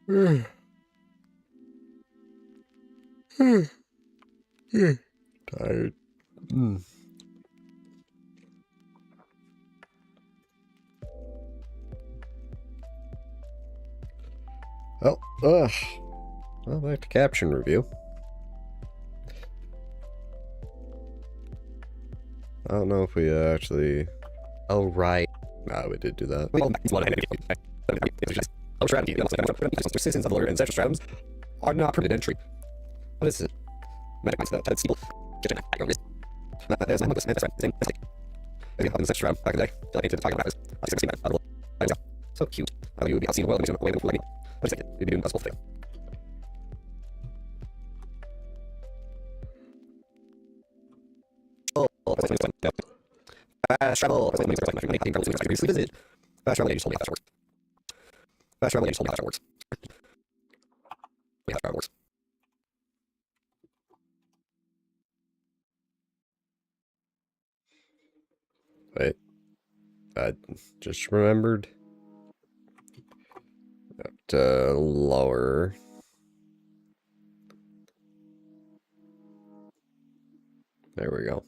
Tired. Well, well, back to caption review. I don't know if we actually... Oh, right. No, we did do that. Citizens of Lawyer and Central Stratums are not permitted entry. What is it? There's my that's right. Same mistake. Maybe I'm in such round back in the day. I need to talk about this. I see that. So cute. How you would be out seeing the world and away with me. But it's like you'd be doing possible thing. Fast travel. Visit. Fast travel. You just told me how that works. Fast travel. You just told me how that works. Yeah, that works. Wait. I just remembered. Lower. There we go.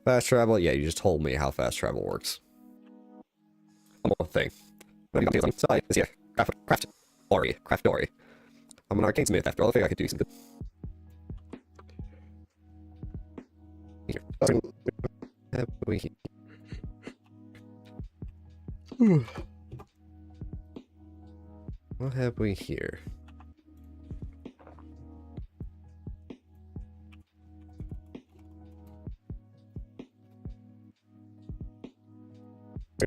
Fast travel? Yeah, you just told me how fast travel works. One more thing. What have you got to do? Here. Craft Dory. I'm an arcane smith after all. I think I could do something. Here. What have we here?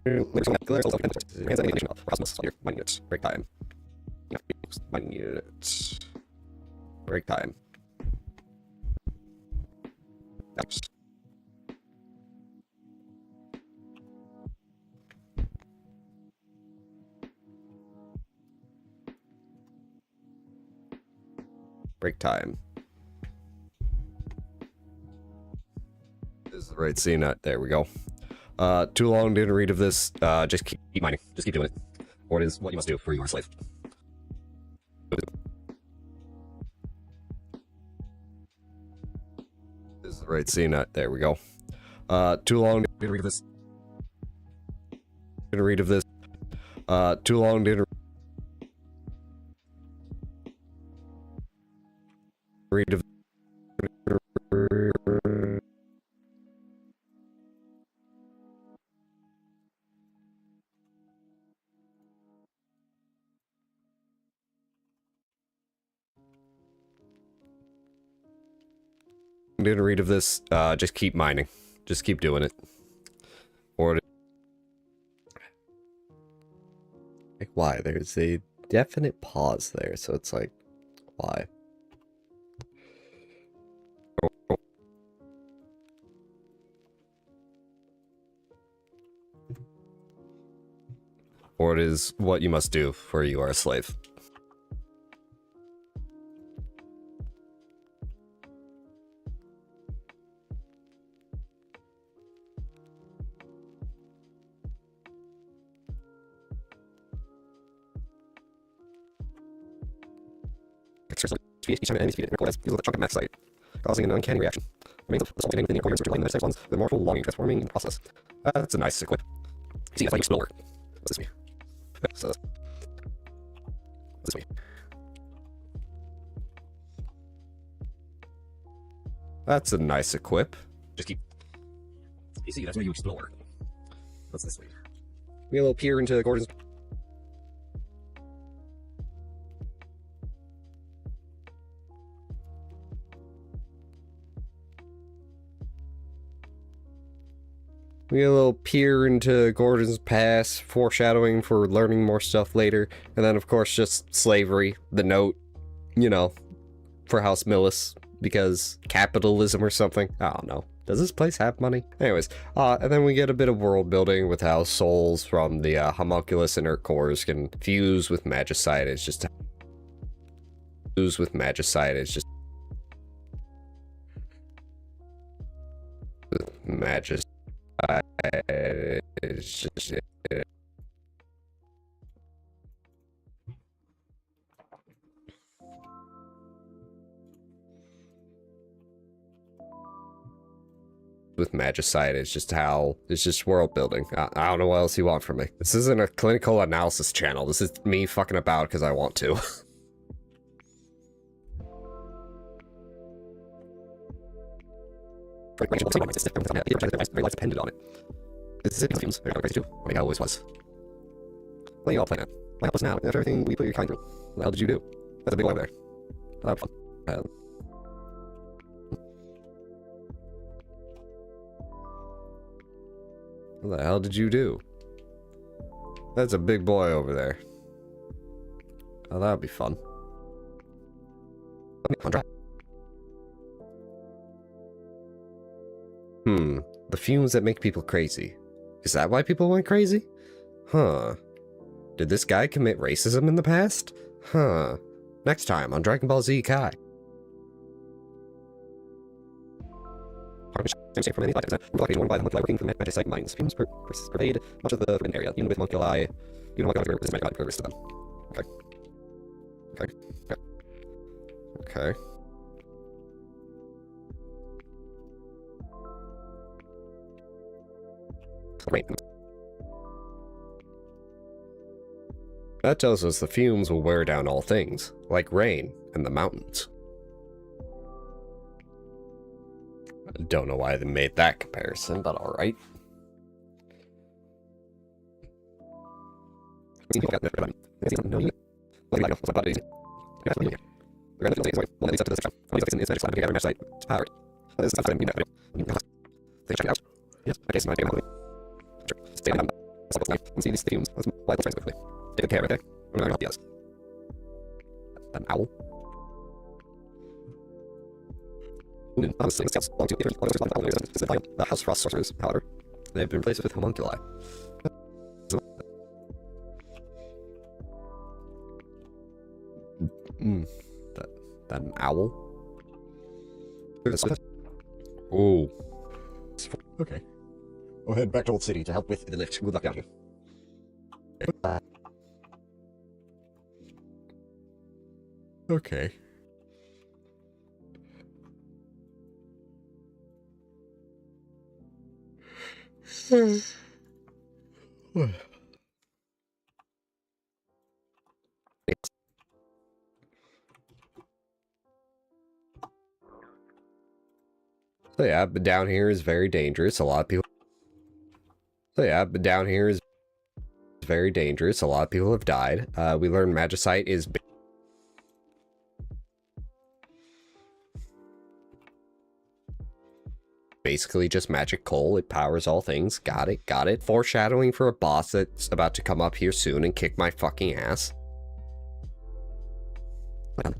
Break time. Break time. Break time. This is the right scene. There we go. Too long, didn't read of this. Just keep mining. Just keep doing it. Or it is what you must do for you are a slave. This is the right scene. There we go. Too long, didn't read of this. Didn't read of this. Too long, didn't read of didn't read of this. Just keep mining. Just keep doing it. Or like, why? There's a definite pause there, so it's like, why? Or it is what you must do for you are a slave. Each time an enemy defeated, uses a chunk of meth site, causing an uncanny reaction. Remains of the soul containing within the aquariums, which are the ones with mortal longing transforming in the process. That's a nice equip. See, that's like Explorer. What's this me? So, what's this me? That's a nice equip. Just keep. You see, that's where you explore. What's this way? We'll peer into Gordon's. We get a little peer into Gordon's past, foreshadowing for learning more stuff later, and then of course just slavery, the note, you know, for House Millis, because capitalism or something. I don't know. Does this place have money? Anyways, and then we get a bit of world building with how souls from the homunculus inert cores can fuse with magicite. It's just magicite is It's just... with Magicite, it's just world building. I don't know what else you want from me. This isn't a clinical analysis channel. This is me fucking about because I want to. My life depended on it. This is it. Very crazy too. I mean, I always was. What are you all playing at? Why help us now? After everything we put your kind through. What the hell did you do? That's a big one over there. That'll have fun. What the hell did you do? That's a big boy over there. Oh, that'll be fun. The fumes that make people crazy. Is that why people went crazy? Huh. Did this guy commit racism in the past? Huh. Next time on Dragon Ball Z Kai. Same from any life. Working by the working from Magicite mines. Fumes pervade much of the forbidden area, even with Homunculi. You know what God is Magicite progress to them. Okay. Okay. Okay. Okay. Rain. That tells us the fumes will wear down all things, like rain and the mountains. I don't know why they made that comparison, but alright. Take care, okay? An owl? The House Frost sorcerers, however, they have been replaced with homunculi. That an owl? Oh. Okay. We'll head back to Old City to help with the lift. Good luck down here. Okay. So yeah, but down here is very dangerous. A lot of people... So yeah, but down here is very dangerous. A lot of people have died. We learned Magicite is... basically just magic coal. It powers all things. Got it, got it. Foreshadowing for a boss that's about to come up here soon and kick my fucking ass. Okay.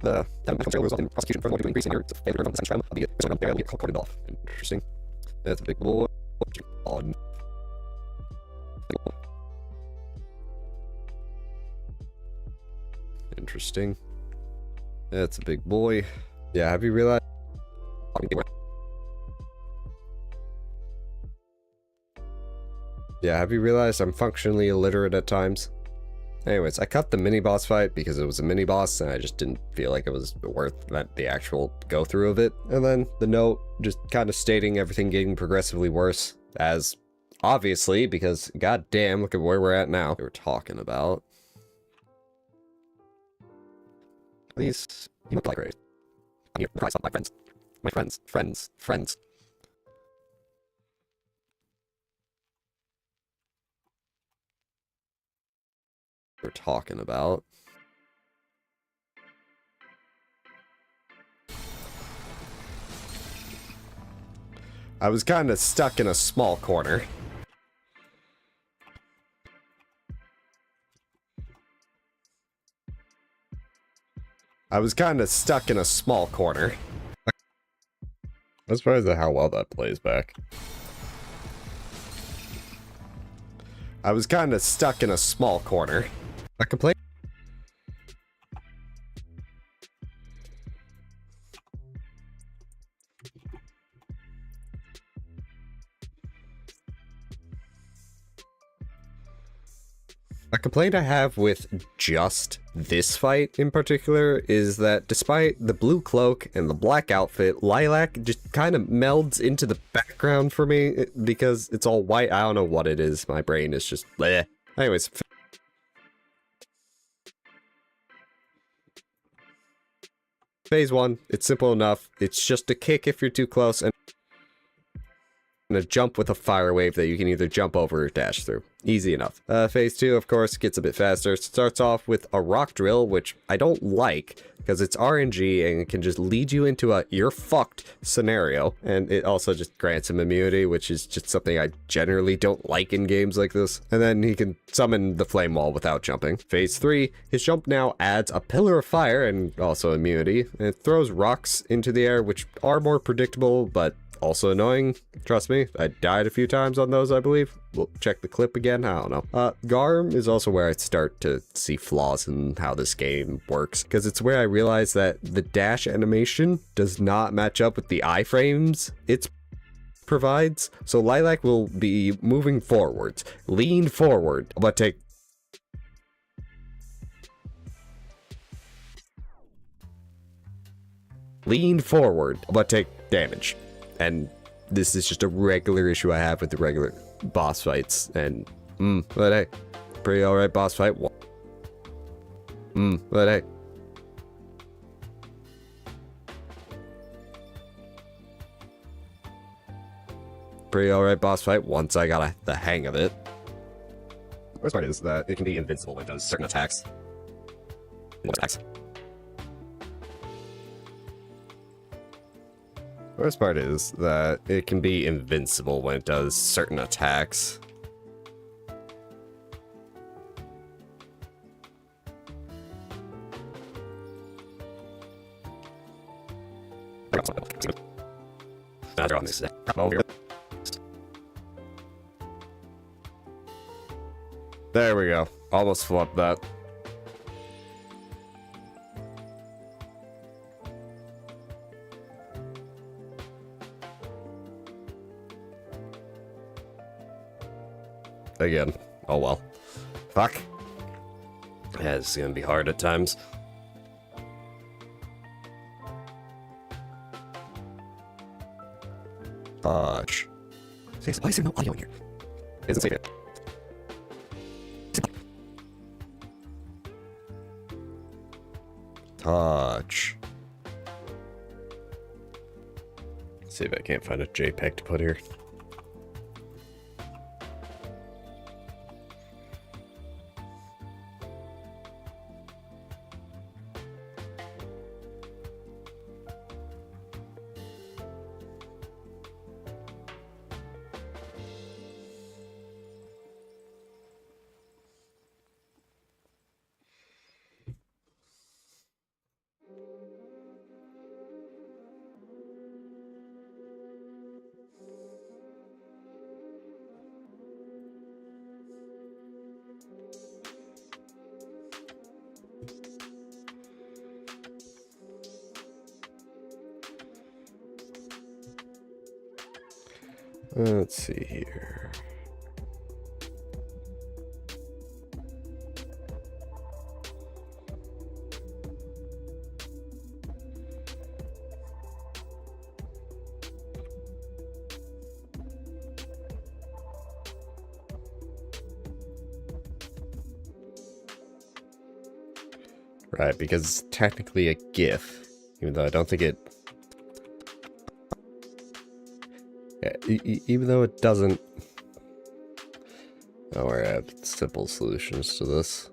The prosecution for doing increasing your failure of the central will be corded off. Interesting. That's a big boy. On. Interesting. That's a big boy. Yeah, have you realized? Yeah, have you realized I'm functionally illiterate at times? Anyways, I cut the mini-boss fight because it was a mini-boss and I just didn't feel like it was worth the actual go-through of it. And then the note just kind of stating everything getting progressively worse, as obviously, because goddamn, look at where we're at now. We were talking about. Please, you look like race. I'm here to price up my friends. My friends. We're talking about. I was kind of stuck in a small corner. I'm surprised at how well that plays back. I was kind of stuck in a small corner. I complained. A complaint I have with just this fight in particular is that despite the blue cloak and the black outfit, Lilac just kind of melds into the background for me because it's all white. I don't know what it is. My brain is just bleh. Anyways. Phase 1, it's simple enough. It's just a kick if you're too close and a jump with a fire wave that you can either jump over or dash through. Easy enough. Phase 2, of course, gets a bit faster. It starts off with a rock drill, which I don't like, because it's RNG and it can just lead you into a you're fucked scenario. And it also just grants him immunity, which is just something I generally don't like in games like this. And then he can summon the flame wall without jumping. Phase 3, his jump now adds a pillar of fire and also immunity. And it throws rocks into the air, which are more predictable, but also annoying. Trust me, I died a few times on those, I believe. We'll check the clip again, I don't know. Garm is also where I start to see flaws in how this game works, because it's where I realize that the dash animation does not match up with the iframes it provides. So Lilac will be moving forwards, lean forward, but take damage. And this is just a regular issue I have with the regular boss fights. And, but hey, pretty alright boss fight. But hey. Pretty alright boss fight once I got the hang of it. The worst part is that it can be invincible when it does certain attacks. The worst part is that it can be invincible when it does certain attacks. There we go. Almost flubbed that. Again. Oh well. Fuck. Yeah, it's gonna be hard at times. Touch. Why is there no audio in here? Isn't safe yet. Touch. Let's see if I can't find a JPEG to put here. Let's see here. Right, because it's technically a GIF, even though I don't think it... Yeah, even though it doesn't... Oh, I have simple solutions to this.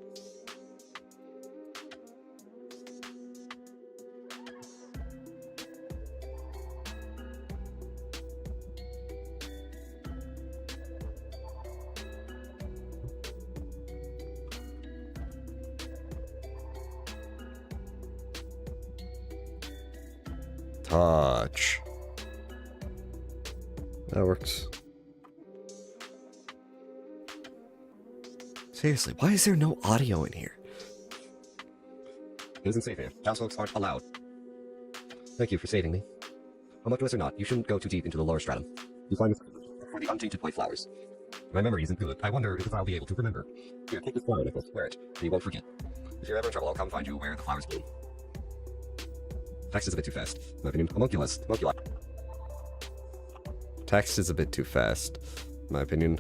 Touch. That works. Seriously, why is there no audio in here? It isn't safe here. House folks aren't allowed. Thank you for saving me. Homunculus or not, you shouldn't go too deep into the lower stratum. You find this for the untainted white flowers. My memory isn't good. I wonder if I'll be able to remember. Here, take this flower necklace. Wear it, and you won't forget. If you're ever in trouble, I'll come find you where the flowers bloom. Text is a bit too fast. In my opinion, homunculus. Homunculi. Text is a bit too fast. In my opinion,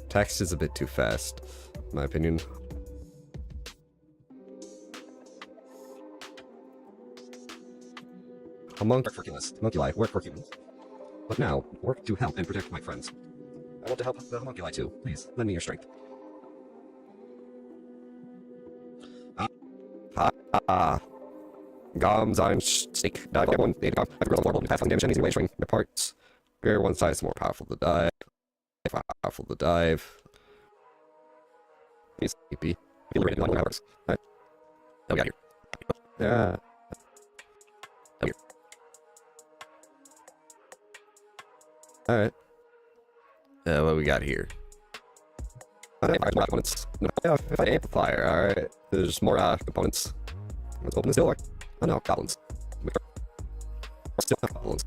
text is a bit too fast. In my opinion. Homunculi work for humans. But now, work to help and protect my friends. I want to help the homunculi too. Please, lend me your strength. Goms on stake. Dive one. Data gom. I grow horrible. Pass on damage and easy way showing the parts. Here, one side is more powerful to dive. Powerful to dive. He's sleepy. Feel rated 1 hours. Alright. Oh, we got here. Yeah. Oh, here. Alright. What we got here? More components. No, amplifier. Alright. There's more components. Let's open this door. Oh no, goblins. Still goblins.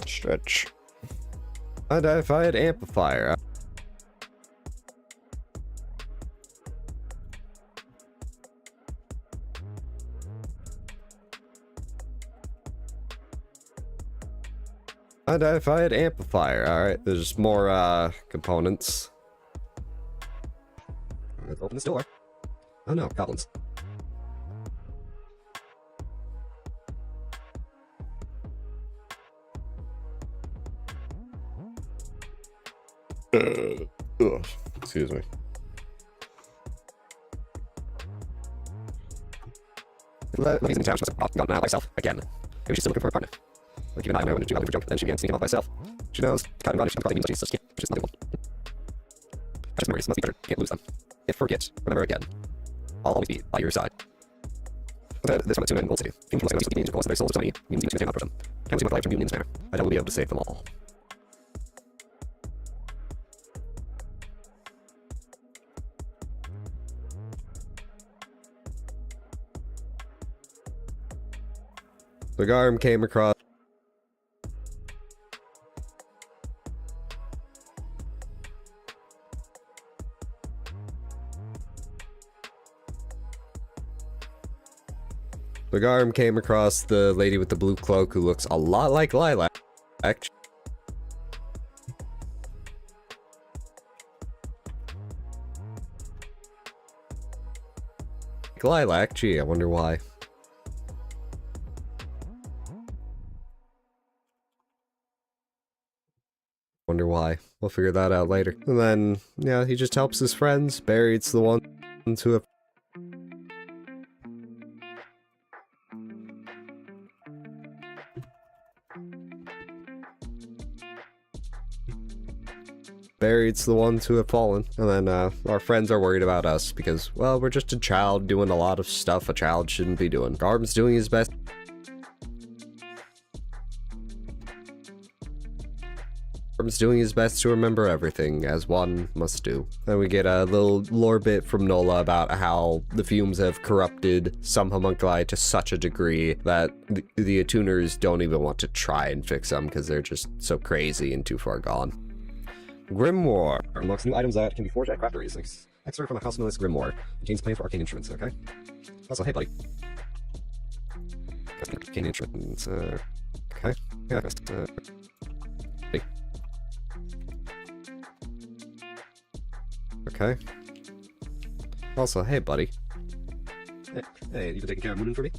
Stretch. Unidentified amplifier. Unidentified amplifier. Alright, there's more components. Let's open this door. Oh no, goblins. Excuse me. Ladies and gentlemen, I've gone out myself again. Maybe she's still looking for a partner. Like even I know when to do for junk, then she began sneaking off by herself. She knows, kind of she's probably means she's such which is not good. Precious memories must be better, can't lose them. If forget, remember again. I'll always be by your side. This one tuna in Gold City. Things like these means of course their souls to Tony means you cannot approach them. Can't see my life from Union's manner. I will be able to save them all. The Garm came across. The Garm came across the lady with the blue cloak who looks a lot like Lilac. Lilac, gee, I wonder why. Wonder why. We'll figure that out later. And then, yeah, he just helps his friends. Barry's the one who have... Barry's the ones who have fallen. And then, our friends are worried about us because, well, we're just a child doing a lot of stuff a child shouldn't be doing. Garb's doing his best. Garb's doing his best to remember everything, as one must do. Then we get a little lore bit from Nola about how the fumes have corrupted some homunculi to such a degree that the attuners don't even want to try and fix them because they're just so crazy and too far gone. Grimoire unlocks new items that can be forged at crafteries. Excerpt from a House Grimoire. Contains playing for arcane instruments, okay? Also, hey buddy. Arcane instruments, okay. Yeah, hey. Okay. Also, hey buddy. Hey, you been taking care of Moonin for me?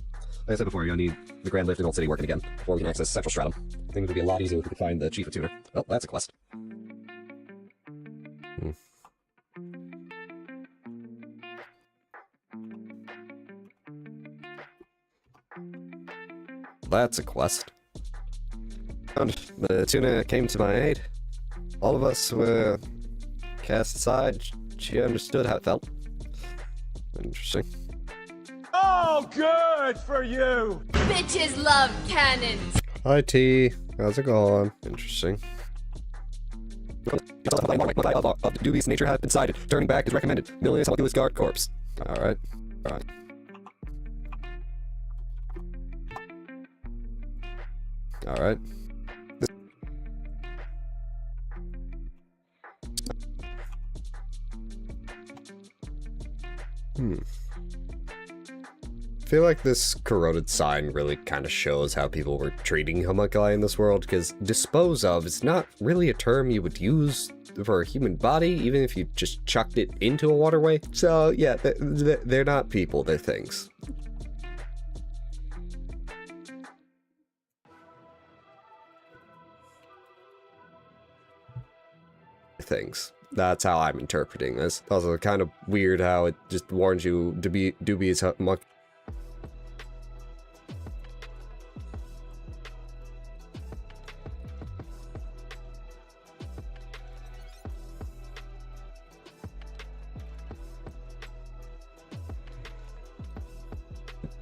Like I said before, you're gonna need the Grand Lift in Old City working again before we can access Central Stratum. Things would be a lot easier if we could find the Chief Attuner. Oh, that's a quest. That's a quest. And the tuna came to my aid. all of us were cast aside. She understood how it felt. Interesting. Oh, good for you! Bitches love cannons! Hi T, how's it going? Interesting. Of dubious nature have been cited. Turning back is recommended. Millions help you with guard corpse. Alright. Alright. Alright. I feel like this corroded sign really kind of shows how people were treating homunculi in this world, because dispose of is not really a term you would use for a human body, even if you just chucked it into a waterway. So yeah, they're not people, they're things. Things. That's how I'm interpreting this. Also kind of weird how it just warns you to be dubious homunculi.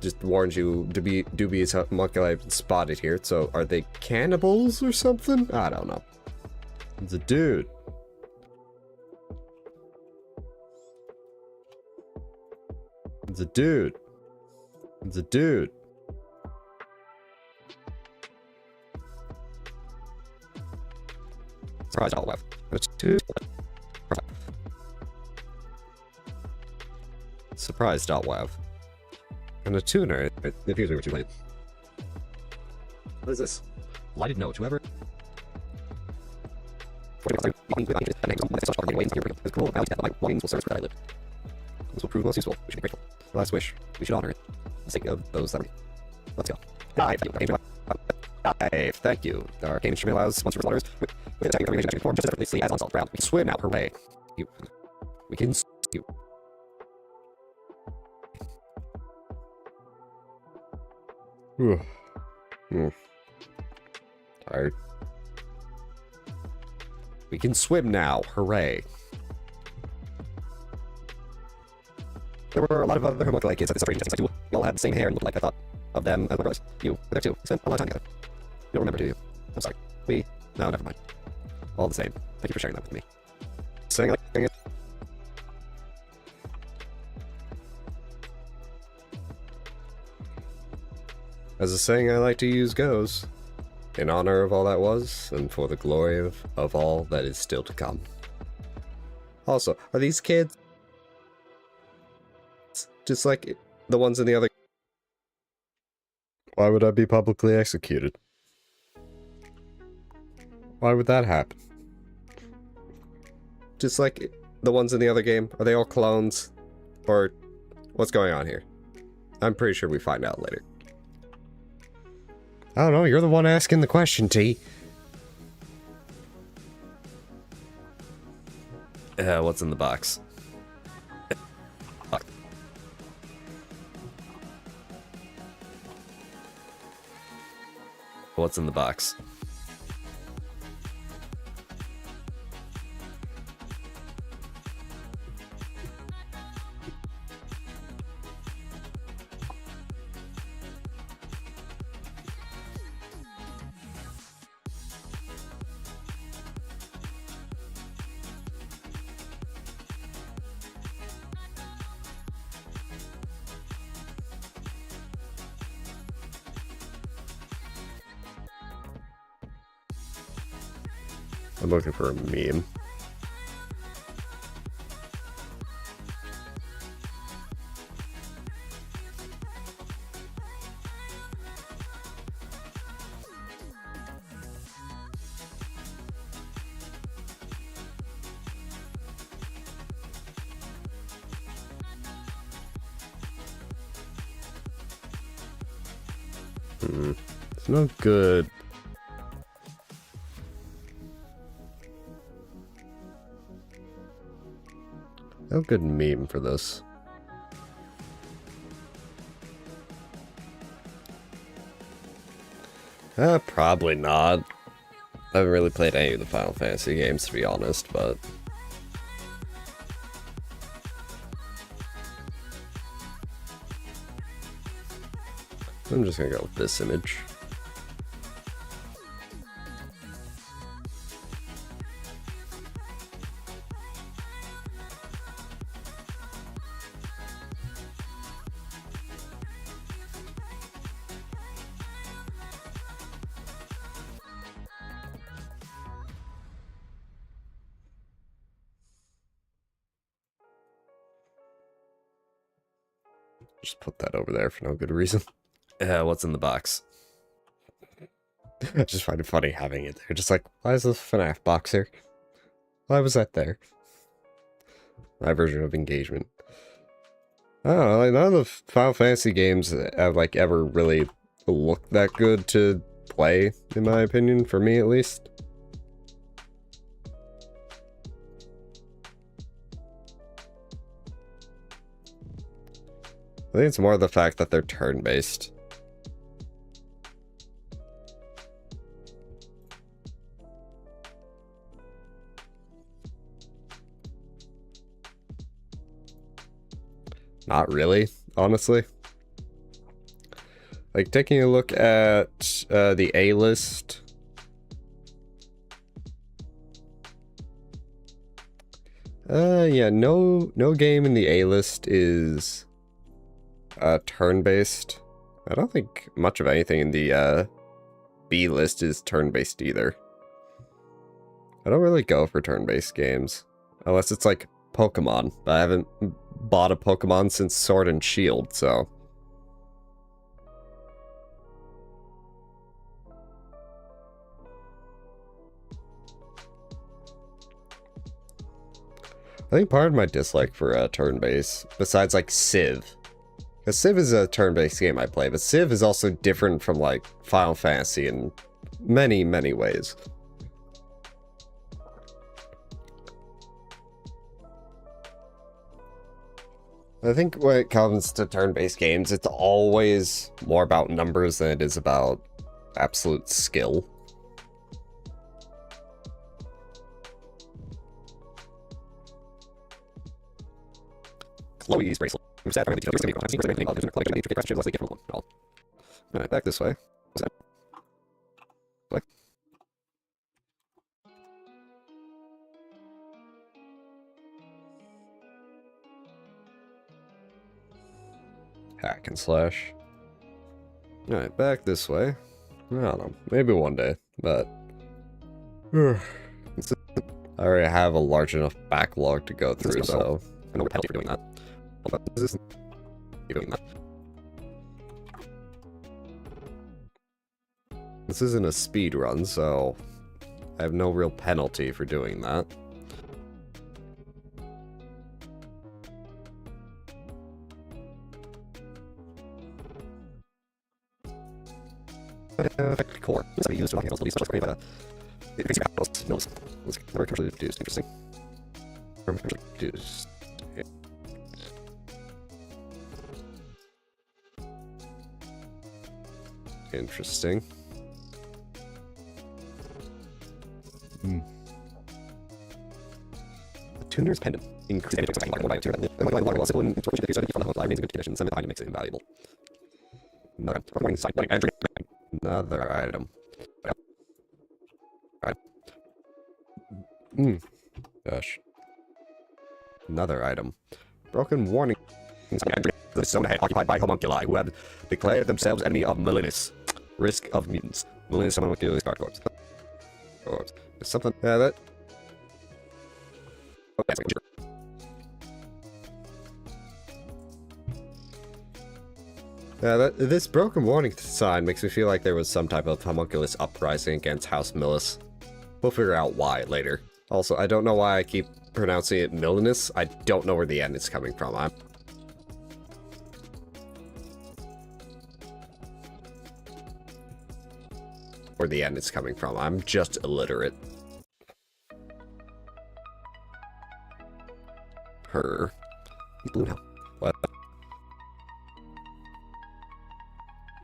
Just warns you to be dubious homunculi spotted here. So are they cannibals or something? I don't know. It's a dude. It's a dude. It's a dude. Surprise all web. It's two. Surprise.wav. And a tuner. It appears we were too late. What is this? Lighted note. Whoever. This will prove most useful. We should be grateful. The last wish. We should honor it. For the sake of those that we. Let's go. Hi, thank you. Our arcane instrument allows sponsor slaughters with attacking every nation form just as effortlessly as on solid ground. We can swim now. Hooray. We can you. Tired. We can swim now. Hooray. There were a lot of other homunculi kids at this separation testing site too. We all had the same hair and looked like I thought of them as my brothers. You were there too. We spent a lot of time together. You don't remember, do you? I'm sorry. No, never mind. All the same. Thank you for sharing that with me. Saying like it. As the saying I like to use goes, in honor of all that was, and for the glory of all that is still to come. Also, are these kids just like the ones in the other? Why would I be publicly executed? Why would that happen? Just like the ones in the other game? Are they all clones? Or what's going on here? I'm pretty sure we find out later. I don't know, you're the one asking the question, T. What's in the box? What's in the box? I'm looking for a meme. It's no good. No good meme for this. Probably not. I haven't really played any of the Final Fantasy games, to be honest, but... I'm just gonna go with this image. Just put that over there for no good reason. What's in the box? I just find it funny having it there. Just like, why is this FNAF box here? Why was that there? My version of engagement. I don't know, like, none of the Final Fantasy games have like ever really looked that good to play, in my opinion, for me at least. I think it's more the fact that they're turn-based. Not really, honestly. Like, taking a look at the A-list. Yeah, no game in the A-list is turn-based. I don't think much of anything in the B-list is turn-based either. I don't really go for turn-based games. Unless it's like Pokemon. But I haven't bought a Pokemon since Sword and Shield, so... I think part of my dislike for turn-based, besides like Civ, because Civ is a turn-based game I play, but Civ is also different from like Final Fantasy in many, many ways. I think when it comes to turn-based games, it's always more about numbers than it is about absolute skill. Chloe's bracelet. I'm sad. Alright, back this way. What's that? What? Hack and slash. Alright, back this way. I don't know. Maybe one day, but... I already have a large enough backlog to go through, so... I know we're penalty for doing that. This isn't doing that. This isn't a speed run, so I have no real penalty for doing that. Core. This is used to handle these special great increasing battles. Mills. Let's never commercially reduced. Interesting. Commercially reduced. Interesting. The tuner's pendant. Increase damage by a tuner. The water loss in torture that from the live in good condition. Some of the time makes it invaluable. Another item. Gosh. Another item. Broken warning. The zone ahead occupied by homunculi who have declared themselves enemy of Malinis. Risk of mutants. Malinis someone with Gilly's guard corpse. There's something. Yeah, that. Okay, this broken warning sign makes me feel like there was some type of homunculus uprising against House Millis. We'll figure out why later. Also, I don't know why I keep pronouncing it Milinus. I don't know where the end is coming from. Where the end is coming from. I'm just illiterate. Her. He's blue now. What?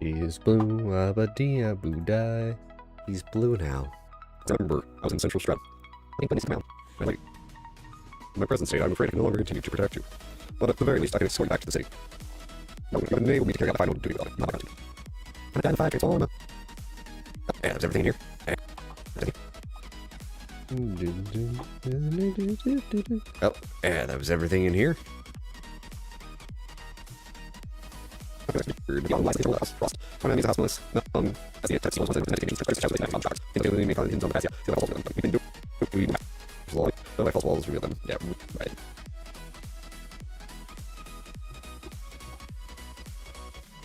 He's blue, abadee, abudai. He's blue now. Remember, I was in Central Strut. I think Bunny's around. In my present state, I'm afraid I can no longer continue to protect you. But at the very least, I can escort you back to the city. No one can enable me to carry out the final duty about it. Not about you. I'm gonna die in the fire, it's all on. Yeah, there's everything in here. Oh, yeah, that was everything in here. Yeah, right.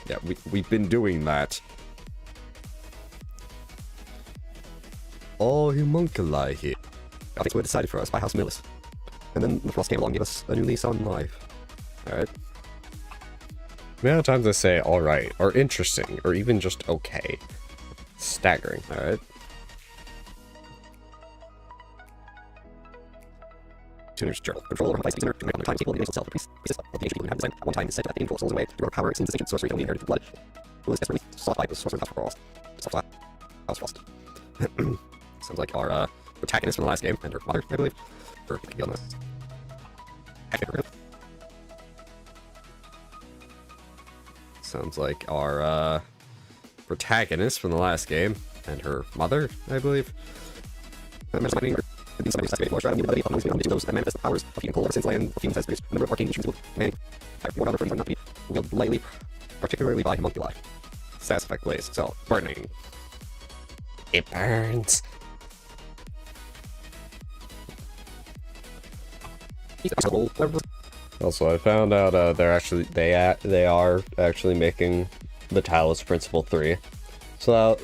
Yeah, we've been doing that. All homunculi here. I think were decided for us by House Millis. And then the Frost came along and gave us a new lease on life. Alright. The amount of times I say alright, or interesting, or even just okay. Staggering. Alright. Tuner's journal. Control over device tuner. To make on the time table of the initial self. The priest of the ancient people who have design. At one time is said to have the angel souls away. Your power is insufficient sorcery only inherited from blood. Who is desperately sought by the sorcerer of Frost. House Frost. Sounds like our protagonist from the last game, and her mother, I believe. Or it could be on this. Sounds like our protagonist from the last game, and her mother, I believe. Somebody more shroud ability of those that manifest the powers of healing cold since land of humans has produced a number of arcane issues with man. More other things are not be wielded lightly, particularly by homunculi. Status effect blaze, so burning. It burns. Also, I found out they are actually making the Talos Principle 3. So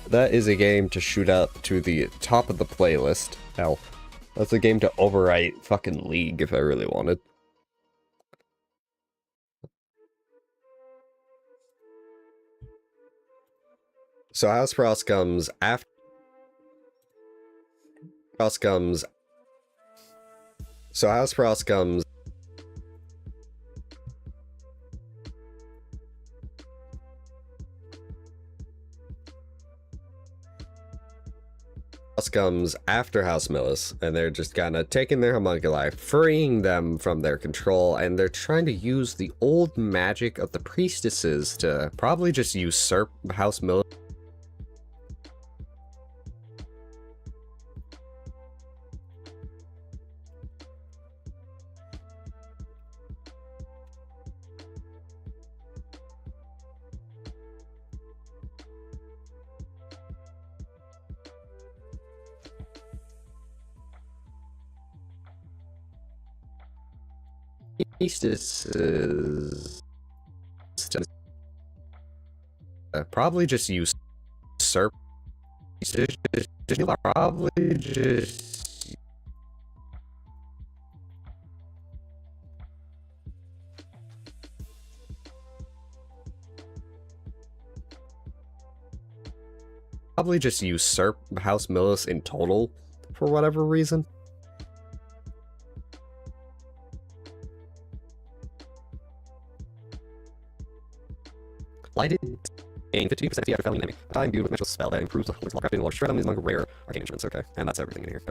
that is a game to shoot up to the top of the playlist. Hell, that's a game to overwrite fucking League if I really wanted. So House Frost comes after. House comes. So House Frost comes. Comes after House Millis, and they're just kind of taking their homunculi, freeing them from their control, and they're trying to use the old magic of the priestesses to probably just usurp House Millis. Priestesses probably just usurp. Probably just usurp House Millis in total for whatever reason. Lighted, gain 15% after felling enemy. Time viewed with magical spell that improves the holy spell crafting. Large shred is among rare arcane instruments. Okay, and that's everything in here.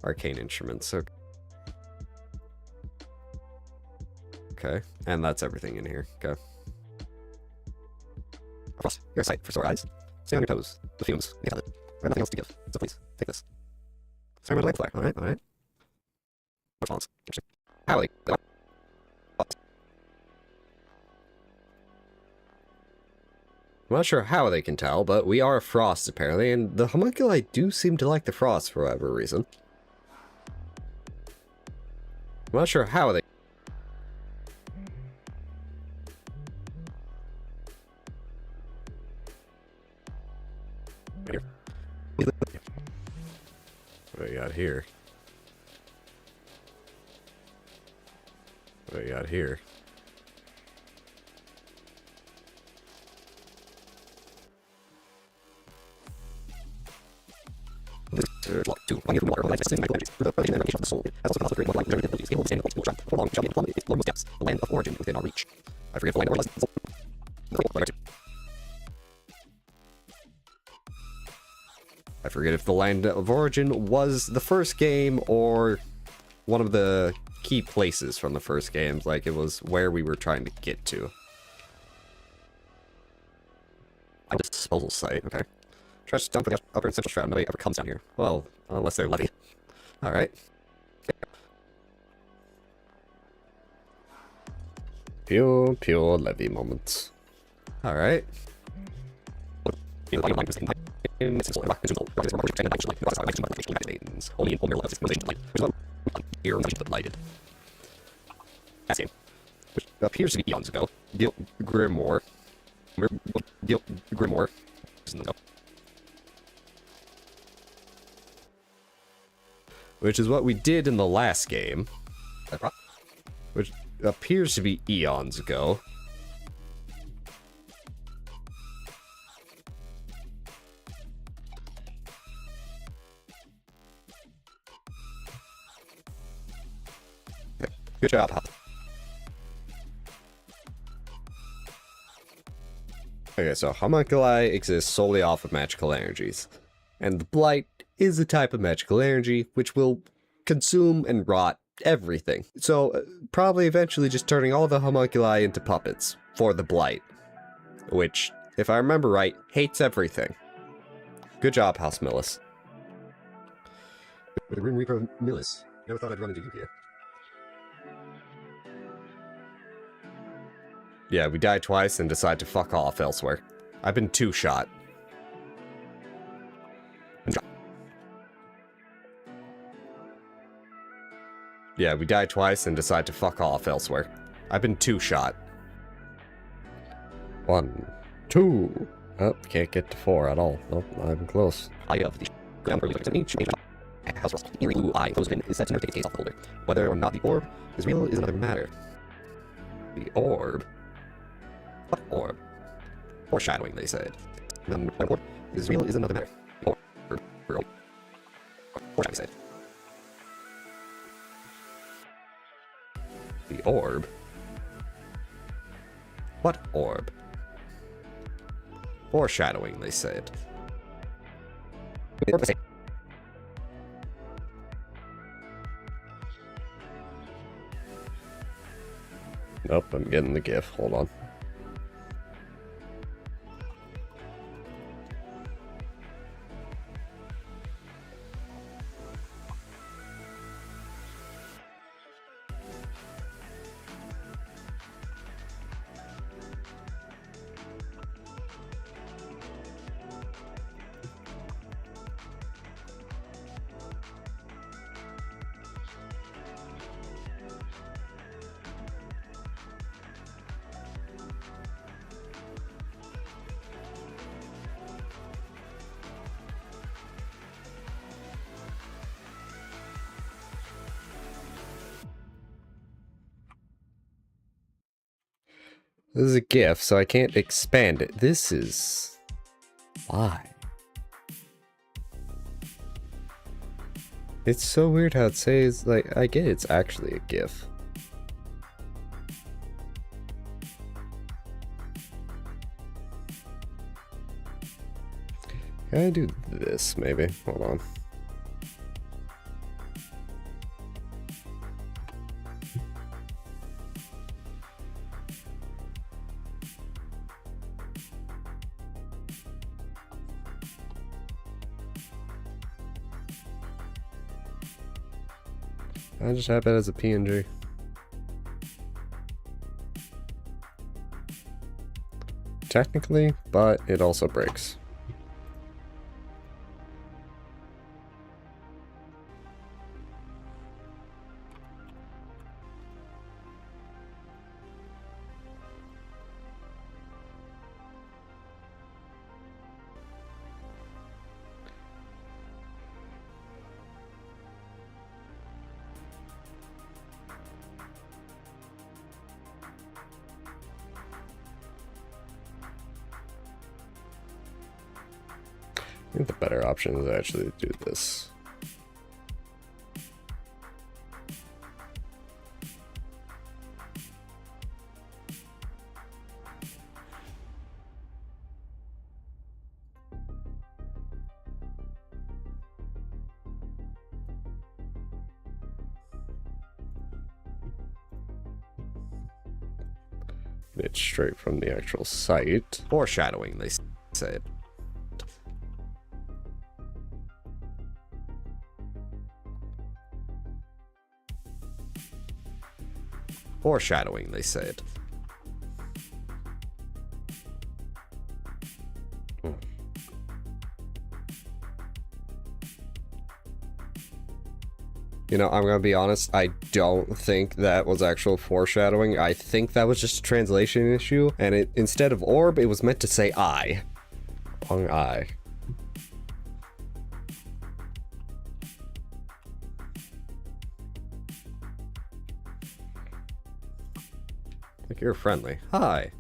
Arcane instruments. Okay, and that's everything in here. Okay. Frost, your sight for sore eyes. Stay on your toes. The fumes. We have it. We have nothing else to give. So please, take this. Sorry, my leg flare. Alright, alright. Response. Howdy. I'm not sure how they can tell, but we are Frost apparently, and the homunculi do seem to like the Frost for whatever reason. I'm not sure how they... Here. What do we got here? What do we got here? The land of origin within our reach. I forget the land of origin. I forget if the Land of Origin was the first game or one of the key places from the first games, like it was where we were trying to get to. Disposal site, okay. Trash dump for the upper and central shroud. Nobody ever comes down here. Well, unless they're levy. Alright. Pure levy moments. Alright. Which appears to be eons ago. Grimoire. Grimoire. Which is what we did in the last game. Which appears to be eons ago. Good job, Hal. Okay, so homunculi exist solely off of magical energies. And the Blight is a type of magical energy which will consume and rot everything. So, probably eventually just turning all the homunculi into puppets for the Blight. Which, if I remember right, hates everything. Good job, House Millis. The Grim Reaper Millis. Never thought I'd run into you here. Yeah, we die twice and decide to fuck off elsewhere. I've been two-shot. Yeah, we die twice and decide to fuck off elsewhere. I've been two-shot. 1, 2. Oh, can't get to 4 at all. Nope, not even close. I have the ground early in each house rust. Eerie blue eye clothesman is set to take the gaze off the holder. Whether or not the orb is real is another matter. The orb? What orb? Foreshadowing, they said. Then the orb is real is another matter. Orb. Foreshadowing, said. The orb? What orb? Foreshadowing, they said. Nope, I'm getting the GIF. Hold on. This is a GIF, so I can't expand it. This is... why? It's so weird how it says, like, I get it's actually a GIF. Can I do this, maybe? Hold on. I just have it as a PNG. Technically, but it also breaks. I think the better option is actually to do this. It's straight from the actual site. Foreshadowing, they said. Foreshadowing, they said. You know, I'm gonna be honest, I don't think that was actual foreshadowing. I think that was just a translation issue, and it, instead of orb, it was meant to say eye. Wrong eye. I think you're friendly. Hi.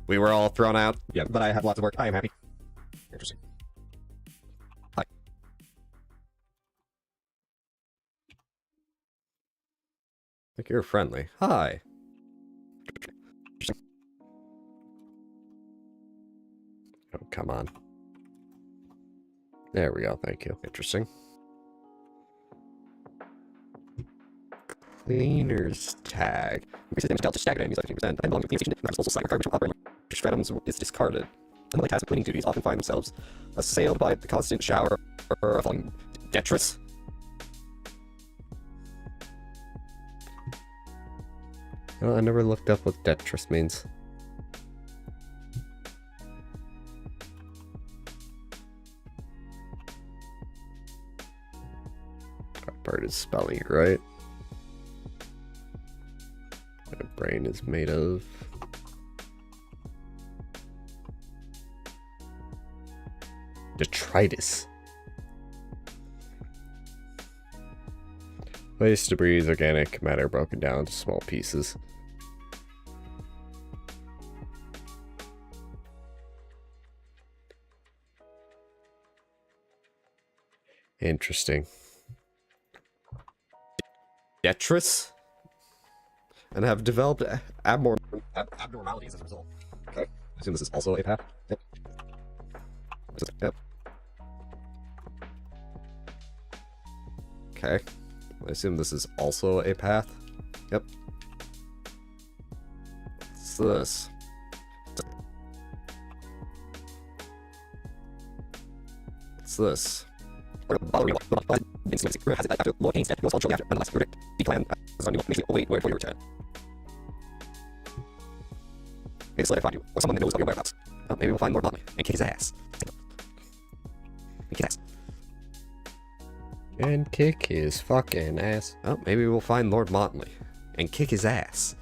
We were all thrown out. Yeah, but I have lots of work. I am happy. Interesting. Hi. I think you're friendly. Hi. Interesting. Oh, come on. There we go. Thank you. Interesting. Cleaner's tag. Increases damage dealt to staggered enemies by 15%. And belonging to the station disposal site where garbage operating stratums is discarded. Unlike task of cleaning duties often find themselves assailed by the constant shower or a falling detritus. I never looked up what detritus means. That part is spelling it right. My brain is made of. Detritus. Waste, debris, organic matter broken down into small pieces. Interesting. Detritus? And have developed abnormalities as a result. Okay. I assume this is also a path. Yep. Yep. Okay. I assume this is also a path. Yep. What's this? What's this? Wait, where you return? Maybe slowly find you, or someone that knows about your whereabouts. Oh, maybe we'll find Lord Motley and kick his ass. And kick his ass. And kick his fucking ass. Oh, maybe we'll find Lord Motley and kick his ass.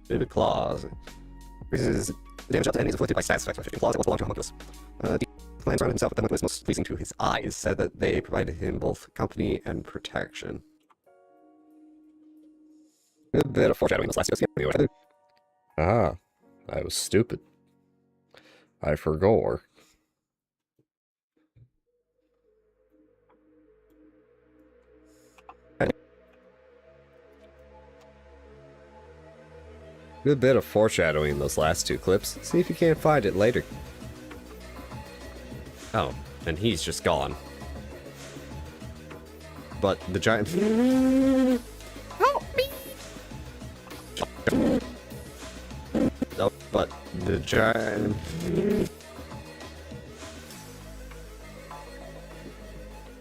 Vivid claws. This is the damage out to enemies inflicted by stats effects by 15 claws that once belonged to homunculus. The man surrounded himself with the homunculus most pleasing to his eyes, said that they provided him both company and protection. A bit of foreshadowing in this last video. Ah, I was stupid. I forgot. Good bit of foreshadowing in those last two clips. See if you can't find it later. Oh, and he's just gone. But the giant... Help me! Oh, but the giant...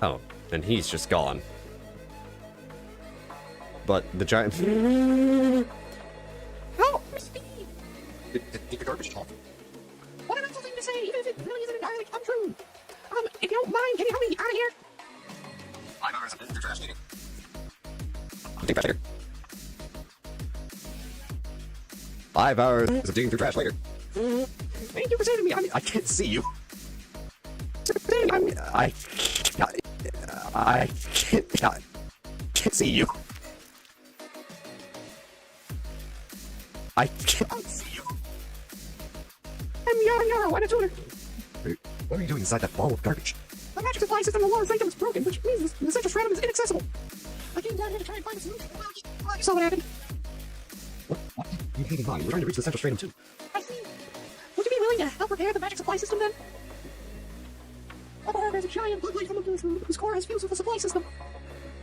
Oh, and he's just gone. But the giant... Help me! Did the garbage talk? What an awful thing to say, even if it really isn't entirely untrue. If you don't mind, can you help me out of here? 5 hours of your trash digging. Dig trash later. 5 hours of digging through trash later. Thank you for saving me. I can't see you. I can't see you. I can't see you. I'm Yara, and a tutor. What are you doing inside that ball of garbage? The magic supply system in the lower sanctum is broken, which means the central stratum is inaccessible. I came down here to try and find a solution. Well, you saw what happened. What do you have in mind? We're trying to reach the central stratum too. I see. Would you be willing to help repair the magic supply system then? Up ahead, there's a giant bug-like homunculus whose core has fused with the supply system.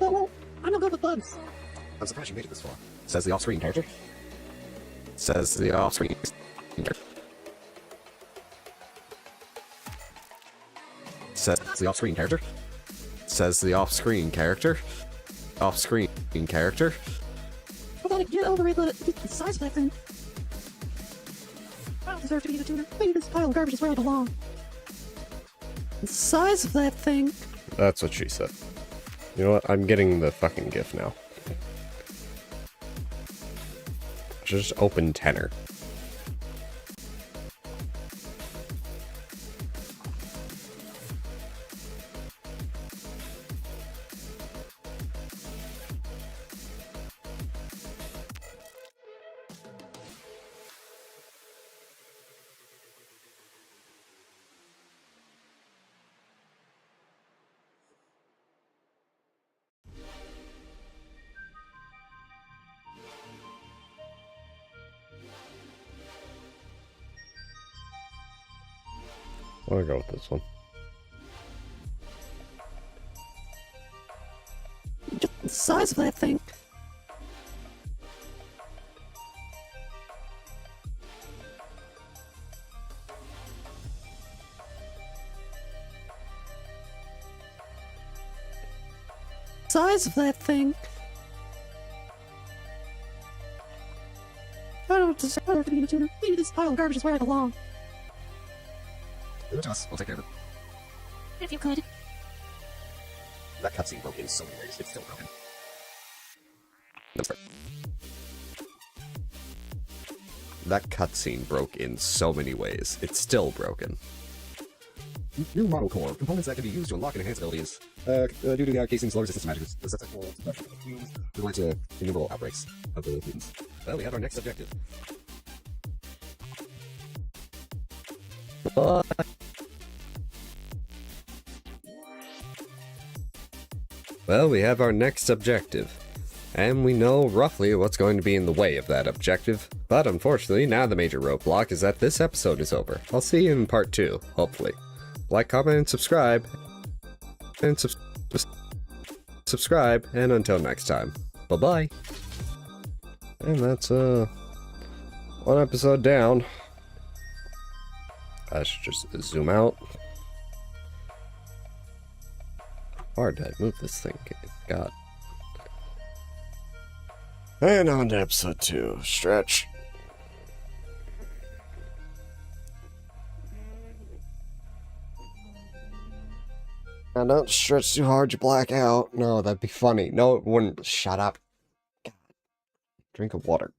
But, well, I'm no good with bugs. I'm surprised you made it this far. Says the off-screen character. Says the off-screen character. Says the off-screen character. Says the off-screen character. Off-screen character. I gotta get over the size of that thing. I don't deserve to be the tutor. Maybe this pile of garbage is where I belong. The size of that thing. That's what she said. You know what? I'm getting the fucking GIF now. I should just open Tenor. I'll go with this one. Just the size of that thing. Size of that thing. I don't deserve to be the tutor. Maybe this pile of garbage is where I belong. Give it to us. We'll take care of it. If you could. That cutscene broke in so many ways. It's still broken. That's right. That cutscene broke in so many ways. It's still broken. New model core. Components that can be used to unlock and enhance abilities. Due to the casing's low resistance to magic, the susceptible to pressure of fumes will lead to innumerable outbreaks of the mutants. Well, we have our next objective. Well, we have our next objective. And we know roughly what's going to be in the way of that objective. But unfortunately, now the major roadblock is that this episode is over. I'll see you in part 2, hopefully. Like, comment, and subscribe. And subscribe, and until next time. Bye-bye. And that's, one episode down. I should just zoom out. Hard to move this thing. God. And on to episode 2. Stretch. Now don't stretch too hard, you black out. No, that'd be funny. No, it wouldn't. Shut up. God. Drink of water.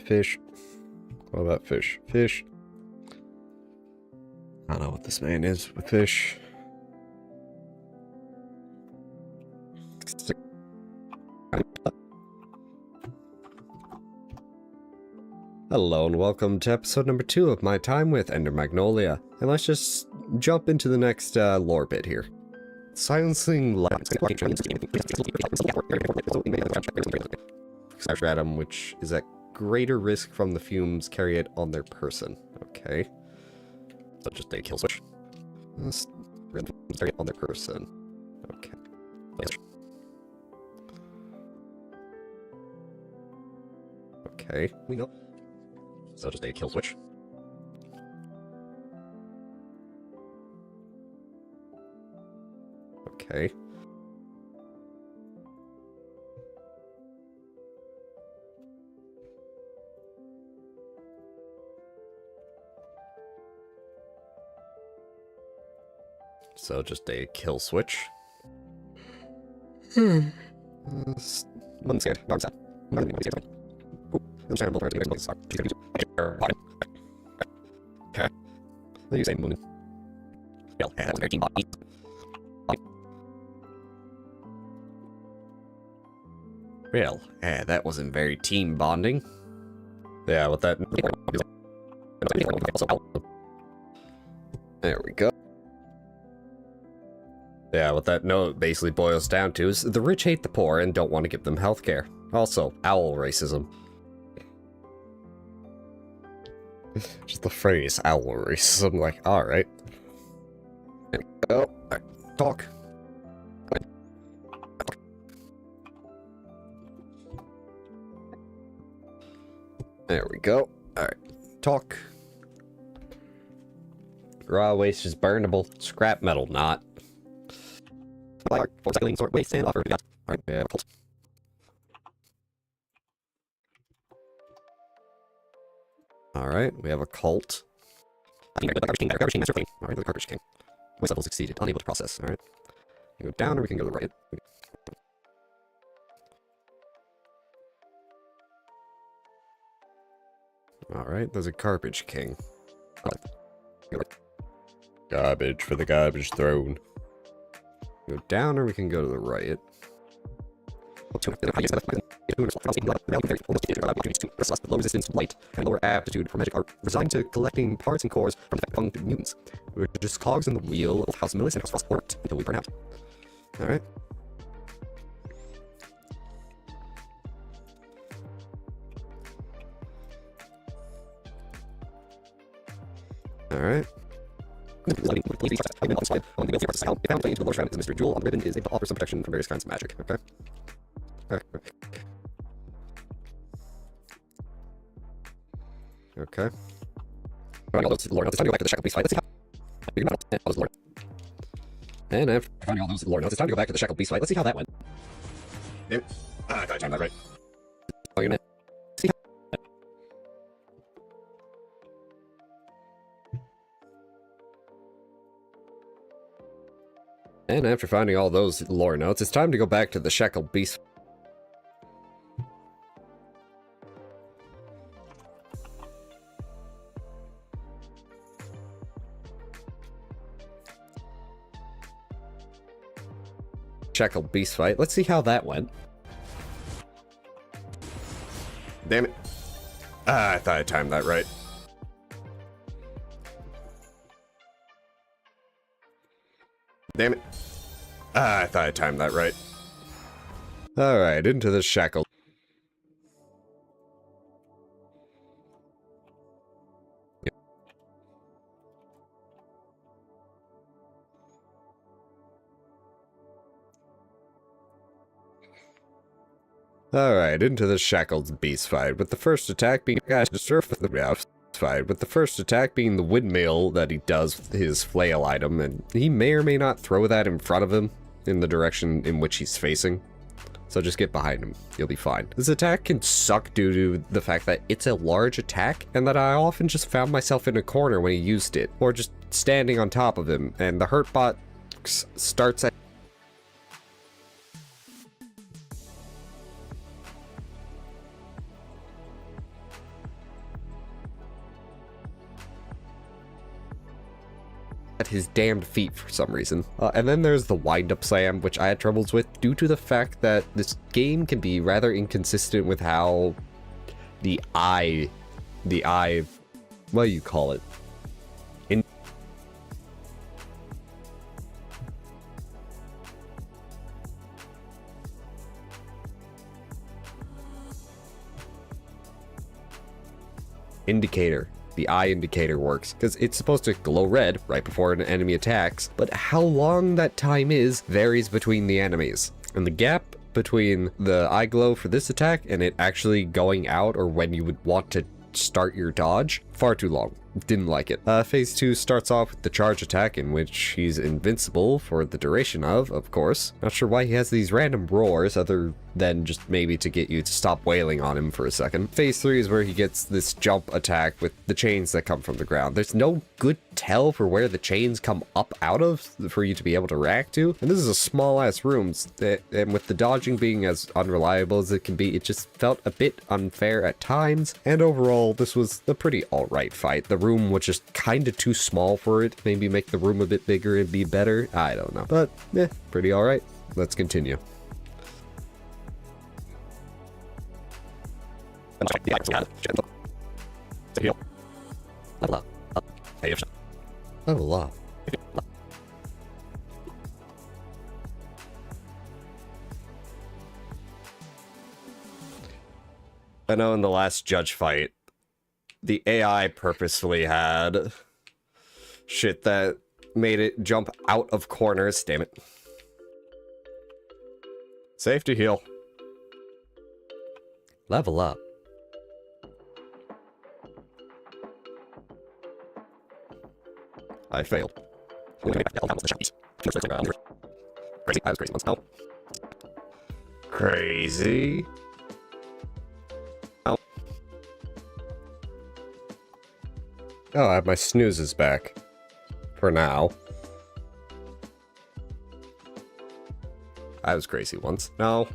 Fish. What about fish? Fish. I don't know what this man is with fish. Hello and welcome to episode number 2 of my time with Ender Magnolia. And let's just jump into the next lore bit here. Silencing lights. Atom, which is at greater risk from the fumes carry it on their person. Okay. So just a kill switch. Carry it on their person. Okay. Okay. We know. So just a kill switch. Okay. So just a kill switch. Hmm. One scared. Dark side. Okay. They use a moon. Well, that was very team bonding. Well, that wasn't very team bonding. Yeah, with that. There we go. Yeah, what that note basically boils down to is the rich hate the poor and don't want to give them healthcare. Also, owl racism. Just the phrase owl race. I'm like, alright. Oh, talk. There we go. Alright. Talk. Raw waste is burnable. Scrap metal not. For recycling, sort waste, and offer. Alright, yeah, cult. Alright, we have a cult. Garbage king, master clean. Alright, the garbage king. Voice level succeeded. Unable to process. Alright. We can go down or we can go to the right. Alright, there's a garbage king. Garbage for the garbage throne. Go down or we can go to the right. Low resistance to light and lower aptitude for magic are resigned to collecting parts and cores from defective mutants. We're just cogs in the wheel of House Millis and House Frost worked until we burn out. Alright. Alright. On the found into the lower shroud is a mystery jewel on the ribbon is able to offer some protection from various kinds of magic. Okay. Okay. Finding all those lore notes, it's time to go back to the shackle beast fight. Let's see how. You're not all those lore. And after Finding all those lore notes, it's time to go back to the shackle beast fight. Let's see how that went. Damn it. I thought I timed that right. oh, you're not. And after finding all those lore notes, it's time to go back to the Shekel Beast. Shekel Beast fight. Let's see how that went. Damn it. I thought I timed that right. Damn it. I thought I timed that right. Alright, into the Shekel. Alright, into the Shackled Beast fight, with the first attack being the surface of the fight, with the first attack being the windmill that he does with his flail item, and he may or may not throw that in front of him in the direction in which he's facing. So just get behind him, you'll be fine. This attack can suck due to the fact that it's a large attack, and that I often just found myself in a corner when he used it, or just standing on top of him, and the hurt bot starts at his damned feet for some reason. And then there's the wind-up slam, which I had troubles with due to the fact that this game can be rather inconsistent with how the eye, what do you call it? The eye indicator works, because it's supposed to glow red right before an enemy attacks, but how long that time is varies between the enemies. And the gap between the eye glow for this attack and it actually going out, or when you would want to start your dodge, far too long. Didn't like it. Phase 2 starts off with the charge attack, in which he's invincible for the duration of course. Not sure why he has these random roars, other than just maybe to get you to stop wailing on him for a second. Phase 3 is where he gets this jump attack with the chains that come from the ground. There's no good tell for where the chains come up out of for you to be able to react to, and this is a small ass room, and with the dodging being as unreliable as it can be, it just felt a bit unfair at times, and overall this was a pretty alright fight. The room was just kinda too small for it. Maybe make the room a bit bigger and be better, I don't know, but pretty alright. Let's continue. Level up. I know in the last judge fight, the AI purposefully had shit that made it jump out of corners. Damn it. Safety heal. Level up. I failed. Crazy. I was crazy once. No. Crazy. Oh. Oh, I have my snoozes back. For now. I was crazy once. No.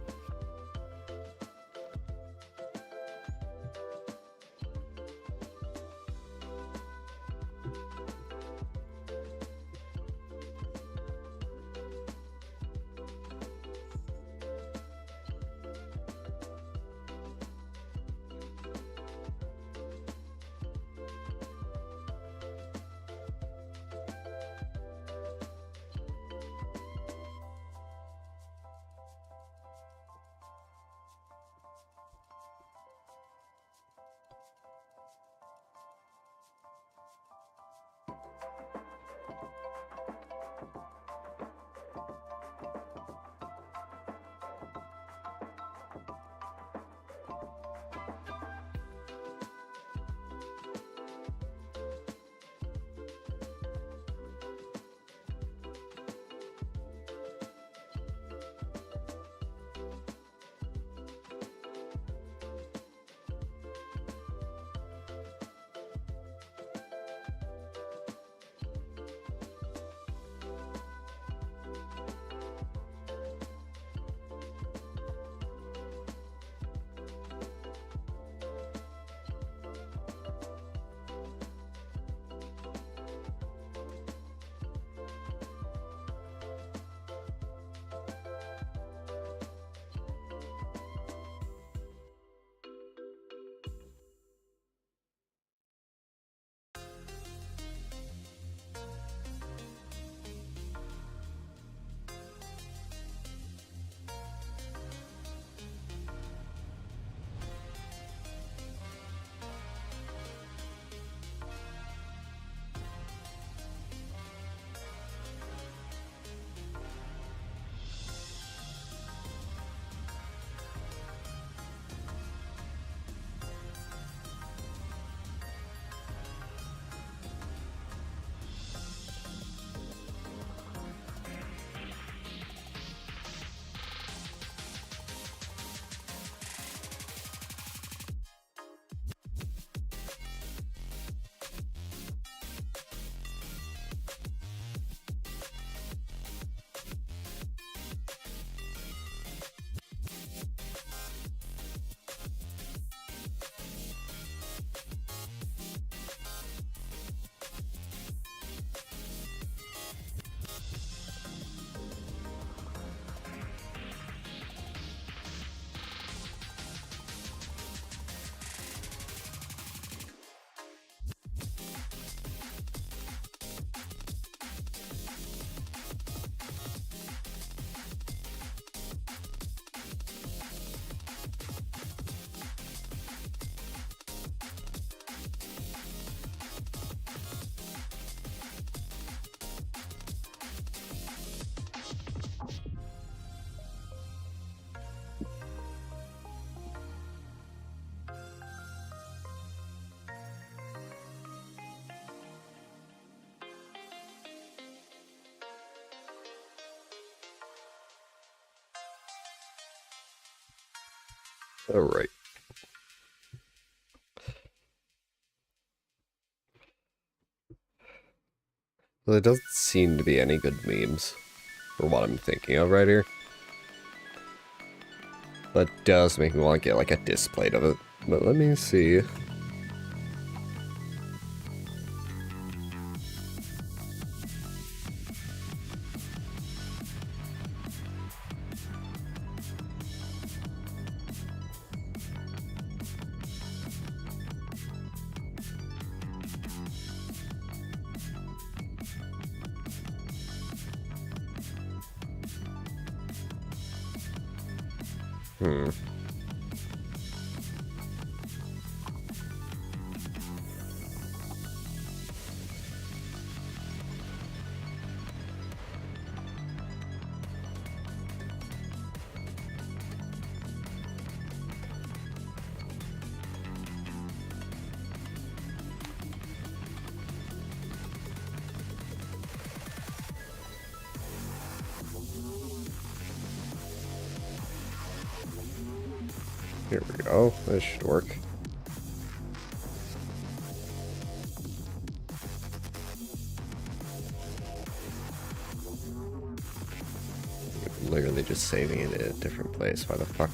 Alright. Well, there doesn't seem to be any good memes for what I'm thinking of right here. That does make me want to get like a display of it. But let me see. Here we go. This should work. Literally just saving it in a different place. Why the fuck?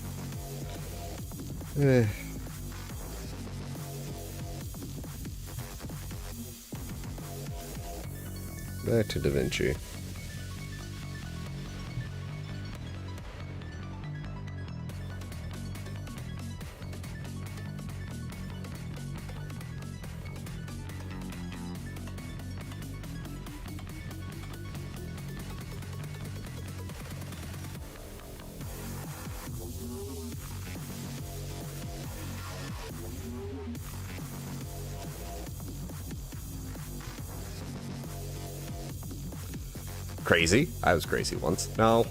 Back to Da Vinci. Crazy? I was crazy once. No.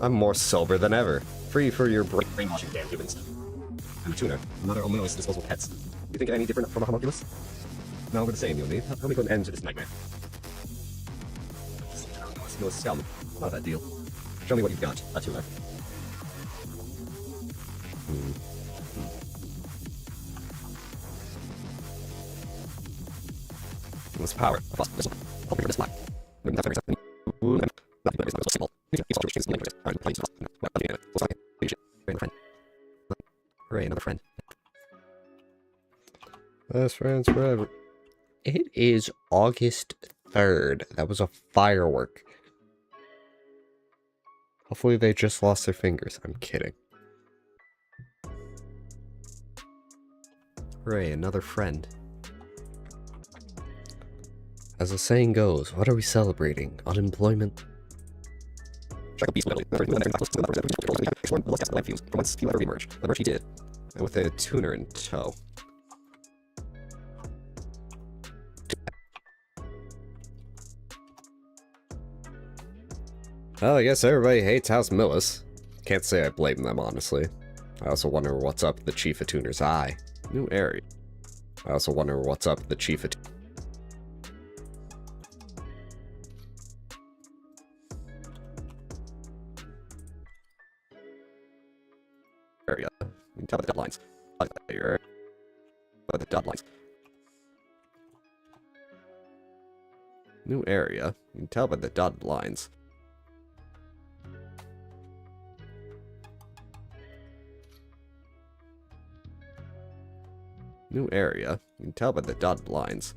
I'm more sober than ever. Free for your brainwashing, damn humans. I'm a tuna. Another ominous disposable pets. You think any different from a homunculus? No, we're the same, you and me. Help me put an end to this nightmare. No scum. Not that deal. Show me what you've got, a tuna. This power. Help me for this life. Hooray, another friend. Best friends forever. It is August 3rd. That was a firework. Hopefully they just lost their fingers. I'm kidding. Hooray, another friend. As the saying goes, what are we celebrating? Unemployment? And with a tuner in tow. Well, I guess everybody hates House Millis. Can't say I blame them, honestly. I also wonder what's up the Chief of Tuner's eye. New area. I also wonder what's up the Chief of area. You can tell by the deadlines. By the deadlines. New area. You can tell by the dotted lines. New area. You can tell by the dotted lines.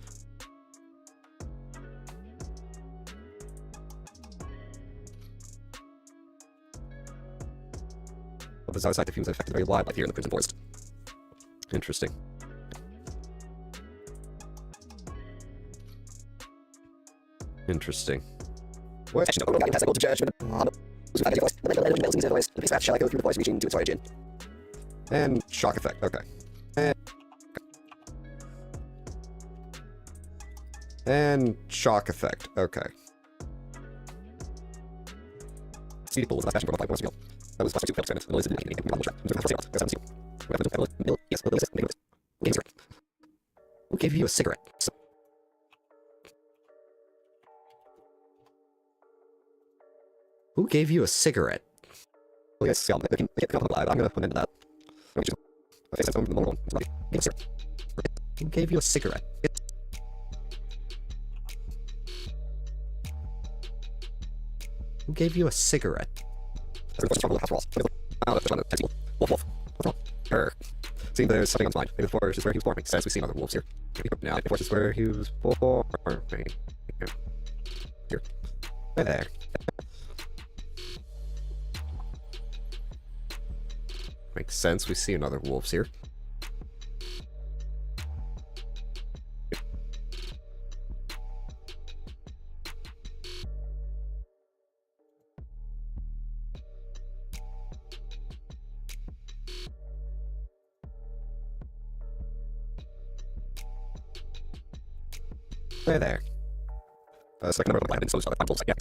Bizarre side, the fumes have affected very wildlife here in the Crimson Forest. Interesting. Interesting. What? And shock effect, okay. And shock effect, okay. See people was last fashion for 5 points ago. That was +2 failed experiments. Who gave you a cigarette? Who gave you a cigarette? Well, yes, I'm gonna put into that. Who gave you a cigarette? Who gave you a cigarette? See, there's something on his mind. Maybe the forest is where he was born. Makes sense. We've seen other wolves here. Now, the forest is where he was born. Here. Right there. Makes sense. We see another wolves here. There. Second number of the disposed of at final disposal. Yeah,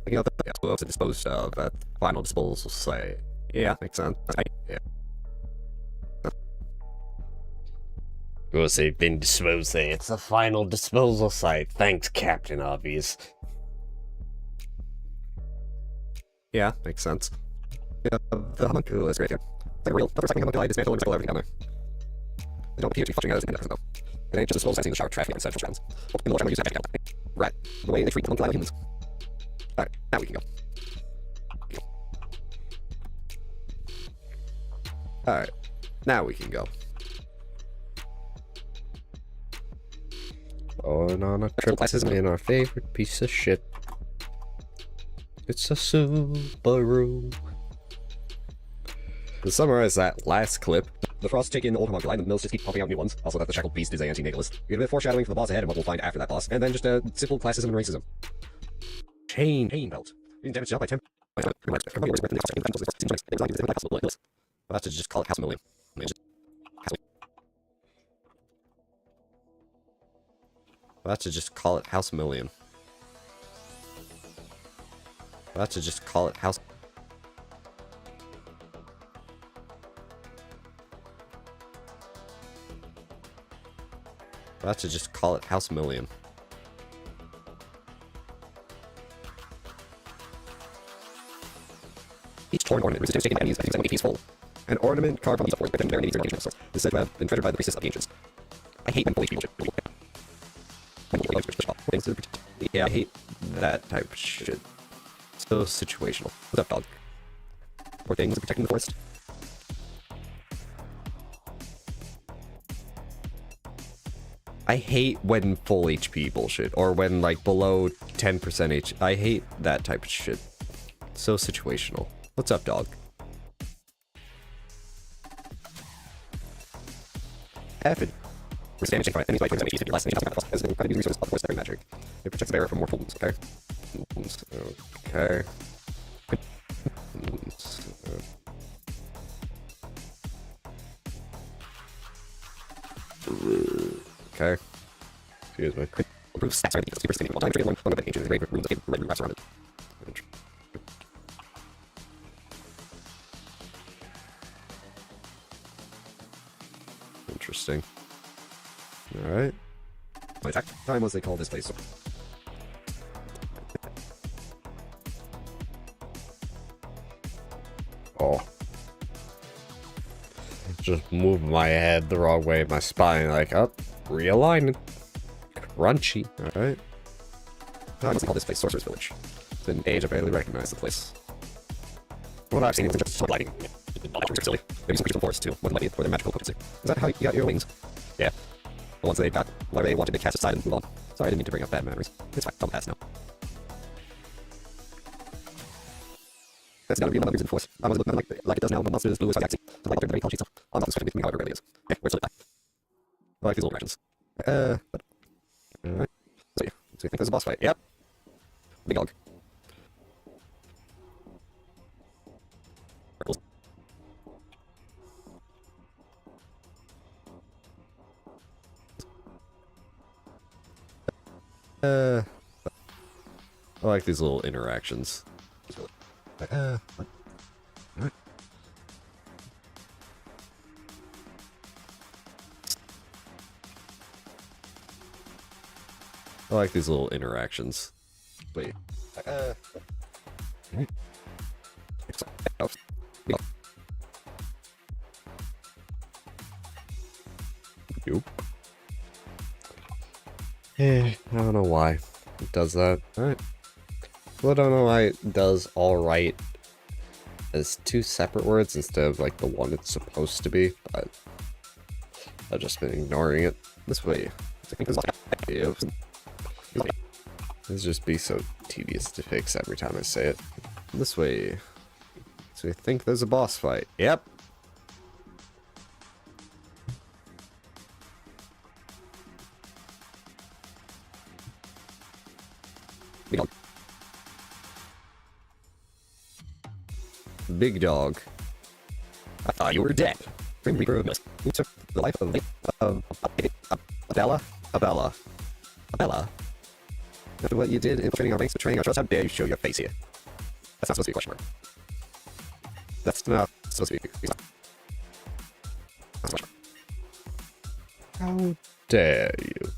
thinking of the wolves disposed of at final disposal site. Yeah, makes sense. Yeah. Of course, they've been disposed there. It's the final disposal site. Thanks, Captain Obvious. Yeah, makes sense. Yeah, the homunculus right here. Like real, the first second I dismantle and recycle everything down there. They don't appear to be flushing out as an though. It ain't just as slow as sensing the shower traffic on central strands. In the lower use that right. The way they treat the humans. Alright, now we can go. Alright, now we can go. Going on a trip in our favorite piece of shit. It's a Subaru. To summarize that last clip, the Frosts take in the old homunculi, and the mills just keep pumping out new ones. Also, that the Shackled Beast is anti-natalist. We get a bit of foreshadowing for the boss ahead and what we'll find after that boss, and then just simple classism and racism. Chain belt. You can damage it out by 10. We'll have to just call it House Million. we'll have to just call it House Million. We'll have to just call it House... We'll have to just call it House Million. Each torn ornament resistance taken by enemies as if peaceful. An ornament carved on the forward within their native regions is said to have been treasured by the priestess of the ancients. I hate when bullies people shit. Yeah, I hate that type of shit. So situational. What's up, dog? Poor things are protecting the forest. I hate when full HP bullshit, or when like below 10% H. I hate that type of shit. So situational. What's up, dog? Effin. We're standing by enemies by 20 HP less than as an incredibly resource of force bearing magic. It protects the bearer from more wounds, okay? Wounds. Okay. Wounds. Okay. Excuse me. Improve stats are super skinny. While time trade one of the ancient great runes of red wraps around it. Interesting. Alright. My attack time was they call this place. Oh. Just move my head the wrong way, my spine, like, up, realigning. Crunchy. Alright. I must call this place Sorcerer's Village. It's been age I barely recognize the place. What I've seen is just sword lighting. Silly. Maybe some creatures from forest too. More than likely for their magical potency. Is that how you got your wings? Yeah. The ones they got while they wanted to cast aside and move on. Sorry, I didn't mean to bring up bad memories. It's fine. I'll pass now. That's gotta be another reason for force. I was looking like it does now when monster is blue as galaxy. I like the very sheets. I'm not discussing with me however it really is. Hey, where's the I like these little reactions. Alright. So you think there's a boss fight? Yep. Big dog. Purples. I like these little interactions. Alright. I like these little interactions. Wait. Nope. I don't know why it does that. Alright. Well, I don't know why it does alright as two separate words instead of like the one it's supposed to be, but I've just been ignoring it. This way. It's just be so tedious to fix every time I say it. This way. So I think there's a boss fight. Yep. Big dog. Big dog. I thought you were dead. Grim Reaper of Mist. You took the life of Abella. After what you did, infiltrating our ranks, betraying our trust, how dare you show your face here? That's not supposed to be a question mark. That's not supposed to be a question mark. How dare you?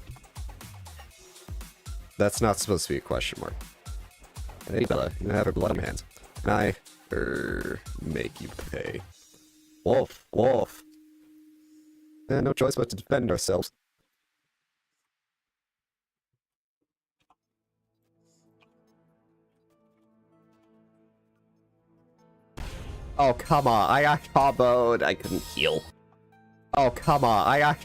That's not supposed to be a question mark. Hey, Bella, you have her blood on your hands. And I, Make you pay. Wolf, wolf. And no choice but to defend ourselves. Oh, come on, I got comboed. I couldn't heal. Oh, come on, I got...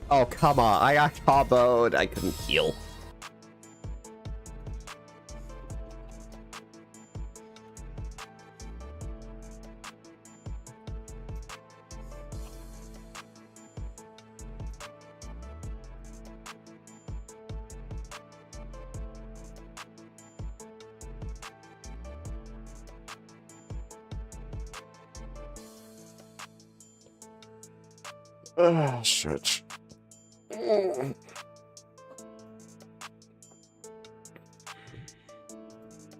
Oh, come on, I got comboed. I couldn't heal. Shit.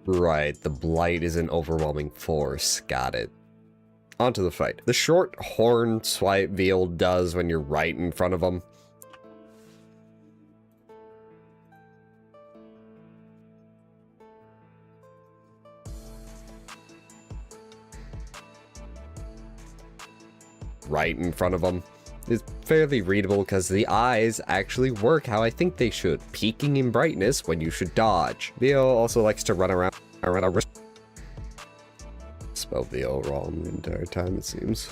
Right, the blight is an overwhelming force. Got it. On to the fight. The short horn swipe Veal does when you're right in front of him. Right in front of him is fairly readable because the eyes actually work how I think they should, peaking in brightness when you should dodge. Veal also likes to run around a wrist. Spell Veal wrong the entire time, it seems.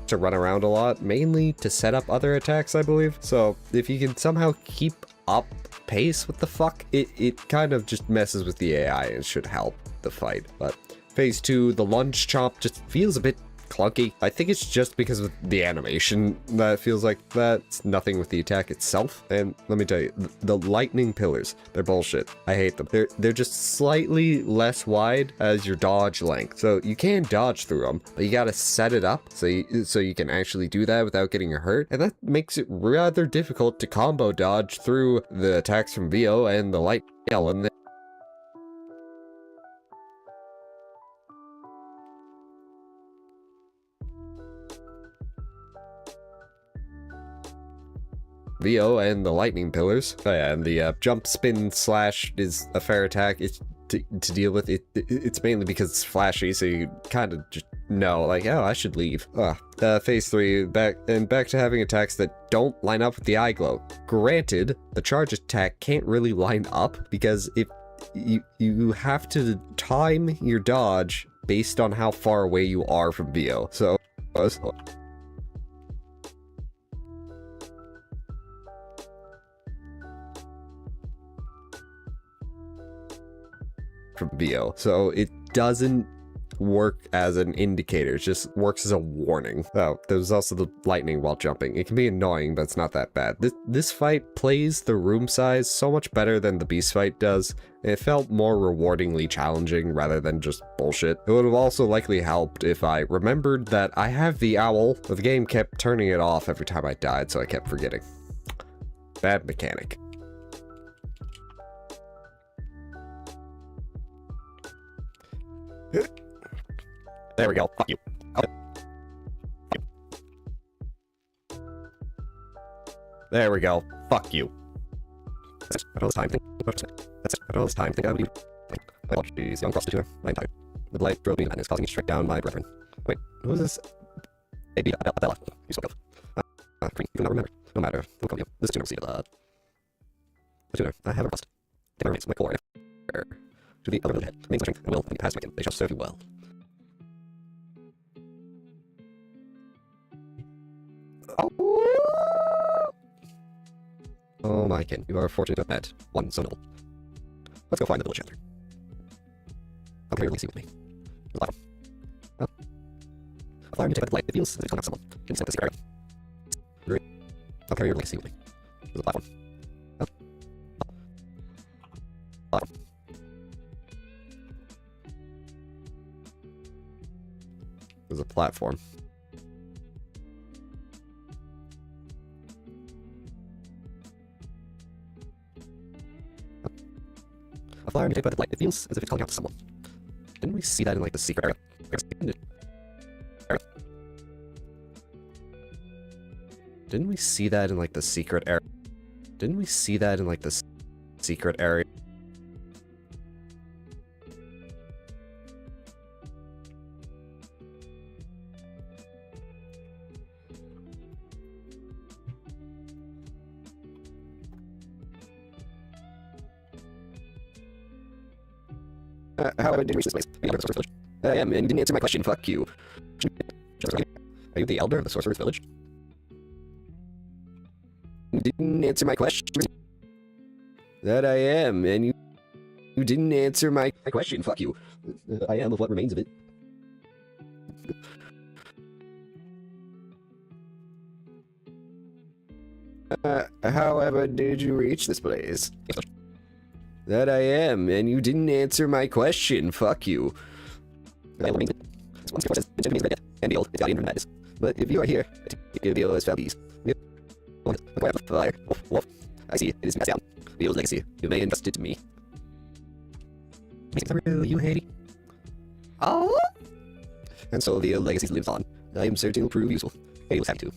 To run around a lot, mainly to set up other attacks, I believe. So if you can somehow keep up pace with the fuck, it kind of just messes with the AI and should help the fight. But Phase 2, the lunge chomp just feels a bit clunky. I think it's just because of the animation that it feels like that. It's nothing with the attack itself. And let me tell you, the lightning pillars, they're bullshit. I hate them. They're just slightly less wide as your dodge length. So you can dodge through them, but you gotta set it up so you can actually do that without getting hurt. And that makes it rather difficult to combo dodge through the attacks from Vio and the light element. Vio and the lightning pillars. Oh yeah, and the jump spin slash is a fair attack. It's to deal with it. It's mainly because it's flashy, so you kind of just know, like, oh, I should leave. Phase 3, back to having attacks that don't line up with the eye glow. Granted, the charge attack can't really line up because if you have to time your dodge based on how far away you are from Vio. So from Vio. So it doesn't work as an indicator, it just works as a warning. Oh, there's also the lightning while jumping. It can be annoying, but it's not that bad. This fight plays the room size so much better than the beast fight does. It felt more rewardingly challenging rather than just bullshit. It would have also likely helped if I remembered that I have the owl, but the game kept turning it off every time I died, so I kept forgetting. Bad mechanic. There we go. Fuck you. There we go. Fuck you. That's it. All this time. That's it. All this time. Think I would be. I watched these young prostitute. I'm tired. The blight drove me to madness, causing me to strike down my brethren. Wait, who is this? Baby Bella. You spoke of. You do not remember. No matter. Who called you? This tuner will see the tuner. I have a rust. Take my remains, my core. To the other head. Remains my strength and will, and pass my kin. They shall serve you well. Oh my kin, you are fortunate to have met one so noble. Let's go find the village chapter. How can you really see with me? There's a platform. Well, a flyer to take by the light. It feels as if it's coming out someone. Can you send this cigarette? Great. I'll carry your really see with me. There's a platform. Well, platform. There's a platform. A flyer to take by the light. It feels as if it's calling out to someone. we see that in like the secret area? Didn't we see that in like the secret area? Didn't we see that in like the secret area? How did you reach this place? I am, and you didn't answer my question. Fuck you. Are you the elder of the Sorcerer's Village? You didn't answer my question. That I am, and you didn't answer my question. Fuck you. I am of what remains of it. However, did you reach this place? That I am, and you didn't answer my question. Fuck you. And but if you are here, Vio is found these. Fire. I see, it is passed down. Vio's legacy. You may entrust it to me. Is that really you, Haiti? Oh? And so Vio legacy lives on. I am certain it will prove useful. Haiti was happy to.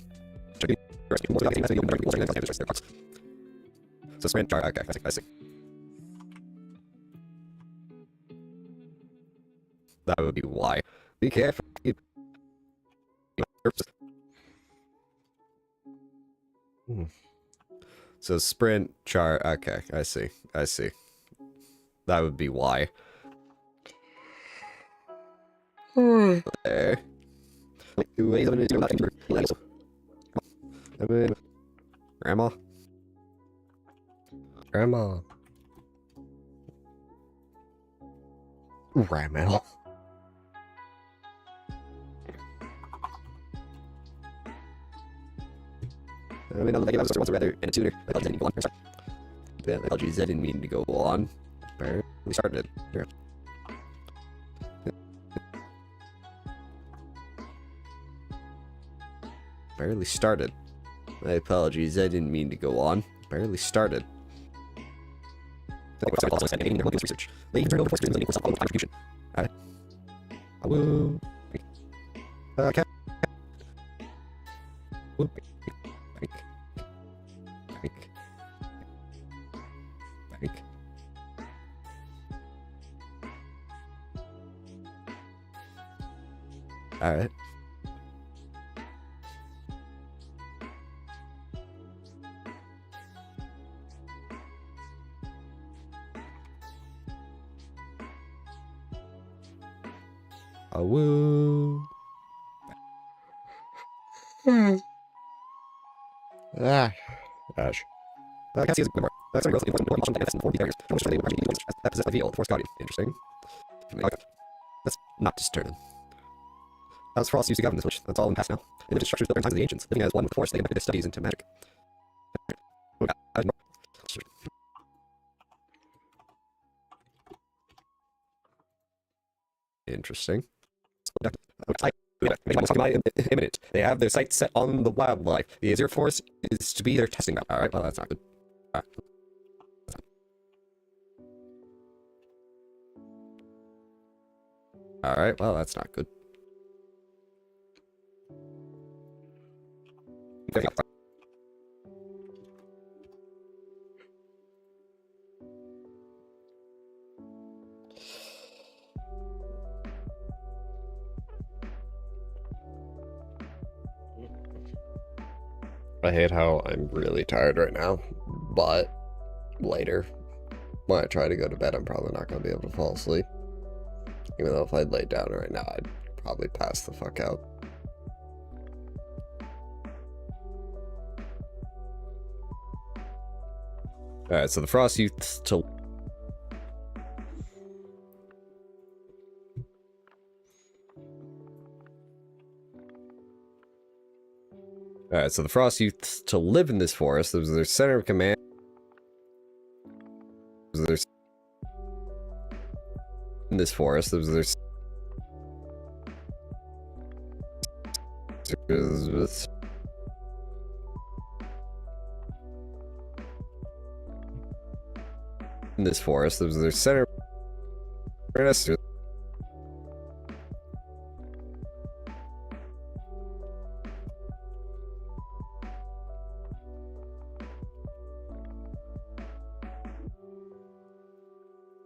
So sprint, okay, I see. That would be why. Be careful. So sprint, char. Okay, I see. I see. That would be why. There. Grandma. Grandma. Grandma. I mean, I was rather in a tuner. I didn't go on. Apologies, I didn't mean to go on. We started it. Here. Barely started. My apologies, I didn't mean to go on. Barely started. Research. They can turn over students and equal contribution. Alright. Woo. Okay. Woo. Alright. Woo. Gosh. Cassie is a member. That's a growth in important that's in 40 barriers. From which they would actually use that possess the veil, the Force Guardian. Interesting. Okay. That's not disturbing. As Frost used to govern this village, that's all in the past now. And the structures built during times of the ancients, living as one with the Force, they conducted their studies into magic. Interesting. Imminent. They have their sights set on the wildlife. The Azure Force is to be their testing ground. Alright, well, that's not good. Alright, well, that's not good. I hate how I'm really tired right now, but later, when I try to go to bed, I'm probably not going to be able to fall asleep. Even though if I laid down right now, I'd probably pass the fuck out. Alright, so the Frost Youth to... Alright, so the Frost Youth to live in this forest, there's their center of command. There's in this forest, there's in this forest, there's their center.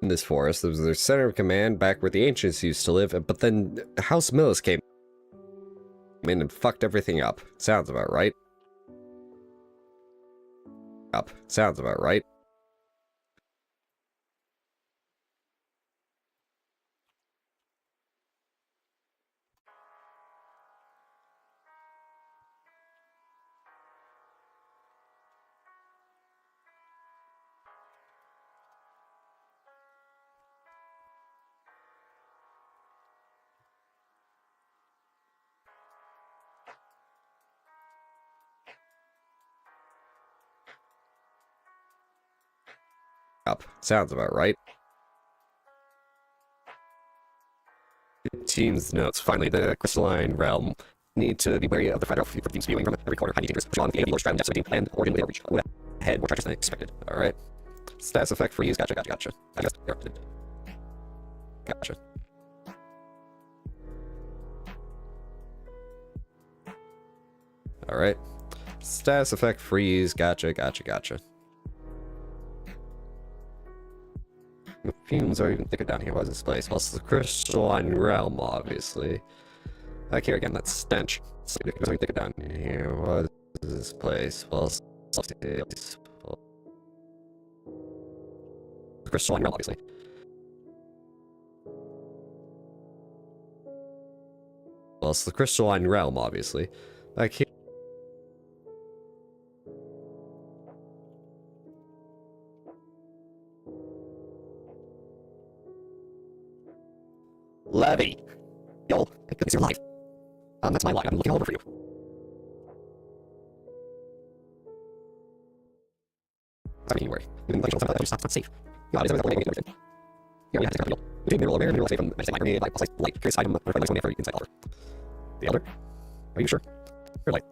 in this forest. It was their center of command back where the ancients used to live, but then House Millis came in and fucked everything up. Sounds about right. Sounds about right. Sounds about right. Team's notes. Finally, the crystalline realm need to be wary of the federal for things spewing from every corner. Highly dangerous. Push on the AV or stratum depth 17 and organ later reach. Ahead, more treacherous than expected. Alright. Status effect freeze. Gotcha. I guess. Gotcha. Alright. Status effect freeze. Gotcha. The fumes are even thicker down here. What is this place? Well, it's the crystalline realm, obviously. Back here again, that stench. It was even thicker down here. What is this place? Well, it's the crystalline realm, obviously. Well, it's the crystalline realm, obviously. Back here. Levy! Yo, I couldn't see your life. That's my line. I'm looking all over for you. I mean, worry. Even like it's not safe. No, it is everything. Yeah, have to go. Between mineral aware, mineral safe, and magic grenade, like pulse light, curious item, or like for inside offer. The Elder? Are you sure? You're like.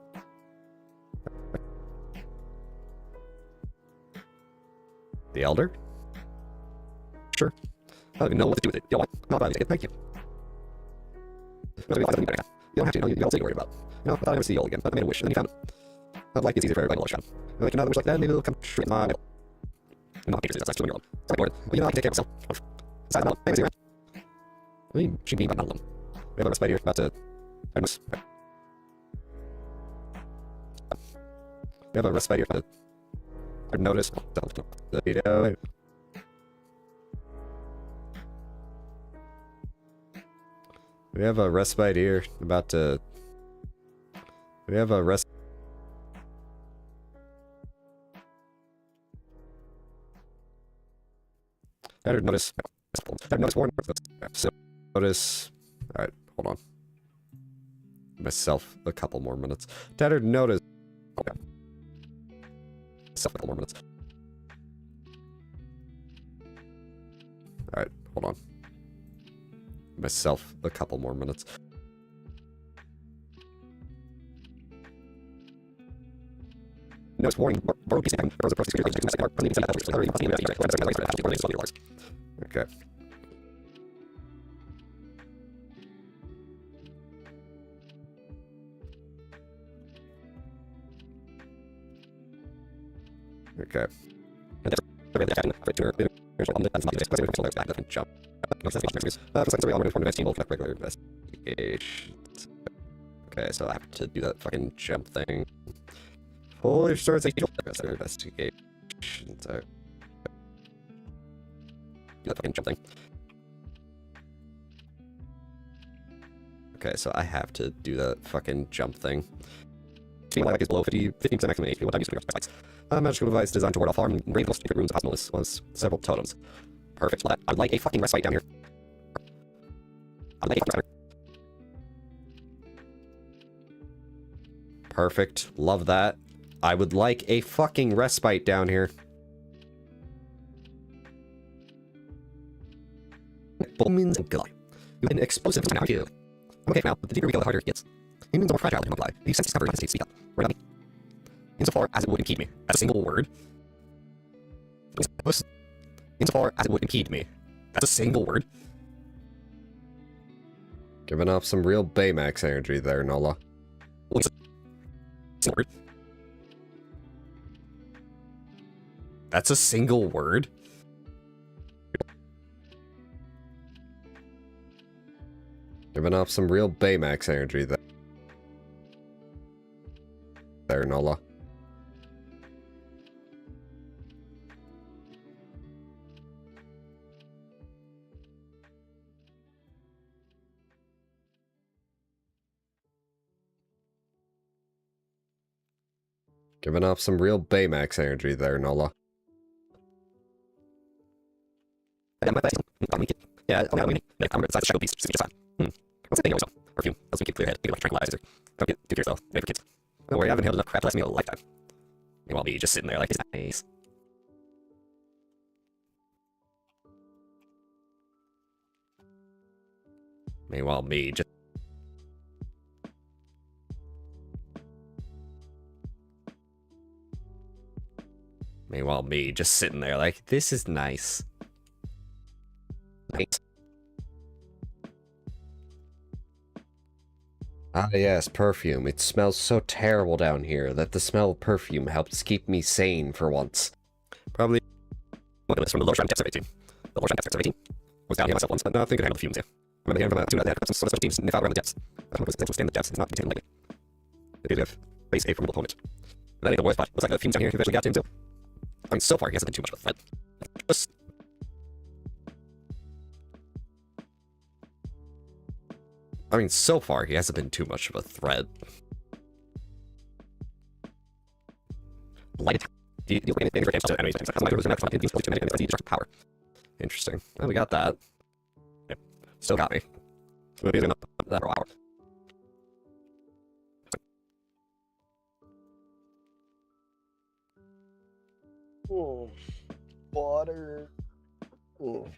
The Elder? Sure. I don't even know what to do with it. You know what? I'll buy it. Thank you. You don't have to, you don't have to worry about. You know, I thought I'd never see you all again, but I made a wish, and then you found it. Not like it's easy for everybody to wish on. Like, another wish like that, maybe it'll come straight in my middle. I'm not interested, that's 2-year-old. It's like, Lord, but you know, I can take care of myself. Aside about, I'm around. I mean, she being about none of them. We have a respite here, about to... We have a respite here, about to... I've noticed... The video... We have a respite here, about to... We have a rest... Better notice... Better notice more... So, notice... Alright, hold on. Myself a couple more minutes. Better notice... Okay. Myself a couple more minutes. Alright, hold on. Myself a couple more minutes. Notice warning. Okay. Okay. Okay, so I have to do that fucking jump thing. Holy stars, investigation. So, do that fucking jump thing. Okay, so I have to do that fucking jump thing. Team life is below 15% maximum HP. What time you spend your lights? Magical device designed to ward off harm and raise most secret rooms of hospitalists was several totems. Perfect. I'd like a fucking respite down here. I'd like a fucking Perfect. Love that. I would like a fucking respite down here. Bowman's and Gully. You have an explosive now too. Okay, now, the deeper we go, the harder it gets. Humans are more fragile than multiply. You sense discovery, hesitate, speak up. Right on me. Insofar as it would impede me. That's a single word. Insofar as it would impede me. That's a single word. Giving off some real Baymax energy there, Nola. Single word. That's a single word? Giving off some real Baymax energy there, Nola. Giving off some real Baymax energy there, Nola. Yeah, I'm going to besides the shadow beast, just fine. What's the thing always perfume? Let's make it clear head, make it like tranquilizer. Don't get too yourself, maybe for kids. Don't worry, I haven't handled enough crap to last me a lifetime. Meanwhile, me just sitting there like, it's nice. Meanwhile, me just... Meanwhile, me just sitting there like, this is nice. Nice. Ah yes, perfume. It smells so terrible down here that the smell of perfume helps keep me sane for once. Probably one of this from the lower shrine depths of 18. The lower shrine depths of 18. I was down here myself once, but nothing could handle the fumes here. I remember hearing from a tune that had some sort of teams sniff out around the depths. I don't know if it's stand the depths, it's not contained lightly. It did have base A formidable opponent. And that ain't the worst part. Looks like the fumes down here eventually got to him too. I mean, so far he hasn't been too much of a threat. Just... I mean, so far he hasn't been too much of a threat. Lighted. Do you look at anything for enemies? That's my rules and that's not used to many enemies destructive power. Interesting. Well, we got that. Yep. Still got me. Maybe enough that for a while. Oh, water. Oh.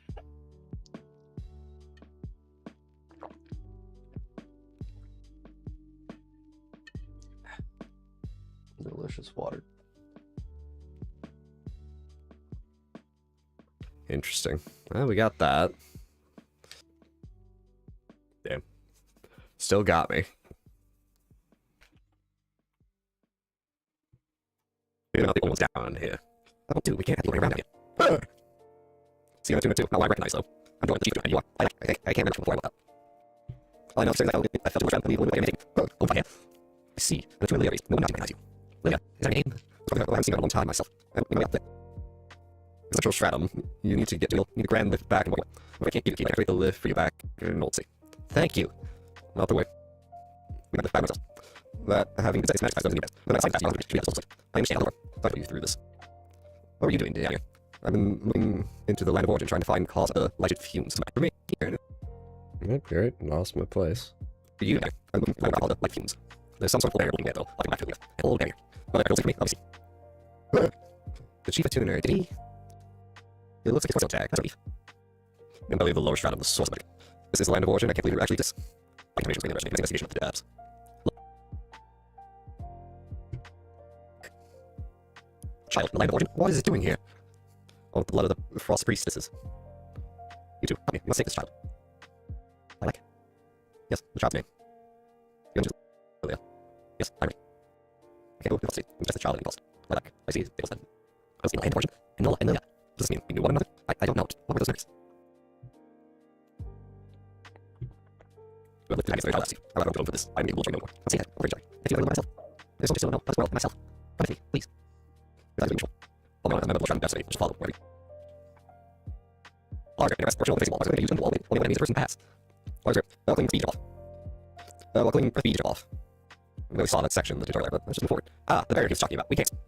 Delicious water. Interesting. Well, we got that. Damn. Still got me. You're not the only ones down here. Oh, dude, we can't have you running around here. See, I'm doing it too. Not what I recognize, though. I'm doing the chief, and you are. I can't remember before I looked up. All I know is that I felt you were trying to leave a little bit of oh, I see. I'm doing Lilia. No one else recognize you. Lilia, is that your name? I haven't seen her in a long time myself. I'm up there. Central stratum. You need to get to. You need to grand lift back and walk. I can't give it to you. I create the lift for you back in Old Sea. Thank you. Not the way. I lift by myself. That having been satisfied doesn't need best. But I find that I understand. I'll talk you through this. What were you doing down here? I've been looking into the land of origin, trying to find cause of the lighted fumes. For me, here. Yep, great. Lost my place. For you, I'm looking around all the light fumes. There's some sort of barrier looking there, though. I'll back to it. A little barrier. But that for me, obviously. The chief of tuner, did he? It looks like it's attack. That's a beef. And I believe the lower stratum of the source of it. This is the land of origin. I can't believe you're actually this. I can make an investigation of the depths. Child, the land of origin? What is it doing here? Oh, the blood of the frost priestesses. You too. Help me. You must take this child. I like it. Yes, the child's name. You want to Lilia. Yes, I'm ready. Okay, go. Let's see. I'm just a child and impulse. I like. I see. It was then. I was in the land of origin. And Nola and Lilia. Does this mean we knew one another? I don't know. What were those names? Well, look, I guess I'll see. I'm not going for this. I'm able to no more. I'll see that. I'll bring joy. I feel like myself. There's something still know. That's world myself. Come with me, please. That's unusual. I'll know I'm able to try and destiny. Just follow. Ready? Larger, interest, portion of the facing wall. I was going to use them only when enemies person pass. Larger, clean speed off. Clean speed off. I really saw that section in the tutorial, but let's just move forward. Ah, the barrier he was talking about. We can't. An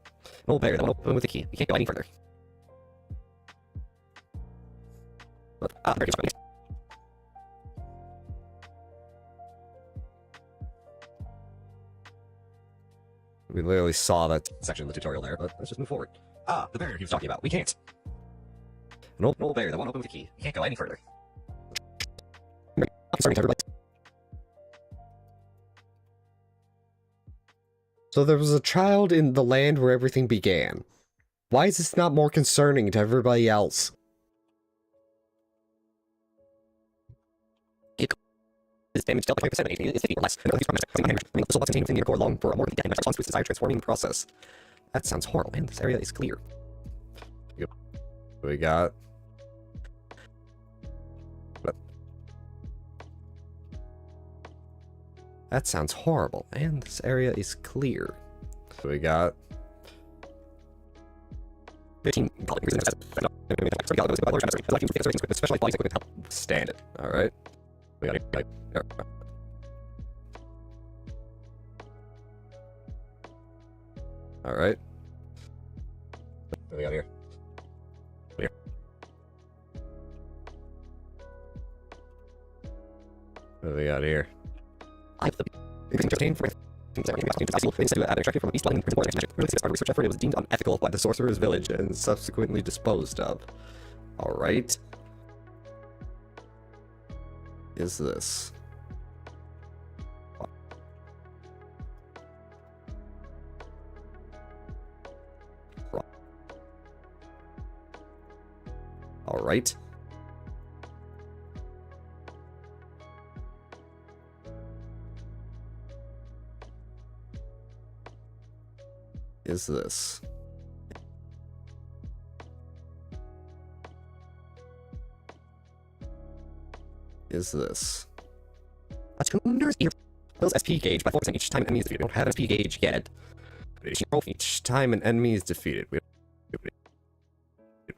old barrier that won't open with the key. We can't go any further. But, the barrier he was talking about. We literally saw that section in the tutorial there, but let's just move forward. Ah, the barrier he was talking about. We can't. An old barrier that won't open with a key. We can't go any further. I'm starting to everybody. So there was a child in the land where everything began. Why is this not more concerning to everybody else? This damage dealt by 20% is 50 or less. And at least from the soul box containing within your core long for a more complete damage response to its desired transforming process. That sounds horrible, man. This area is clear. Yep. We got... That sounds horrible. And this area is clear. We got 15 stand it. Alright. We got it. Alright. What do we got here? Here. What do we got here? I have the from East London. Research effort. It was deemed unethical By the Sorcerer's Village and subsequently disposed of. Alright. Is this? Alright. Is this? Is this? A tuner's ear fills SP gauge by 4% each time an enemy is defeated. We don't have an SP gauge yet. Each time an enemy is defeated,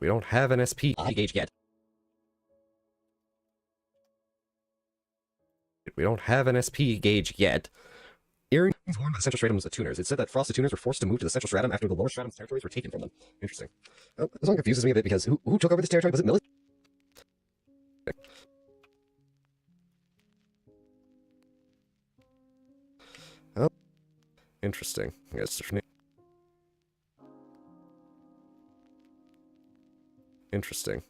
we don't have an SP gauge yet. We don't have an SP gauge yet. Earring worn by the central stratums of tuners. It said that frosted tuners were forced to move to the central stratum after the lower stratum's territories were taken from them. Interesting. Oh, this one confuses me a bit because who took over this territory? Was it Millie? Oh, interesting. Yes. Interesting.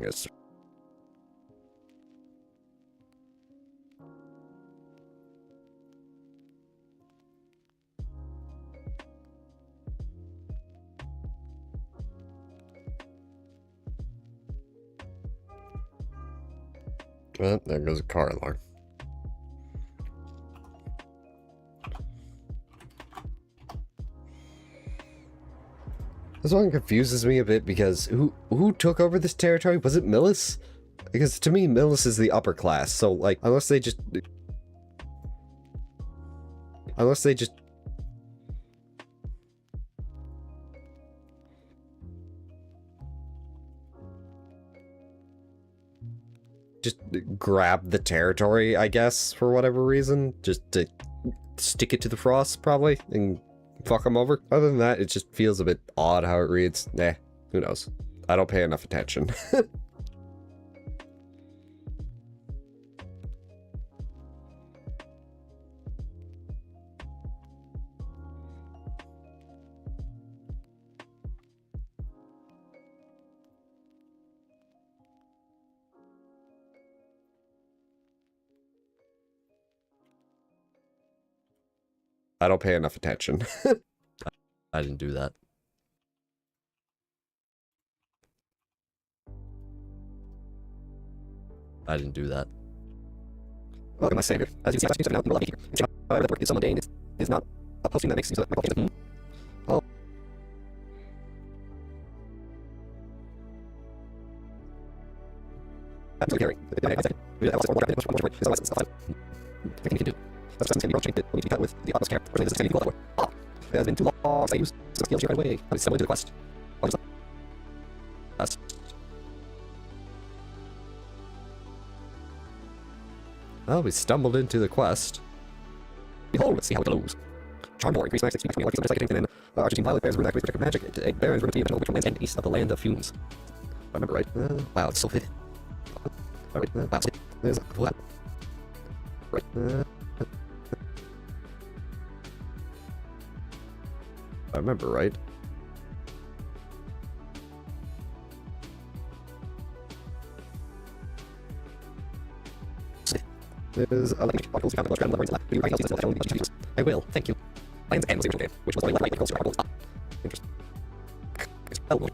Yes. Well, there goes a car alarm. This one confuses me a bit because who took over this territory? Was it Millis? Because to me, Millis is the upper class. So like, unless they just grab the territory, I guess, for whatever reason, just to stick it to the Frost, probably, and fuck them over. Other than that, it just feels a bit odd how it reads. Nah, who knows? I don't pay enough attention. I don't pay enough attention. I didn't do that. I didn't do that. Welcome, my savior. As you can see, I'm now in here. However, that work is so mundane, is not a posting that makes you so that my call oh. I'm sorry, Everything you can do. That's what I'm saying. It will need to be cut with the utmost care. Or this is equal that way. It has been too long since I used some skills right away. I was similar to the quest. Well, we stumbled into the quest. Behold, let's see how it goes. Charm Board, increase max XP between just like anything in Argentine Violet Bears, Rune Protected Magic. Barons, Rune Original, which lands and east of the Land of Fumes. If I remember right. Wow, it's so fit. Alright, wow, there's a pull out. Right. I remember right. There's a lightning particles found in the ground level into you writing out these I will, thank you. Land's End was the original game, which was only right equals to particles up. Interesting. Oh,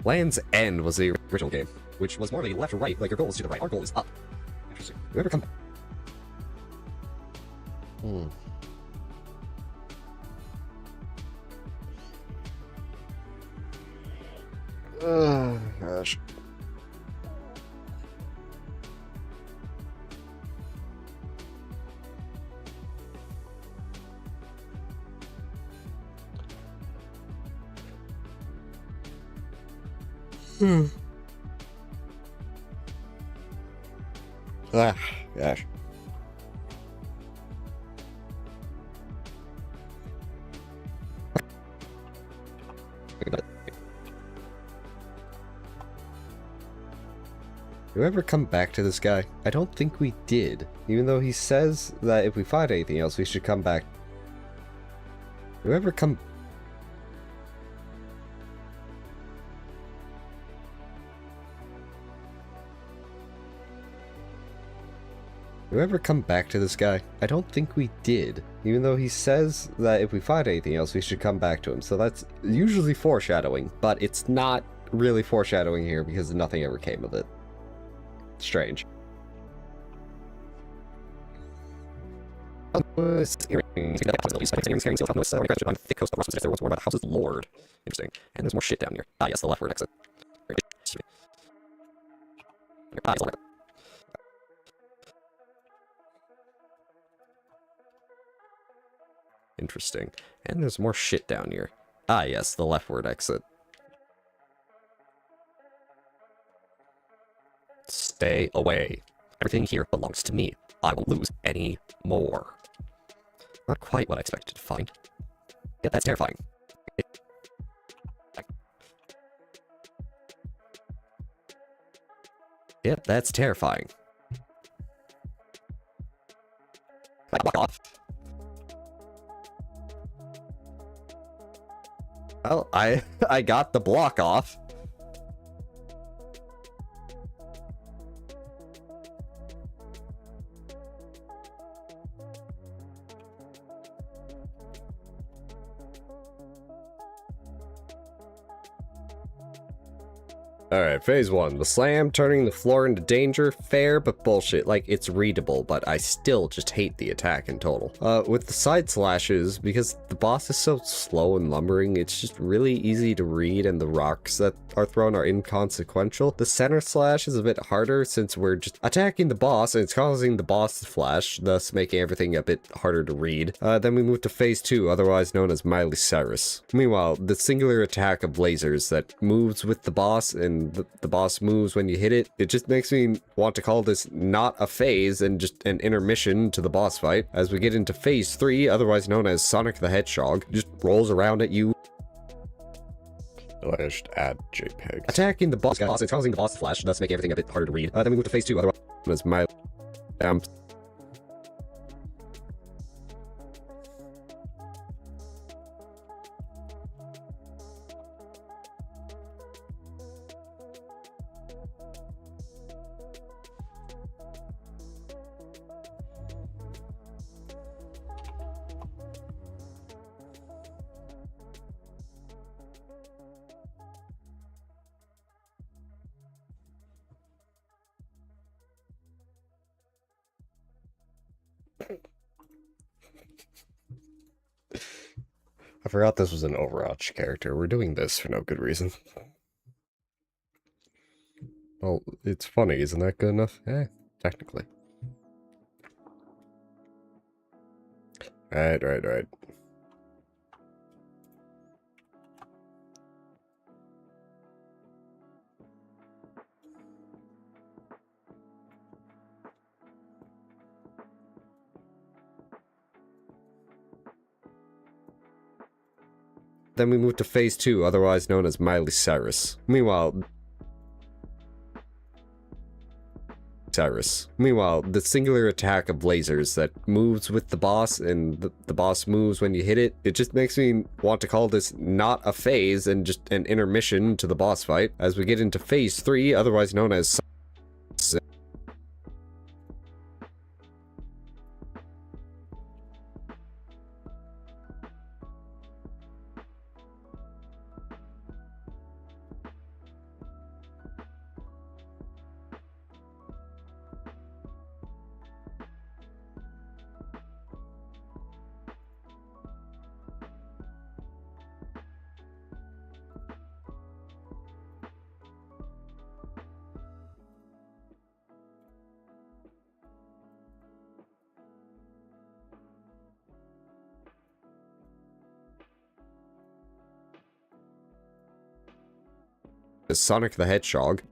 Land's End was the original game, which was more of a left or right, like your goal is to the right, our goal is up. Interesting. Whoever come. Oh, gosh. Ah, gosh. Do we ever come back to this guy? I don't think we did. Even though he says that if we find anything else, we should come back. Do we ever come... Do we ever come back to this guy? I don't think we did. Even though he says that if we find anything else, we should come back to him. So that's usually foreshadowing, but it's not really foreshadowing here because nothing ever came of it. Strange. Interesting. And there's more shit down here. Ah, yes, the leftward exit. Ah, yes, interesting. And there's more shit down here. Ah, yes, the leftward exit. Stay away. Everything here belongs to me. I won't lose any more. Not quite what I expected to find. Yeah, that's terrifying. Yep, that's terrifying. Block off. Well, I got the block off. Alright, phase 1. The slam, turning the floor into danger, fair but bullshit. Like, it's readable, but I still just hate the attack in total. With the side slashes, because the boss is so slow and lumbering, it's just really easy to read and the rocks that are thrown are inconsequential. The center slash is a bit harder since we're just attacking the boss and it's causing the boss to flash, thus making everything a bit harder to read. Then we move to phase 2, otherwise known as Miley Cyrus. Meanwhile, the singular attack of lasers that moves with the boss and the boss moves when you hit it, it just makes me want to call this not a phase and just an intermission to the boss fight. As we get into phase 3, otherwise known as Sonic the Hedgehog, just rolls around at you. I should add JPEG. Attacking the boss, it's causing the boss to flash, thus making everything a bit harder to read. Then we move to phase 2, otherwise known as my... I forgot this was an Overwatch character. We're doing this for no good reason. Well, it's funny, isn't that good enough? Eh, technically. Right. Then we move to phase 2, otherwise known as Miley Cyrus. Meanwhile, the singular attack of lasers that moves with the boss and the boss moves when you hit it, it just makes me want to call this not a phase and just an intermission to the boss fight. As we get into phase 3, otherwise known as as Sonic the Hedgehog.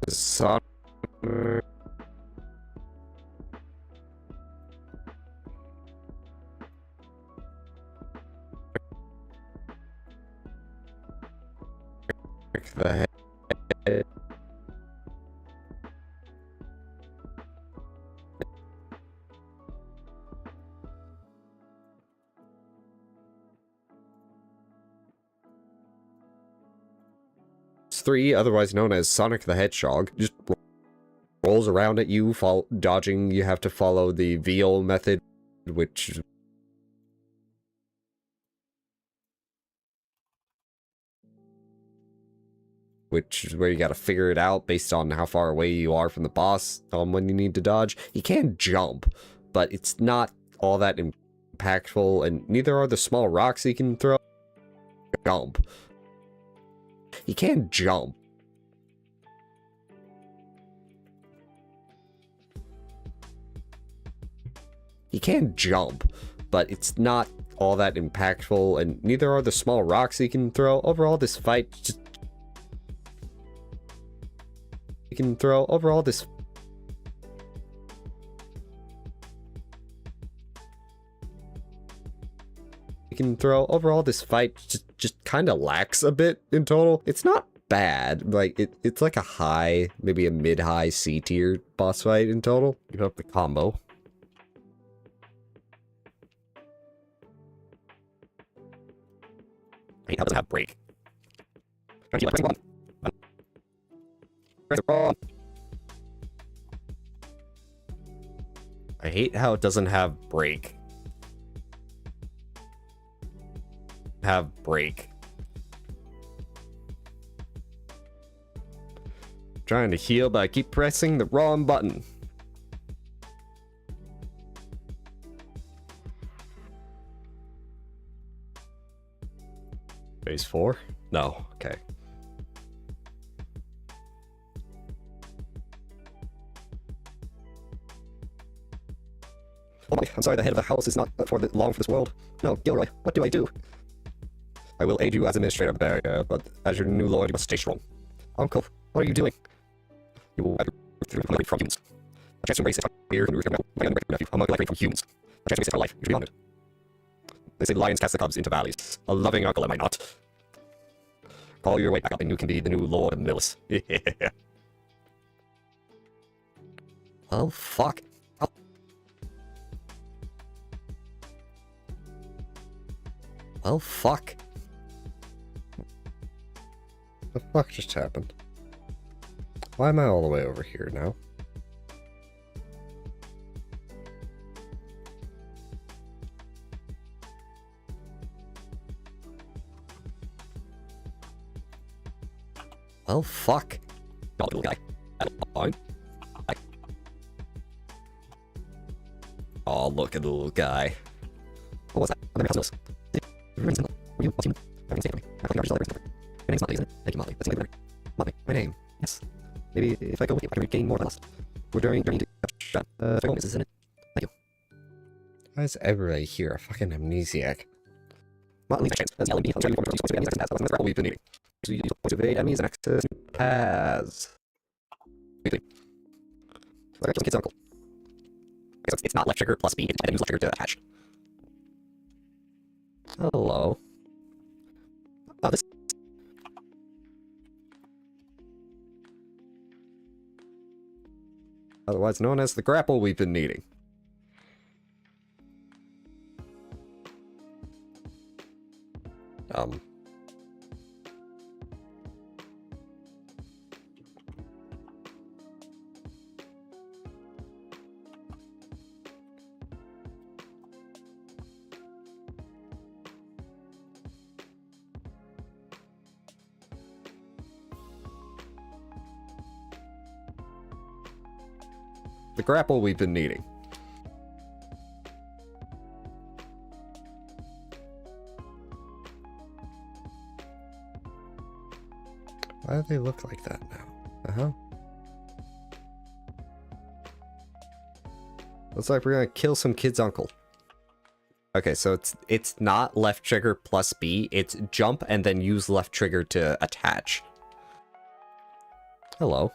Sonic the Hedgehog. Three, otherwise known as Sonic the Hedgehog, just rolls around at you, dodging. You have to follow the VO method, which is where you gotta figure it out based on how far away you are from the boss when you need to dodge. He can jump, but it's not all that impactful, and neither are the small rocks he can throw. Jump. He can jump. He can jump, but it's not all that impactful, and neither are the small rocks he can throw. Overall, this fight just... He can throw. Overall, this... He can throw. Overall, this fight just kind of lacks a bit in total. It's not bad. Like, it's like a high, maybe a mid-high C tier boss fight in total. You have the combo. Hey, how does it have break? Trying to keep one. I hate how it doesn't have break. Have break. Trying to heal, but I keep pressing the wrong button. Phase 4? No, okay. Oh my, I'm sorry, the head of the house is not long for this world. No, Gilroy, what do I do? I will aid you as Administrator Barrier, but as your new lord, you must stay strong. Uncle, what are you doing? You will migrate from humans. A chance to embrace it here when we return my unbreakable nephew. I'll migrate from humans. A chance to embrace it for life. You should be honored. They say lions cast the cubs into valleys. A loving uncle, am I not? Call your way back up and you can be the new Lord of Millis. Yeah. Oh, fuck. Oh. Well, fuck. The fuck just happened? Why am I all the way over here now? Well, fuck. Oh, little guy. Fine. Oh, look at the little guy. What was that? I'm in the were you? What's human? Everything's safe for me. I feel like our result. Your name's Motley, isn't it? Thank you, Motley. That's my better. Motley, my name. Yes. Maybe if I go with you, I can regain more of my lost. We're journeying to shot. If I go, isn't it? Thank you. Why is everybody here a fucking amnesiac? Motley, chance. That's LB. I'm trying to form enemies and paths. That's what we've been needing. So you use points of evade enemies and access paths. Wait. Like I killed kid's uncle. So it's not left trigger plus B, and then use left trigger to hatch. Hello. Oh, this. Otherwise known as the grapple we've been needing. The grapple we've been needing. Why do they look like that now? Uh-huh. Looks like we're gonna kill some kid's uncle. Okay, so it's not left trigger plus B, it's jump and then use left trigger to attach. Hello.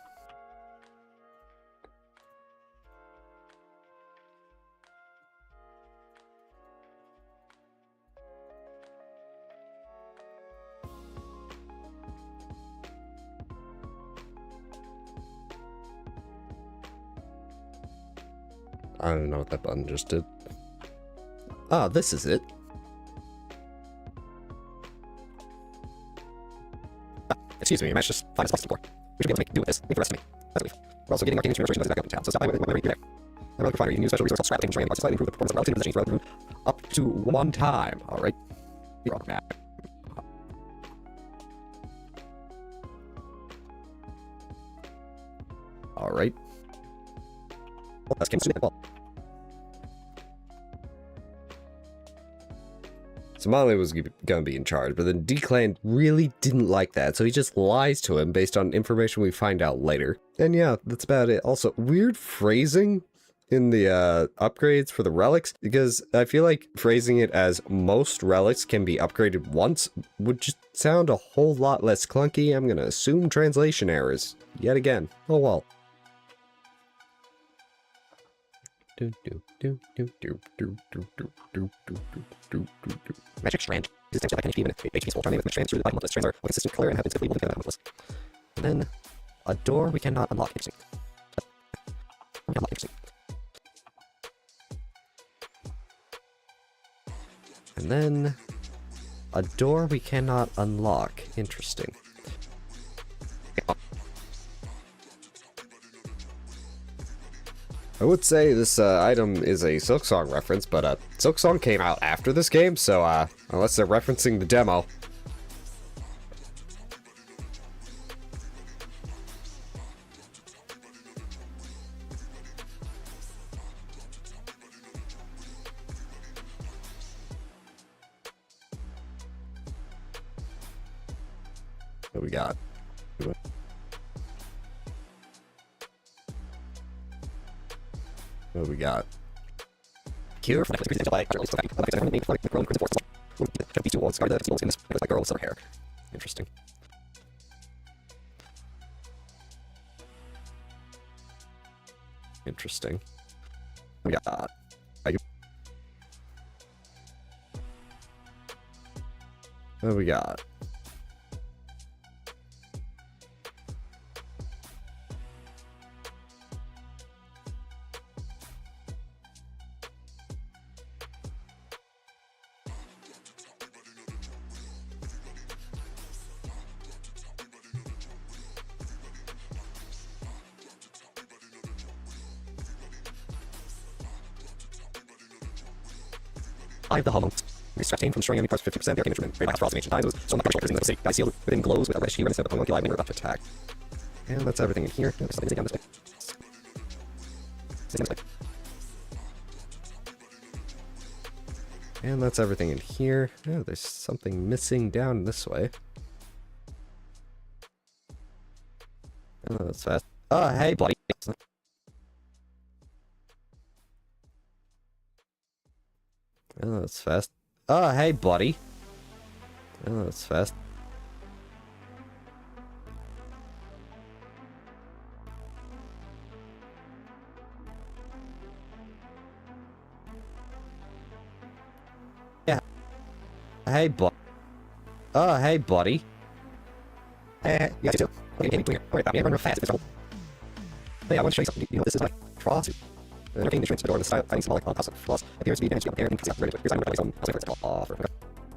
I don't know what that button just did. Ah, this is it. Excuse me, I managed to just find this place before. We should be able to make do with this. Leave the rest to me. That's a leaf. We're also getting arcane administration back up in town, so stop by when you're there. I relic refinery, you can use special resource called scrap taking terrain to slightly improve the performance of relative positions rather than up to one time. Alright. You're on map. Alright. Oh, that's Kim's well. So Molly was gonna be in charge, but then D-Clan really didn't like that, so he just lies to him based on information we find out later. And yeah, that's about it. Also, weird phrasing in the upgrades for the relics, because I feel like phrasing it as most relics can be upgraded once would just sound a whole lot less clunky. I'm gonna assume translation errors yet again. Oh well. Magic Strand is essentially like an HP even if HP small turn with magic strands through the bottom of the strands are consistent, clear, and have been typically able to limitless. And then a door we cannot unlock. Interesting. We can unlock interesting. And then a door we cannot unlock. Interesting. I would say this item is a Silksong reference, but Silksong came out after this game, so unless they're referencing the demo. What we got? What do we got? Cure for necklace presented by Charles Sophie. Like I named like the Chrome Crimson Force. These two walls guard the symbols in this because like girl with silver hair. Interesting. Interesting. We got What do we got? I have the Hollows. Extracting from destroying enemy parts 50% of the arcane instrument. Very last for all ancient times. It was so much pressure in the city. I sealed within glows with a reddish hue and instead of a homunculus when we're about to attack. And that's everything in here. There's something down this way. And that's everything in here. Oh, there's something missing down this way. Oh, that's fast. Oh, hey, buddy. Oh, that's fast. Oh, hey, buddy. Oh, that's fast. Yeah. Hey, buddy. Oh, hey, buddy. Yeah, you too. Okay, clear. Alright, I'm running real fast. It's trouble. Hey, I want to show you something. You know, this is my draw suit. The arcane instruments the door of the style fighting symbolic on house of flaws appears to be advantage to compare and conceal. Here's I'm going to own. I'll say first. Offer. Okay.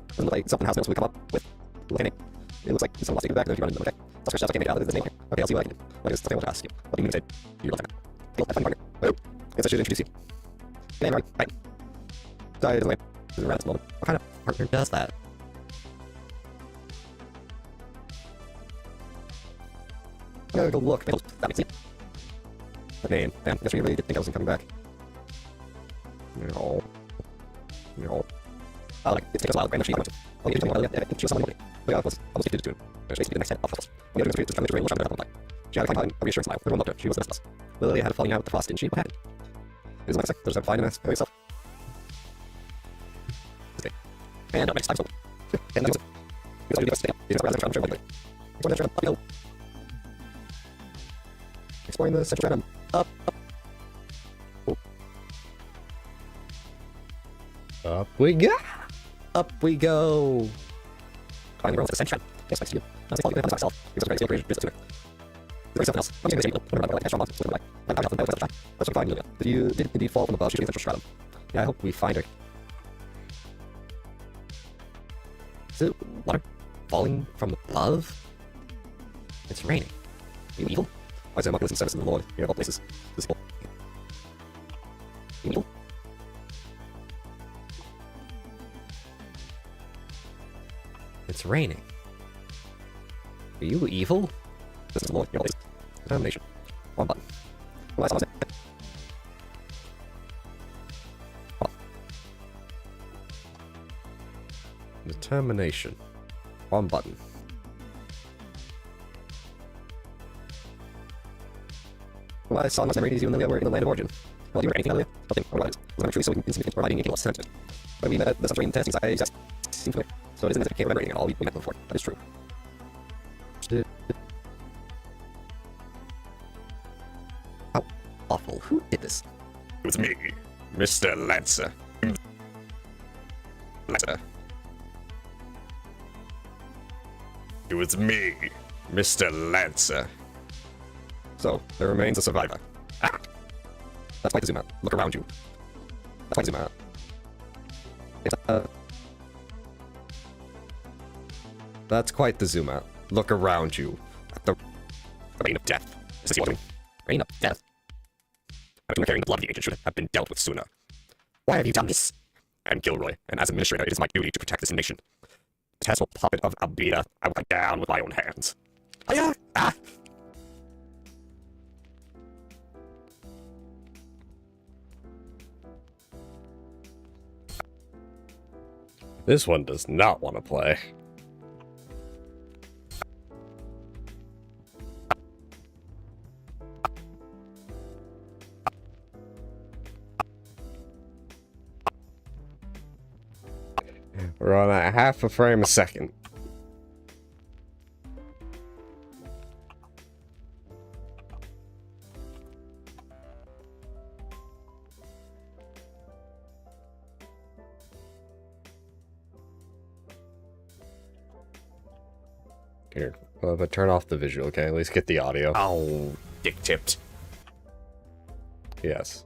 Doesn't look like something house notes we come up with. Look at it. It looks like someone wants to take it back. If you run into them, okay. I'll search stuff I can make out of this name here. Okay, I'll see what I can do. What is something I want to ask you? What do you mean to say? You're left. Hey, I find partner. Oh, guess I should introduce you. Yeah, right. Right. Die is away. This is around this moment. What kind of partner does that? I'm gonna go look. That makes it. The name. Damn, I guess we really did think I wasn't coming back. No. No. Like, it's taken us a while to grant the sheet. Oh, yeah, yeah, she was someone. But yeah, I was addicted to it. She basically the next head of us. We had to just trying to look. She had a fine, a reassuring smile. Everyone loved her. She was the best of us. Lily had a falling out with the frost, didn't she? What happened? It was like a sec. There's a fine and ask yourself. And next time, so. And that was it. He was stay up. He was rather trying to show exploring the central random. Up. Oh. Up we go! Up we go! Finally, we're almost at the central. Yes, nice to you. I was like, myself. He was a great visit to it. There's something else. I'm saying let's find Julia. Did indeed fall from above? She's in the central stratum. Yeah, I hope we find her. Is it water falling from above? It's raining. Are you evil? Why is there much service in the Lord here of all places? This people. Evil? It's raining. Are you evil? This is the Lord here of all places. Determination. One button. Well, that's all I said. Determination. One button. Well, I saw my memories you and Lilia were in the land of origin. Well, you were anything, Lilia? Nothing. What about it? Was I true so insignificant providing a lost sentiment? But we met at the subterranean testing site, I just seemed familiar. So it isn't as if I can't remember anything at all. We met before. That is true. How awful. Who did this? It was me, Mr. Lancer. Lancer. It was me, Mr. Lancer. So, there remains a survivor. Ah! That's quite the zoom out. Look around you. That's quite the zoom out. It's, That's quite the zoom out. Look around you. At the Reign of death. Is this what you're doing? reign of death. I think carrying the blood of the ancient should have been dealt with sooner. Why have you done this? I'm Gilroy, and as administrator, it is my duty to protect this nation. Tesla puppet of Albeda, I will cut down with my own hands. Hiya! Ah! This one does not want to play. We're on a half a frame a second. Here, well, if I turn off the visual, okay, at least get the audio. Oh, dick-tipped. Yes.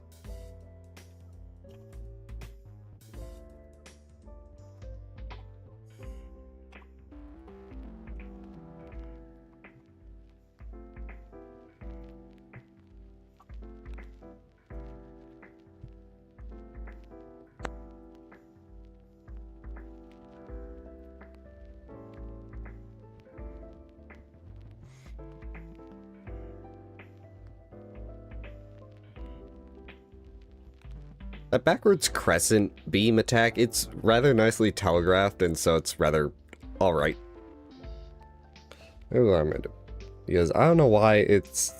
That backwards crescent beam attack, it's rather nicely telegraphed, and so it's rather alright. Here's what I'm gonna do. Because I don't know why it's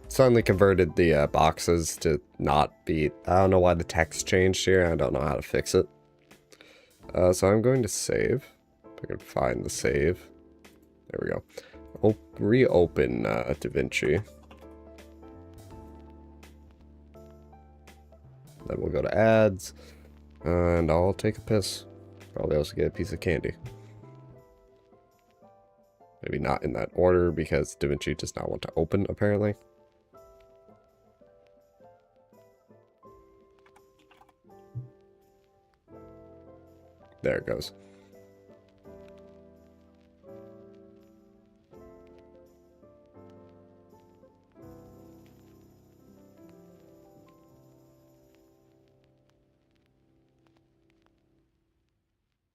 suddenly converted the boxes to not be... I don't know why the text changed here, I don't know how to fix it. So I'm going to save. If I can find the save. There we go. Reopen DaVinci. Then we'll go to ads, and I'll take a piss. Probably also get a piece of candy. Maybe not in that order, because DaVinci does not want to open, apparently. There it goes.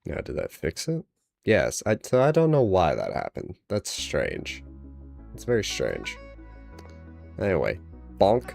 Now, did that fix it? Yes, so I don't know why that happened. That's strange. It's very strange. Anyway, bonk.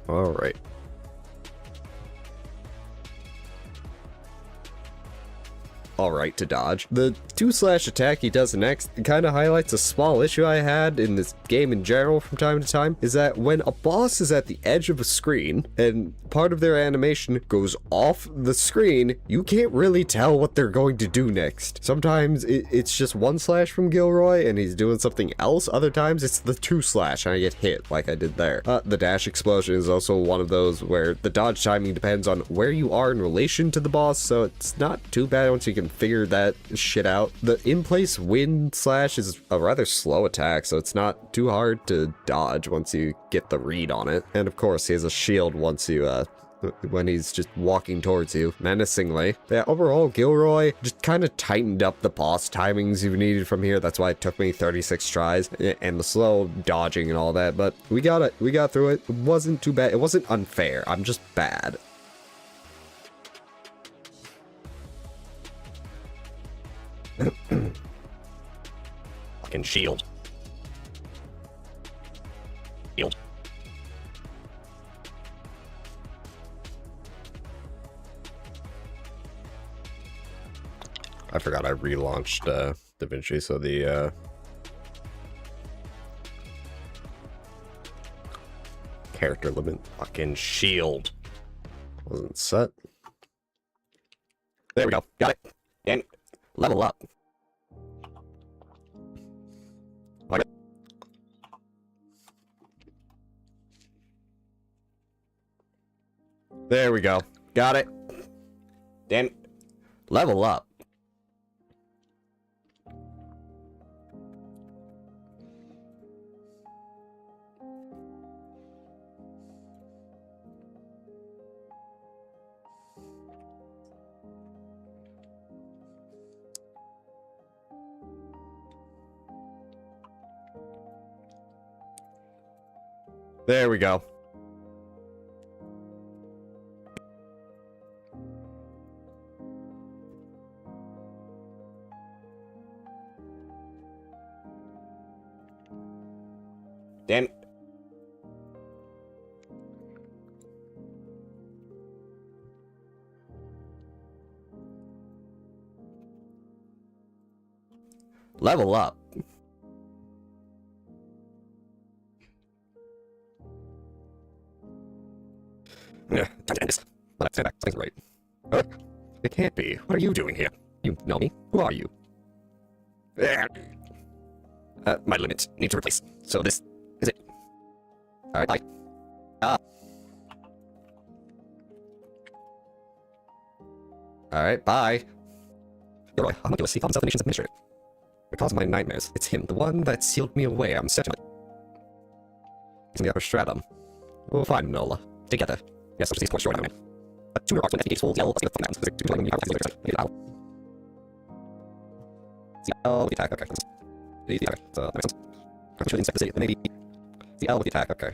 All right. Alright to dodge. The 2-slash attack he does next kind of highlights a small issue I had in this game in general from time to time, is that when a boss is at the edge of a screen and part of their animation goes off the screen, you can't really tell what they're going to do next. Sometimes it's just 1-slash from Gilroy and he's doing something else, other times it's the 2-slash and I get hit like I did there. The dash explosion is also one of those where the dodge timing depends on where you are in relation to the boss, so it's not too bad once you can figure that shit out. The in-place wind slash is a rather slow attack, so it's not too hard to dodge once you get the read on it. And of course, he has a shield once you, when he's just walking towards you menacingly. But yeah, overall, Gilroy just kind of tightened up the boss timings you needed from here. That's why it took me 36 tries and the slow dodging and all that. But we got it. We got through it. It wasn't too bad. It wasn't unfair. I'm just bad. Fucking shield. Shield. I forgot I relaunched DaVinci, so the character limit Fucking shield. wasn't set. There we go. Got it. And level up. Like it. There we go. Got it. Damn it. Level up. There we go. Damn it. Level up. Yeah, time to end this. Let's stand back. Something's right. Huh? It can't be. What are you doing here? You know me? Who are you? My limit needs to replace. So this is it. Alright, bye. Alright, bye. Leroy, homunculus, he called himself the nation's administrator. Because of my nightmares, it's him, the one that sealed me away. I'm certain of it. He's in the upper stratum. We'll find Nola. Together. Yes, I'm just these short man. A tumor arcs when FDA's full yellow, let's get the mountains. There's 2 million the L with the attack, okay. The attack, so that makes sense. I'm sure they inspect the city, the Navy. The L with the attack, okay.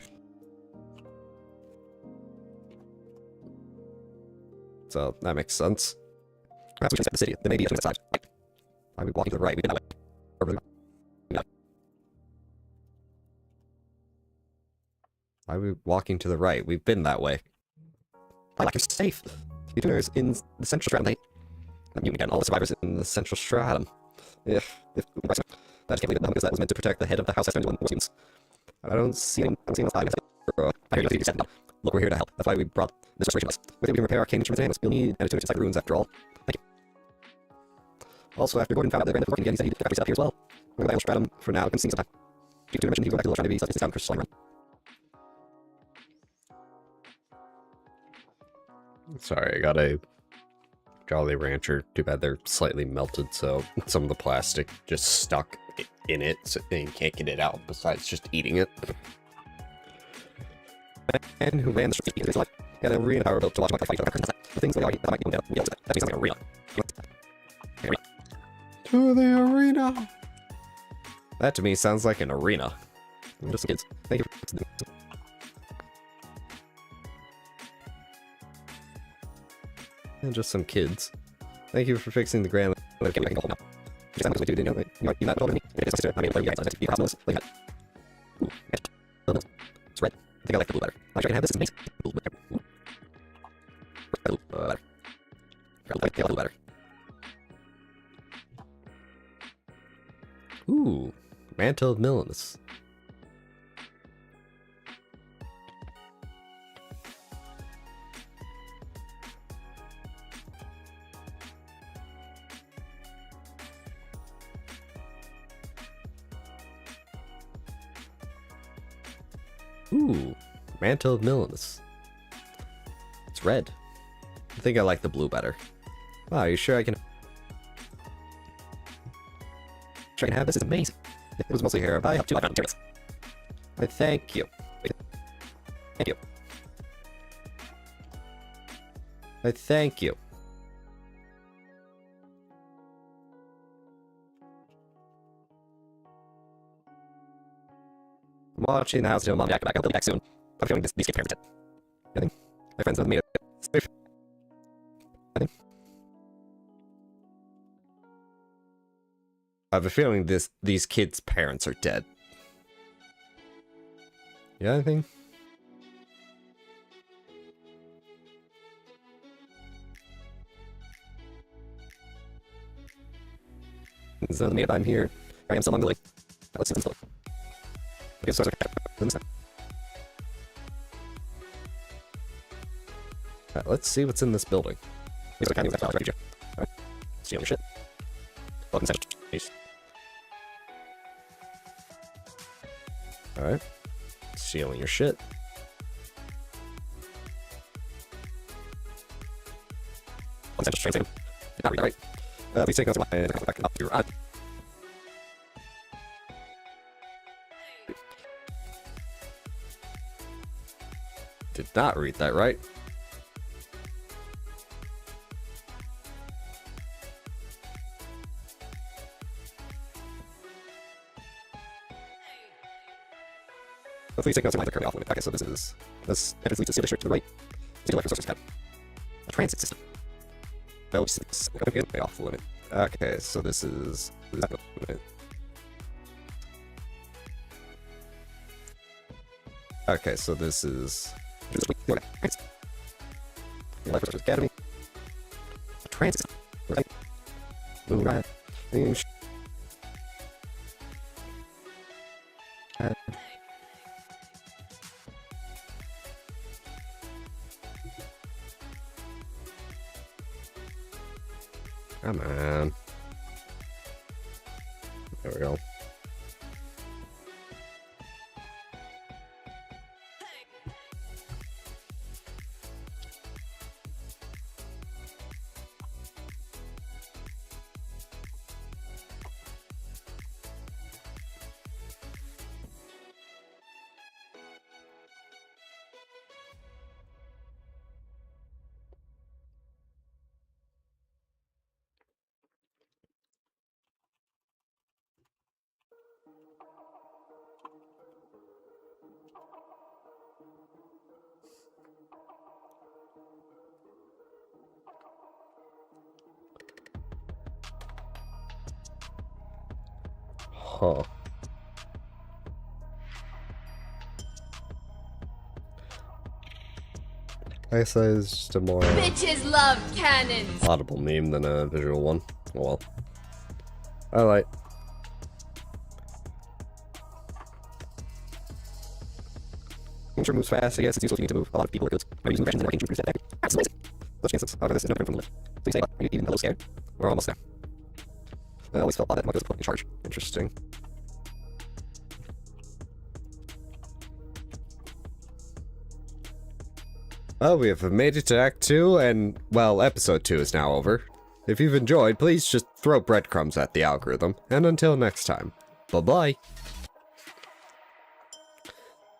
So, that makes sense. Perhaps we should inspect the city, the Navy is on the side. Right. Why are we walking to the right? We've been that way. Or really? No. Why are we walking to the right? We've been that way. I like you're safe. The tuners in the central stratum, they... I'm again, all the survivors in the central stratum. If I just can't believe that that was meant to protect the head of the house S21 war students. I don't see anyone else hiding. I hear you said no. Look, we're here to help. That's why we brought this restoration us. With it, we can repair arcane instruments. You'll need attitudes inside the ruins after all. Thank you. Also, after Gordon found out that Brandon was working again, he said he'd get up here as well. We're going to stratum for now. Can see sometime. You two mentioned he go back to the trying to be such a sound crystal run. Sorry, I got a Jolly Rancher. Too bad they're slightly melted, so some of the plastic just stuck in it, so you can't get it out besides just eating it. And who ran the street in his life. Had an arena power built to watch my fight. The things that might go down. That means like an arena. To the arena! That to me sounds like an arena. Just kids. Thank you. And just some kids. Thank you for fixing the grand... Okay, I can go home now. Just because we do, didn't you? You're not older than me. It's sister. I mean, you guys are be cosmos. Like that. Ooh, it's red. I think I like the blue better. I'm sure I can have this. It's amazing. Blue better. Blue better. I like the blue better. Ooh, Mantle of Milanus. Ooh, Mantle of Milanus. It's red. I think I like the blue better. Wow, are you sure I can... Sure I can have this. It's amazing. It was mostly hair. I have 2 materials. I thank you. Thank you. I thank you. I'm watching the house until Mom and Dad come back. They'll be back soon. I'm feeling these kids' parents dead. Nothing. My friends have made it. Nothing. I have a feeling these kids' parents are dead. Yeah, anything? So the minute I'm here, I am still unwilling. Let's see them still. Okay, so Let's see what's in this building. these are kind of that refugee. Alright. Stealing your shit. Welcome to Peace. Alright. Stealing your shit. essential strand item. Did not read that right. Please take notes of my back up your Did not read that right. Please take notes of my currently off limit. Okay, so this entrance leads to Steel District to the right. Steel Electric Sources Tab. A transit system. No, it's way off limit. Okay, so this is okay, so this is Electric Sources Academy. A transit system. Right. Move right. Come on. There we go. Huh. I guess that is just a more Bitches love cannons. audible meme than a visual one. Oh well. Alright. Nature moves fast, I guess it's useful if you need to move a lot of people or goods. Maybe using rations and everything to produce that back. Absolutely. Those chances. However, this is no different from the lift. Please say, are you even a little scared? We're almost there. I always felt that Mug was put in charge. Interesting. Well, we have made it to Act 2, and, well, Episode 2 is now over. If you've enjoyed, please just throw breadcrumbs at the algorithm, and until next time, bye-bye.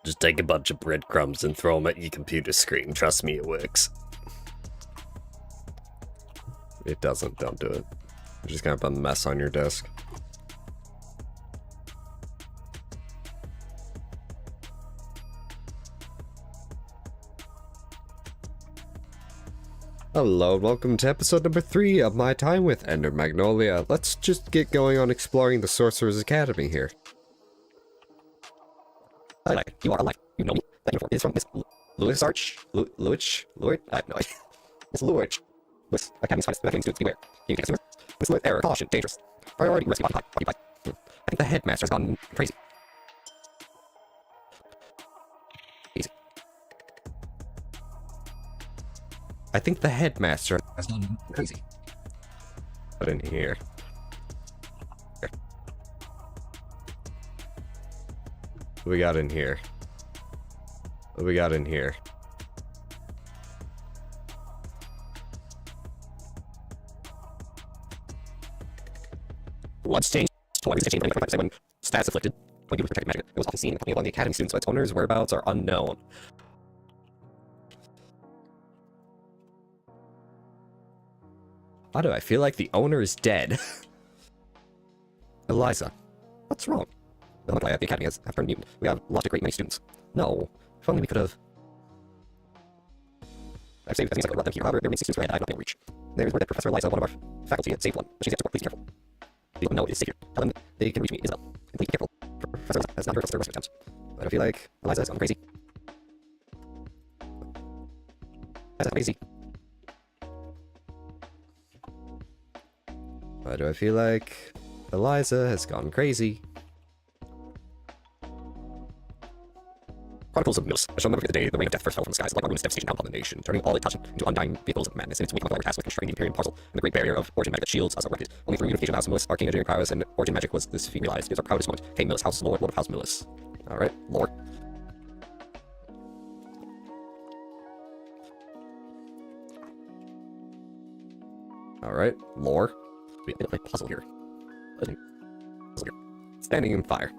Just take a bunch of breadcrumbs and throw them at your computer screen. Trust me, it works. It doesn't. Don't do it. You're just gonna have a mess on your desk. Hello and welcome to episode number 3 of my time with Ender Magnolia. Let's just get going on exploring the Sorcerer's Academy here. You are alive. You know me. That uniform is from Miss Lewis Arch? Lewich? Lord? I have no idea. Miss Lewich. Miss Academy's finest students, beware. You can consumer. Miss Lewis, error, caution, dangerous. Priority, rescue, occupied. I think the headmaster's gone crazy. Easy. I think the headmaster Has gone crazy. put in here. What we got in here? What we got in here? Bloodstained. Toy resistant chain when status afflicted. When you were protected magic, it was often seen in the company of one of the academy students, but its owner's whereabouts are unknown. Why do I feel like the owner is dead? Eliza, what's wrong? The the academy has turned mutant. We have lost a great many students. No, if only we could have. I've saved things I could let them here. However, there are many students where I have not been able to reach. There's where that Professor Eliza, one of our faculty, had saved one, but she's yet to work. Please be careful. People know it is safe here. Tell them they can reach me, Isabel. And please be careful. Professor Eliza has not heard of the rest of attempts. But I feel like Eliza has gone crazy. That's crazy. Why do I feel like Eliza has gone crazy? Chronicles of Milos. I shall never forget the day the rain of death first fell from the skies, like a ruinous devastation down upon the nation, turning all it touched into undying vehicles of madness. And its weak our task with constraining the Imperial parcel, and the great barrier of origin magic that shields us erected. Only through unification of House Milos, arcane engineering prowess, and origin magic was this feat realized. It is our proudest moment. Hey, Milos, House Lord, Lord of House Milos. Alright, Lord. Alright, lore. Be a bit of a puzzle here. Standing in fire.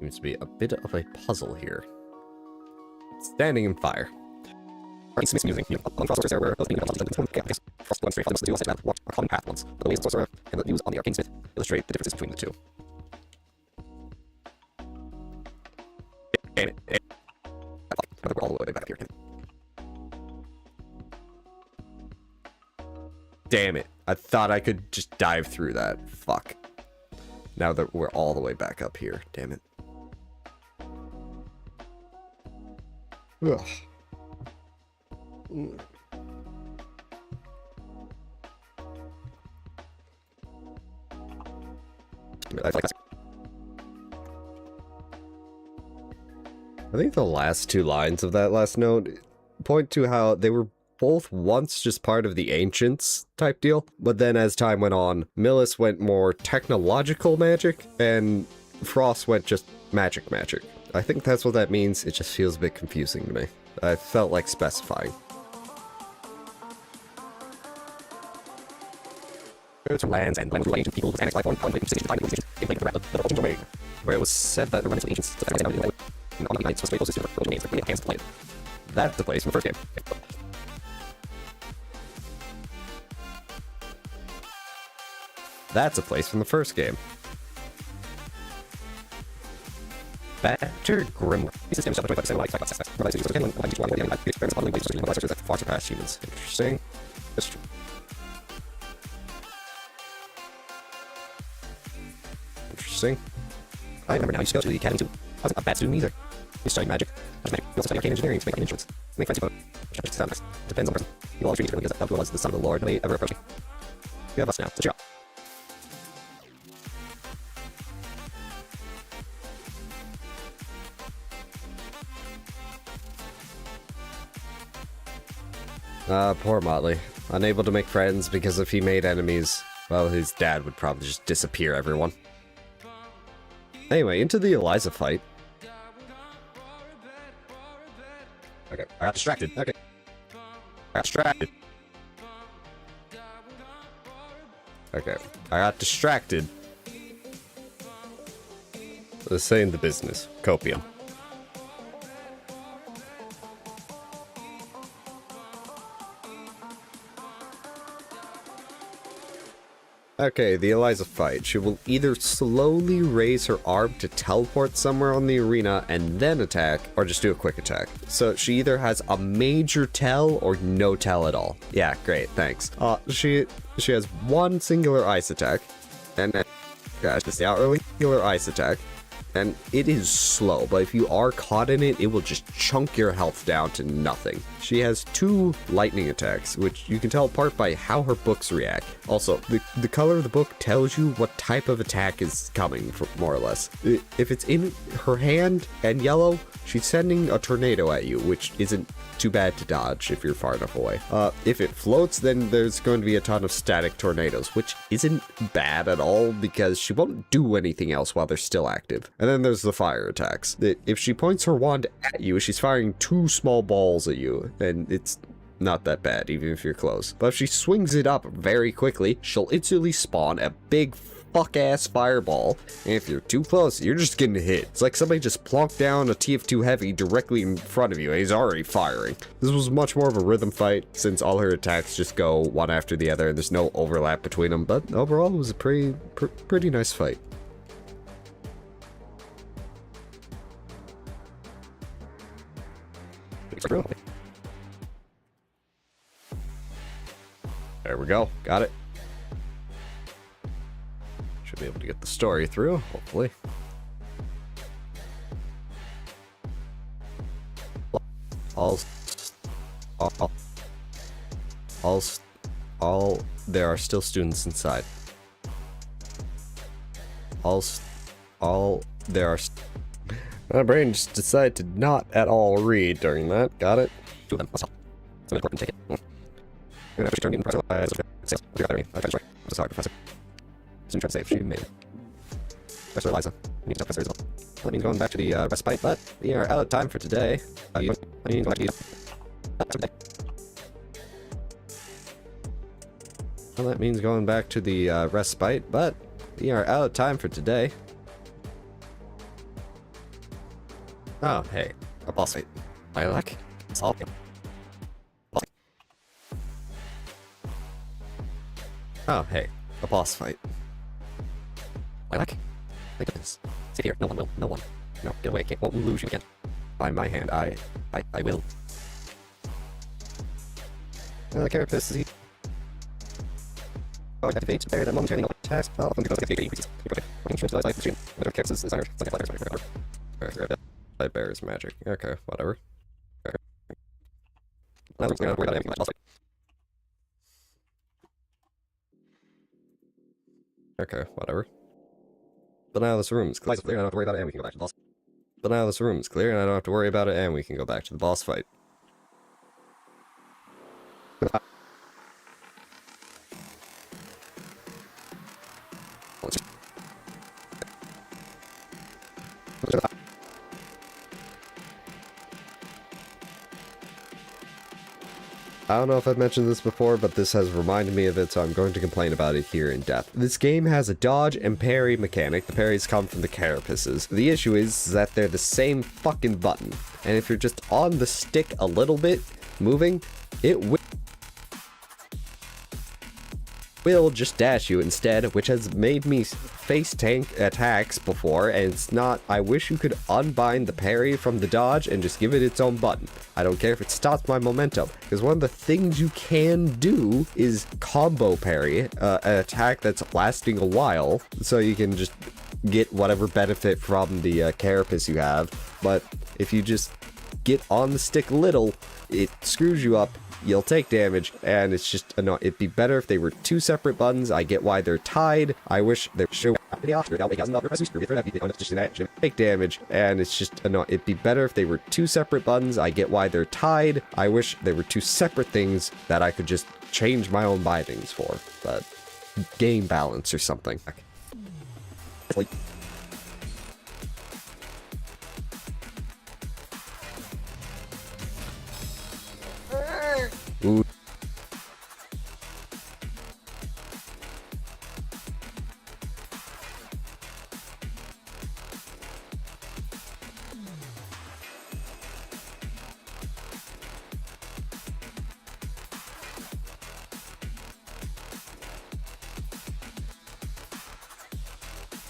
Seems to be a bit of a puzzle here. Standing in fire. Alright, music. On Frost there where both being Frost blends straight from the dual set map, are common path ones. But the ways of Sorcerer and the views on the Arcane Smith illustrate the differences between the two. Damn it. I think we're all the way back here. Damn it. I thought I could just dive through that. Fuck. Now that we're all the way back up here. Damn it. Ugh. I think the last two lines of that last note point to how they were both once just part of the ancients type deal, but then as time went on, Millis went more technological magic, and Frost went just magic. I think that's what that means. It just feels a bit confusing to me. I felt like specifying. To lands and lands related to people, and life form, where it was said that the remnants of ancients that's the place from the first game. That's a place from the first game. Badger Grimoire. Far surpassed humans. Interesting. Interesting. I remember now you should go to the academy too. I wasn't a bad student either. You study magic. You also study arcane engineering to make instruments. Make friends about. Depends on the person. You all treat each other because Vtuber was the son of the Lord. Nobody ever approached me. You have us now. So cheer up. Poor Motley. Unable to make friends because if he made enemies, well, his dad would probably just disappear everyone. Anyway, into the Eliza fight. Okay, I got distracted. Okay. I got distracted. Okay, I got distracted. Let's say in the business. Copium. Okay, the Eliza fight. She will either slowly raise her arm to teleport somewhere on the arena and then attack, or just do a quick attack. So she either has a major tell or no tell at all. Yeah, great, thanks. She has one singular ice attack, and then, gosh, just the singular ice attack, and it is slow, but if you are caught in it, it will just chunk your health down to nothing. She has two lightning attacks, which you can tell apart by how her books react. Also, the color of the book tells you what type of attack is coming, more or less. If it's in her hand and yellow, she's sending a tornado at you, which isn't too bad to dodge if you're far enough away. If it floats, then there's going to be a ton of static tornadoes, which isn't bad at all because she won't do anything else while they're still active. And then there's the fire attacks. If she points her wand at you, she's firing two small balls at you, and it's not that bad, even if you're close. But if she swings it up very quickly, she'll instantly spawn a big fuck-ass fireball, and if you're too close, you're just getting hit. It's like somebody just plonked down a TF2 heavy directly in front of you, and he's already firing. This was much more of a rhythm fight, since all her attacks just go one after the other, and there's no overlap between them, but overall, it was a pretty nice fight. There we go. Got it. Should be able to get the story through, hopefully. There are still students inside. There are. My brain just decided to not at all read during that. Got it? Two of them. That's all. It's important to take it. I'm gonna have to turn in the process. I tried to I'm so sorry, Professor. Didn't try to save. She made it. Professor Eliza. We need to tell Professor Isabel. That means going back to the respite, but we are out of time for today. Well, that means going back to the respite, but we are out of time for today. Oh, hey, a boss fight. I like solving. Oh, hey, a boss fight. I like. Think of this. Sit here. No one will. No one. No, get away. Won't lose you again. By my hand, I will. The carapace is. Oh, activate. There, that momentarily attacks. Oh, I'm going to get increases. Okay. I'm sure life machine. Whatever characters is iron. It's like a fire. That bears magic. Okay, whatever. Okay. Now we're going to worry about anything. Okay, whatever. But now this room is clear, and I don't have to worry about it, and we can go back to the boss. But now this room is clear, and I don't have to worry about it, and we can go back to the boss fight. I don't know if I've mentioned this before, but this has reminded me of it, so I'm going to complain about it here in depth. This game has a dodge and parry mechanic. The parries come from the carapaces. The issue is that they're the same fucking button, and if you're just on the stick a little bit, moving, it will just dash you instead, which has made me face tank attacks before, and it's not. I wish you could unbind the parry from the dodge and just give it its own button. I don't care if it stops my momentum, because one of the things you can do is combo parry, an attack that's lasting a while, so you can just get whatever benefit from the carapace you have. But if you just get on the stick little, it screws you up. You'll take damage, and it's just annoying. It'd be better if they were two separate buttons. I get why they're tied. I wish they should take damage, and it's just annoying. It'd be better if they were two separate buttons. I get why they're tied. I wish they were two separate things that I could just change my own bindings for. But game balance or something. Ooh.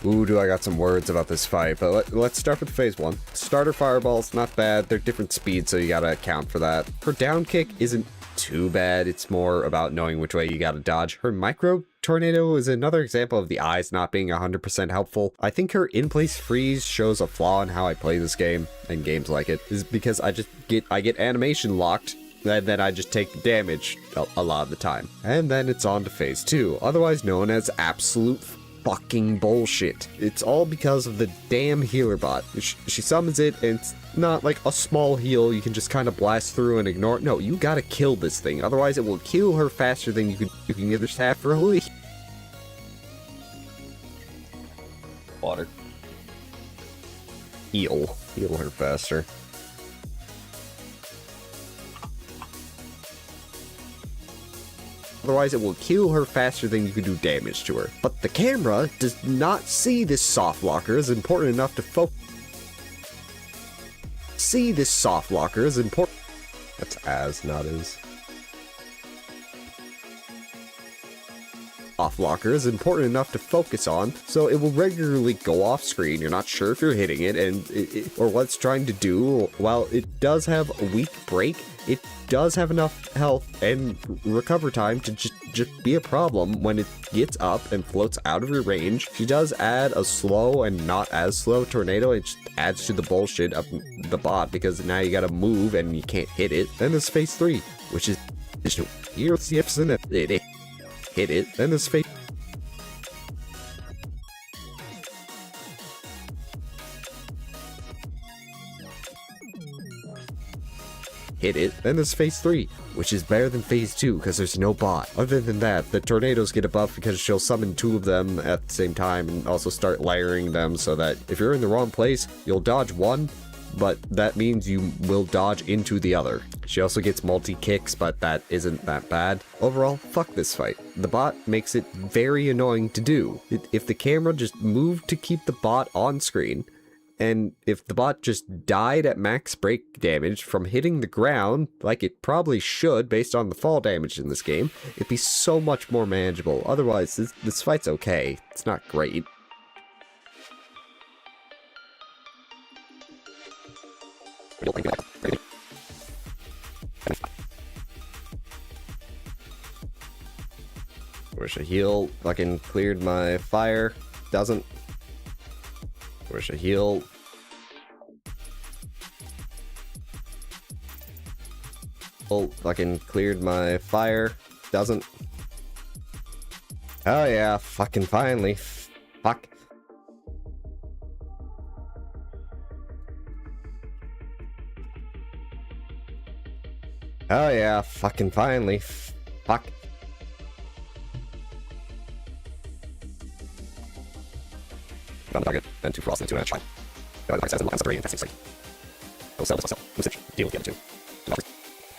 Ooh, do I got some words about this fight, but let's start with phase 1. Starter fireballs, not bad. They're different speeds, so you gotta account for that. Her down kick isn't too bad. It's more about knowing which way you gotta dodge. Her micro tornado is another example of the eyes not being 100% helpful. I think her in-place freeze shows a flaw in how I play this game, and games like it, is because I get animation locked, and then I just take damage a lot of the time. And then it's on to phase 2, otherwise known as absolute fucking bullshit. It's all because of the damn healer bot. She summons it, and it's not like a small heal you can just kind of blast through and ignore. No, you gotta kill this thing, otherwise it will kill her faster than you can either have for a leak. Water. Heal her faster. Otherwise, it will kill her faster than you can do damage to her. But the camera does not see this soft locker as important enough to focus. See this soft locker as important. That's as, not as. Soft locker is important enough to focus on, so it will regularly go off screen. You're not sure if you're hitting it or what it's trying to do. While it does have a weak break, it does have enough health and recover time to just be a problem when it gets up and floats out of your range. She does add a slow and not as slow tornado. It just adds to the bullshit of the bot because now you gotta move and you can't hit it. Then there's phase 3, which is here hit it. Then there's phase. Hit it. Then there's phase 3, which is better than phase 2 because there's no bot. Other than that, the tornadoes get a buff because she'll summon 2 of them at the same time and also start layering them so that if you're in the wrong place, you'll dodge one, but that means you will dodge into the other. She also gets multi-kicks, but that isn't that bad. Overall, fuck this fight. The bot makes it very annoying to do. If the camera just moved to keep the bot on screen, and if the bot just died at max break damage from hitting the ground, like it probably should based on the fall damage in this game, it'd be so much more manageable. Otherwise, this fight's okay. It's not great. Wish a heal fucking cleared my fire. Doesn't. Wish a heal. Fucking cleared my fire. Doesn't. Oh yeah, fucking finally. Fuck. Oh yeah, fucking finally. Fuck. Found the target, and 2 frost and 2 and a try. The target says and three and testing site. I'll sell this myself. Usage. Deal with the other 2.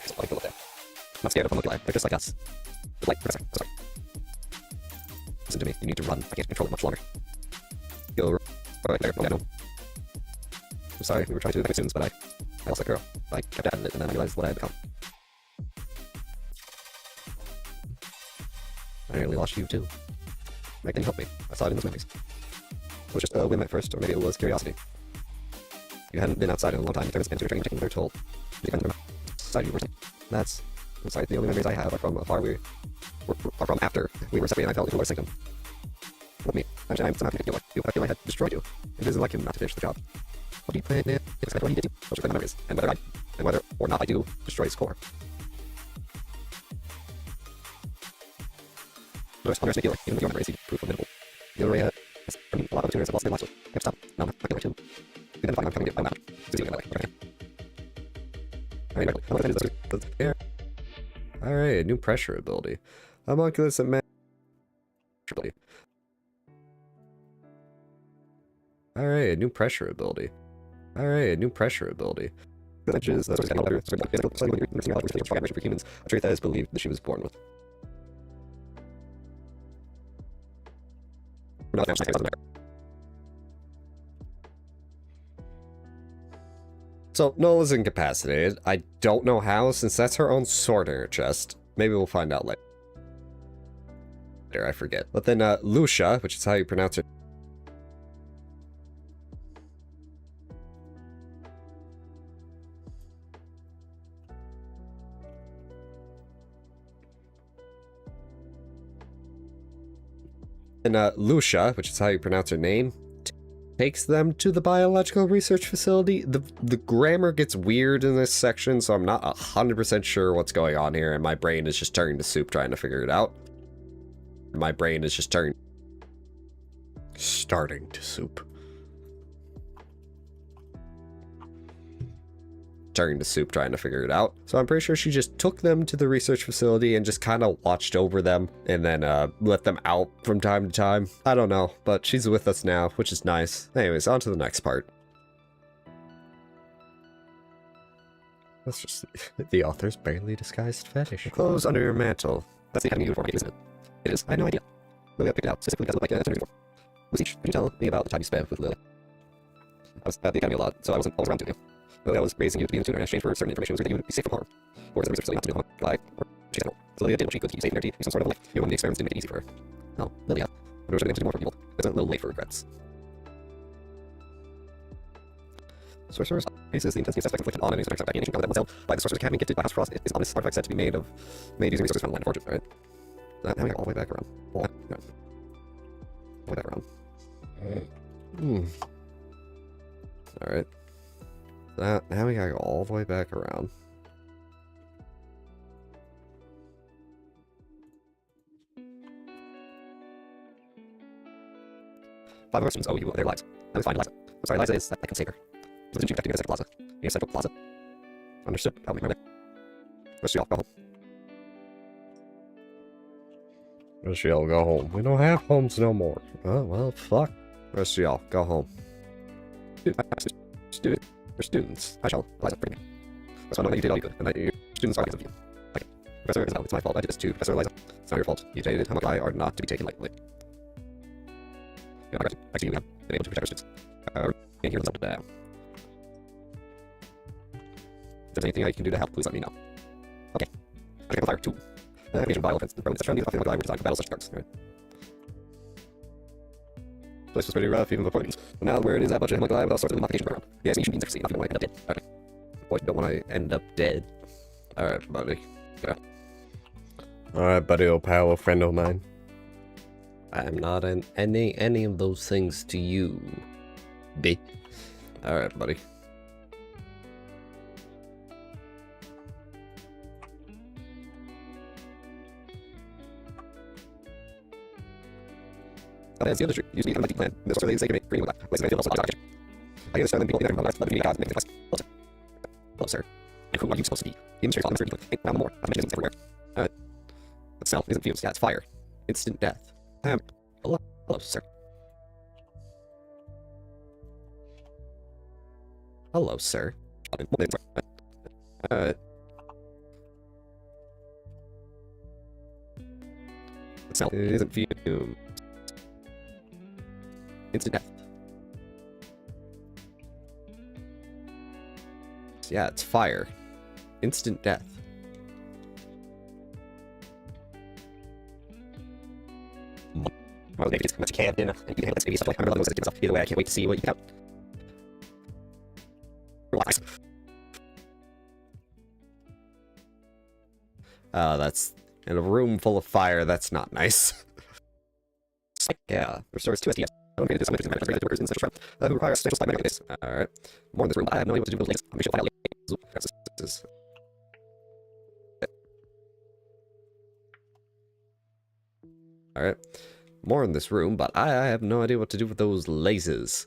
So I'll go with that. I'm not scared of them looking like they're just like us. But like, sorry. Listen to me, you need to run. I can't control it much longer. Go right there. No, I'm sorry, we were trying to do the soon, but I lost that girl. I kept adding it and then I realized what I had become. I nearly lost you too. Meg didn't help me. I saw it in those memories. It was just a whim at first, or maybe it was curiosity. You hadn't been outside in a long time. You turned into a train taking their toll. You kind of outside you were that's inside. The only memories I have are from afar. Are from after we were separated and I fell into a sanctum. Let me. Actually, I'm somehow feel like I feel I had destroyed you. It isn't like him not to finish the job. What do you plan, man? It's what he did. Those are my memories, and whether or not I do destroy his core. Most hunters make you like, even with your memories, you proof of minimal. The other way, I mean, a lot of tuners have lost their lives. I have to stop. No, I'm not killer too. You then find I'm coming to get out. Just doing it that way. Okay. Alright, I'm gonna do this. Yeah. Alright, a new pressure ability. Homunculus and pressure ability. Alright, a new pressure ability. Alright, a new pressure ability. Which is, that's kind of better. For humans, a trait that is believed that she was born with. So, Nola's incapacitated. I don't know how, since that's her own sword in her chest. Maybe we'll find out later. I forget. But then, Lucia, which is how you pronounce her. And Lucia, which is how you pronounce her name, takes them to the biological research facility. The grammar gets weird in this section, so I'm not 100% sure what's going on here, and my brain is just turning to soup trying to figure it out. My brain is just starting to soup. Turning to soup trying to figure it out. So I'm pretty sure she just took them to the research facility and just kind of watched over them and then let them out from time to time. I don't know, but she's with us now, which is nice. Anyways, on to the next part. That's just the author's barely disguised fetish. Clothes under your mantle. That's the Academy uniform, isn't it? It is. I had no idea. Lily picked it out specifically because it looked like an uniform. Lucy, could you tell me about the time you spent with Lily? I was at the Academy a lot, so I wasn't always around to you. Lily, I was raising you to be a tutor in exchange for certain information so that you would be safe from harm. Or is the research facility not to do harm? Like, or she said no. So Lily did what she could to keep you safe in her teeth, some sort of life. You know, when the experiments didn't make it easy for her. No, Lily, I wish I didn't do more for people. It's a little late for regrets. Sorcerer's Ace is the intensity of sex inflicted on enemies except back in ancient that was held by the Sorcerer's Academy gifted by House Frost is on this artifact said to be made using resources from the Land of Fortune, alright? Now we got all the way back around. All the way back around. Alright. Now we gotta go all the way back around. Five Merchants owe you their lives. I was fine, Liza. I'm sorry, Liza is that I can save her. So didn't you have to go to Central Plaza? Near Central Plaza. Understood. Help me, right? Rest of y'all, go home. Rest of y'all, go home. We don't have homes no more. Oh, well, fuck. Rest of y'all, go home. Dude, Your students. I shall. Eliza, bring me. That's why I know that you did all you could, and that your students are because of you. Okay. Professor, no, it's my fault. I did this too. Professor Eliza. It's not your fault. You dated how much I are not to be taken lightly. Yeah, I got you. I see you have been able to protect our students. In here, let's up to that. If there's anything I can do to help, please let me know. Okay. I can fire too. Asian bio offense. The Roman strategy is often like I were designed for battle such cards. Right. Place was pretty rough even before these. But now where it is, that bunch of like I with all sorts of modification background. Yeah, you should be sexy enough. You don't want to end up dead. Okay. Boy, you don't want to end up dead. Alright, buddy. Yeah. Alright, buddy, old pal, a friend of mine. I'm not any of those things to you, B. Alright, buddy. That's the other trick. Usually, I'm like the plan. This is really the sake of it. Green with that. Listen, I feel also like I understand that people in their lives love the gods make things less. Hello, sir. And who are you supposed to be? The mystery is all the now more. I'm mentioning things everywhere. The smell isn't fumes. Yeah, it's fire. Instant death. Hello, sir. Hello, sir. The smell isn't fumes. Instant death. Yeah, it's fire. Instant death. Well, maybe it's much you can, and you can handle this maybe stuff like I'm really excited stuff. Either way, I can't wait to see what you get out. Relax. That's in a room full of fire. That's not nice. Yeah, restores 2 SDS. I don't get this. I'm going to workers in Central Shroud who require special supply medical days. Alright. More in this room. I have no idea what to do with those things. I'm going to file Alright. More in this room, but I have no idea what to do with those lasers.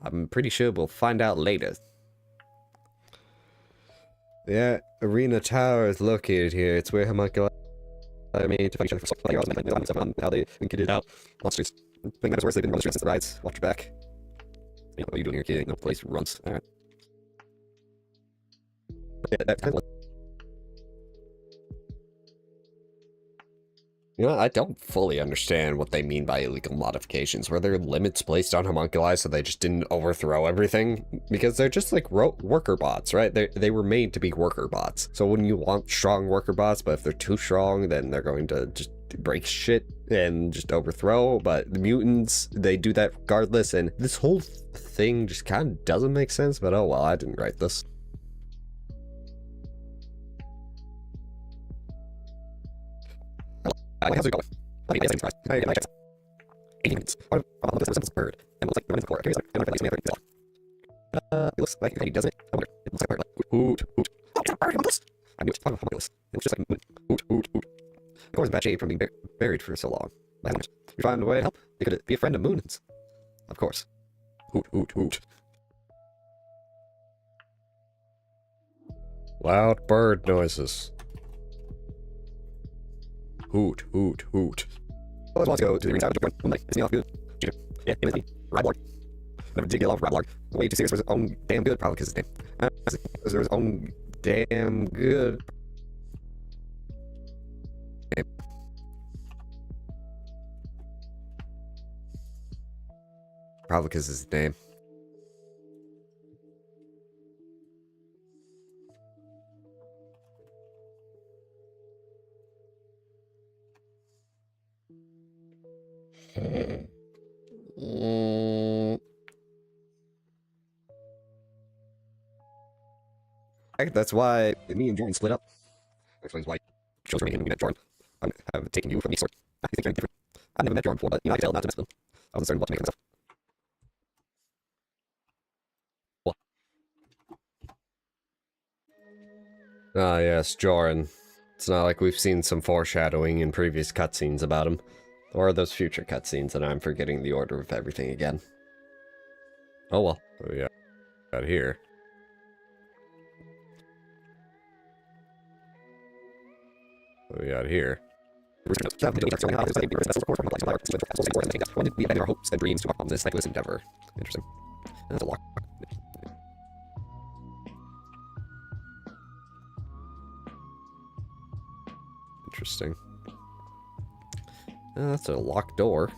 I'm pretty sure we'll find out later. The arena tower is located here. It's where Homunculi are made to fight each other for stuff on how they get it out. Monsters. I think that is worse. They've been running since the rides. Watch your back. You know, what are you doing here, kid? No place runs. Alright. Yeah, that kind of. You know, I don't fully understand what they mean by illegal modifications. Were there limits placed on homunculi so they just didn't overthrow everything? Because they're just like worker bots, right? They were made to be worker bots. So wouldn't you want strong worker bots? But if they're too strong, then they're going to just break shit and just overthrow. But the mutants, they do that regardless. And this whole thing just kind of doesn't make sense. But oh well, I didn't write this. How's it going? I mean, surprised. I like it. 80 minutes. One of this is a bird. And it looks like running the core. I don't know if any other things. It looks like he doesn't. I wonder. It looks like a bird. Like, hoot, hoot. Oh, it's a bird, homunculus! I knew it's part of homunculus. It looks just like a moon. Hoot, hoot, hoot. The core is in bad shape from being buried for so long. My goodness. You find a way to help? You could be a friend of Moon's. Of course. Hoot, hoot, hoot. Loud bird noises. Hoot, hoot, hoot. Well, let's go to the inside of the one night. It's me off good. Yeah, it is me. Ryblog. Never did get off Ryblog. Way too serious for his own damn good, probably because his name. Because his own damn good. Probably because his name. That's why me and Jordan split up. That explains why you chose me and we met Jordan. I have taken you from me, sort. I think I'm different. I've never met Jordan before, but you know, I could tell not to mess with him. I wasn't certain what to make of myself. What? Ah, yes, Joran. It's not like we've seen some foreshadowing in previous cutscenes about him. Or those future cutscenes, and I'm forgetting the order of everything again. Oh well. Oh yeah. Out here. What do we got here? When did we abandon our hopes and dreams to embark on this thankless endeavor? Interesting. That's a lot. Interesting. That's a locked door.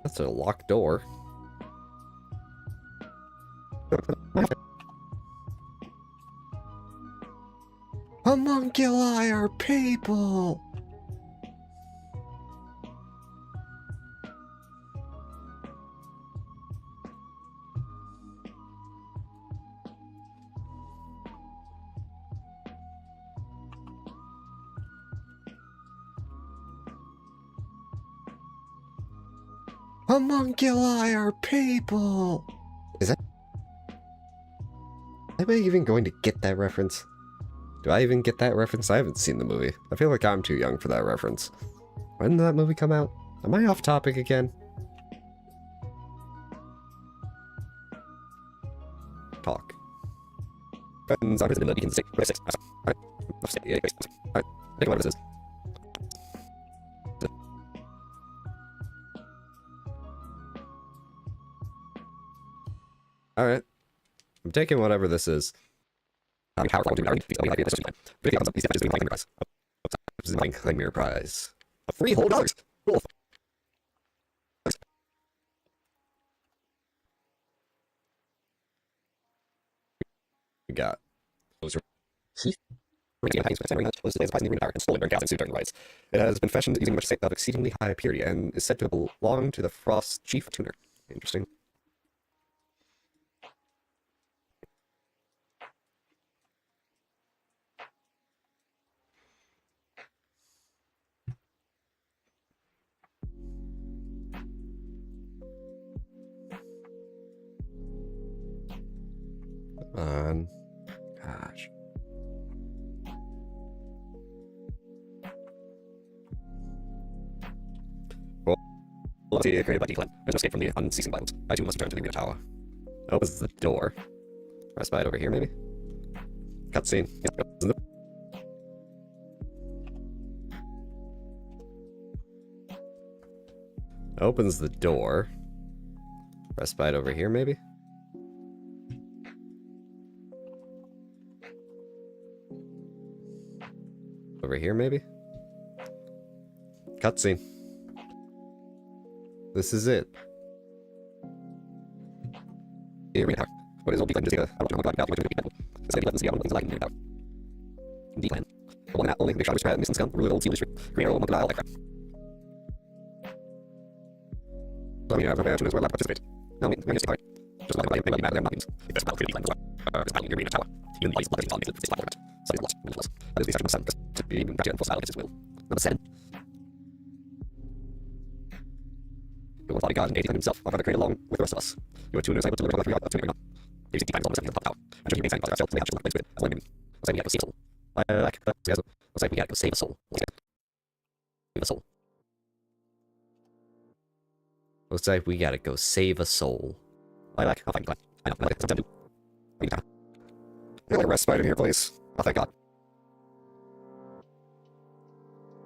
That's a locked door. Homunculi are people! Homunculi are people! Is that... Am I even going to get that reference? Do I even get that reference? I haven't seen the movie. I feel like I'm too young for that reference. When did that movie come out? Am I off topic again? Talk. Friends are in the beacon state. Where is 6? Alright. Yeah, alright. I think what this is. Alright. I'm taking whatever this is. Powerful to Claim your prize. A free whole dollars. Cool. We got. It has been fashioned using a much of exceedingly high purity and is said to belong to the Frost chief tuner. Interesting. Gosh. Let's see, created by Declan. There's no escape from the unceasing violence. I too must return to the tower. Opens the door. Respite over here, maybe? Cutscene. Yep. Opens the door. Respite over here, maybe? Over here, maybe? Cutscene. This is it. What is all Declan? I don't know how God Declan. The one that only the shot was spread missing scum, really old sea district. Green arrow, monkey like that. I mean, I've as well participate. No, I mean, I'm just sorry. Just like maybe mad at them nothings. If there's battle Declan, it's battle in your tower. You need blood on this platform. So it's lost. That is the instruction of to be even back and forth against his will. Number 7. You will bodyguard and aid himself. I'll have to create along with the rest of us. You are tuners able to deliver what we are up to now. Using deep almost the top tower. I'm sure you may find ourselves in the actual place with. As I mean, we gotta go save a soul. I like that. Looks like we gotta go save a soul. Save a soul. Looks like we gotta go save a soul. I'll find Glenn. I know, sometimes I do. You like a respite in here, please. Oh, thank God.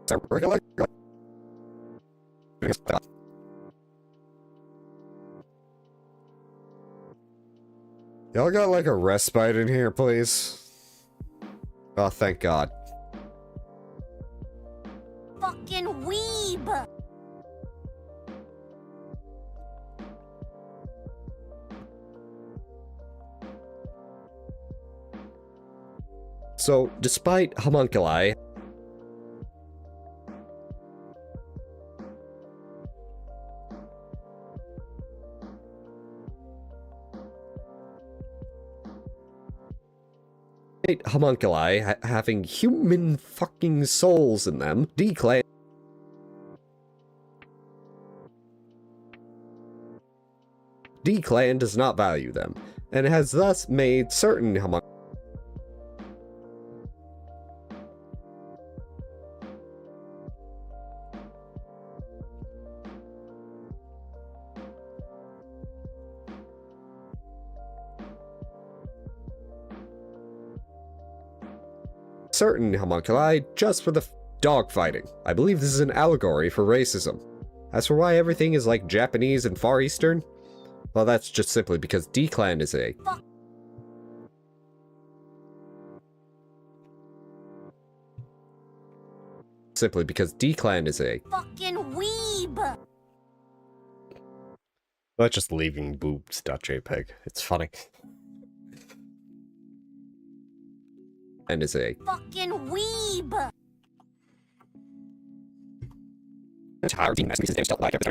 Is that regular? Y'all got like a respite in here, please? Oh, thank God. Fucking weeb! So, despite homunculi having human fucking souls in them, D-Clan does not value them, and has thus made certain homunculi just for the dogfighting. I believe this is an allegory for racism. As for why everything is like Japanese and Far Eastern, well, that's just simply because D-Clan is a... Simply because D-Clan is a... Fucking weeb! That's just leaving boobs.jpg. It's funny. And is a... Fucking weeb! Our team masterpieces damage dealt like every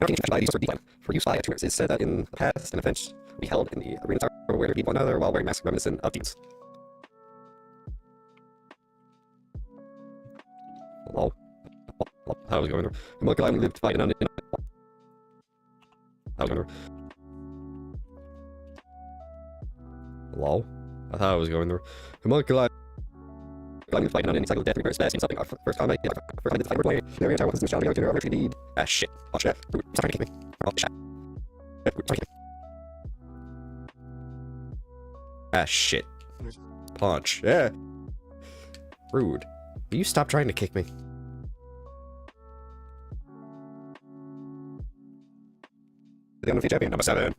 our team specialized use of D-Clan for use by tuners. It's said that in the past, an event we held in the arena tower where we beat one another while wearing masks reminiscent of teams. Hello. How was it going? I'm like, I lived fighting on it. How was it going? Hello? I thought I was going there. I'm like, I'm fighting on any cycle of death, reverse fast, something. First time I did the fight, we're playing. The arena tower was shouting out to our need. Ah, shit. Oh, shit. Stop trying to kick me. Oh, shit. Stop trying to kick me. ah, shit. Punch. Yeah. Rude. Will you stop trying to kick me? The undefeated champion, number 7.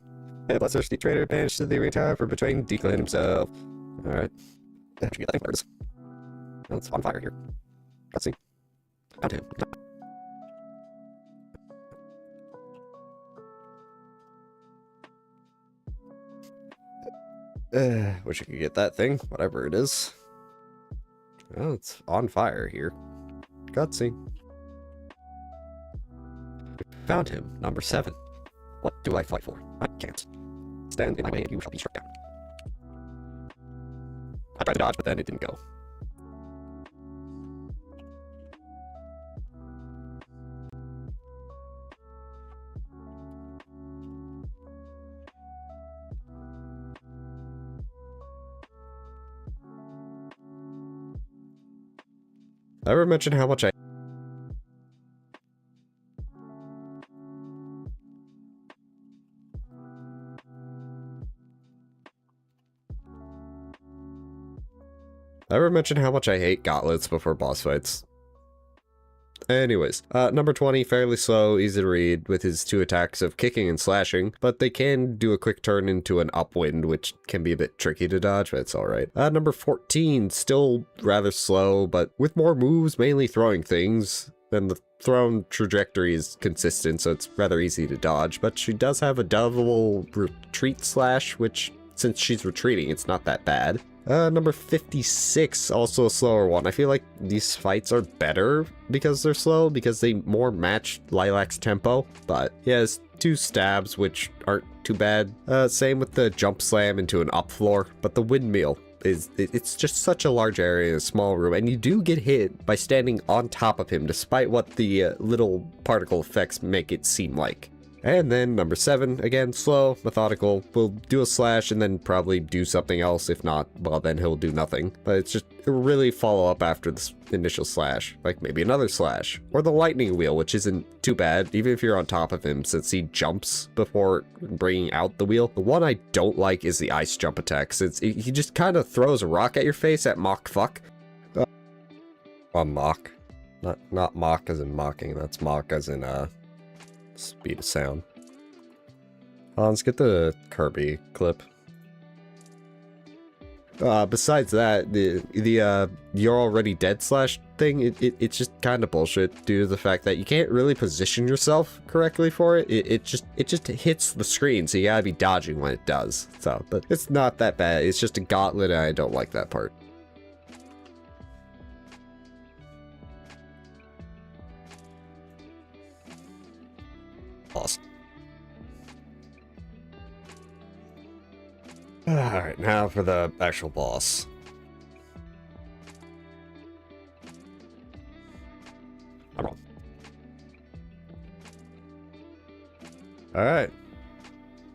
And bloodthirsty traitor banished to the arena tower for betraying D-Clan himself. Alright. How'd you get that words? Well, it's on fire here. Let's see. Found him. Wish I could get that thing, whatever it is. Oh, it's on fire here. Cutscene. Found him, number 7. What do I fight for? I can't. Stand in my way and you shall be struck down. I tried to dodge, but then it didn't go. I ever mention how much I... hate gauntlets before boss fights? Anyways, number 20, fairly slow, easy to read, with his 2 attacks of kicking and slashing, but they can do a quick turn into an upwind, which can be a bit tricky to dodge, but it's alright. Number 14, still rather slow, but with more moves, mainly throwing things, then the thrown trajectory is consistent, so it's rather easy to dodge, but she does have a double retreat slash, which, since she's retreating, it's not that bad. Number 56, also a slower one. I feel like these fights are better because they're slow, because they more match Lilac's tempo, but he has 2 stabs, which aren't too bad. Same with the jump slam into an up floor, but the windmill it's just such a large area in a small room, and you do get hit by standing on top of him, despite what the little particle effects make it seem like. And then number 7, again, slow, methodical, will do a slash and then probably do something else. If not, well, then he'll do nothing. But it's just really follow up after this initial slash, like maybe another slash. Or the lightning wheel, which isn't too bad, even if you're on top of him, since he jumps before bringing out the wheel. The one I don't like is the ice jump attack, since he just kind of throws a rock at your face at mock fuck. Mock. Not mock as in mocking, that's mock as in, speed of sound. Let's get the Kirby clip. Besides that, the you're already dead slash thing, it's just kind of bullshit due to the fact that you can't really position yourself correctly for it. It just hits the screen, so you gotta be dodging when it does. So, but it's not that bad. It's just a gauntlet, and I don't like that part. Awesome. Alright, now for the actual boss. I'm wrong. Alright.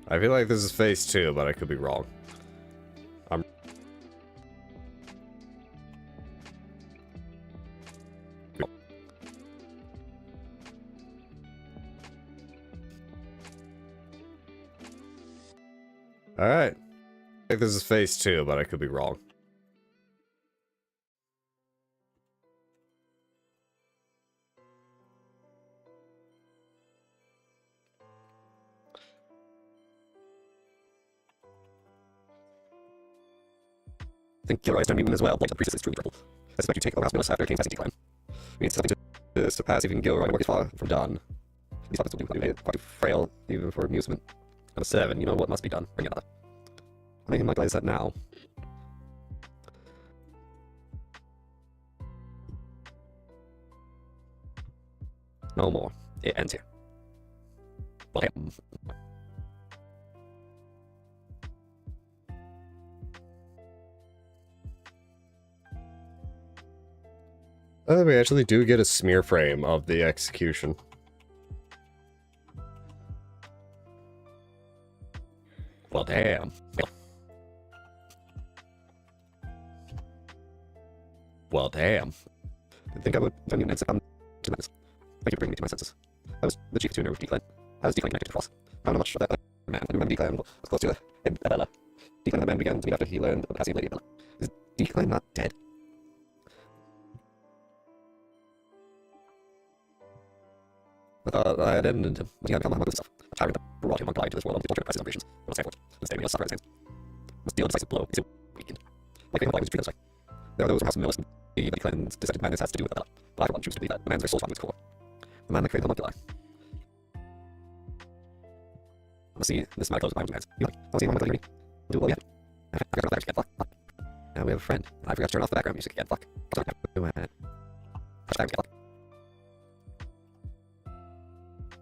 I feel like this is phase 2, but I could be wrong. Alright. I think this is phase 2, but I could be wrong. think Gilroy has done mutant as well. Like the priestess is truly triple. I suspect you take over house after King's has decline. We need something to surpass even Gilroy work is far from done. These puppets will do quite frail, even for amusement. Number 7, you know what must be done. Bring it up. I think I might glaze that now. No more. It ends here. Well, We actually do get a smear frame of the execution. well, damn. Well, damn. I think I would turn you next to madness. Thank you for bringing me to my senses. I was the chief tuner of Declan. I was Declan connected to Cross. I don't know much of that man. I remember Declan was close to Bella. Declan, that man, began to meet after he learned of the passing of Lady Bella. Is Declan not dead? I thought I had ended him when he had become my himself. A tyrant that brought him unguided to this world on the torture of operations. I must stand for it. Must stay me, suffer at his hands. Must deal a decisive blow. He's weakened. Like they was treated this way. There are those who have some milice and believe that Declan's deceptive madness has to do with Bella. But I for one choose to believe that the man's very soul strong to his core. The man that created the homunculi. I must see this matter close with my hands. You like? I'll see him homunculi. Do what we have. I forgot to turn off the fuck. Now we have a friend. I forgot to turn off the background music again. Fuck. Fuck.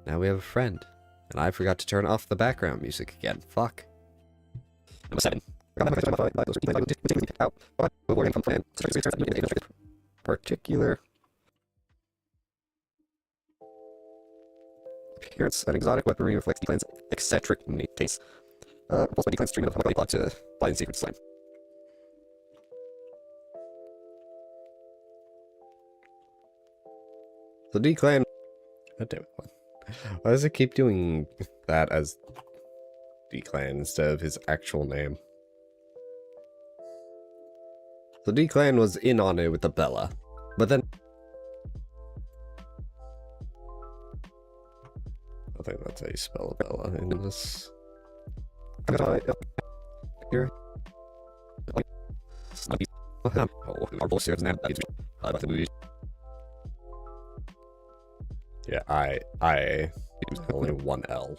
Now we have a friend. And I forgot to turn off the background music again. Fuck. Number 7. Particular appearance and exotic weaponry reflects Declan's eccentric taste. Repulsed by Declan's stream of homunculi plot to blind secret slime. So Declan... God damn it. Why does it keep doing that as Declan instead of his actual name? So Declan was in on it with the Bella, but then... I think that's how you spell Bella in this. Here. Our boss here is now. Yeah, I only one L.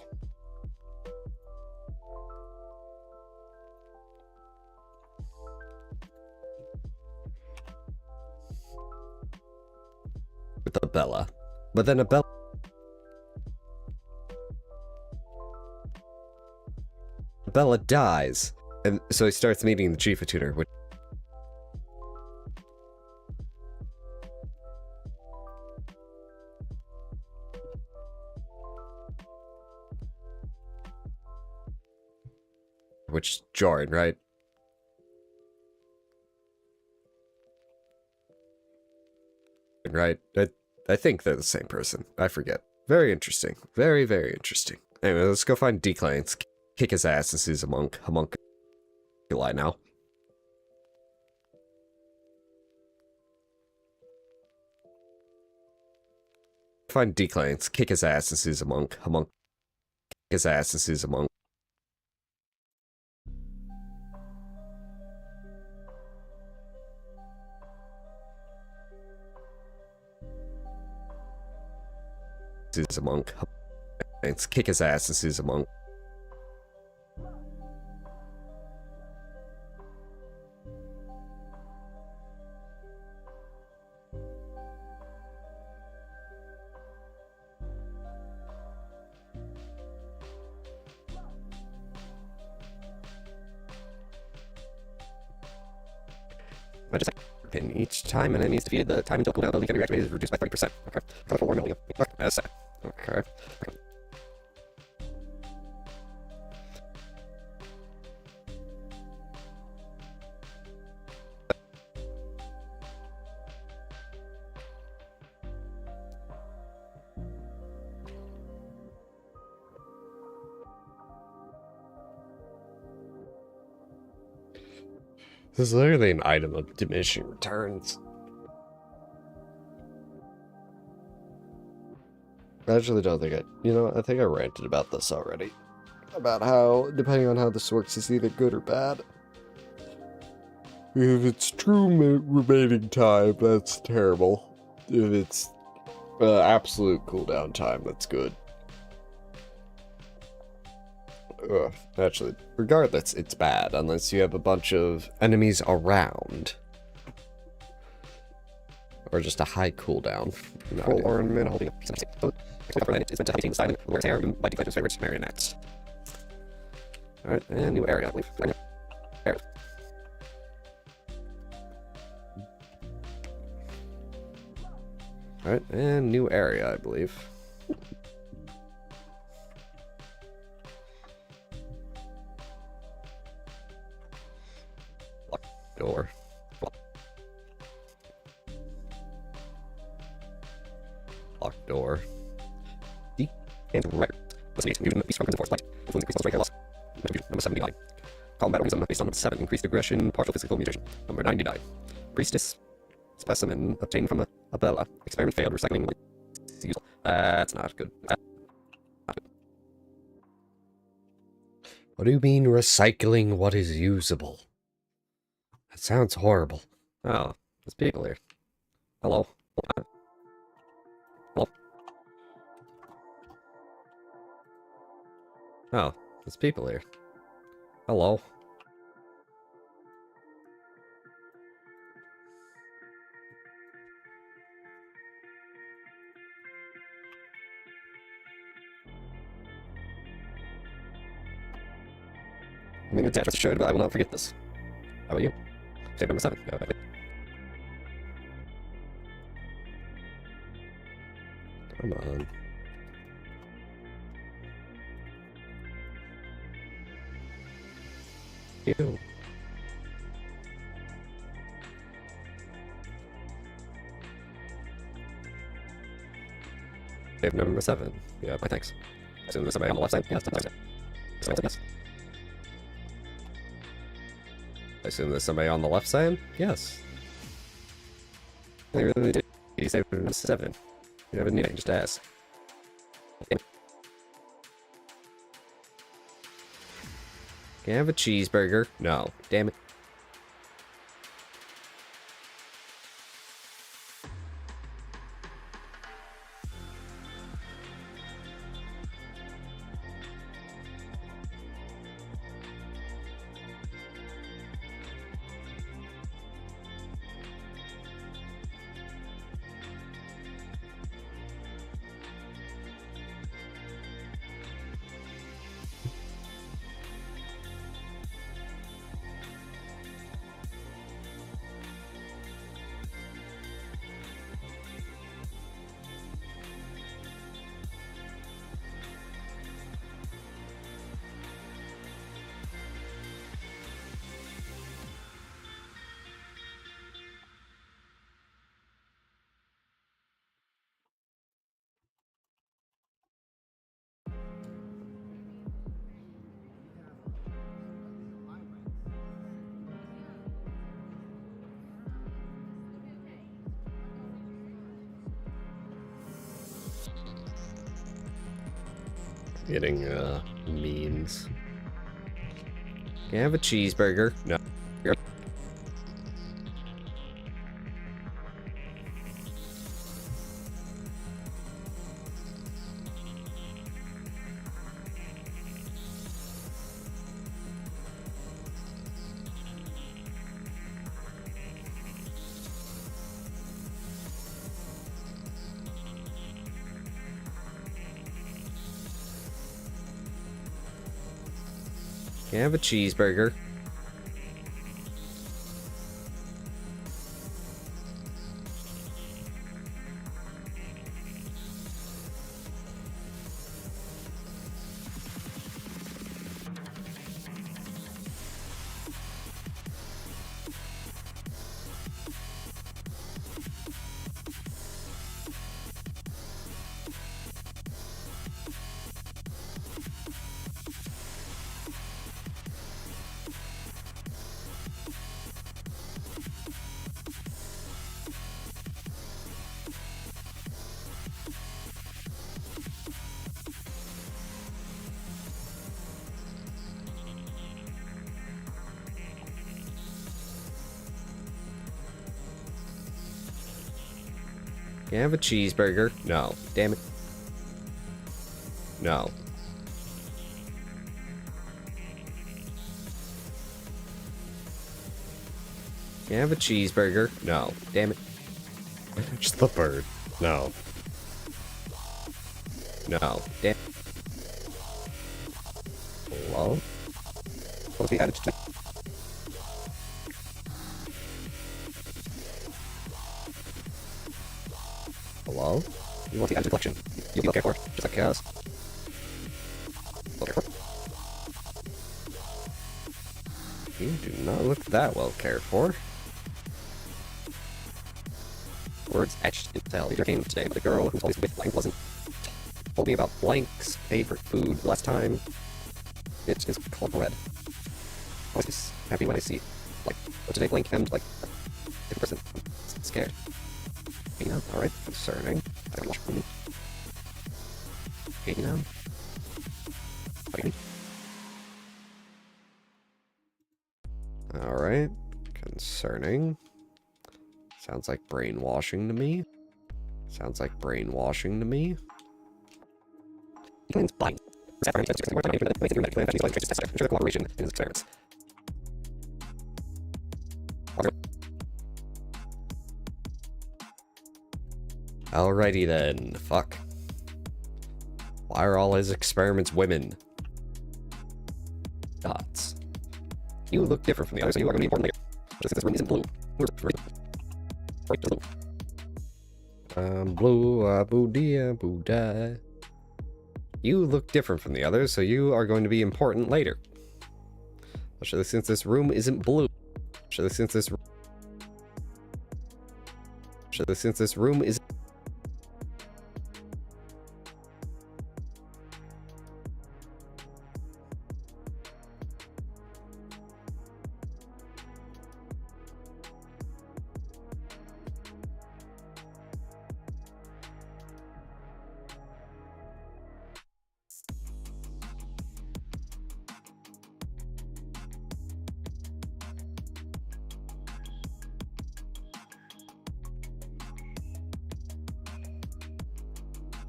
With the Bella. But then a Bella... Bella dies. And so he starts meeting the chief of tuner, which Jordan, right? Right? I think they're the same person. I forget. Very interesting. Very, very interesting. Anyway, let's go find Declan. Kick his ass since he's a monk. A monk. Lie now. Find Declan. Kick his ass since he's a monk. A monk. Kick his ass since he's a monk. Is a monk. Let's kick his ass since he's a monk. I just pin each time, and it needs to feed the time until cooldown ability can be reactivated is reduced by 30%. Okay. Colorful 1 million. Okay, that's sad. Okay. This is literally an item of diminishing returns. I actually don't think I think I ranted about this already. About how, depending on how this works, it's either good or bad. If it's true remaining time, that's terrible. If it's absolute cooldown time, that's good. Actually, regardless, it's bad unless you have a bunch of enemies around. Or just a high cooldown. Roll or man holding up. It's meant to have a silent wear tear by deflecting favorites marionettes. Alright, and new area, I believe. Area. Alright, and new area, I believe. Lock door. Locked door. D. And right. Listen to using the beast from force light. Influence increases strike loss. Number 79. Combat reason based on number 7. Increased aggression, partial physical mutation. Number 99. Priestess. Specimen obtained from a Bella. Experiment failed. Recycling. Useful. That's not good. Not good. What do you mean recycling what is usable? That sounds horrible. Oh, there's people here. Hello. Hello. Oh, there's people here. Hello. I mean, Tetris showed, but I will not forget this. How about you? Save number 7. Go ahead. Come on. Ew. Save number 7. Yeah, my thanks. I assume there's somebody on the left side? Yes, that's yes. I assume there's somebody on the left side? Yes. They really did. You saved number 7. You never need it, just ask. Can I have a cheeseburger? No. Damn it. Getting, memes. Can I have a cheeseburger? No. Can I have a cheeseburger? Can I have a cheeseburger? No. Damn it. No. Can I have a cheeseburger? No. Damn it. Just the bird. No. No. Damn. Hello? What's the attitude? Hello? You want the attitude collection? You'll be okay for it, just like chaos. Okay for it. You do not look that well cared for. Words etched into the your game today, but the girl who's always with blank wasn't told me about blank's favorite food last time. It is called bread. Always be happy when I see, like, but today blank and, like, different person. I'm scared. You know, alright, concerning. I don't watch food. You know. Okay. Alright. Concerning. Sounds like brainwashing to me. Sounds like brainwashing to me. It's blind. Cooperation in his experiments. Alrighty then. Fuck. Why are all his experiments women? Dots. You look different from the others, so you are going to be important later. Just this room isn't blue. Right, blue. Blue, abu dia, buddha. You look different from the others, so you are going to be important later. Especially since this room isn't blue. Especially since this room is.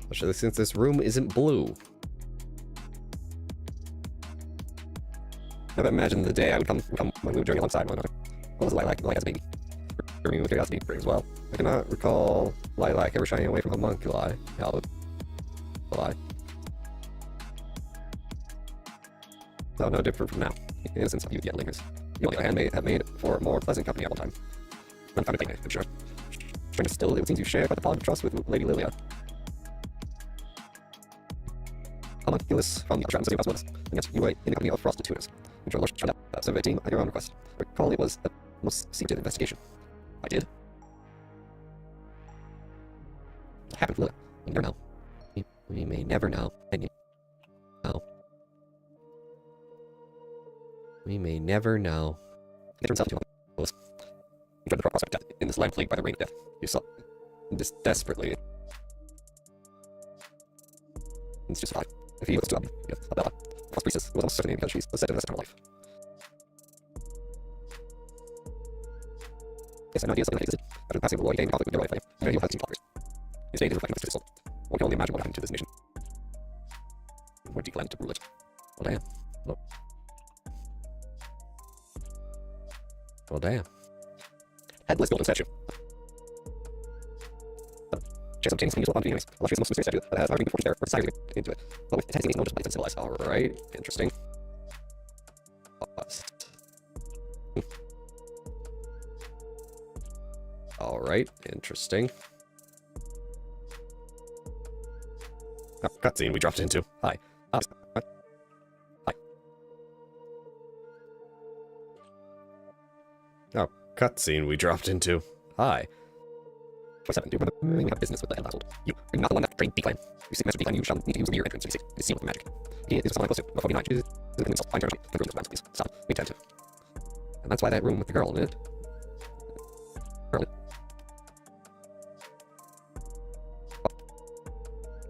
Especially since this room isn't blue. Never imagined the day I would come when we would journey alongside one another. What was Lilac like as a baby? Bringing with curiosity brings well. I cannot recall Lilac ever shying away from a homunculi. Lie. Though no different from now. The innocence of youth yet lingers. You, on the other hand, may have made for more pleasant company at one time. Unfounded thing, I'm sure. Stranger still, it would seem to share quite the bond of trust with Lady Lilia. Homunculus from the Shrams of the West, and yet you were in the company of prostitutes. Enjoy Lordship turned out survey team at your own request. Recall it was a most secretive investigation. I did. What happened, Lilia? We never know. We may never know. And you know. We may never know. It turns out to Homunculus. Enjoyed the prospect of death in this land plagued by the rain of death. You saw this desperately. It's just fine. If he was to Abella, Frost Priestess was almost certainly because she's the set of the rest of her life. Yes, I know ideas something existed. After the passing of the war, he gained conflict with their royal flame. You know, you have seen plotters. His fate is reflecting his soul. One can only imagine what happened to this nation. What he planned to rule it. Well, damn. Well, damn. Headless golden statue. Chance obtaining some useful quantity anyways. Illustrious most mysterious statue that has already been forged there, or decided into it. But with intensity, no just place and civilized. Alright, interesting. Alright, interesting. Oh, cutscene we dropped into. Hi. What? Hi. Oh, cutscene we dropped into. Hi. 7. Do you have business with the head household? You are not the one that trained Declan. You seek Master Declan, you shall need to use the mirror entrance to be safe. It is sealed with magic. He is someone close to. Before you choose to insult, find charity. Conversion of please. Stop. We tend to. And that's why that room with the girl in it.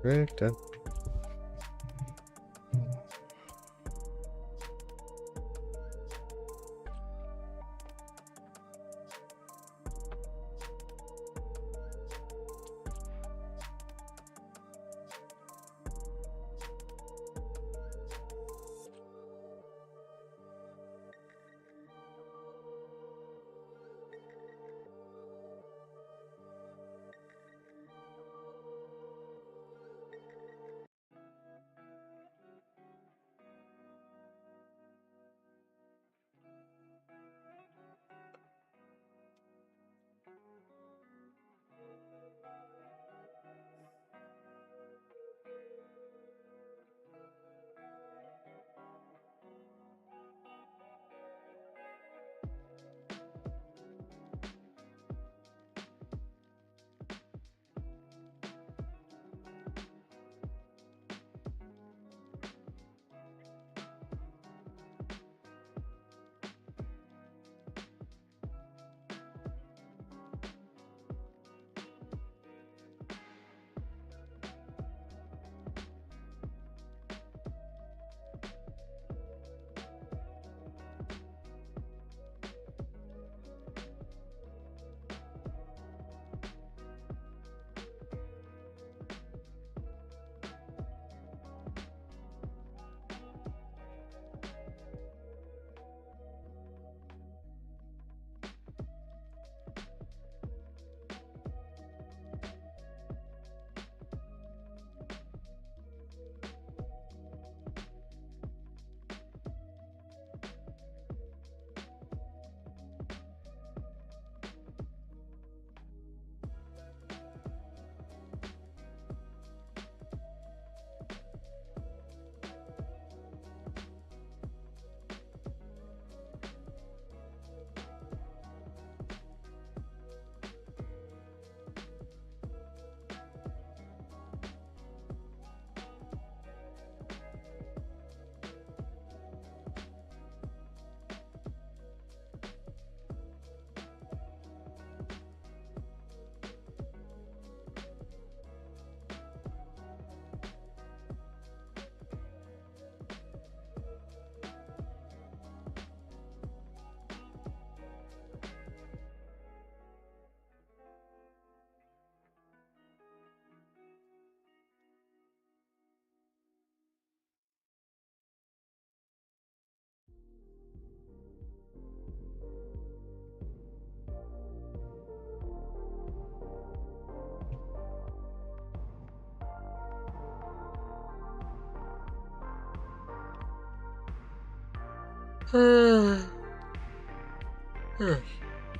Correct.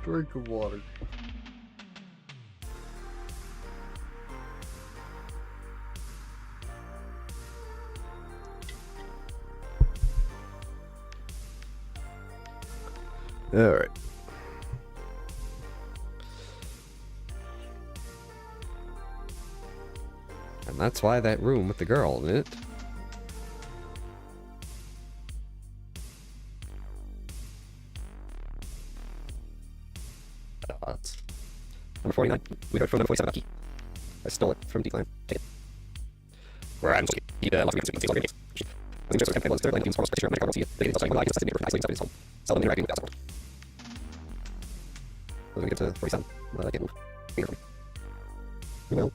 Drink of water. Alright. And that's why that room with the girl in it. That's number 49. We heard from number 47 about key. I stole it from Decline. Take it. Where I'm supposed to keep lots of frequencies already. I think just campaign was third line of games, picture, medical see it. The game is outside, I can assess the neighborhood, isolating stuff in his home. Seldom interacting with the outside world. When we get to 47, I can't move. Finger from me. We will.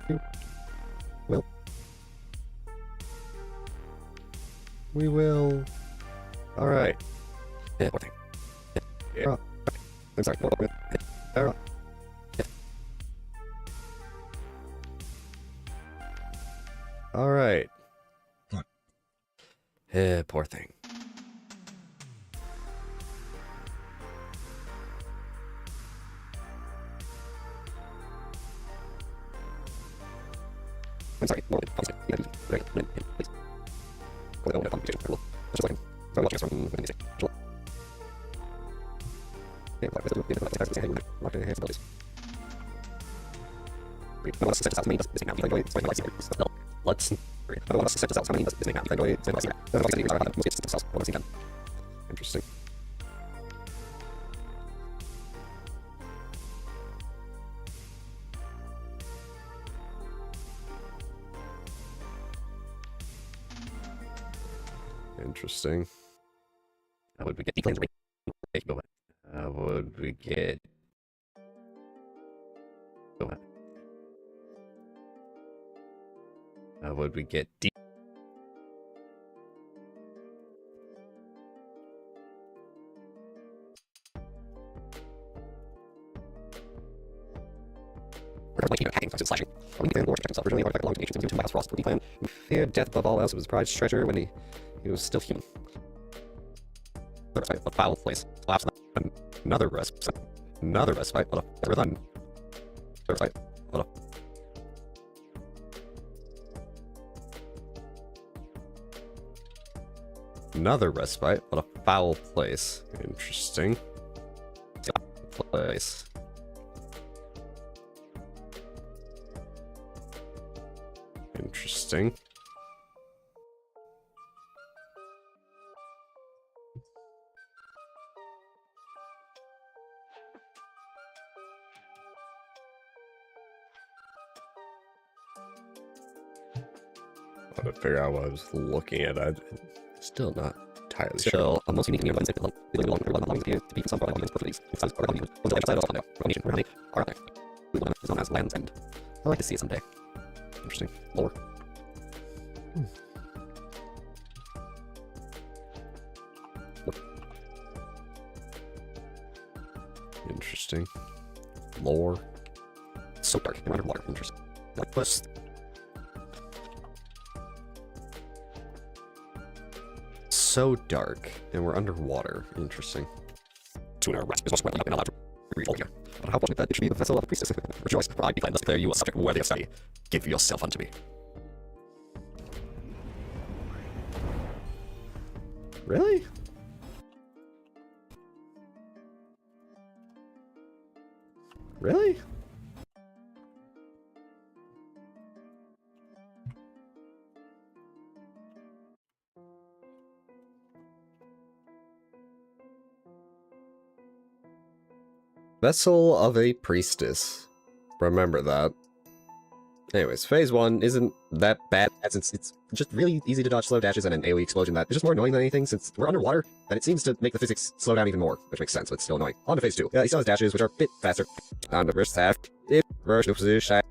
You will. We will. Alright. Yeah, poor thing. Yeah. Okay. I'm sorry. No, no, no. Yeah. Alright. Poor thing. I'm sorry. No, please. Please. Go to the competition. I will. Just like him. So I'm watching us from when you say. Sure. Yeah, like, let's do it. Let's say, hey, lock the hands abilities. Wait, I want us to set this out to me. Does it now? Like, wait, my lights here. No, let's. I don't want us to set this out to me. Does it now? Like, wait, my lights here. That's what I'm saying. Most cases themselves. I want to see them. Interesting. Interesting. How would we get declines? Go ahead. How would we get... Go ahead. How would we get deep? We're like, hacking functions slashing. When he war to protect himself, originally artifact belonged to nations into House Frost for decline. He feared death above all else. It was a prized treasure when he was still human. A foul place. Collapse. Another respite. Another respite. What a run. Respite. What a. Another respite. What a foul place. Interesting. Place. Interesting. I had to figure out what I was looking at. I'm still not entirely sure. So, most unique nearby insect belong to be from some part of the properties. It's time for the ones outside of the nation where they are out there. We live is known as Land's End. I'd like to see it someday. Interesting. Lore. Interesting. Lore. It's so dark and underwater. Interesting. Like this. So dark, and we're underwater. Interesting. Tuna rest is also well not allowed to read here. But how fortunate that it should be the vessel of the priestess. Rejoice, for I declare thus declare you a subject worthy of study. Give yourself unto me. Really? Really? Vessel of a priestess. Remember that. Anyways, phase 1 isn't that bad, since it's just really easy to dodge slow dashes and an AoE explosion that is just more annoying than anything, since we're underwater, and it seems to make the physics slow down even more, which makes sense, but it's still annoying. On to phase 2. Yeah, he still has dashes, which are a bit faster. On to first half. Reverse position.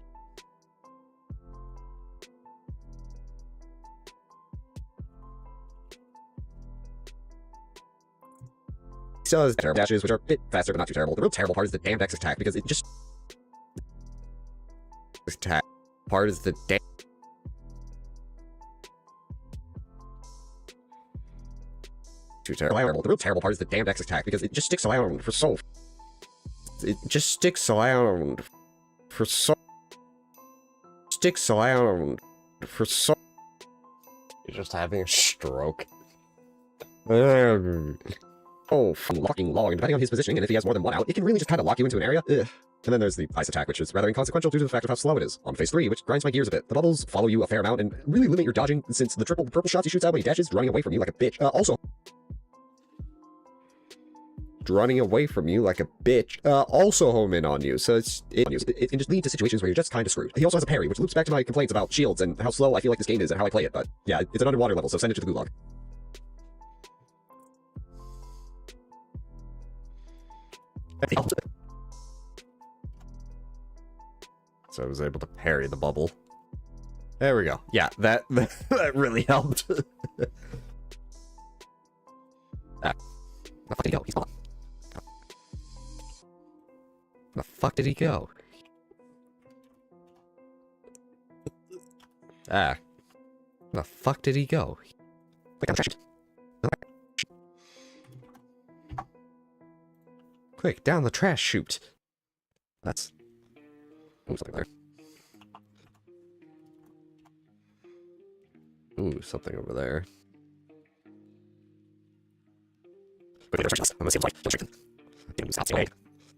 He still has dashes, which are a bit faster, but not too terrible. The real terrible part is the damn Dex attack, because it just... attack part is the damn... too terrible. The real terrible part is the damned X attack, because it just sticks around for so... It just sticks around for so... Sticks around for so... You're just having a stroke. Oh, fucking long, and depending on his positioning, and if he has more than one out, it can really just kind of lock you into an area. Ugh. And then there's the ice attack, which is rather inconsequential due to the fact of how slow it is. On phase 3, which grinds my gears a bit. The bubbles follow you a fair amount and really limit your dodging, since the triple purple shots he shoots out when he dashes, running away from you like a bitch. Running away from you like a bitch. Also home in on you, so it can just lead to situations where you're just kind of screwed. He also has a parry, which loops back to my complaints about shields and how slow I feel like this game is and how I play it, but yeah, it's an underwater level, so send it to the gulag. So I was able to parry the bubble. There we go. Yeah, that really helped. Where the fuck did he go? He's gone. The fuck did he go? The fuck did he go? Quick, down the trash. Quick, down the trash chute. That's... Ooh, something there. Ooh, something over there. Quickly, there's I'm gonna see him fight. Don't chicken. Didn't lose out the way.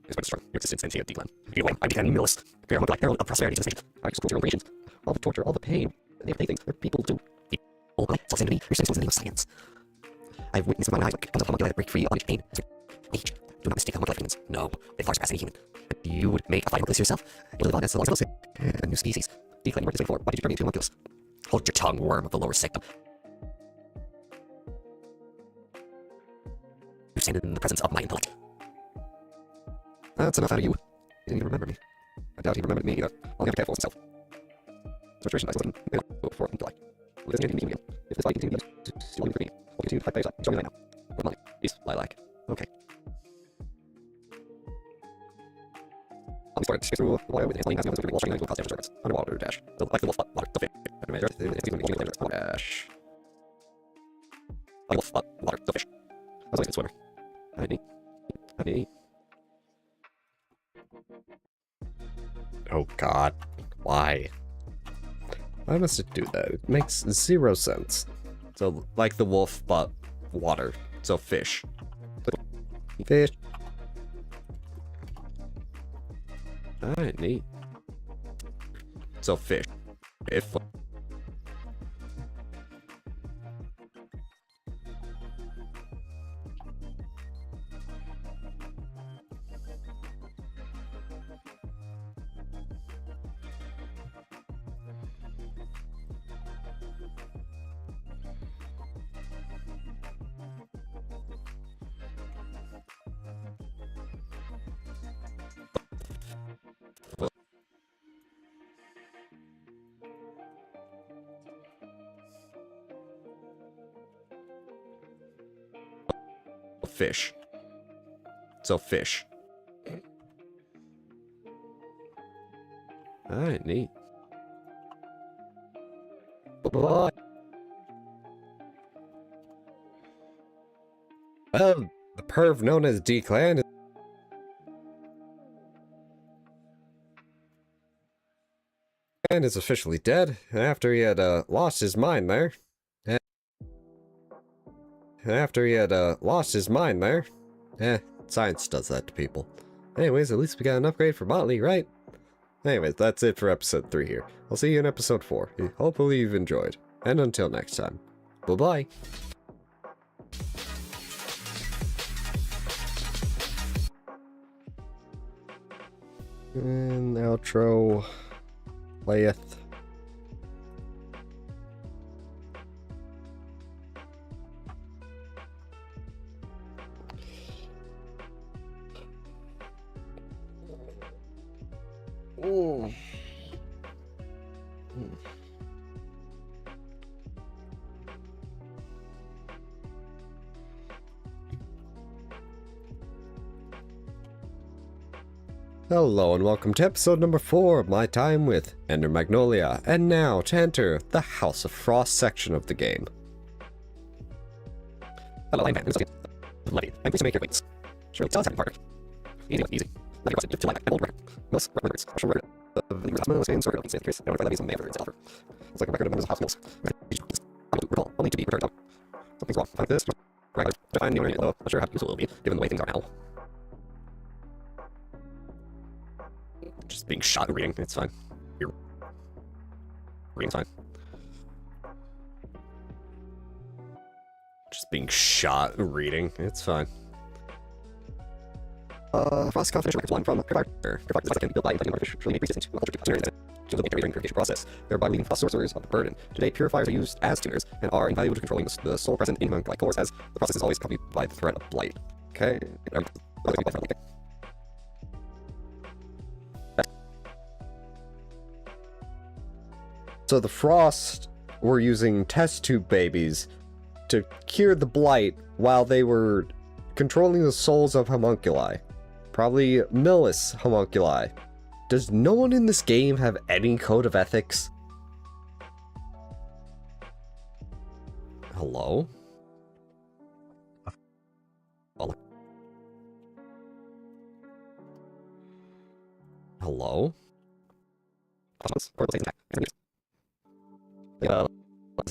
It's quite strong. Your existence and the land. Either way, I became militant. Compare one black barrel of prosperity to this nation. I just go through operations. All the torture, all the pain. They think they're people do. All my self-sanity. Your sense was in the name of science. I've witnessed with my eyes what comes of homuncular break free on its pain. Age. Do not mistake homuncular humans. No, they far surpass any human. But you would make a fighting homunculus yourself. You live on as long as a new species. Decline your before. Why did you turn me into a homunculus? Hold your tongue, worm of the lower sectum. You stand in the presence of my intellect. That's enough out of you. He didn't even remember me. I doubt he remembered me either. All he had to care for was himself. Situation I was looking for intellect. Well, it doesn't get again. If this fight continues to steal for me, we'll continue to fight by your side. Join me right now. What money? Peace, lilac. Okay. I'll be started to skip through water with Anthony as he was going to cause damage to underwater dash. Like the wolf, water, the fish. Dash. Wolf, water, the fish. I was a good swimmer. I need. Oh god. Why? Why must it do that? It makes 0 sense. So, like the wolf, but water. So, fish. Fish. Alright, neat. So, fish. If... Fish. So, fish. Alright, neat. Well, the perv known as D-Clan is officially dead after he had lost his mind there. Science does that to people. Anyways, at least we got an upgrade for Motley, right? Anyways, that's it for episode 3 here. I'll see you in episode 4. Hopefully you've enjoyed. And until next time, bye-bye. And outro playeth. Hello and welcome to episode number 4 of my time with Ender Magnolia, and now to enter the House of Frost section of the game. Hello, I'm Van. Levy. I'm pleased to make your acquaintance. Surely does have a partner. Easy, easy. Levy requested to like an old record. Most records. Special record of the most and circle in St. Chris. I don't know if Levy's a man for its offer. It's like a record of members of hospitals. Recall, only to be returned. Something's wrong. Like this. Right. To find the internet, though, not sure how useful it will be, given the way things are now. Just being shot reading, it's fine. You're reading's fine. Just being shot reading, it's fine. Frost confidential records one from Provider. Provider can be built by inviting artificially made resistance to culture to the purification process, thereby leaving frost sorcerers of the burden. Today, purifiers are used as tuners and are invaluable to controlling the soul present in monk-like cores, as the process is always accompanied by the threat of blight. Okay. So the Frost were using test tube babies to cure the blight while they were controlling the souls of homunculi. Probably Millis homunculi. Does no one in this game have any code of ethics? Hello? Hello?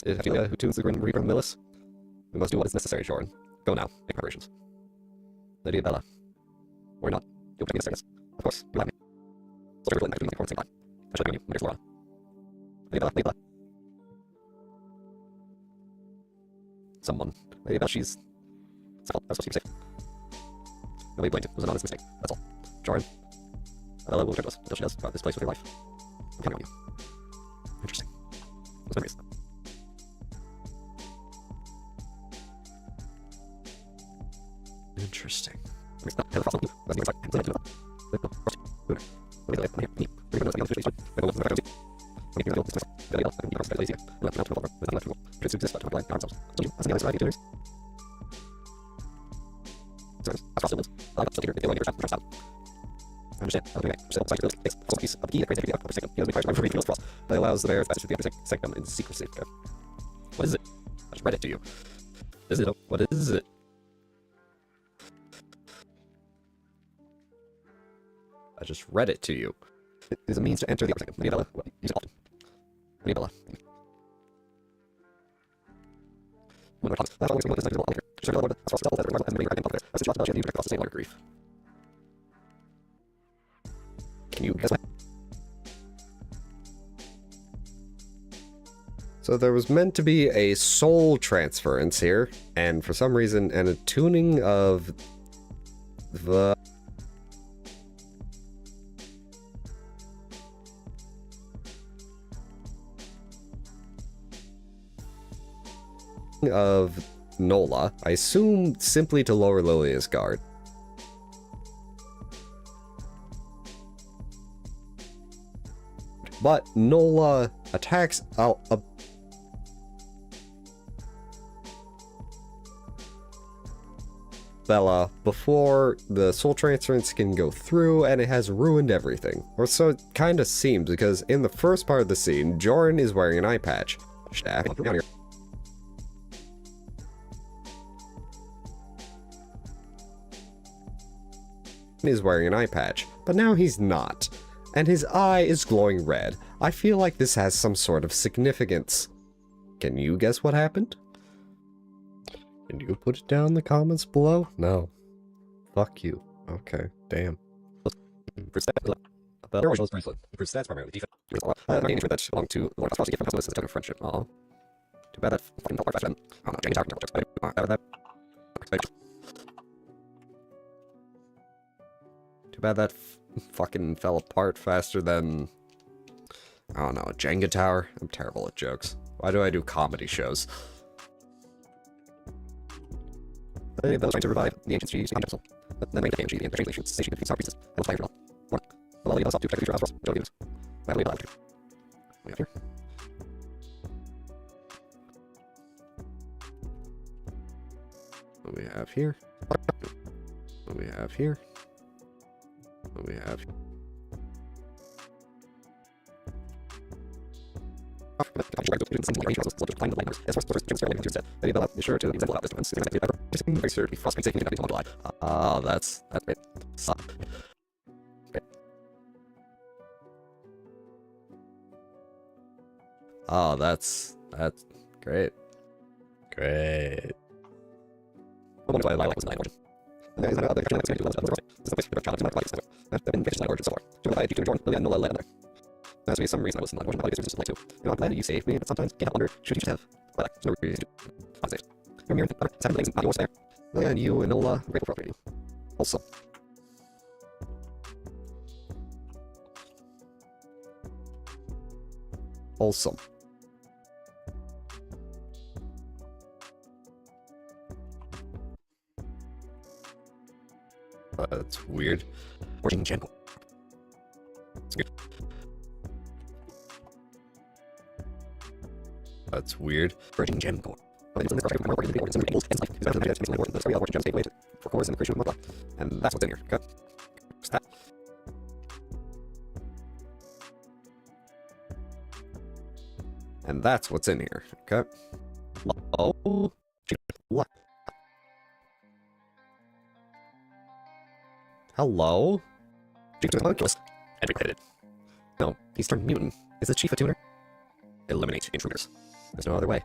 Who tunes the Grim Reaper of Millis? We must do what is necessary, Jordan. Go now. Make preparations. Lady Bella. Or not. You'll protect me in Of course. You have me. Soldier will impact me before the same time. I shall bring you. There's Laura. Lady Bella. Lady Bella. Someone. Lady Bella, she's... That's what she was safe. Nobody blamed it. It was an honest mistake. That's all. Jordan. Bella will return to us until she does. Throughout this place with her life. I'm counting on you. Interesting. Those memories. Interesting. That allows the bearers to the sectum in secrecy. What is it? I just read it to you. Is it? What is it? I just read it to you. It is a means to enter the upper sectum. Lady Bella, use it often. Lady Bella. Can you guess what? So there was meant to be a soul transference here, and for some reason, an attuning of the of Nola, I assume simply to lower Lilia's guard. But Nola attacks Bella before the soul transference can go through, and it has ruined everything. Or so it kind of seems, because in the first part of the scene, Joran is wearing an eye patch. Staff, down here. Is wearing an eye patch, but now he's not, and his eye is glowing red. I feel like this has some sort of significance. Can you guess what happened? Can you put it down in the comments below? No. Fuck you. Okay, damn. For stats primarily defense. That belong to Lord Frost gift from as a token of friendship. Aw. Too bad that fucking fell apart fast then. Oh no, Jenny talked. Too bad that fucking fell apart faster than... I don't know, a Jenga tower? I'm terrible at jokes. Why do I do comedy shows? They were trying to revive the ancient trees, the then make the ancient and the translation station between Star Pieces. That was fire. One. Well, you also to try to future house. Don't use. That will be allowed to. We have here. What we have here? What we have here? What we have here? Oh, that's great. Oh, that's great. Great. That's me some reason I was not watching the just like to. You know, I'm glad you saved me, but sometimes can't help wonder, should you just have like no reason to compensate. You're mere seven things, not yours there. Oh, yeah, and you and Nola, grateful for you. Also. Wholesome. That's weird. Watching channel. It's good. That's weird. Virgin Gem Core. And that's what's in here. Okay. What's that? And that's what's in here. Okay. Oh. What? Hello? Entry credited. No, he's turned mutant. Is the chief a tuner? Eliminate intruders. There's no other way.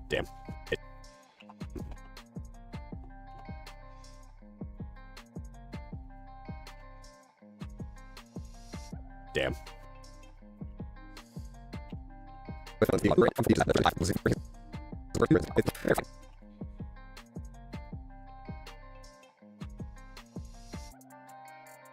Damn. Damn.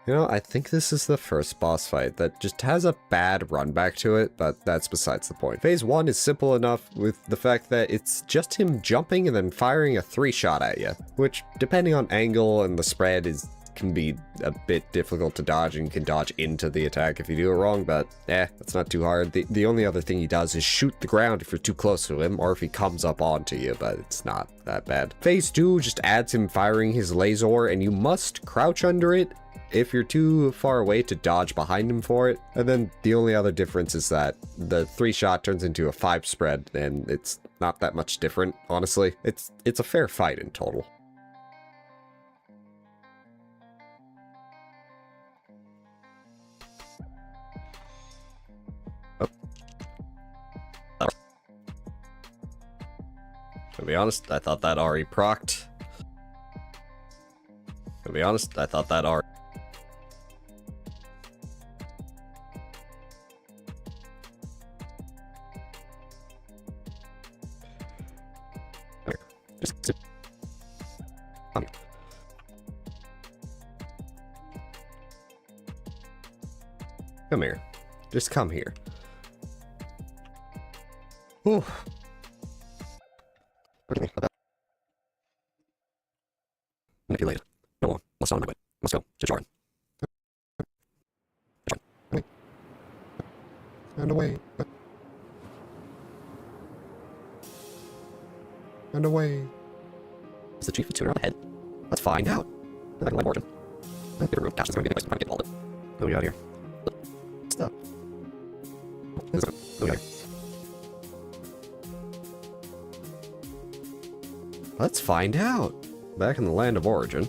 You know, I think this is the first boss fight that just has a bad run back to it, but that's besides the point. Phase 1 is simple enough with the fact that it's just him jumping and then firing a 3-shot at you, which, depending on angle and the spread, can be a bit difficult to dodge, and you can dodge into the attack if you do it wrong, but that's not too hard. The only other thing he does is shoot the ground if you're too close to him, or if he comes up onto you, but it's not that bad. Phase 2 just adds him firing his laser, and you must crouch under it if you're too far away to dodge behind him for it. And then the only other difference is that the 3-shot turns into a 5 spread, and it's not that much different, honestly. It's a fair fight in total. To be honest, I thought that already procced. To be honest, I thought that already. Just sit. Come here. Come here. Just come here. Ooh. Manipulated. No more. Must on my way. Must go. To Jordan. And away. And away. Is the chief of tuner on ahead? Let's find out. I can let Morgan. Get a room. Gosh, it's going to be a nice to get all of it. What do we got here? Stop. What do we got here? Let's find out. Back in the land of origin.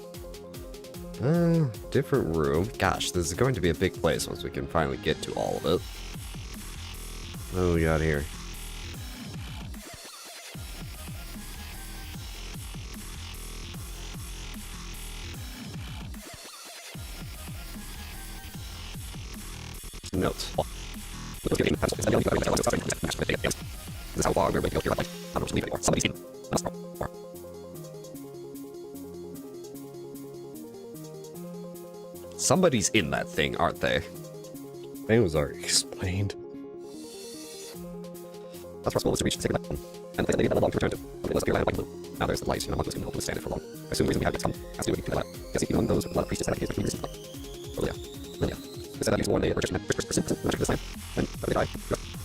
Different room. Gosh, this is going to be a big place once we can finally get to all of it. What do we got here? Notes. This is how long we're waiting here. I don't believe anymore. Somebody's in. Somebody's in that thing, aren't they? It was already explained. That's possible to reach the second one. And they had a long to return to. It was like blue. Now there's the light, and no one was going to hold stand it for long. I assume the reason we had some has to do with that. Guess even those with a lot of priestess had a case for reason. Oh yeah. They said that he was born a British person magic this time. And they died.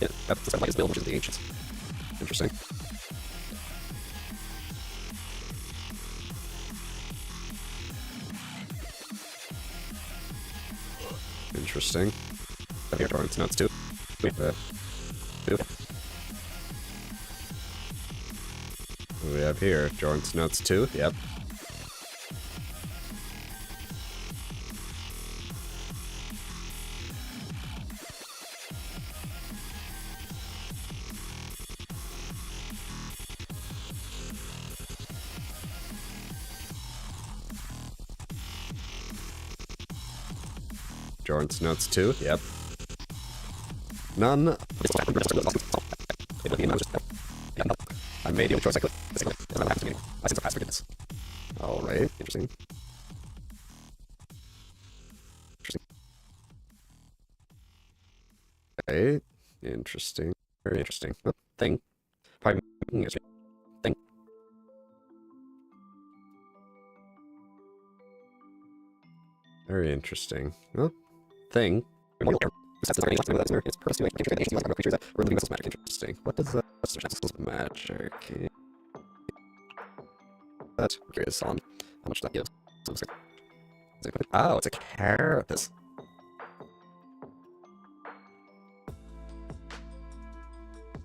Yeah, that's the light is built, which is the ancients. Interesting. Interesting. Got here Jordan's notes too. Wait, two. What do we have here? Jordan's notes 2? Yep. Jordan's notes 2? Yep. None. I made the only choice I could. That's what happened to me. I since past forgiveness. Alright. Interesting. Right. Interesting. Very interesting. Oh, thing. Probably thing. Very interesting. Oh, thing. Its purpose to creatures that were living vessels magic. Interesting. What does that magic? That I'm curious on how much that gives. So Oh, it's a carapace.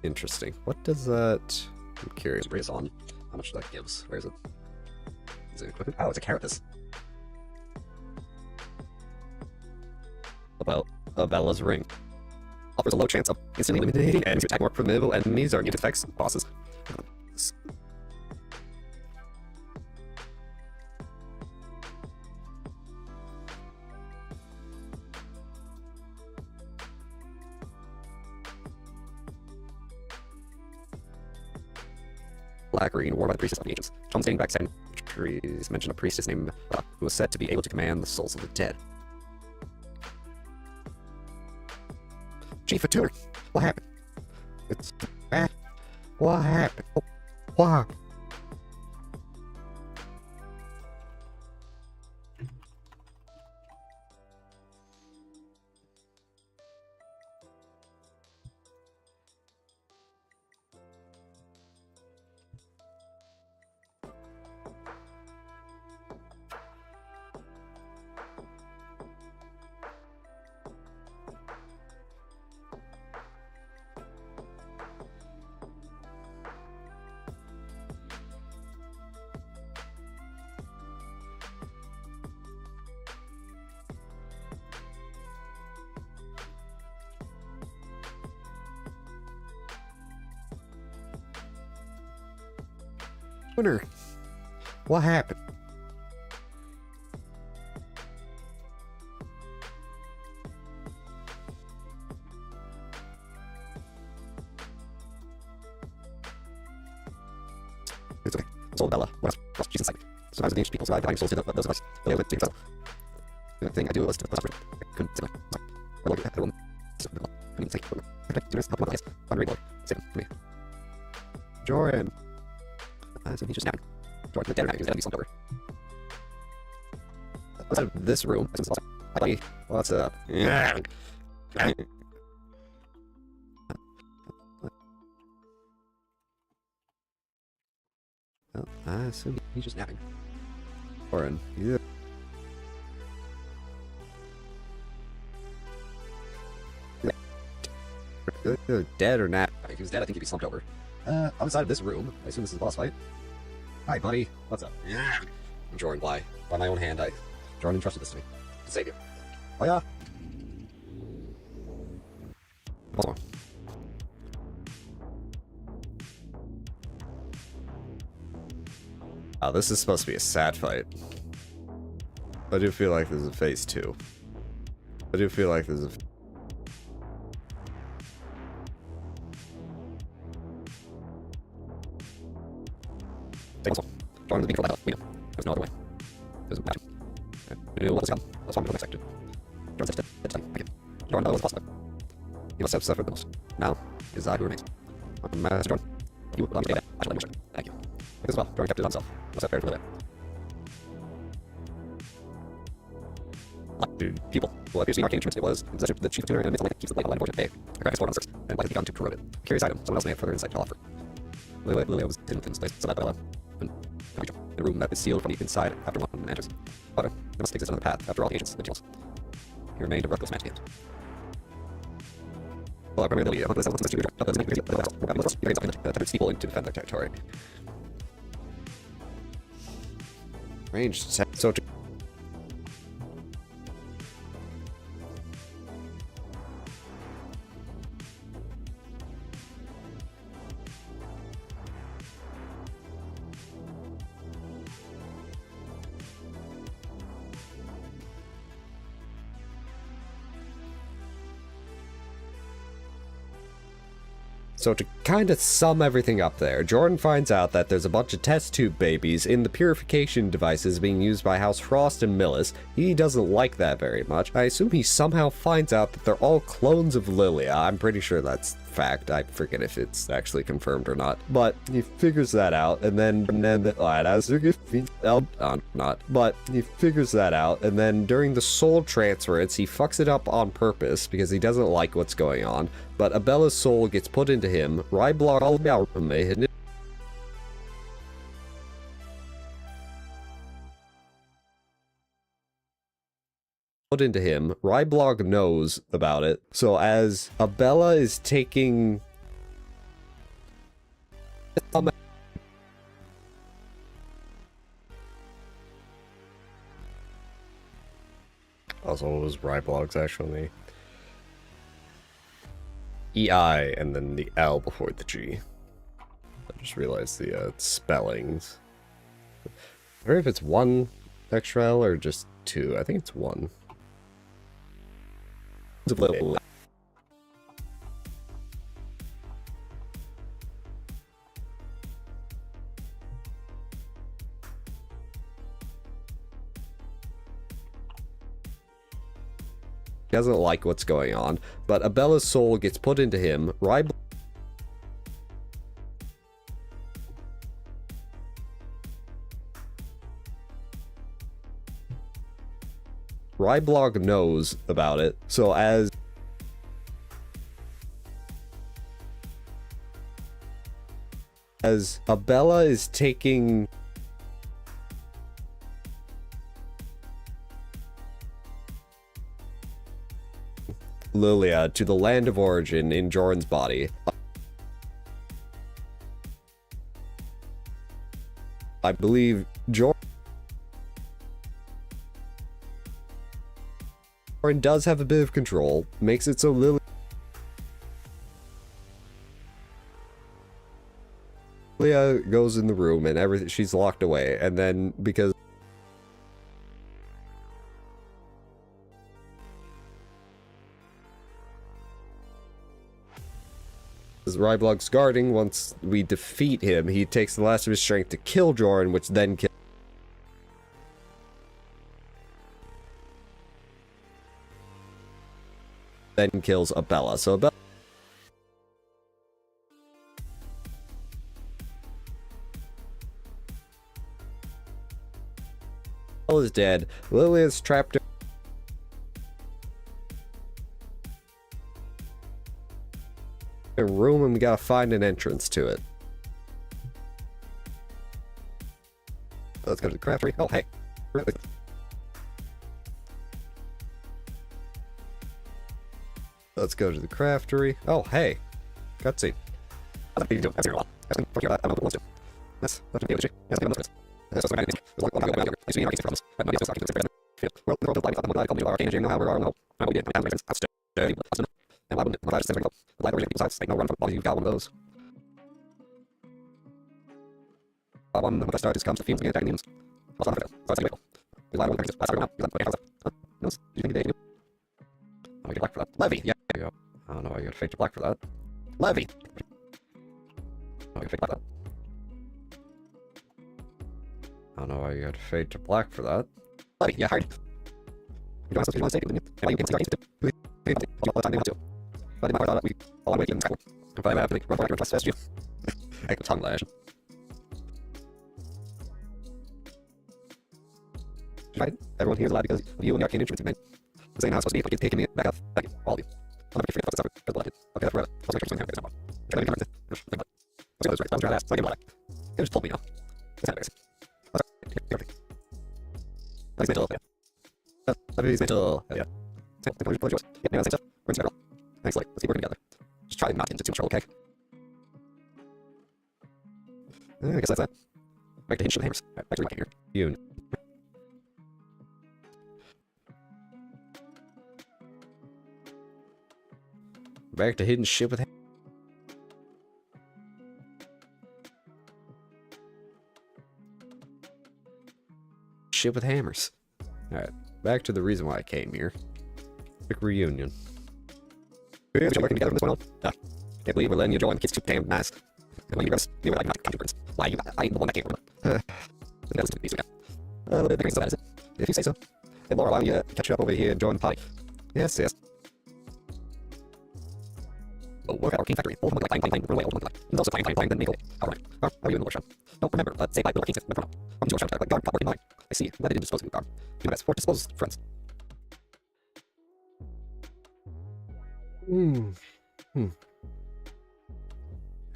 Interesting. What does that... I'm curious. curious on how much that gives. Where is it? Is it equipment? Oh, it's a carapace. About Bella's ring. Offers a low chance of instantly eliminating enemies who attack more formidable enemies or new effects bosses. Black Green, war by the priestess of the ancients. Tomes dating back centuries mention a priestess named Bella, who was said to be able to command the souls of the dead. Chief Vtuber, what happened? It's bad. What happened? Oh, what? Winner, what happened? It's okay. Soul of Bella. What else? She's inside. Survivors of the ancient people survived, dying souls to those of us. But they lived to themselves. The thing I do was to I couldn't save them. I looked at the woman. I mean, say, I do this, help him out, yes. I'm ready, save him for me. Jordan. So he's just napping. Jordan, the dead now, he's gonna be slumped over. Outside of this room, I sense hi, buddy. What's up? Yeah. Well, I assume he's just napping. Jordan. Yeah. Dead or not? If he was dead, I think he'd be slumped over. Outside of this room, I assume this is a boss fight. Hi, buddy. What's up? Yeah. I'm Jordan Bly. By my own hand, Jordan entrusted this to me. To save you. Oh, yeah? Hold on. Oh, this is supposed to be a sad fight. I do feel like there's a phase 2. I do feel like there's a... Jordan was being controlled by Bella. We know. There's no other way. There's a match. We knew what was coming. That's why we don't expect it. Jordan said to thank you. Jordan was possible. He must have suffered the most. Now, it is I who remains. Master Jordan, you allow me to stay there. I shall let you worship. Thank you. As well, Jordan kept it on himself. Must have fared to live there. People will appear to be arcane instruments. It was in possession of the chief tuner and the light keeps the light alive unfortunate day. A crack is poured on the surface, and light has begun to corrode it. A curious item. Someone else may have further insight to offer. Lilia was hidden within this place, so that Bella in a room that is sealed from the inside after one enters. However, there must exist another path after all the ancients' rituals. He remained a reckless man to the end. Well, primarily, people in to defend their territory. Ranged attack. So to So to kind of sum everything up there, Jordan finds out that there's a bunch of test tube babies in the purification devices being used by House Frost and Millis. He doesn't like that very much. I assume he somehow finds out that they're all clones of Lilia. I'm pretty sure that's fact. I forget if it's actually confirmed or not. But he figures that out, and then But he figures that out, and then during the soul transference, he fucks it up on purpose because he doesn't like what's going on. But Abella's soul gets put into him. Ryblog knows about it. So as Abella is taking also, what was Ryblog's actual name? EI and then the L before the G. I just realized the spellings. I wonder if it's one extra L or just two. I think it's one. He doesn't like what's going on, but Abella's soul gets put into him. Ryblog knows about it, so as Abella is taking Lilia to the land of origin in Jordan's body, I believe Jordan does have a bit of control, makes it so Lilia goes in the room and everything, she's locked away, and then because Ryblog's guarding, once we defeat him, he takes the last of his strength to kill Jordan, which then kills Abella. So Abella is dead. Lilia's trapped in a room, and we gotta find an entrance to it. Let's go to the craftery. Oh, hey. Let's go to the craftery. Oh, hey. Cutscene. You've got one of those. When I start, this comes to fumes again, attacking humans. Oh, you get black for that. Levy! Yeah, there you go. I don't know why you got fake to black for that. Levy! Oh, you got fake black for that. I don't know why you got fade to black for that. Levy, yeah, hard. You don't have to save it, didn't you? And you can see our games too. All the time they want to. But in my thought, we all wait in the if I'm happening, run for trust you. I tongue lash. Right? Everyone here is alive because of you and the arcane instruments you made. The same house supposed to be able to take me back up. Back all of you. I'll never forget the stuff with okay, that's right. I'll make sure I'm trying to be that's right. I'm trying to ask. So I get black. You just told me now. It's not embarrassing. Nice mental, yeah. Nice mental, yeah. Yeah, now same stuff. We're in several. Thanks, like, let's keep working together. here. You. Back to hidden shit with hammers. Alright, back to the reason why I came here. Quick reunion. We're working together on this one. Can't believe we're letting you join. It's too damn nice. You guys, you were like not confidence. Why I ain't the one that can't remember. A little bit bigger, so that is it. If you say so. Hey Laura, why don't you catch you up over here and join the party? Yes, yes. Oh, work at Arcane Factory. Old monkey like, run away, old monkey like. He's also playing, then make away. Alright. How are you in the workshop? No, remember, say bye, Bill Arcane Factory. Remember, I'm George, like, guard, working mine. I see. Why did you dispose of you, guard? Do my best for dispose friends.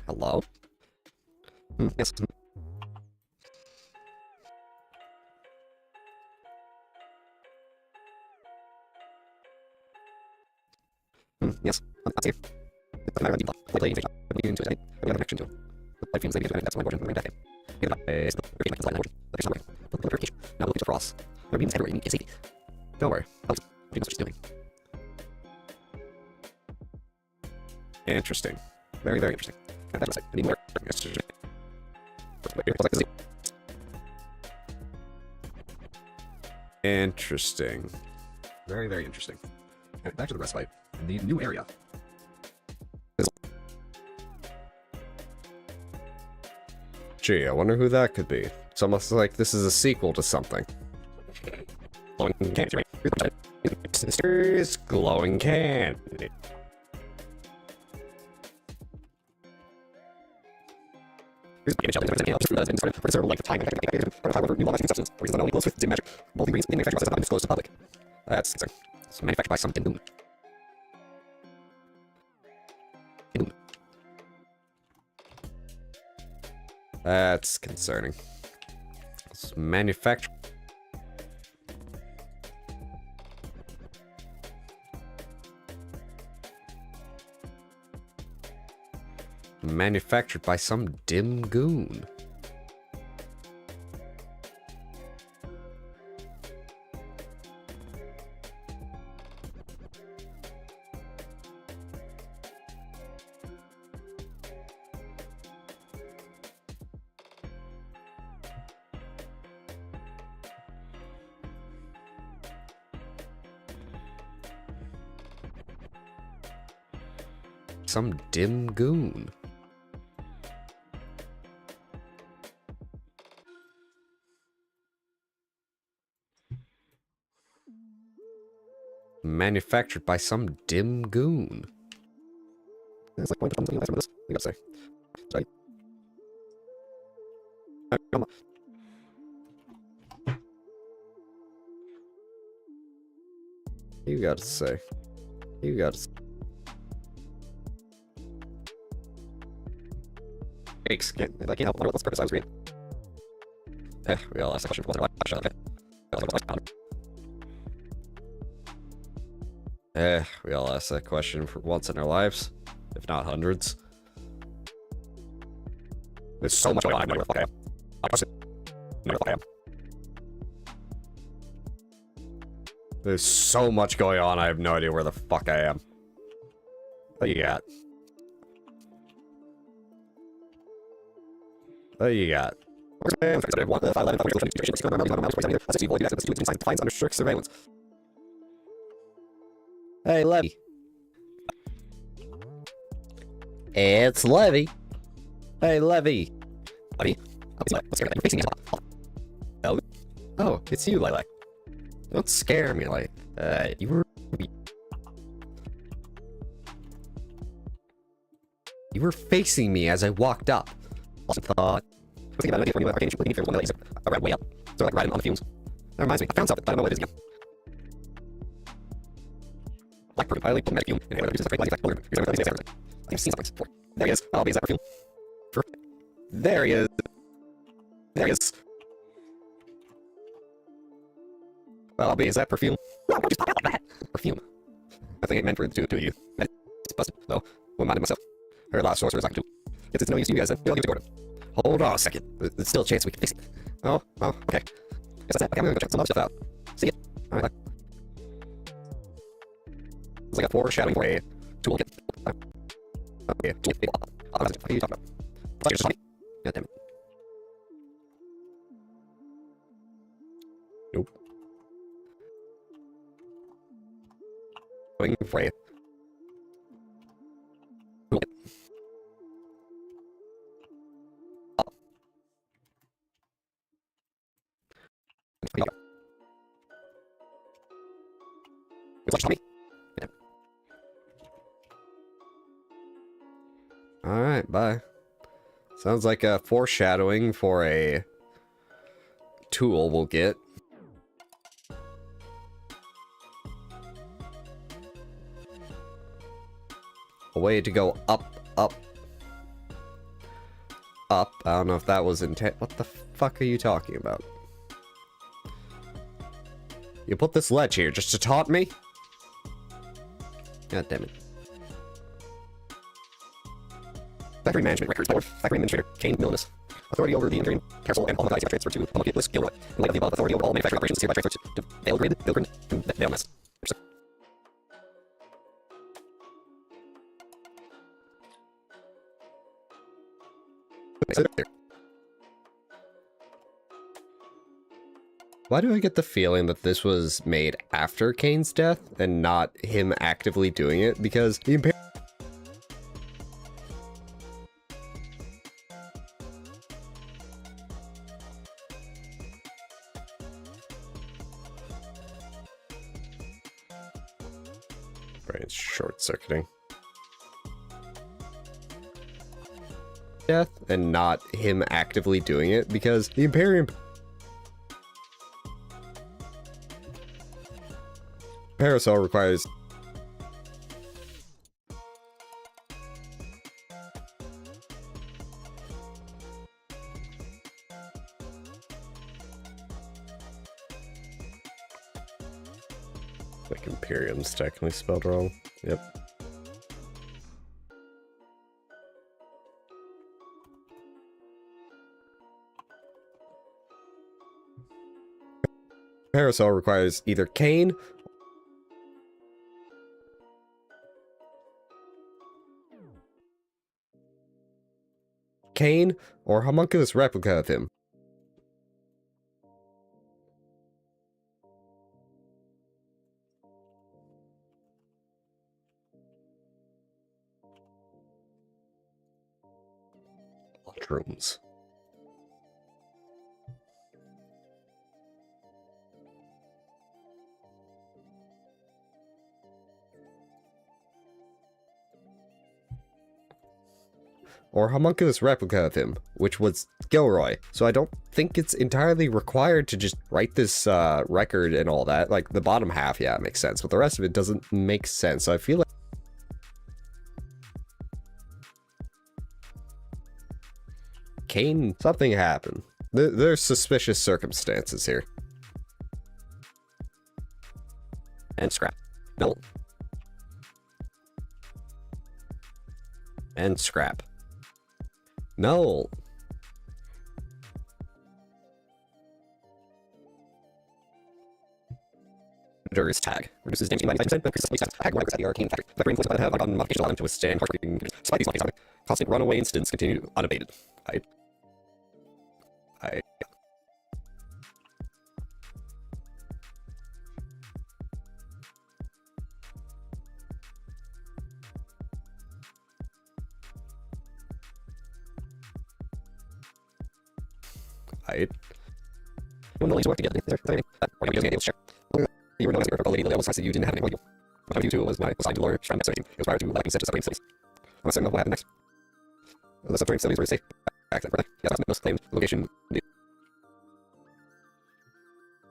Hello? Yes. Yes, that's here. But I run the play the I'm going to it. I'm going to action to. I feel like that's my version of that. It's the working like the version. There's no way. The verification. Now look at the frost. There means everywhere you see. Don't worry. I'll just what are you just doing? Interesting. Very, very interesting. And that's like I need more. Interesting. Very, very interesting. And back to the respite. The new area. Gee, I wonder who that could be. It's almost like this is a sequel to something. Mysterious glowing candy. That's it's manufactured by some dim. That's concerning. It's manufactured. Manufactured by some dim goon. Some dim goon. Manufactured by some dim goon. It's like one of the things I this. I gotta say. Sorry. Come on. You gotta say. You gotta say. I can't help what's purpose I was reading. We all asked that question for once in our lives. We all ask that question for once in our lives, if not hundreds. There's so much going on, I don't know where the fuck I am. I trust it. I don't know where the fuck I am. There's so much going on, I have no idea where the fuck I am. What you got? What you got? Under strict surveillance. Hey, Levy. It's Levy. Hey, Levy. Levy. Oh, it's you, Lilac. Don't scare me, like, you were facing me as I walked up. Awesome thought. I was thinking about an idea for you, arcane ship, looking for one that is a way up. So like riding on the fumes. That reminds me, I found something, I don't know what it is again. Black perfume, highly problematic fume, and uses a great light effect. I've seen something before. There he is. I'll be that perfume. There he is. There he is. Well, I'll be, is that perfume? No, just pop out that. Perfume. I think it meant for the two of you. It's busted, though. Wouldn't mind it myself. I heard a lot of sorcerers I can do. It's no use to you guys then. You'll give it to Gordon. Hold on a second. There's still a chance we can fix it. Oh, okay. Guess that's it. Okay, I'm gonna go check some other stuff out. See ya. Alright, bye. It's like a foreshadowing for a toolkit. Okay, toolkit. What are you talking about? That's just funny. God damn it. Nope. Going for a toolkit. Alright, bye. Sounds like a foreshadowing for a tool we'll get. A way to go up, up, up. I don't know if that was intent. What the fuck are you talking about? You put this ledge here just to taunt me? God damn it. Factory management records. Factory administrator Kane Milnes. Authority over the engineering council and all of the IT transferred to Homunculus List Gilroy. In light of the above, authority over all manufacturing operations is hereby transferred to Vailgrid, and Vailnest. Why do I get the feeling that this was made after Kane's death and not him actively doing it? Because the Brain's short-circuiting. death and not him actively doing it, because the Imperium Parasol requires Like Imperium's technically spelled wrong. Yep. Parasol requires either Kane or homunculus replica of him. Rooms. Or homunculus replica of him, which was Gilroy. So I don't think it's entirely required to just write this record and all that. Like, the bottom half, yeah, it makes sense, but the rest of it doesn't make sense. So I feel like Kane, something happened. There's suspicious circumstances here. And scrap. No. And scrap. No. Juror's tag. Reduces damage by 95%, but increases the tag when at the arcane factory. The reinforced by the have on modification allow them to withstand harsh creeping. Despite these modifications, constant runaway incidents continue unabated. When the ladies work together, they're or you share. You were known as a lady, Lily almost said you didn't have any you. But you two was my assigned to Laura Shrine next to it was prior to electing set to separate cities. I'm assuming what happened next. The separating cities were safe. Access for that. Yeah, that's the most claimed location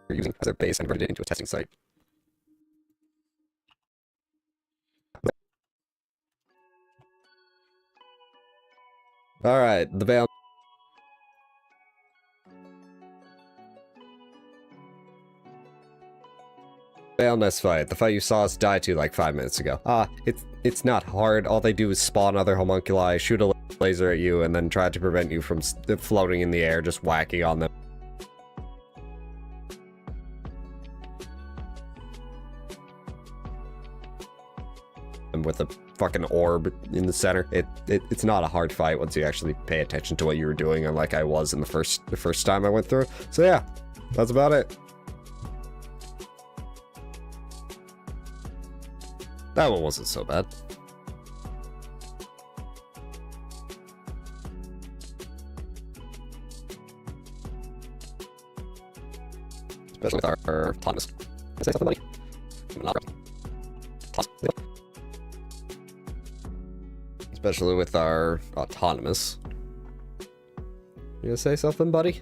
you're using as their base and converted it into a testing site. Alright, the Veil. Veilnest fight. The fight you saw us die to like 5 minutes ago. It's not hard. All they do is spawn other homunculi, shoot a laser at you, and then try to prevent you from floating in the air, just whacking on them. with a fucking orb in the center. It's not a hard fight once you actually pay attention to what you were doing, unlike I was in the first time I went through. So yeah, that's about it. That one wasn't so bad. Especially with our autonomous. Can I say something, buddy? Especially with our autonomous. You gonna say something, buddy?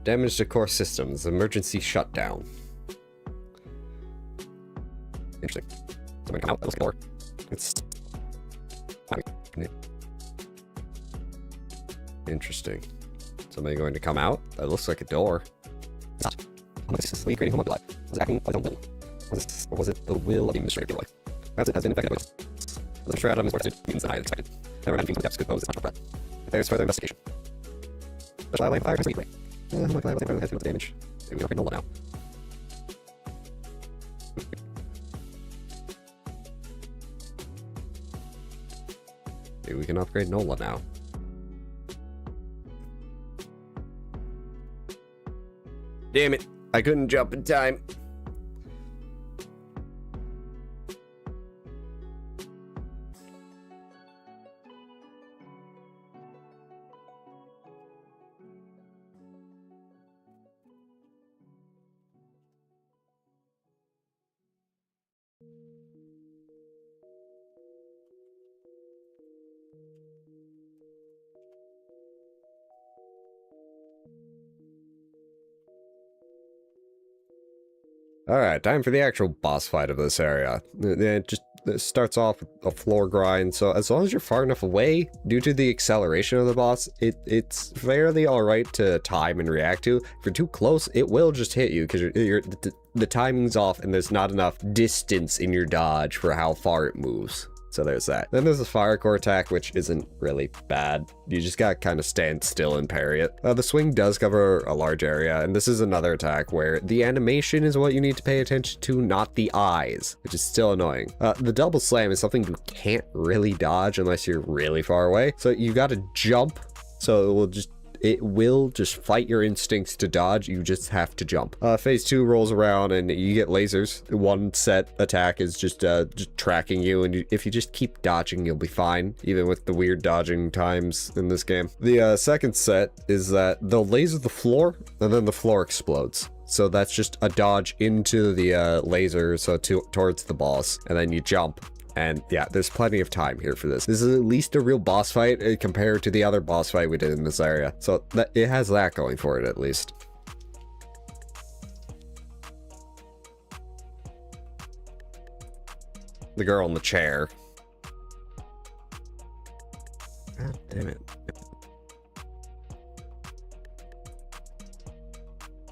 Damage to core systems. Emergency shutdown. Interesting. Somebody come out. That looks like a door. It's... Interesting. Somebody going to come out? That looks like a door. It's not. Homogenesis. We creating homo life. Was it acting by its own will? Or was it the will of the administrator life? As it has been affected by the stratum is more mutants than I had expected. Never mind, the depths could pose as much of a threat. There's further investigation. Special ally fire has anyway. Homo life has been damage. Maybe we don't get Nola now. Maybe we can upgrade Nola now. Damn it. I couldn't jump in time. Alright, time for the actual boss fight of this area. It starts off with a floor grind, so as long as you're far enough away, due to the acceleration of the boss, it's fairly alright to time and react to. If you're too close, it will just hit you, because the timing's off and there's not enough distance in your dodge for how far it moves. So there's that. Then there's the fire core attack, which isn't really bad. You just gotta kind of stand still and parry it. The swing does cover a large area, and this is another attack where the animation is what you need to pay attention to, not the eyes, which is still annoying. The double slam is something you can't really dodge unless you're really far away. So you gotta jump, so it will just fight your instincts to dodge. You just have to jump. Phase 2 rolls around and you get lasers. One set attack is just tracking you, and if you just keep dodging, you'll be fine, even with the weird dodging times in this game. The second set is that they'll laser the floor, and then the floor explodes. So that's just a dodge into the laser, so towards the boss, and then you jump. And yeah, there's plenty of time here for this. This is at least a real boss fight compared to the other boss fight we did in this area. So it has that going for it, at least. The girl in the chair. God damn it.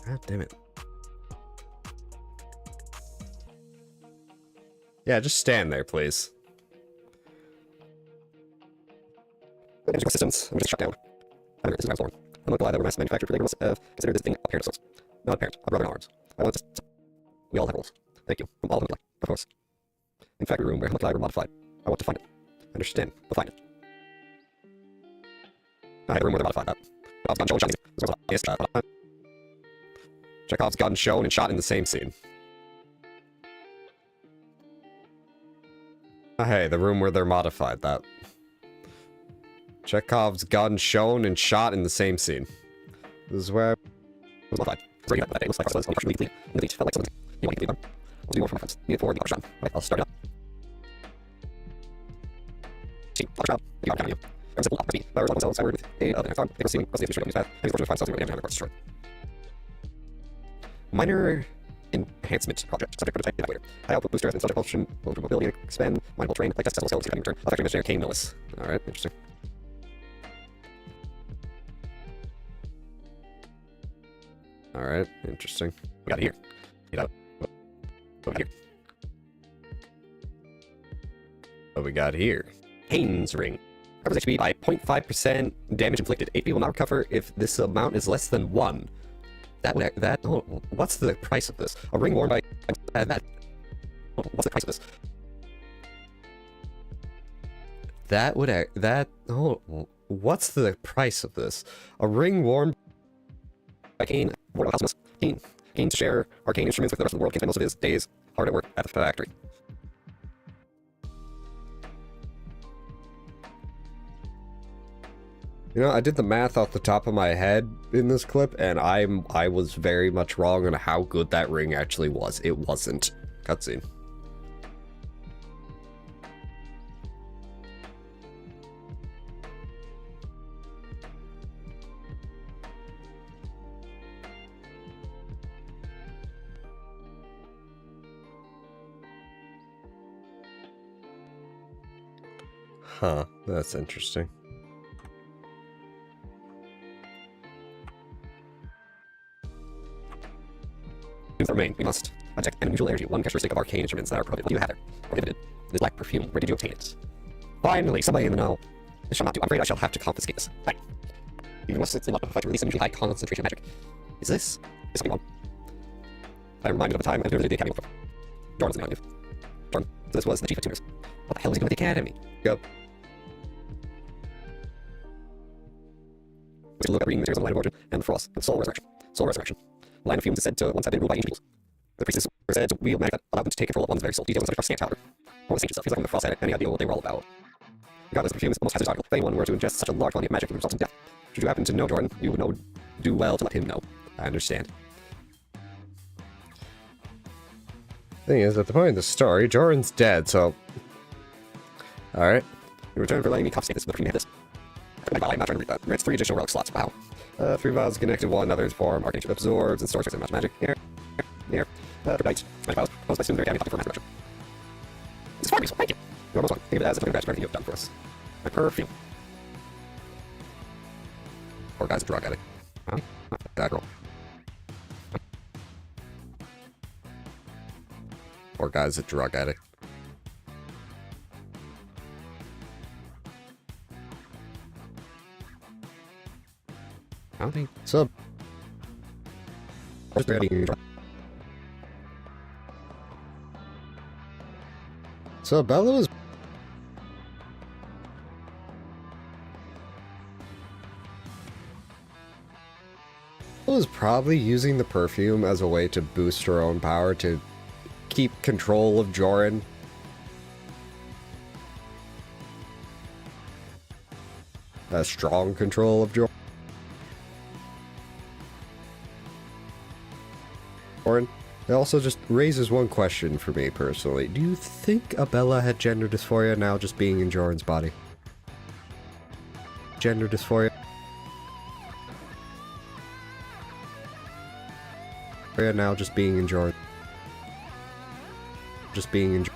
God damn it. Yeah, just stand there, please. Energy systems. I'm just shut down. I don't know, this is how I was born. I'm not glad that we're mass manufactured, but they must have considered this thing a parent of sorts. Not a parent, a brother in arms. I want this. We all have roles. Thank you. From all of them, of course. In fact, a room where homunculi were modified. I want to find it. Understand. We'll find it. I had a room where they modified that. Chekhov's gun shown and shot in the same scene. Hey, the room where they're modified that. Chekhov's gun shown and shot in the same scene. This is where It was modified. So that day looks like it was partially clean. And the beach felt like something. You want to leave them. We'll do more from offense. Need it for the shot. Right, I'll start it up. See, shot. You got you. There's a simple speed. Flowers on themselves forward with a of the next arm. They were seeing, was the administrator on his path. And he's fortunate to find something where the damage destroyed. Minor enhancement project. Subject prototype evaluator. High output booster and subject propulsion. Low mobility expand. Mindful terrain. Like successful cells. Return. Affecting missionary Kane Millis. Alright, interesting. Alright, interesting. We got it here. You got it. Over here. What we got here? Kane's ring. Recovers HP by 0.5% damage inflicted. HP will not recover if this amount is less than 1. Oh, what's the price of this? A ring worn by... what's the price of this? That would oh, what's the price of this? A ring worn By Kane, Lord of Cosmos. Kane to share arcane instruments with the rest of the world. Kane spent most of his days hard at work at the factory. You know, I did the math off the top of my head in this clip, and I was very much wrong on how good that ring actually was. It wasn't. Cutscene. Huh, that's interesting. To remain, we must detect an unusual energy, one characteristic of arcane instruments that are prohibited. What do you have there? Prohibited. This black perfume. Where did you obtain it? Finally, somebody in the know. This shall not do. I'm afraid I shall have to confiscate this. Right. You must it's enough to release an unusually high concentration of magic. Is this? Is something wrong? I'm reminded of a time I literally did academy before. Jordan's the name. Jordan. This was the chief of tuners. What the hell was he doing at the academy? Yep. To look at reading materials on the Line of Origin and the Frost and Soul Resurrection. Soul Resurrection. The line of fumes is said to once have been ruled by ancient peoples. The priests were said to wield magic that allowed them to take control of one's very soul. Details of scant powder. All this ancient stuff. Feels like when the Frost had any idea what they were all about. Regardless, the perfume is the most hazardous article. If anyone were to ingest such a large quantity of magic, it would result in death. Should you happen to know Jordan, you would know do well to let him know. I understand. Thing is, at the point of the story, Jordan's dead, so... Alright. In return for letting me confiscate this, the perfume had this. I'm not trying to read that. Grants 3 additional relic slots. Wow. 3 vials connected one another's form. Arcane absorbs and stores much magic. Here. Night. Magic vials. Posed by students very academy for mass production. It's far useful. Thank you. You're almost one. Think of it as a token of gratitude for everything you have done for us. My perfume. Poor guy's a drug addict. Huh? That girl. Poor guy's a drug addict. I don't think so. Just ready. So Bella was probably using the perfume as a way to boost her own power to keep control of Joran. Strong control of Joran. It also just raises one question for me personally. Do you think Abella had gender dysphoria now just being in Joran's body? Gender dysphoria? Now just being in Joran. Just being in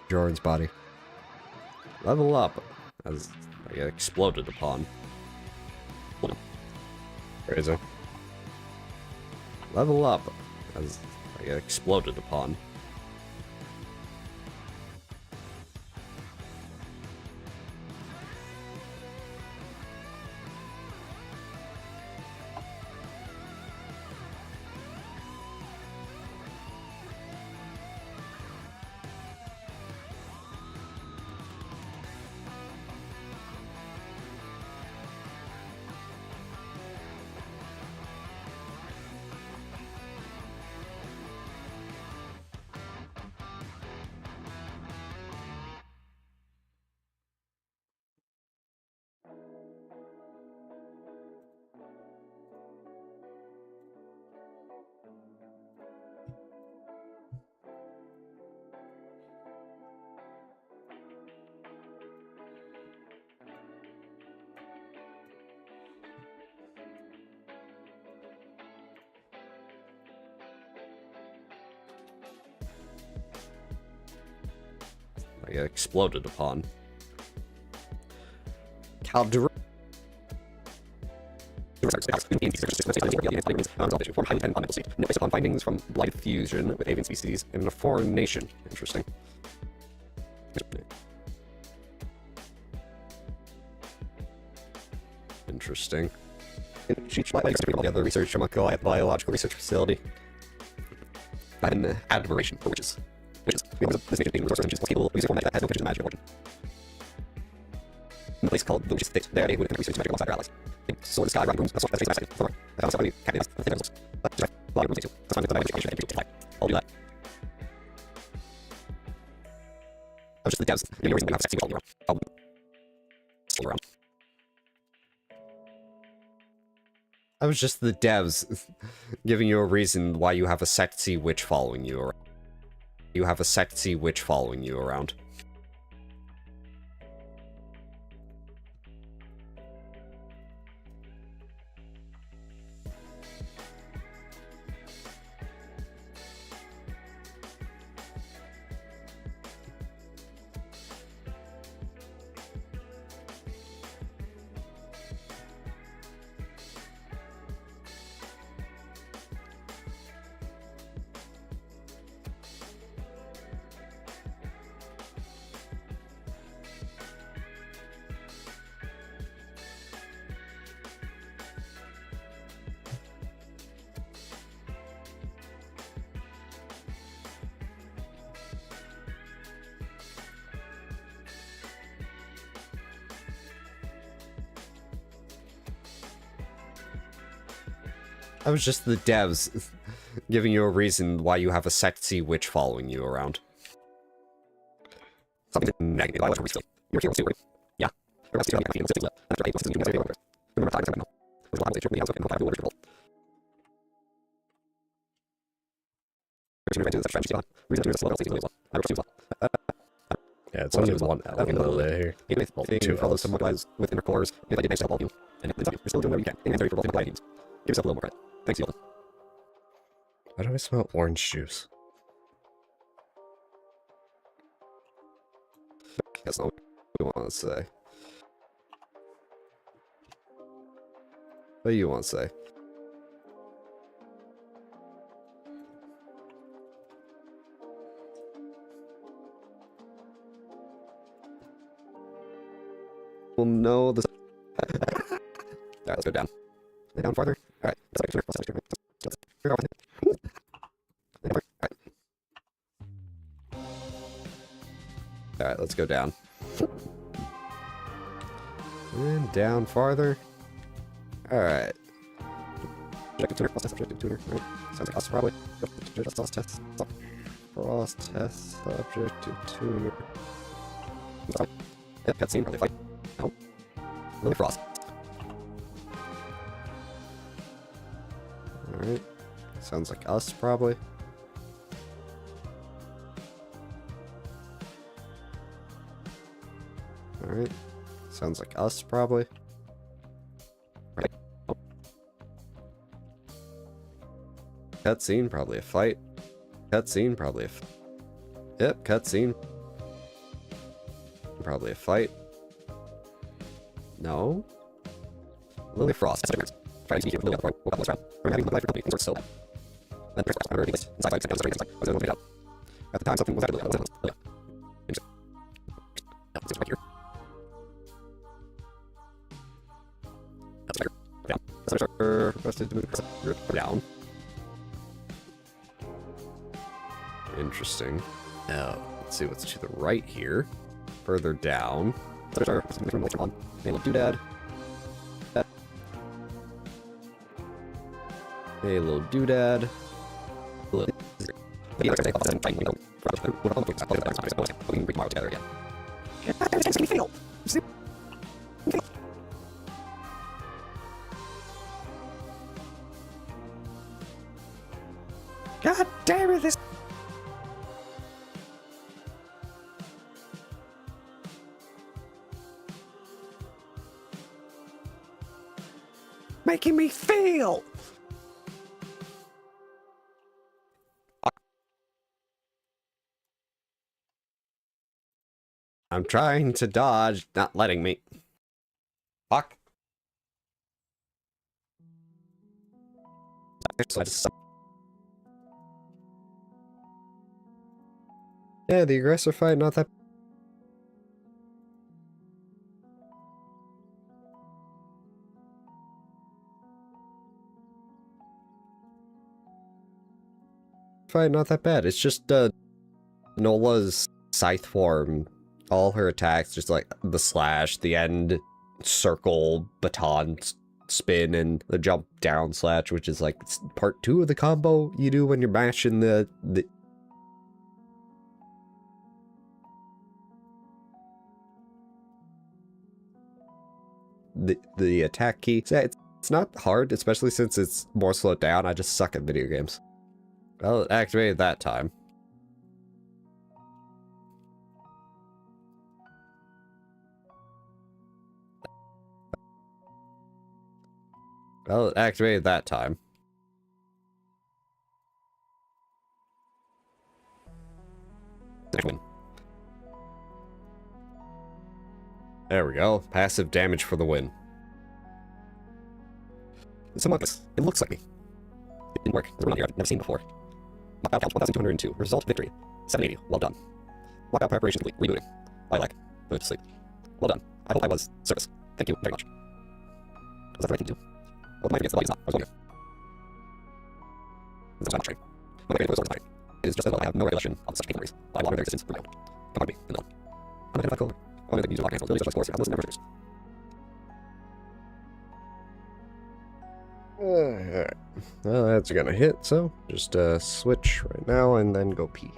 Joran's body. Level up as I get exploded upon. Crazy. Level up as I get exploded upon. I get exploded upon. Calder. Based upon findings from blight fusion with avian species in a foreign nation. Interesting. Interesting. She's all the other research from a biological research facility. I have an admiration for witches. Witches. We have this nature being resources and just people using format that has no connection to magic origin. In a place called the Witches' State, there they would research magic alongside their allies. They soar the sky, ride rooms, that's what that's exciting. I found somebody candidates with their but just a lot of rooms too. That's why I'm education and people I'll do that. I was just the devs. You know, reason to have sexy all around. I'll slow around. I was just the devs giving you a reason why you have a sexy witch following you around. You have a sexy witch following you around. I was just the devs giving you a reason why you have a sexy witch following you around. Something negative. I was recently. You're here too, right? Yeah. There was still feeling the left. After 8 months, you guys are remember times I don't know. It was a lot of things. I was looking for wonderful. Yeah, it's only one element here. Two fellows somewhat guys with inner cores. If I did nice to help all you. And you're still doing whatever you can. And very for both of the teams. Give yourself a little more credit. Thanks, Yola. Why do I smell orange juice? That's not what we want to say. What do you want to say? Well, no, this. Alright, let's go down. Down farther. Alright, that's like Alright, let's go down. And down farther. Alright. Objective tuner, cross test, objective tuner, right? Sounds like us, probably. Just cross test. Cross test, objective tuner. Yeah, cutscene, probably fight. No. Lily Frost. Alright. Sounds like us, probably. Alright. Sounds like us, probably. Right. Oh. Cutscene, probably a fight. Cutscene, probably a Yep, cutscene. Probably a fight. No? Lily Frost. That's trying to sneak here with Lily on the woke up last round. We're having the life for company. Things are so bad. Then there's I remember this. Inside, inside, inside. I was able to out. At the time, something was out of Lily. Yeah. Interesting. Yeah, it's right here. That's better. Down. That's better. Requested to move down. Interesting. Now, let's see what's to the right here. Further down. That's better. From later on. Hey, look, doodad. Hey, little doodad. God damn it, this. Making me feel. I'm trying to dodge, not letting me. Fuck. Yeah, the aggressor fight, not that. fight not that bad. It's just Nola's scythe form. All her attacks, just like the slash, the end circle, baton spin, and the jump down slash, which is like part 2 of the combo you do when you're mashing the attack key. So yeah, it's not hard, especially since it's more slowed down. I just suck at video games. Well, it activated that time. Well, it activated that time. Win. There we go. Passive damage for the win. It's among us. It looks like me. It didn't work. There's a run here I've never seen before. Lockout count 1202. Result victory. 780. Well done. Lockout preparation complete. Rebooting. I like. Go to sleep. Well done. I hope I was service. Thank you very much. Was that the right thing to do? Oh, my against the light is not. I was wondering. This is not train. My favorite was always It is just that I have no recollection of such pain memories. I water their existence for my own. Come on me, and on. I'm a color. I want to use a lock handle. Really just like sports. I've listened to never Alright. Well, that's gonna hit, so just switch right now and then go pee.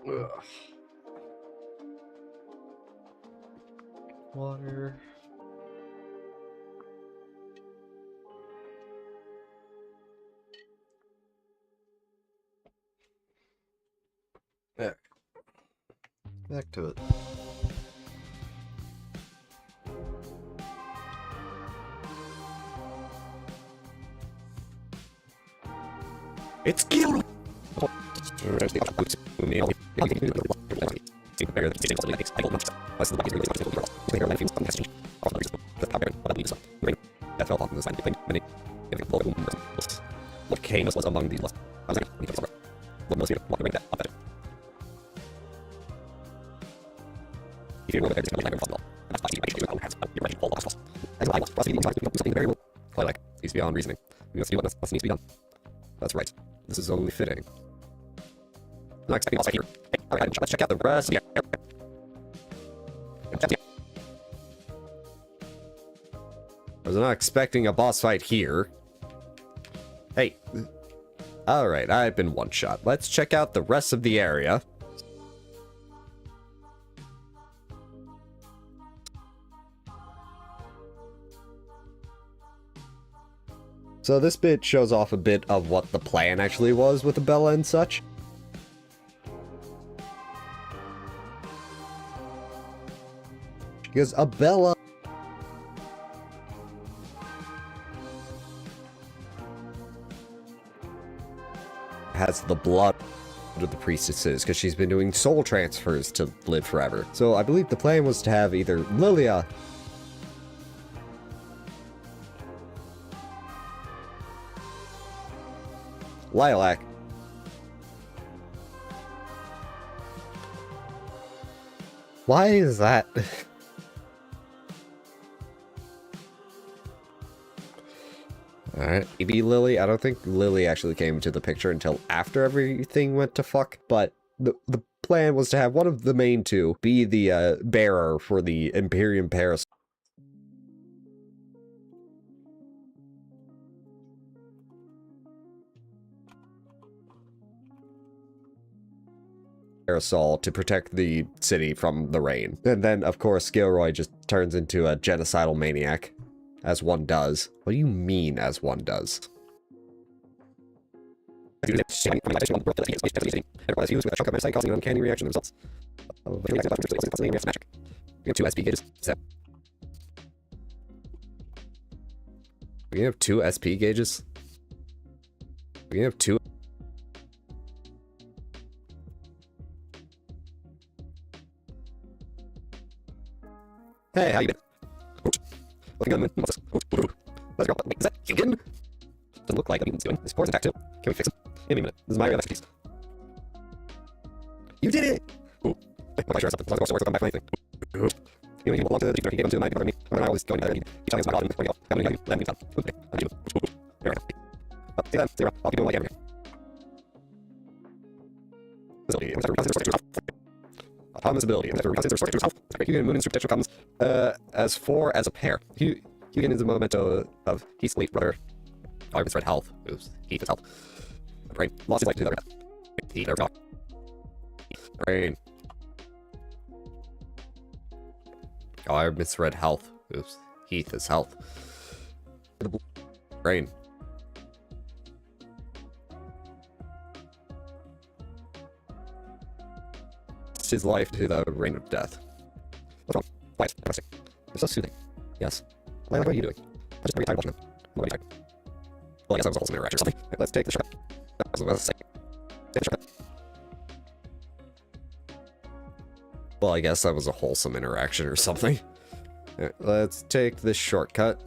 Ugh. Water. There. back to it. It's Gil! What came was among these lost. What most people want to bring that up better. If you were there, it's going to be like a and that's why you should have your ready all lost. As I want, possibly do something very well. Play like, needs beyond reasoning. We must do what needs to be done. That's right. This is only fitting. Not expecting also here. Hey, alright, let's check out the rest of the area. I was not expecting a boss fight here. Hey. Alright, I've been one shot. Let's check out the rest of the area. So this bit shows off a bit of what the plan actually was with Abella and such. Because Abella has the blood of the priestesses because she's been doing soul transfers to live forever. So I believe the plan was to have either Lilia Lilac Why is that? Alright, maybe Lily. I don't think Lily actually came into the picture until after everything went to fuck, but the plan was to have one of the main two be the bearer for the Imperium Parasol to protect the city from the rain. And then, of course, Gilroy just turns into a genocidal maniac. As one does. What do you mean, as one does? Causing an uncanny reaction results. We have 2 SP gauges. So. We have 2 SP gauges? We have 2. Hey, how you been? Looking good, man. What's this? Let's go. Wait, is that Hugan? Doesn't look like a mutant's doing. This board's intact too. Can we fix him? Give me a minute. This is my area of expertise. You did it! Ooh. Hey, I'm not sure something. Let's go come back for anything. Ooh. You know, he belonged to the Jupiter. He gave him to my people. I always go in there. He tells me about God. Where you go? How many let me down. Okay. I'm you. There we go. Oh, see that? Zero. I'll be doing like everything. Autonomous ability. You get a moon and supernatural comes as 4 as a pair. You get into the memento of Heath's late brother. Oh, Red health. Oops. Heath is health. Brain. Lost his life to the other. Heath, there we go. Brain. Oh, I misread health. Oops. Heath is health. Brain. His life to the reign of death. What's wrong? Why? Interesting. It's so soothing. Yes. What are you doing? I'm just very tired watching them. I'm really tired. Well, I guess I was a wholesome interaction or something. Right, let's take the shot. That was what I was saying. Take the shot. Well, I guess that was a wholesome interaction or something. Alright, let's take this shortcut.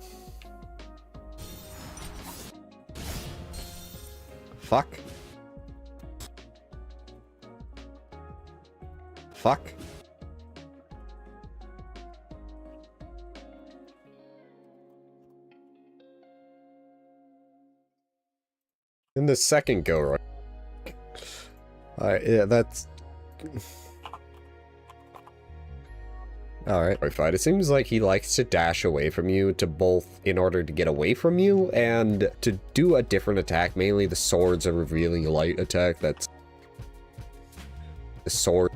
Fuck. Fuck. In the second go right. Yeah, that's... Alright, fine. It seems like he likes to dash away from you to both in order to get away from you and to do a different attack. Mainly the swords are revealing light attack. That's... The sword...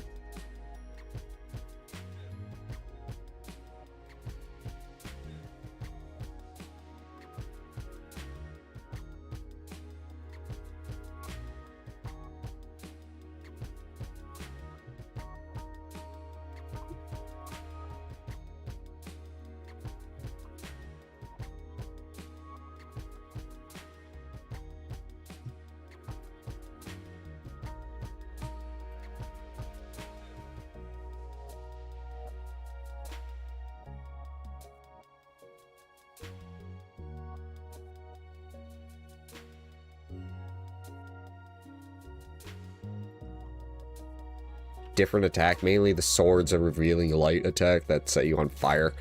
different attack. Mainly the swords are revealing light attack that set you on fire.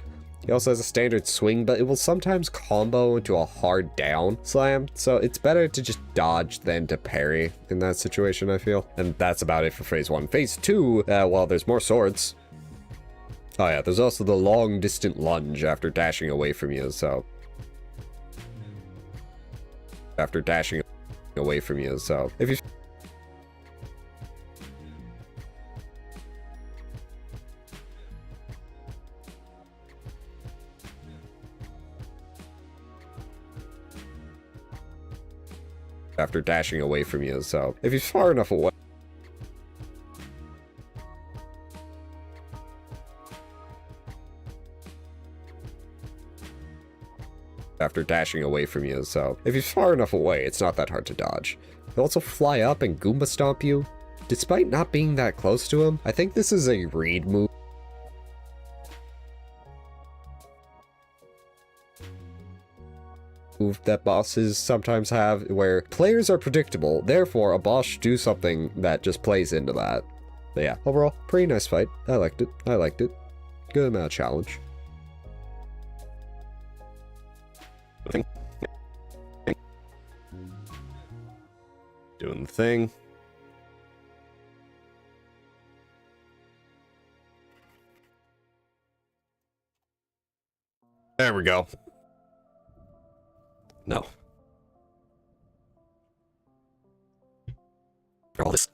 He also has a standard swing, but it will sometimes combo into a hard down slam, so it's better to just dodge than to parry in that situation, I feel. And that's about it for phase 1. Phase 2, well, there's more swords. Oh yeah, there's also the long distant lunge after dashing away from you, so... If you... After dashing away from you, so if you're far enough away, it's not that hard to dodge. He'll also fly up and Goomba stomp you, despite not being that close to him. I think this is a read move. That bosses sometimes have, where players are predictable, therefore a boss should do something that just plays into that. But yeah, overall, pretty nice fight. I liked it. Good amount of challenge. Doing the thing. There we go. No. For all this,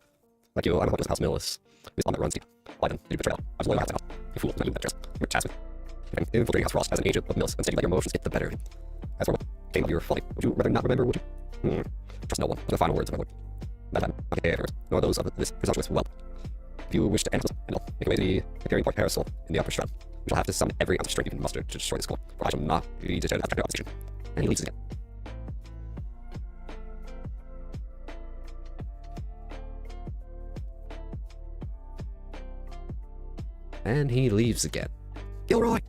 like you, I'm a hopeless house milice. This on that runs deep. Why then? Did you betrayal? I was loyal to house. You fool, not you that trust. You're tasked with infiltrating House Frost as an agent of Mills, and saying let your emotions get the better of you. As for what came of your folly, would you rather not remember, would you? Trust no one. The final words of my lord. That time, not the heirs, nor those of this presumptuous whelp. If you wish to end this, and I'll make away the appearing part parasol in the upper shroud, we shall have to summon every ounce of strength you can muster to destroy this skull, for I shall not be deterred after opposition. And he leaves again. And he leaves again. Gilroy!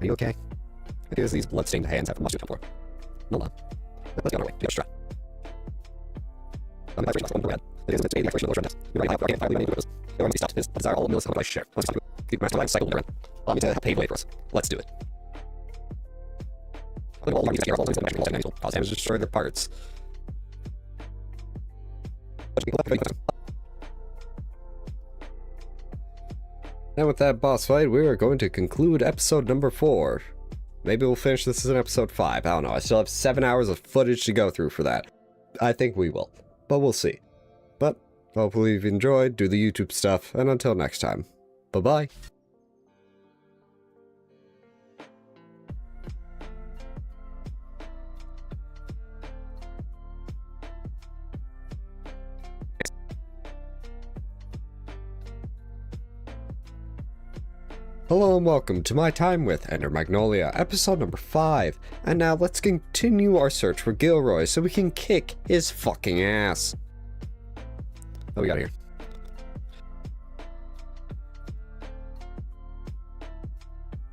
Are you okay? It is these blood-stained hands have much to come for. Hold on. Let's get on our way. To the shroud. The vibration must go red. It is a declaration of the Lord's You're right, I can't find many widows. There must be stopped. His desire all of Mills, how I share. Let's keep master line cycle around. Allow me to pave way for us. Let's do it. All armies that are all magic walls and cause damage to destroy their parts. And with that boss fight, we are going to conclude episode number 4. Maybe we'll finish this in episode 5. I don't know. I still have 7 hours of footage to go through for that. I think we will, but we'll see. But hopefully you've enjoyed, do the YouTube stuff, and until next time, bye-bye. Hello and welcome to my time with Ender Magnolia, episode number 5. And now let's continue our search for Gilroy so we can kick his fucking ass. What we got here?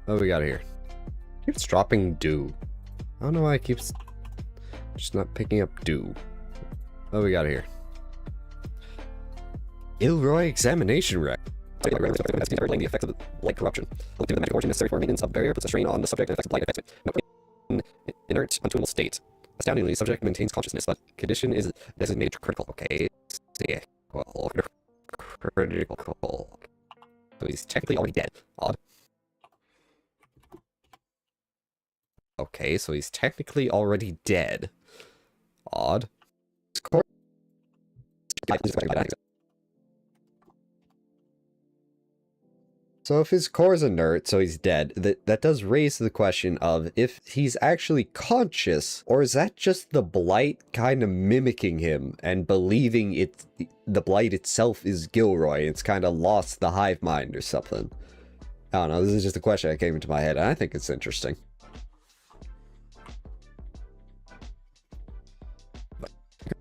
What we got here? Keeps dropping dew. I don't know why it keeps just not picking up dew. What we got here? Gilroy examination rec. The effects of light corruption. Look to the magic origin necessary for maintenance of barrier puts a strain on the subject and affects blight effects. No, inert, untunable state. Astoundingly, the subject maintains consciousness, but condition is designated critical. Okay. Yeah. Well, critical. So he's technically already dead. Odd. Okay, so he's technically already dead. Odd. So if his core is inert, so he's dead, that does raise the question of if he's actually conscious, or is that just the blight kind of mimicking him and believing the blight itself is Gilroy? It's kind of lost the hive mind or something. I don't know, this is just a question that came into my head, and I think it's interesting.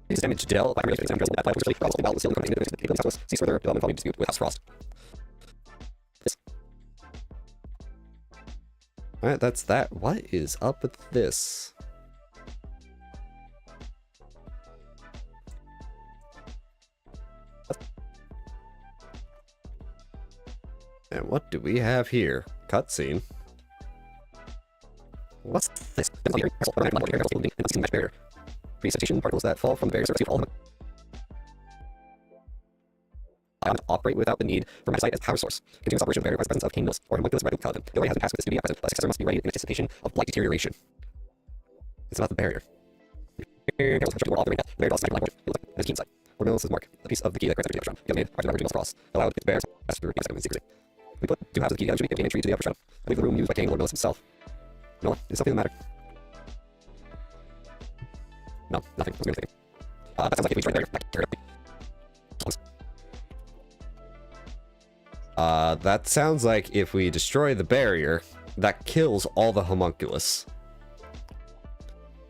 His damage dealt by that blight was really caused about the ceiling cease further development following dispute with House Frost. Alright, that's that. What is up with this? And what do we have here? Cutscene. What's this? Barrier. Precipitation particles that fall from the barrier surface fall. Operate without the need for magnesite as power source. Continuous operation of barrier by the presence of cane mills or homunculus red collagen. The already has been passed with this duty at present, but successor must be ready in anticipation of blight deterioration. It's about the barrier. Barrier is keen sight. Or Mills' mark, a piece of the key that grants entry to the upper shroud. The made after the Mills cross, allowed its bears to repeat in secrecy. We put 2 halves of the key together to gain entry to the upper shroud. I leave the room used by King Lord Mills himself. No, is something the matter? No, nothing. I was going to think. That sounds like if we try the barrier. That sounds like if we destroy the barrier, that kills all the homunculus.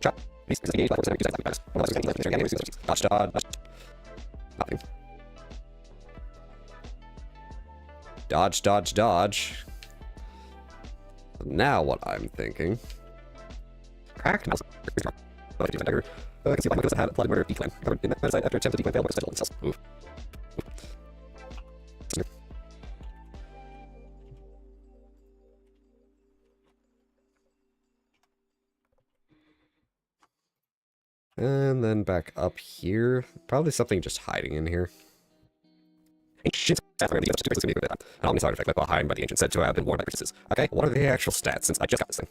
Dodge, dodge. Nothing. Dodge, dodge, dodge. Now what I'm thinking. Cracked mouse. I can see why Homunculus had applied murder decline. Covered in that site after attempt to decline failed but settled themselves. Oof. And then back up here. Probably something just hiding in here. Ancient stats are going to be a bit. An ominous artifact left behind by the ancient said to have been worn by priestesses. Okay, What are the actual stats since I just got this thing?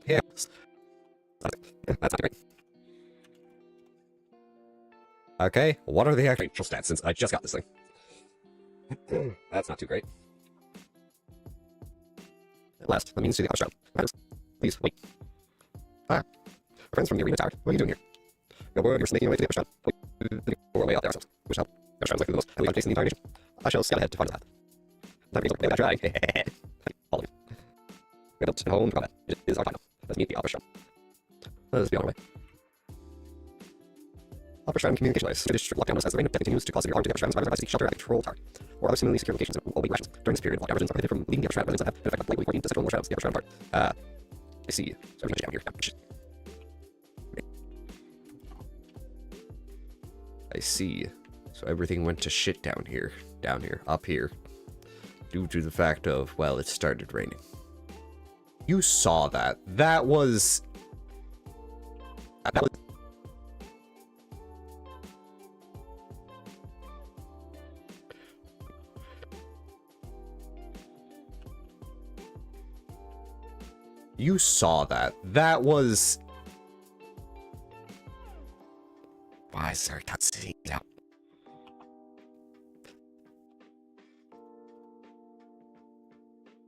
yeah. That's not great. Okay, what are the actual stats since I just got this thing? That's not too great. At last, that means to the upper shroud. Matters. Please, wait. Friends from the arena tower, what are you doing here? Your word, you're making your way to the upper shroud. Wait, we're way out there ourselves. Which help? Upper shroud is likely the most heavily place in the entire nation. I shall scout ahead to find the path. Time to maybe I try. All of you. We're built home to combat. It is our time. Let's meet the upper shroud. Let us be on our way. Upper shroud communication device. British lockdown as the reign of death continues to cause severe harm to the upper shroud survivors by seek shelter at the control tower or other similarly secure locations that will await rations. During this period, lockdown residents are prohibited from leaving the upper shroud. Residents that have been affected by blight will be quarantined to several more shrouds. The upper shroud part. I see. So everything's down here. I see. So everything went to shit down here, up here. Due to the fact of, well, it started raining. You saw that. That was... You saw that. That was... Why is there a cutscene out?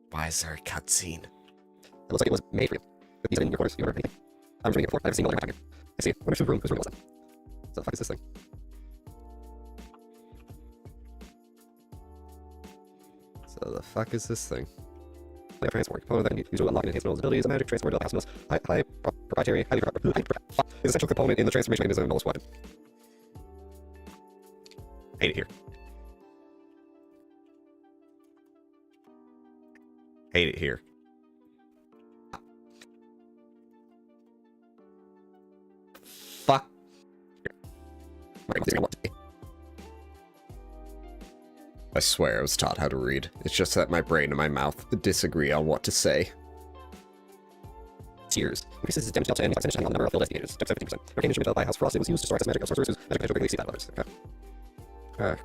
Why is there a cutscene? It looks like it was made for you. Put these in your quarters. You remember anything? I'm reading it before. I've seen all my time here. I see. Wonder if the room is room was that? What the fuck is this thing? So the fuck is this thing? Like a transformer component that used to unlock and enhance Noel's abilities. A magic transformer to house Noel's high proprietary, highly is an essential component in the transformation mechanism of Noel's weapon. Hate it here. Hate it here. Fuck. I swear I was taught how to read. It's just that my brain and my mouth disagree on what to say. Tears. Increases his damage delta and extension on the number of field investigators. Step 17%. Arcane instrument by House Frost. It was used to store access magic of sorcerers whose magic potential greatly exceed that of others. Okay.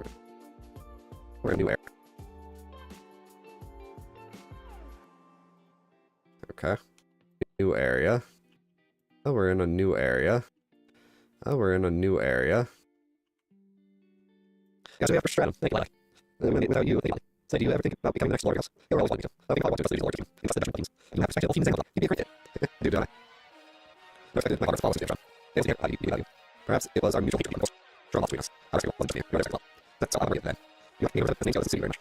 We're in a new era. Okay. New area. Oh, we're in a new area. Oh, we're in a new area. Yeah, so we have for stratum. Thank you, Lila. Without you, thank you. So do you ever think about becoming the next Lord House? You'll always want me to. I think I want to just leave the Lord team. Trust the judgment teams. You have respected all teams and you'd be a great kid. Do, don't I? No expected my father's policy, John. Yes, here, you value. Perhaps it was our mutual hatred drawn between us. I respect wasn't you. You respect well. That's all I'm going to get then. You have to represent the names of the city very much. I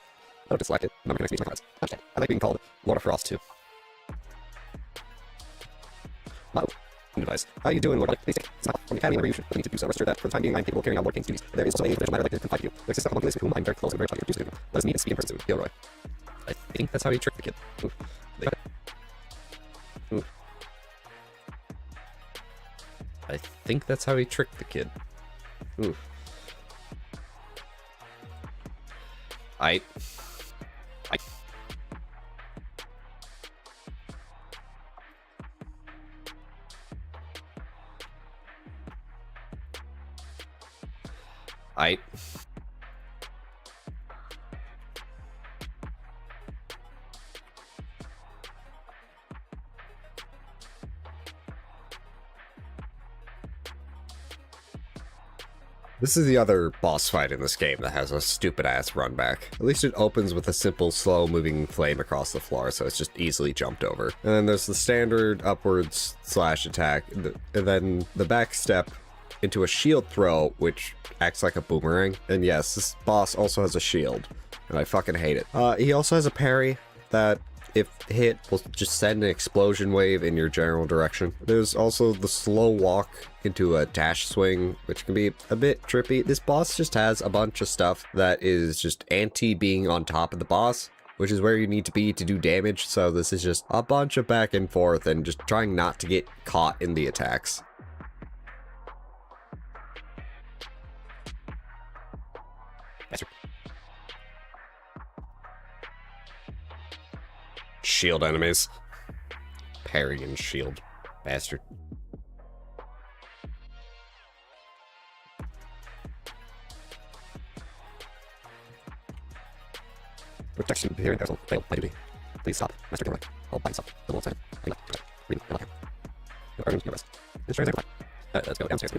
don't dislike it. I'm not going to speak to my friends. Understand. I like being called Lord of Frost too. Wow. New device. How are you doing, Lord? Please take. It's not from the Academy Revolution. I need to do so. Rest assured that for the time being, I'm capable of carrying out Lord King's duties. But there is also a potential matter I'd like to confide to you. There exists a homunculus with whom I'm very close and very trying to introduce to you. Let us meet and speak in person soon. Gilroy. I think that's how he tricked the kid. Ooh. Ooh. I think that's how he tricked the kid. Ooh. I. I. This is the other boss fight in this game that has a stupid-ass run back. At least it opens with a simple, slow-moving flame across the floor, so it's just easily jumped over. And then there's the standard upwards slash attack, and then the back step into a shield throw, which acts like a boomerang. And yes, this boss also has a shield, and I fucking hate it. He also has a parry that, if hit, will just send an explosion wave in your general direction. There's also the slow walk into a dash swing, which can be a bit trippy. This boss just has a bunch of stuff that is just anti-being on top of the boss, which is where you need to be to do damage, so this is just a bunch of back and forth and just trying not to get caught in the attacks. Shield enemies. Parry and shield. Bastard. Protection here in Castle. Fail my duty. Please stop. Master Gilroy. I'll bind stop. The whole time. Read. Your arms, your rest. It's very fine. Let's go downstairs.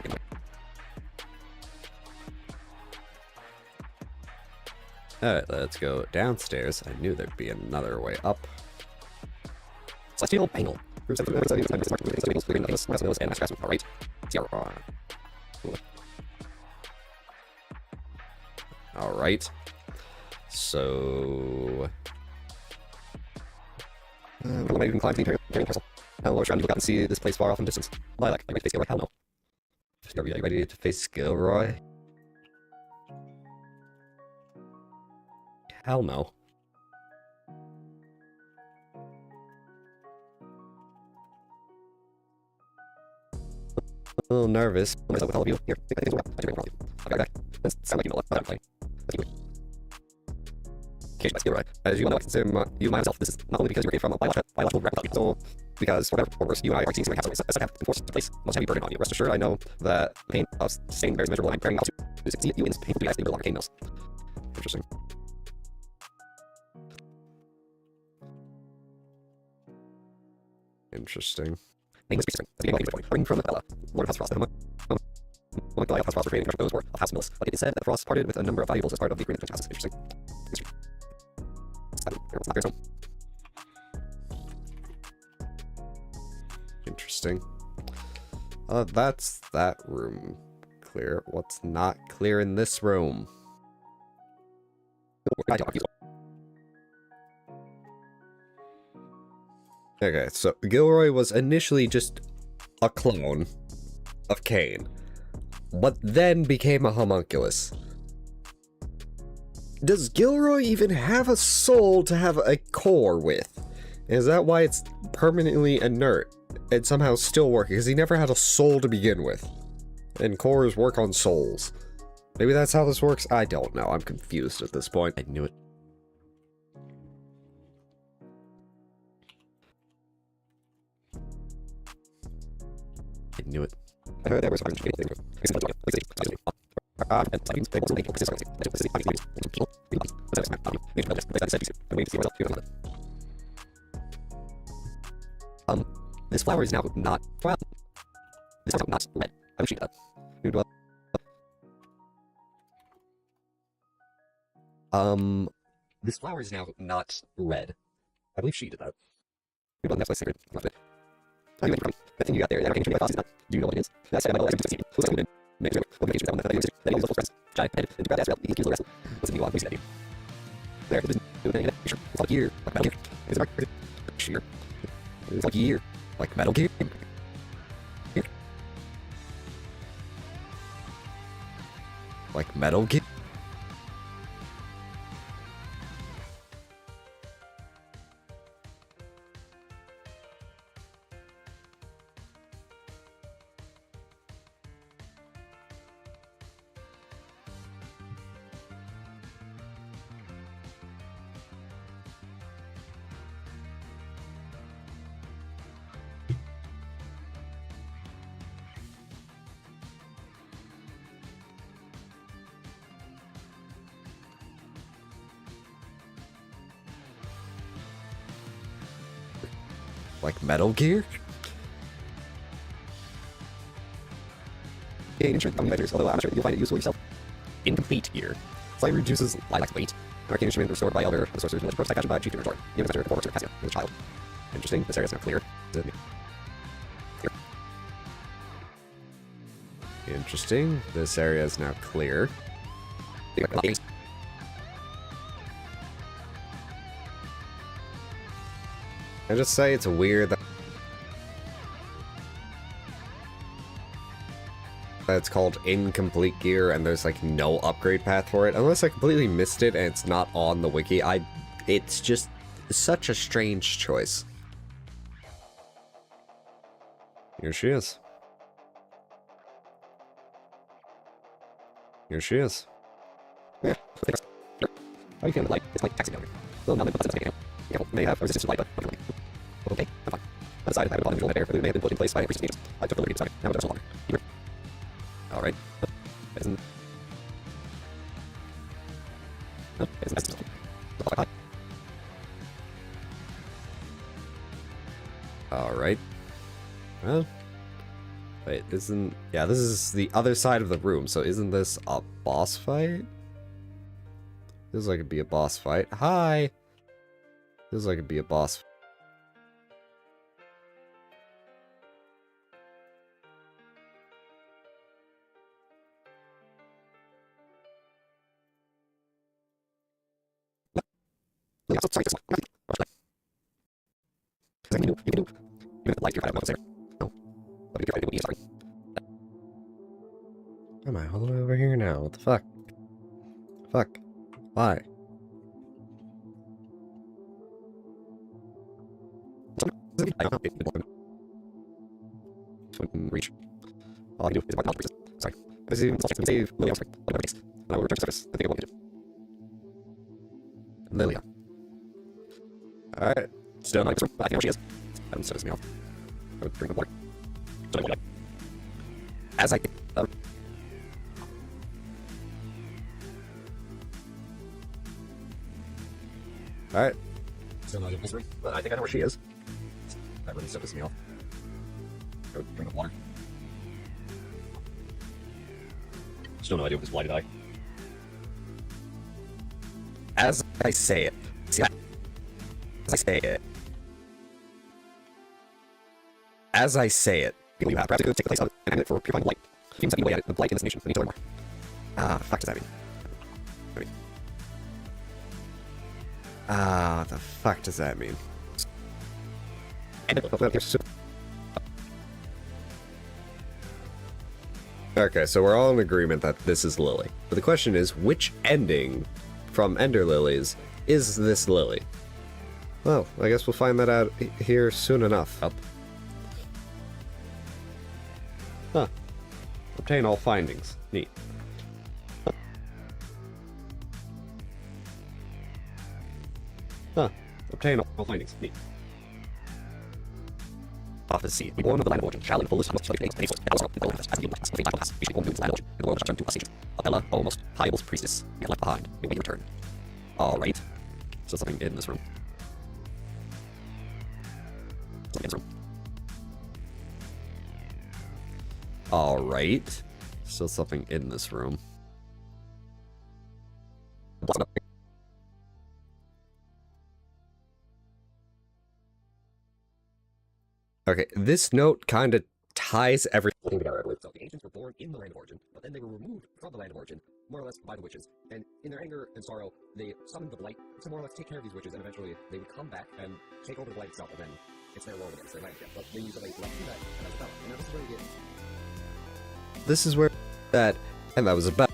Alright, let's go downstairs. I knew there'd be another way up. Celestial Angle. Alright. Alright. So... Will I even climb to the Imperial Castle? I'll look around and look out and see this place far off in the distance. Lilac, are you ready to face Gilroy? Hell no. Are you ready to face Gilroy? Hell no. A little nervous. What's up with all of you? Here, I think things will wrap. I do it. I'll be right back. That sounds like you know what I'm playing. Let's do it. Cage by Gilroy. As you know, I consider you myself. This is not only because you're from a biological reptile, so because for better or worse, you and I are seeing something happen as I have enforced to place most heavy burden on you. Rest assured, I know that the pain of staying very miserable. I'm carrying out to succeed you in this painful duty as the arcane mills. Interesting. Interesting. Nameless creature. That's the name of from the Bella. Lord of House Frost. Among the House Frost were creating those were of House Mills. But it is said that Frost parted with a number of valuables as part of the agreement between houses. Interesting. Interesting. That's that room clear. What's not clear in this room? Okay, so Gilroy was initially just a clone of Cain, but then became a homunculus. Does Gilroy even have a soul to have a core with? Is that why it's permanently inert and somehow still working? Because he never had a soul to begin with. And cores work on souls. Maybe that's how this works? I don't know. I'm confused at this point. I knew it. I knew it. I heard there was something this flower is now not well. This is not red. I wish you that. This flower is now not red. I believe she did that. That's my secret. I think the thing you got there, that came from my thoughts is not. Do you know what it is? That's my life. Who's going to make sure? What makes you that one that I use? That is the full friends. Giant head and grab that as well. You can kill the rest. What's in the one? We see that. There, it isn't doing anything. Sure. It's like gear. Like Metal Gear. Is it right? Sheer. It's like gear. Like Metal Gear. Here. Like Metal Gear? Like Metal Gear? Gain instrument from measures, although I'm not sure you'll find it useful yourself. Incomplete gear. Slightly reduces Lilac's weight. An arcane instrument restored by Elder, the sorcerer's village, prototype fashioned by Chief Inventory. The inventor or Cassia, as a child. Interesting, this area is now clear. Interesting. This area is now clear. I just say it's weird that it's called incomplete gear and there's like no upgrade path for it. Unless I completely missed it and it's not on the wiki. It's just such a strange choice. Here she is. Here she is. Yeah. How you feeling? Like, it's like taxi down here. Well, now they put that in. You may have resistance to light, but not really. Okay, I'm fine. I decided I would bother visual air, but it may have been put in place by a priest of angels. I took the liberty to decide. Now it doesn't longer. Here. Alright. Isn't... Isn't that Alright. Well. Wait, isn't... Yeah, this is the other side of the room, so isn't this a boss fight? Feels like it'd be a boss fight. Hi! Feels like it'd be a boss. Am I all the way over here now? What the fuck? Fuck. Why? I don't know. Reach. All I can do is mark the priest. Sorry. This is save Lilia. Sorry. I'll never taste. And I will return to service. I think I won't get it. Lilia. Alright. Still not in this room. I think I know she is. That would service me off. I would bring the water. So I would like. As I think. Alright. Still not in this room. But I think I know where she is. That really services me off. I would drink the water. Still no idea what this blighted eye. As I say it. See, as I say it. As I say it. People you have, perhaps it could take the place of it and it for purifying the light. Seems that you way at it, the blight in this nation. We need to learn more. Ah, the fuck does that mean? Ah, the fuck does that mean? Okay, so we're all in agreement that this is Lily. But the question is, which ending from Ender Lilies is this Lily? Well, I guess we'll find that out here soon enough. Huh. Obtain all findings. Neat. Huh. Obtain all findings. Neat. Prophecy. We born of the land of origin, shall in fullest must shall be faith, and also the manifest as the impact of the class. We should born of the land of origin, and the world shall turn to us agents. Abella, almost Hyable's priestess, we are left behind. We wait your return. Alright. So something in this room. Something in this room. Alright. Still something in this room. Okay, this note kind of ties everything together, I believe. So the ancients were born in the land of origin, but then they were removed from the land of origin, more or less by the witches. And in their anger and sorrow, they summoned the blight to more or less take care of these witches, and eventually they would come back and take over the blight itself, and then it's their world again, it's their land again. But they use the blight to do that, and that's about it. And now this is where we get... This is where that, and that was about.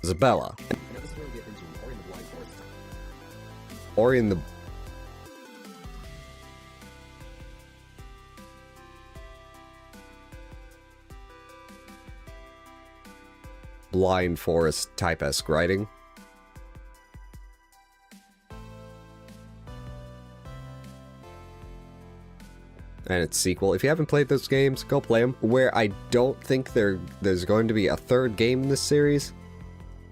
Isabella. And now this is where we get into Ori and the Blind Forest. Ori and the Blind Forest type-esque writing. and its sequel. If you haven't played those games, go play them. Where I don't think there's going to be a third game in this series,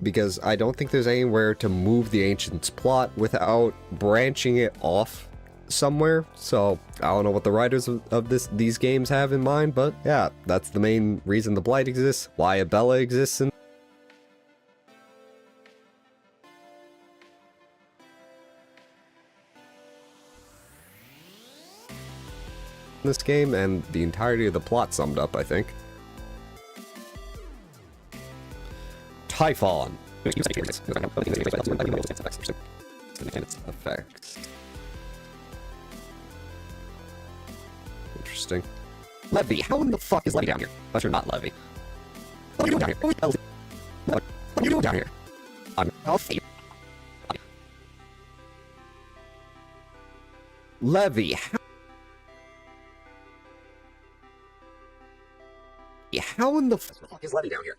because I don't think there's anywhere to move the Ancients plot without branching it off somewhere. So I don't know what the writers of these games have in mind, but yeah, that's the main reason the Blight exists, why Abella exists in this game, and the entirety of the plot summed up, I think. Typhon. Effects. Interesting. Levy, how in the fuck is Levy down here? But you're not Levy. What are you doing down here? What are you doing down here? I'm healthy. Levy, how in the fuck is Levy down here?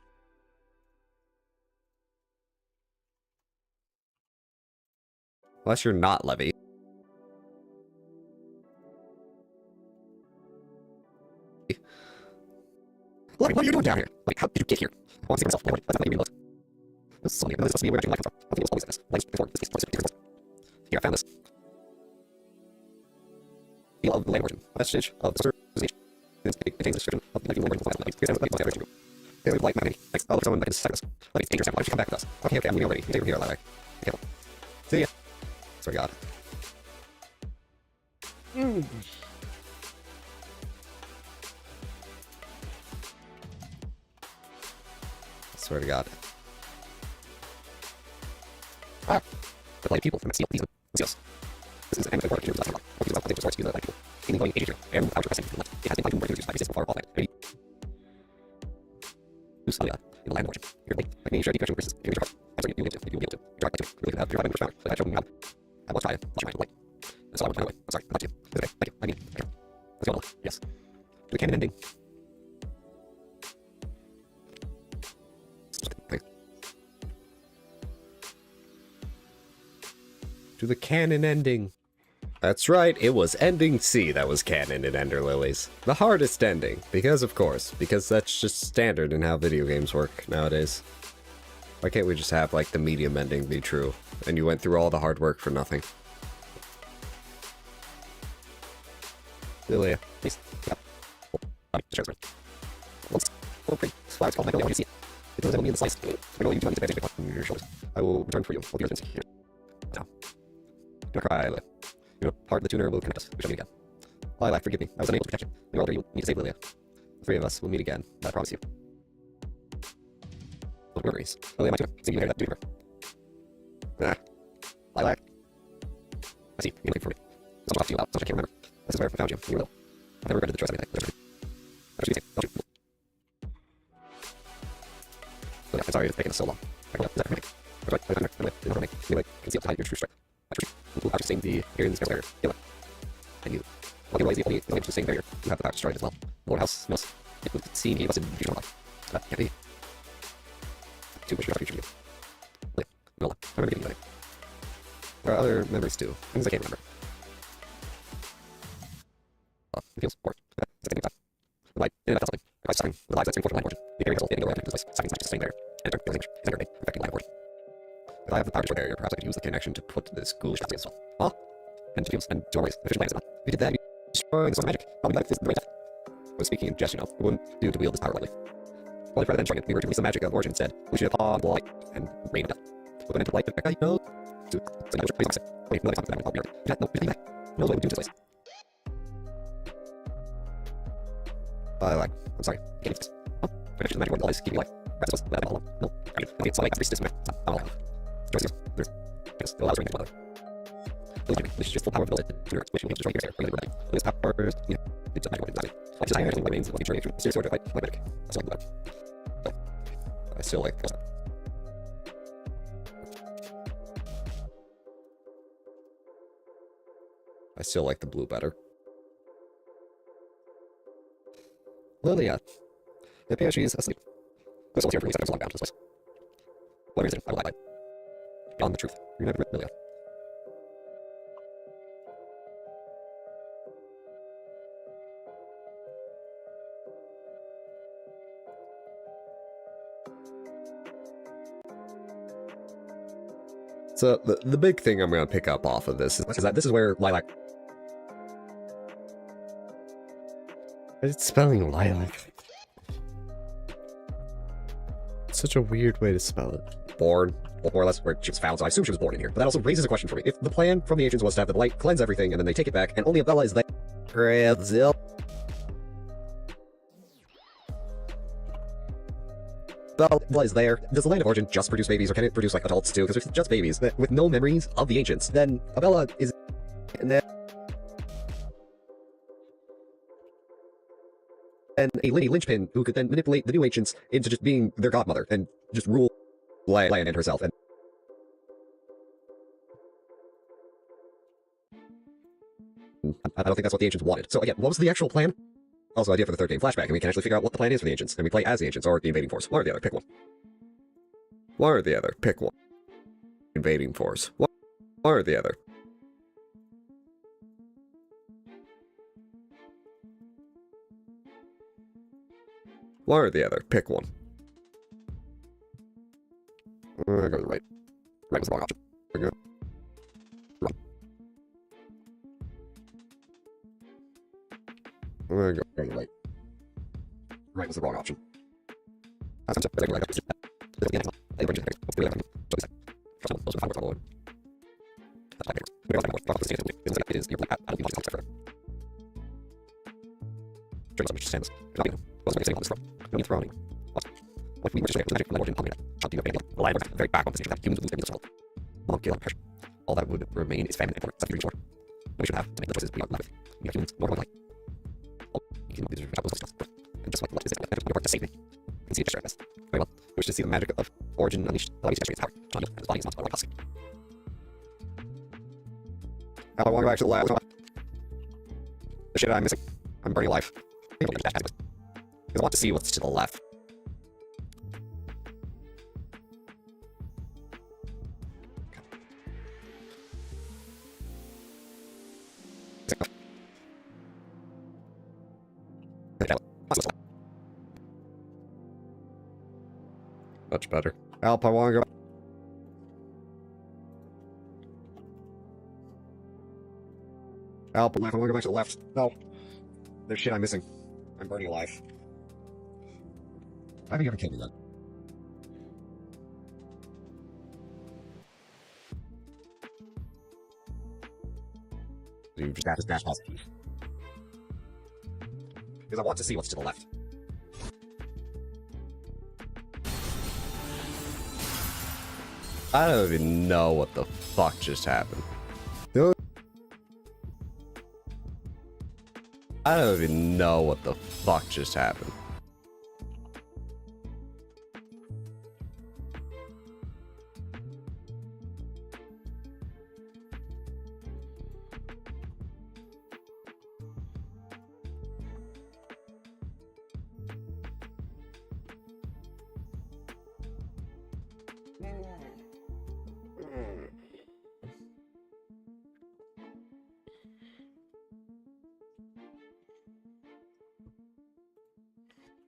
Unless you're not Levy. Levy, what are you doing down here? Like, how did you get here? I want to see myself. That's not even looked. This is something. This must be where actually life comes from. I'll always this. Life before this case. Here, I found this. Feel of the land origin. Last stage of the stage. It contains a description of the land origin. Here's like my thanks. I'll look someone that can second us. Let me dangerous. Why don't you come back with us? Okay, I'm leaving already. You're here, Larry. Okay. See ya. Swear to God. Swear to God. Ah. The light people from Steel, please. This is an important part of the talking about. What is about the source to the light people? In going agent and without your pressing from the left. It has been like more used by resistance for all that. Maybe. Who's in the land origin? You're like making sure depression versus your heart. I'm sorry, you'll be able to. You're right, you really have your profound. But I showed me how. I will try it. Watch your mind light. That's all I want to know. I'm sorry, not you. Okay, thank you. I mean, okay. Let's go on. Yes. To the canon ending. Thanks. To the canon ending. That's right, it was ending C that was canon in Ender Lilies. The hardest ending, because that's just standard in how video games work nowadays. Why can't we just have, like, the medium ending be true, and you went through all the hard work for nothing? Lilia, please. Yeah. Just once. Pretty. Flowers called Magnolia when you see it. It doesn't me in the slice. Magnolia, you do not need to bandage on your shoulders. I will return for you. Hold your husbands here. Now. Do not cry, Lilia. Your part of the tuner will connect us. We shall meet again. Lilac, forgive me. I was unable to protect you. The older you need to save Lilia. The three of us will meet again. I promise you. Little memories. Lilia, my tuner. Sing you hear that tuner. Ah. Lilac. I see. You're looking for me. Someone talked to you loud. Something I can't remember. This is where I found you. You will. I never regretted the choice I made. Don't you? Oh, yeah, I'm sorry it's taken so long. I forgot. Is that remake? That's right. I don't remake. Anyway, conceal to hide your true strength. My true. Include power to sustain the area in the barrier. Yellow. And you. Well, you always the only to sustain barrier. You have the power to destroy it as well. Lord House knows. It would see me busted in future life. That can't be. To wish you future you. Live. No luck. I remember getting better. There are other memories too. Things I can't remember. It feels bored. It's taking time. The light, I felt something. I was something. The lives that's in fortune line origin. The area has getting around into this place. Seconds not just staying there. Enter, feels danger. Is enter day. Affecting line origin. If I have the power to destroy barrier, perhaps I could use the connection to put this ghoulish as well. Huh? And to feels and two ways. Efficient plans. If we did that, we destroy the source of magic. Probably like this the way death. I was speaking in jest, you know. It wouldn't do to wield this power lightly. Well, rather than destroying it, we were to release the magic of origin instead. We should apply the light and rain of death. We're going to light the back. I know. So, please don't say. Wait, no, that's not that. No, we're back. No, what we do this place. I'm sorry. I can't use this. Oh, finish the magic one. Always keep me alive. That's what's that all. No. Okay, so I like this man. I'm all alive. Joyce, there's. Yes, it allows rain to flow. This is just full power of the lit. Which we have to destroy here. We're going to do this power. Yeah. It's a magic one. Exactly. I just hire my veins. I'll be turning through. Serious order fight. My medic. I still like that. I still like that. I still like the blue better. Lilia. It appears she's asleep. There's someone here for me, sometimes I'm bound to this place. Whatever reason, I will lie by. Beyond the truth. Remember it, Lilia. So, the big thing I'm gonna pick up off of this is that this is where Lilac... it's spelling lilac. It's such a weird way to spell it. Born, or more or less where she was found, so I assume she was born in here. But that also raises a question for me. If the plan from the ancients was to have the blight cleanse everything, and then they take it back, and only Abella is there... Bella is there. Does the land of origin just produce babies, or can it produce, like, adults too? Because if it's just babies, with no memories of the ancients, then Abella is... And a linchpin who could then manipulate the new ancients into just being their godmother, and just rule land and herself, and... I don't think that's what the ancients wanted. So again, what was the actual plan? Also, idea for the third game, flashback, and we can actually figure out what the plan is for the ancients, and we play as the ancients, or the invading force. One or the other, pick one. One or the other, pick one. Invading force. One or the other. One or the other, pick one. Go to the right. Right was the wrong option. There we go. Right. There we go. Go to the right. Right was the wrong option. All that would remain is famine and suffering. We should have to make the choices beyond life. We have humans, nor life. And just what is it? Your part to save me. And see it destroy us. Very well. We wish to see the magic of origin unleashed. Allow me to destroy its power. John, his body is not what husk. How long back to the lab? The shit I'm missing. I'm burning alive. Because I want to see what's to the left. Much better. Alp, I want to go. Alp, I want to go back to the left. No. There's shit I'm missing. I'm burning alive. I think you ever killed me then. You just dash past it. Because I want to see what's to the left. I don't even know what the fuck just happened. I don't even know what the fuck just happened.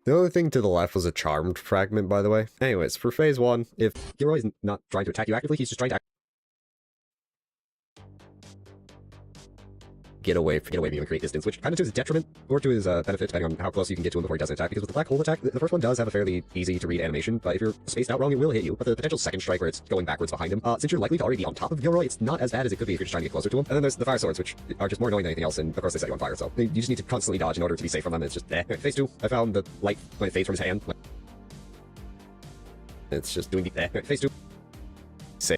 The only thing to the left was a charmed fragment, by the way. Anyways, for phase 1, if Gilroy is not trying to attack you actively, he's just trying to get away being create distance, which kind of to his detriment or to his benefit, depending on how close you can get to him before he does an attack. Because with the black hole attack, the first one does have a fairly easy to read animation, but if you're spaced out wrong, it will hit you. But the potential second strike where it's going backwards behind him, since you're likely to already be on top of Gilroy, it's not as bad as it could be if you're just trying to get closer to him. And then there's the fire swords, which are just more annoying than anything else, and of course they set you on fire, so you just need to constantly dodge in order to be safe from them. It's just Anyway, phase 2, I found the light when it fades from his hand. It's just doing the Anyway, phase 2.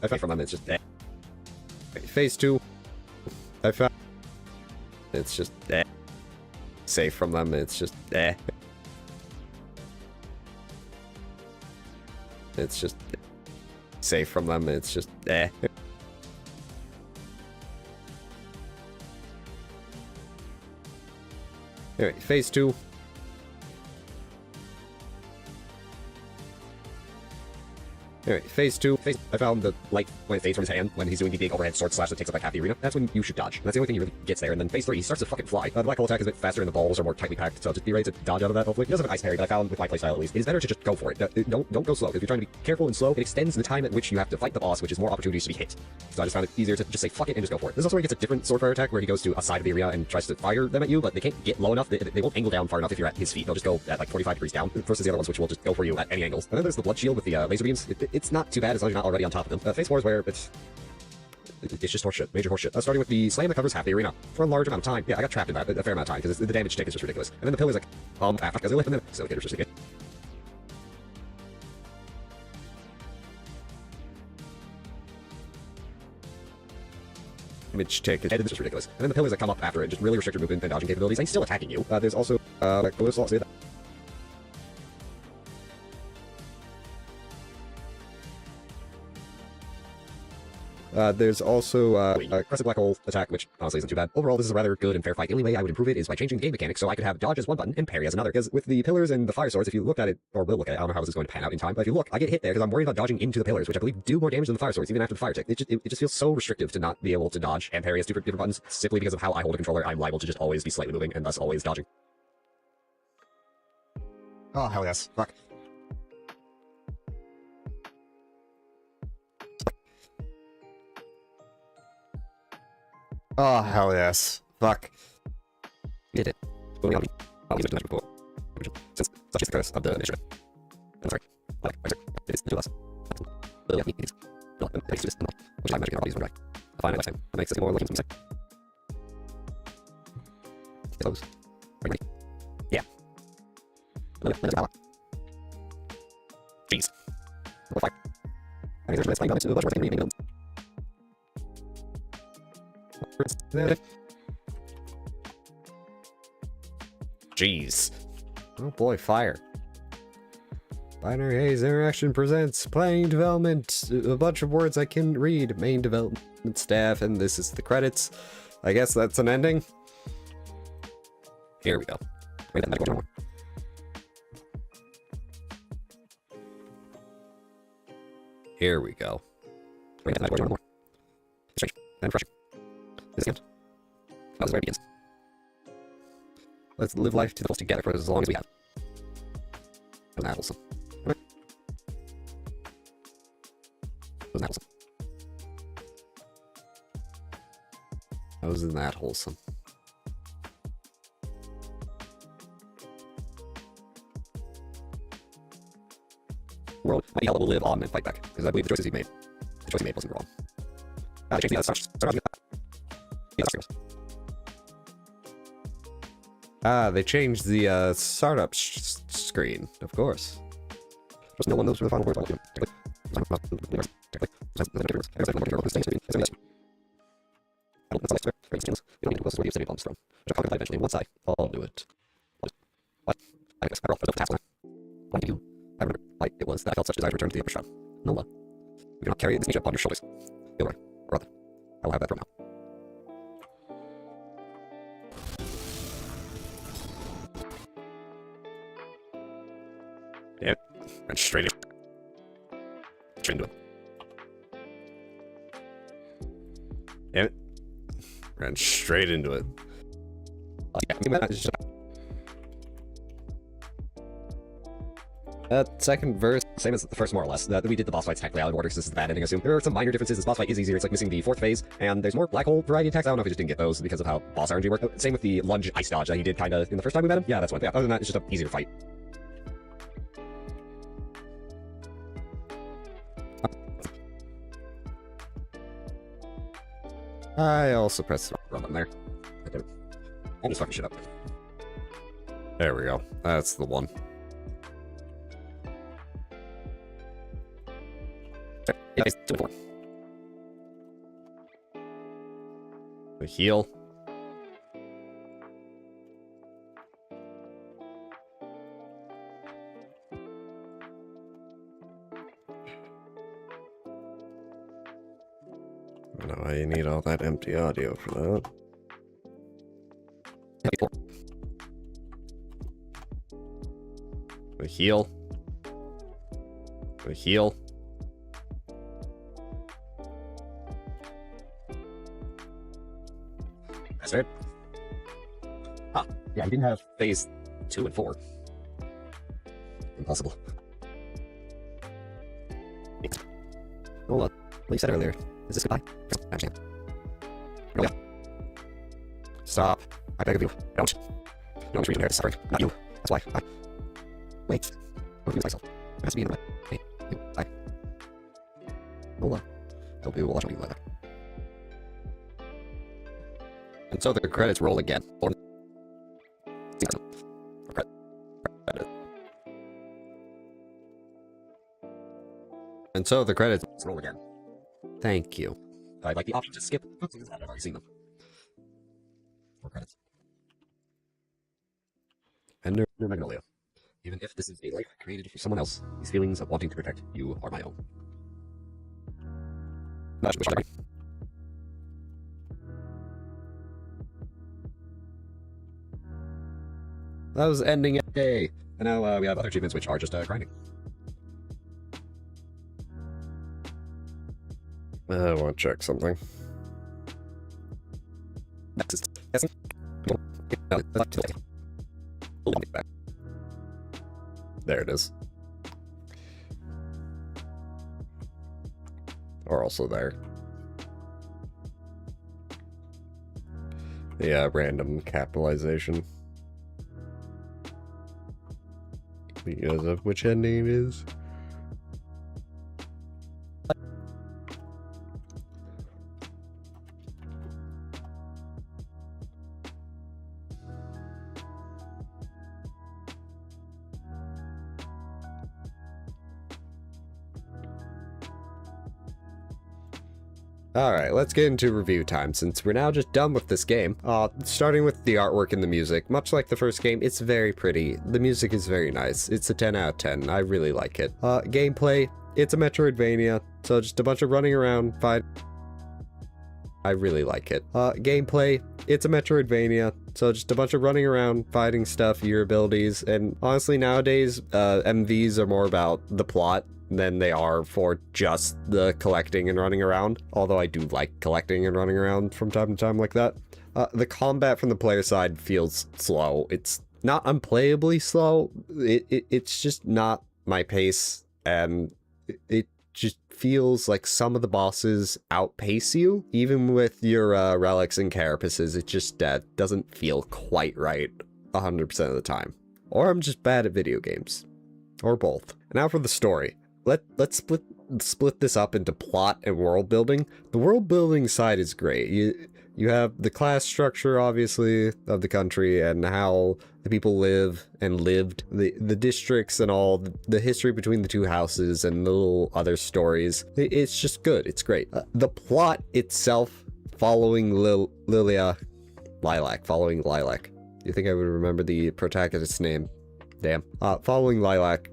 I found from them, it's just phase 2, I found it's just safe from them, it's just it's just safe from them, it's just Anyway, phase 2. Alright, phase 2. I found the light when it fades from his hand when he's doing the big overhead sword slash that takes up like half the arena. That's when you should dodge. That's the only thing he really gets there. And then phase 3, he starts to fucking fly. The black hole attack is a bit faster and the balls are more tightly packed, so just be ready to dodge out of that, hopefully. He does have an ice parry, but I found with my playstyle at least, it is better to just go for it. Don't go slow. If you're trying to be careful and slow, it extends the time at which you have to fight the boss, which is more opportunities to be hit. So I just found it easier to just say fuck it and just go for it. This is also where he gets a different sword fire attack where he goes to a side of the area and tries to fire them at you, but they can't get low enough. They won't angle down far enough if you're at his feet. They'll just go at like 45 degrees down versus the other ones which will just go for you at any angles. And then there's the blood shield with the laser beams. It's not too bad as long as you're not already on top of them. Phase 4 is where it's just horseshit, major horseshit. Starting with the slam that covers half the arena for a large amount of time. Yeah, I got trapped in that a fair amount of time because the damage stick is just ridiculous. And then the pillars like after because they lift them, so it's just good. Damage tick is Just ridiculous. And then the pillars that come up after it just really restrict your movement and dodging capabilities and still attacking you. There's also there's also Crescent Black Hole attack, which honestly isn't too bad. Overall, this is a rather good and fair fight. The only way I would improve it is by changing the game mechanics so I could have dodge as one button and parry as another. Because with the pillars and the fire swords, if you look at it, or will look at it, I don't know how this is going to pan out in time, but if you look, I get hit there because I'm worried about dodging into the pillars, which I believe do more damage than the fire swords, even after the fire tick. It just feels so restrictive to not be able to dodge and parry as different buttons simply because of how I hold a controller. I'm liable to just always be slightly moving and thus always dodging. Oh, hell yes. Fuck. oh hell yes. Fuck. Did it. Well, I'll use it to measure before. Since such is the curse of the initiative. I'm sorry. Like, it is the two of us. Yeah, it is. Thanks to this, which I'm measuring our bodies one guy. A finite lifetime. That makes us more looking to mistake. Close. Are you ready? Yeah. Jeez. Level 5. I mean, there's playing balance to a bunch of reading builds. Jeez. Oh boy, fire. Binary Haze Interaction presents playing development. A bunch of words I can read. Main development staff, and this is the credits. I guess that's an ending. Here we go. Wait, that might go more. Here we go. Wait, that might go more. Strange and refreshing. This is the end. That was where it begins. Let's live life to the fullest together for as long as we have. Wasn't that wholesome? Wasn't that wholesome? Wasn't that wholesome? World, mighty hell will live on and fight back, because I believe the choices he made, the choice he made wasn't wrong. They changed the other They changed the startup screen, of course. Just no one knows where the final word was. Once I'll do it. What? I guess I rolled the task. Why do you? I remember, like, it was that I felt such desire to return to the upper shroud. Nola, you cannot carry this nature upon your shoulders. Ilra, or other. I will have that from now. Yep, and straight in. Straight into it. Damn it. Ran straight into it. Second verse, same as the first more or less. We did the boss fights technically out of order because this is the bad ending, I assume. There are some minor differences. This boss fight is easier. It's like missing the fourth phase, and there's more black hole variety attacks. I don't know if we just didn't get those because of how boss RNG worked. Same with the lunge ice dodge that he did kind of in the first time we met him. Yeah, that's one. Yeah, other than that, it's just an easier fight. I also pressed the Wrong button there. I'm just fucking shit up. There we go. That's the one. Yeah, it's 2 and 4. The heal. I know why you need all that empty audio for that. Yeah, 4. The heal. The heal. bastard. Huh. Yeah, we didn't have phase 2 and 4. Impossible. Hold on. Well, you said earlier. Is this goodbye? I understand. Oh, yeah. Stop. I beg of you. Don't. No one's reason there to suffering. Not you. That's why. Wait. I'll use myself. There has to be another. Hey. You. Hold on. Hope you will watch me later. And so the credits roll again. And so the credits roll again. Thank you. I'd like the option to skip. I've already seen them. More credits. And no Magnolia. Even if this is a life created for someone else, these feelings of wanting to protect you are my own. Not wish I That was ending it. Yay! And now we have other achievements which are just grinding. I want to check something. There it is. Or also there. Yeah, random capitalization. Because of which ending it is. Alright, let's get into review time, since we're now just done with this game. Starting with the artwork and the music. Much like the first game, it's very pretty. The music is very nice. It's a 10 out of 10. I really like it. Gameplay, it's a Metroidvania, so just a bunch of running around, fight. I really like it. Gameplay, it's a Metroidvania, so just a bunch of running around, fighting stuff, your abilities, and honestly nowadays, MVs are more about the plot than they are for just the collecting and running around, although I do like collecting and running around from time to time like that. The combat from the player side feels slow. It's not unplayably slow, it's just not my pace, and it just feels like some of the bosses outpace you. Even with your relics and carapaces, it just doesn't feel quite right 100% of the time. Or I'm just bad at video games. Or both. Now for the story. Let's split this up into plot and world building. The world building side is great. You have the class structure, obviously, of the country and how the people live and lived, the districts and all, the history between the two houses and little other stories. It's just good. It's great. The plot itself, following Lilac. You think I would remember the protagonist's name? Damn. Following Lilac,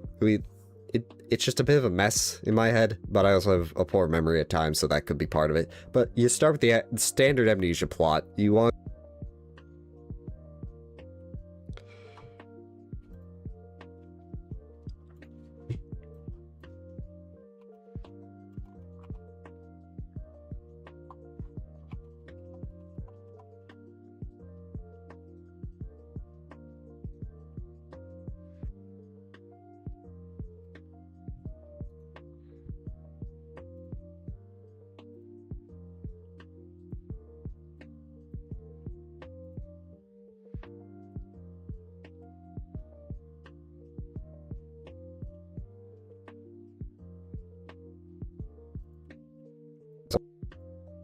it's just a bit of a mess in my head, but I also have a poor memory at times, so that could be part of it. But you start with the standard Amnesia plot. You want...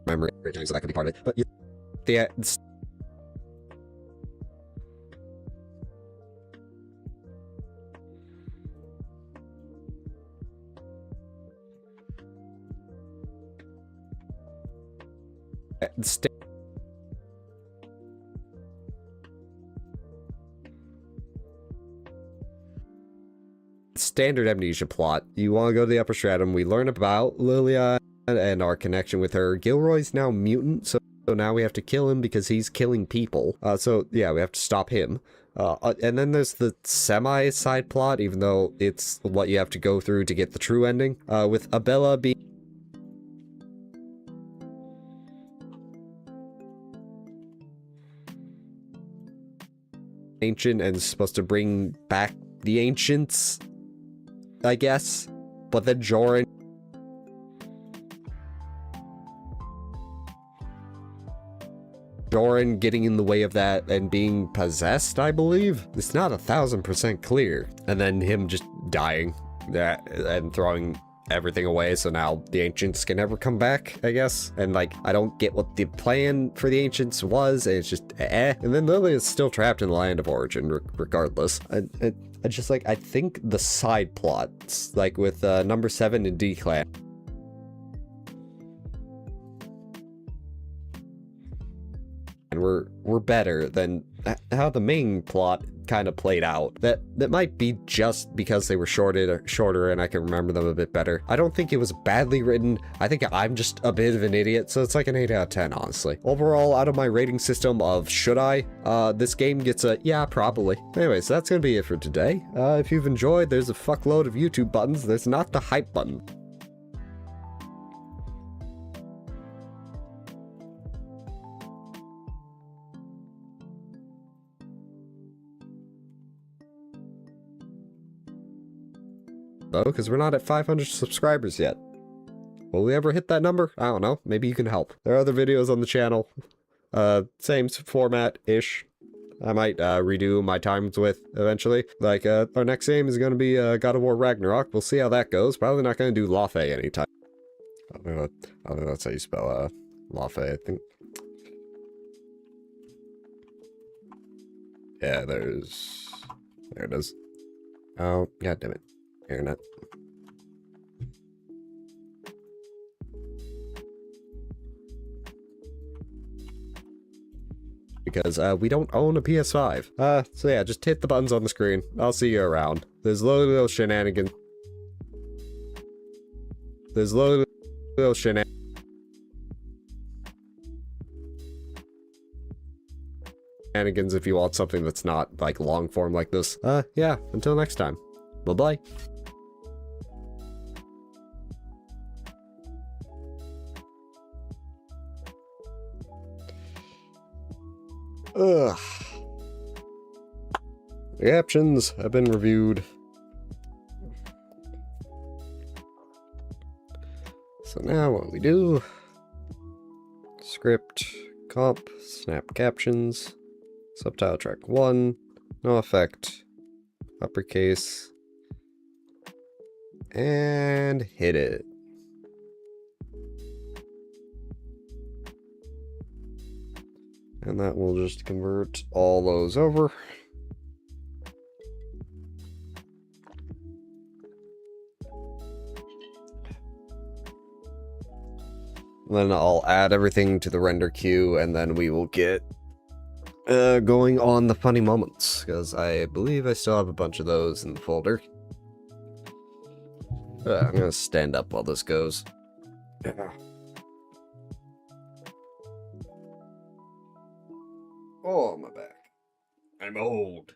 memory at times, so that could be part of it. But the standard Amnesia plot. You want to go to the upper stratum. We learn about Lilia and our connection with her. Gilroy's now mutant, so now we have to kill him because he's killing people. So yeah, we have to stop him. And then there's the semi-side plot, even though it's what you have to go through to get the true ending, with Abella being... ancient and is supposed to bring back the ancients, I guess. But then Joran getting in the way of that and being possessed, I believe. It's not 1000% clear. And then him just dying and throwing everything away, so now the ancients can never come back, I guess. And like, I don't get what the plan for the ancients was. It's just And then Lily is still trapped in the land of origin regardless. I just like, I think the side plots, like with number 7 and D-Clan, and we're better than how the main plot kind of played out. That might be just because they were shorter and I can remember them a bit better. I don't think it was badly written. I think I'm just a bit of an idiot, so it's like an 8 out of 10, honestly. Overall, out of my rating system of should I, this game gets a yeah, probably. Anyways, that's gonna be it for today. If you've enjoyed, there's a fuckload of YouTube buttons. There's not the hype button. Though, because we're not at 500 subscribers yet. Will we ever hit that number? I don't know. Maybe you can help. There are other videos on the channel. Same format-ish. I might redo my times with eventually. Like, our next game is going to be God of War Ragnarok. We'll see how that goes. Probably not going to do Lafe anytime. I don't know that's how you spell Lafe, I think. Yeah, there it is. Oh, god damn it. Internet. Because we don't own a PS5. So yeah, just hit the buttons on the screen. I'll see you around. There's loads of little shenanigans. Shenanigans if you want something that's not like long form like this. Yeah, until next time. Bye-bye. Ugh. The captions have been reviewed. So now what we do, script, comp, snap captions, subtitle track 1, no effect, uppercase, and hit it. And that will just convert all those over. Then I'll add everything to the render queue, and then we will get going on the funny moments, because I believe I still have a bunch of those in the folder. I'm gonna stand up while this goes. Oh, my back. I'm old.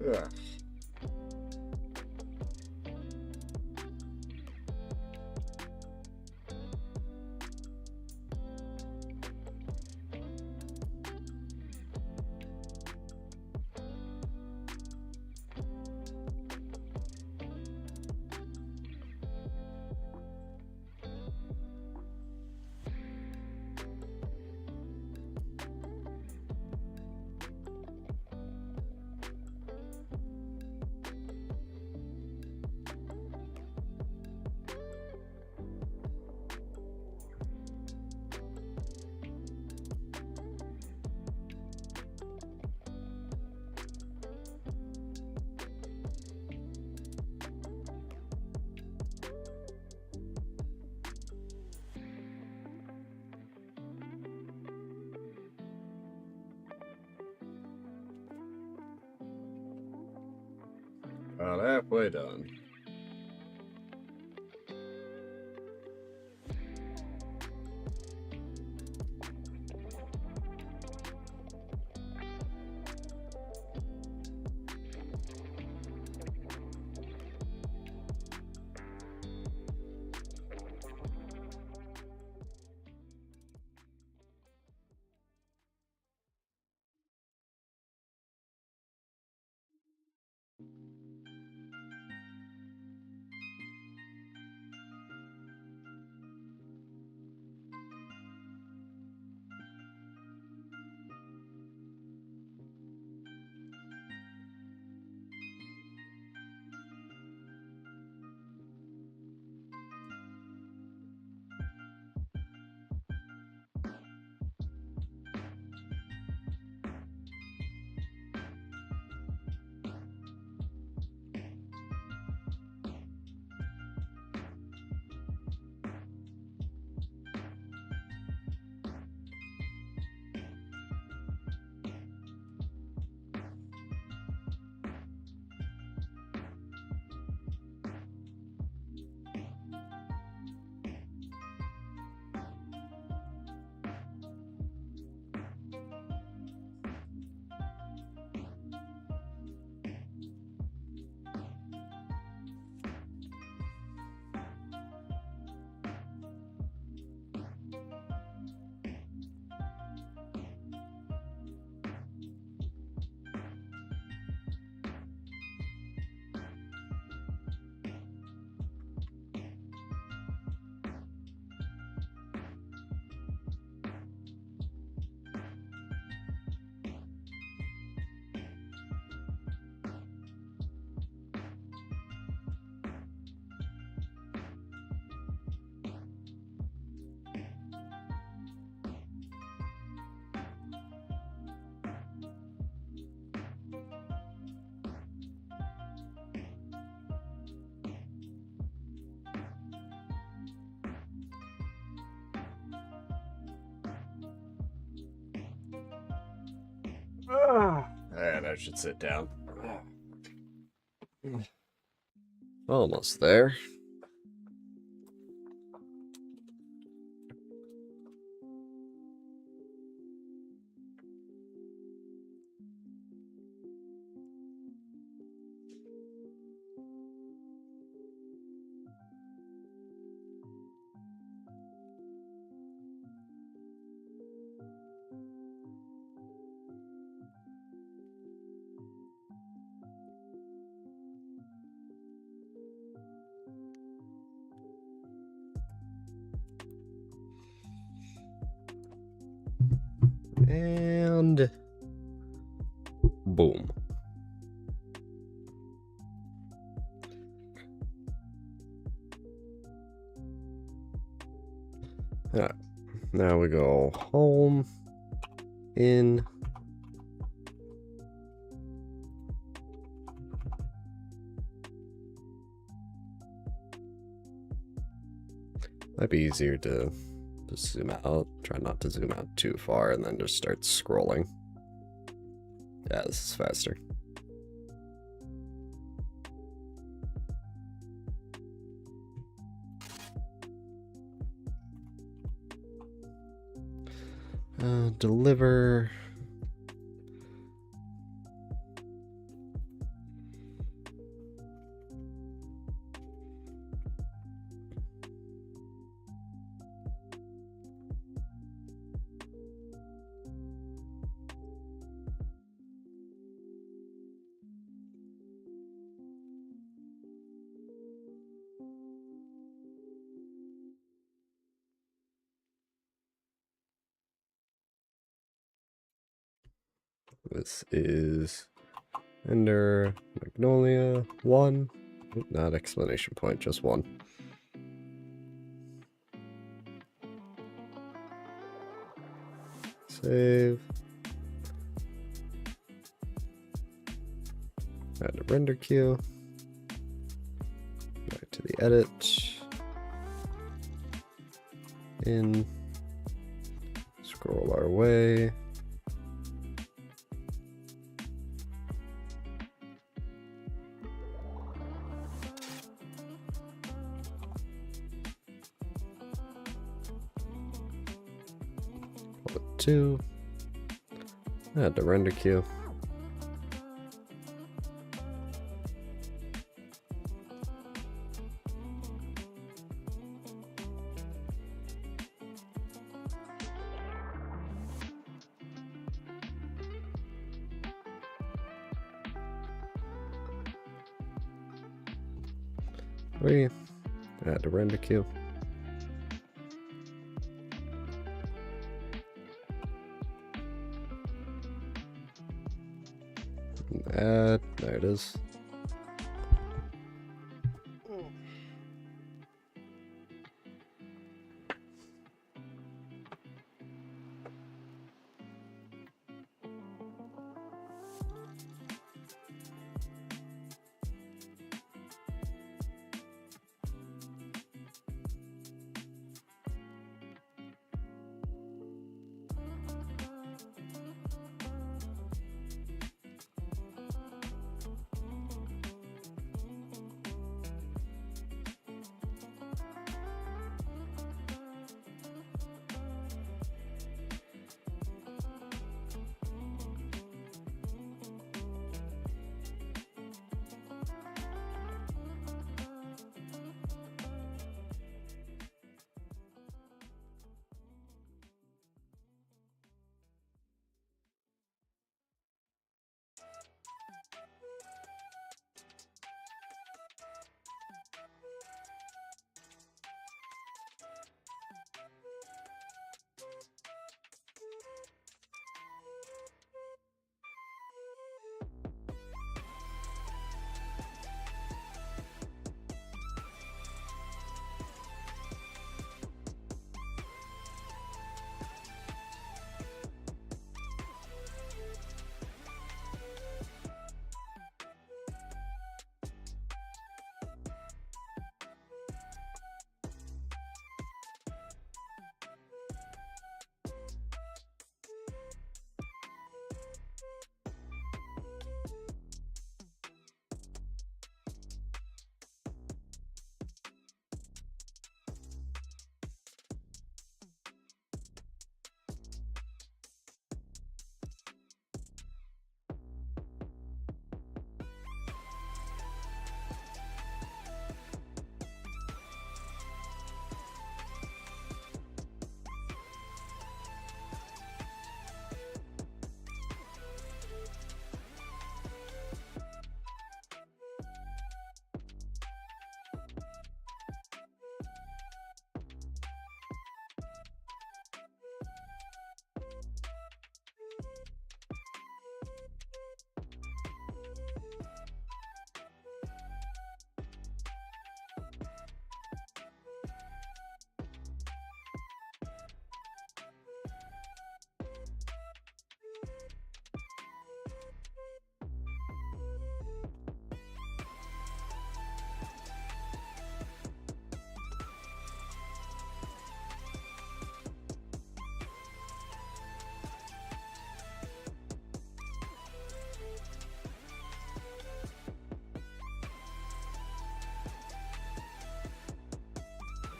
Ugh. About halfway done. And I should sit down. Almost there. And boom. Alright, now we go home, in, might be easier to zoom out. Try not to zoom out too far and then just start scrolling. Yeah, this is faster. Deliver. This is Ender Magnolia 1. Not exclamation point, just 1. Save. Add a render queue. Back to the edit. In. Scroll our way. 2. Add the render queue. We add the render queue. Add, there it is.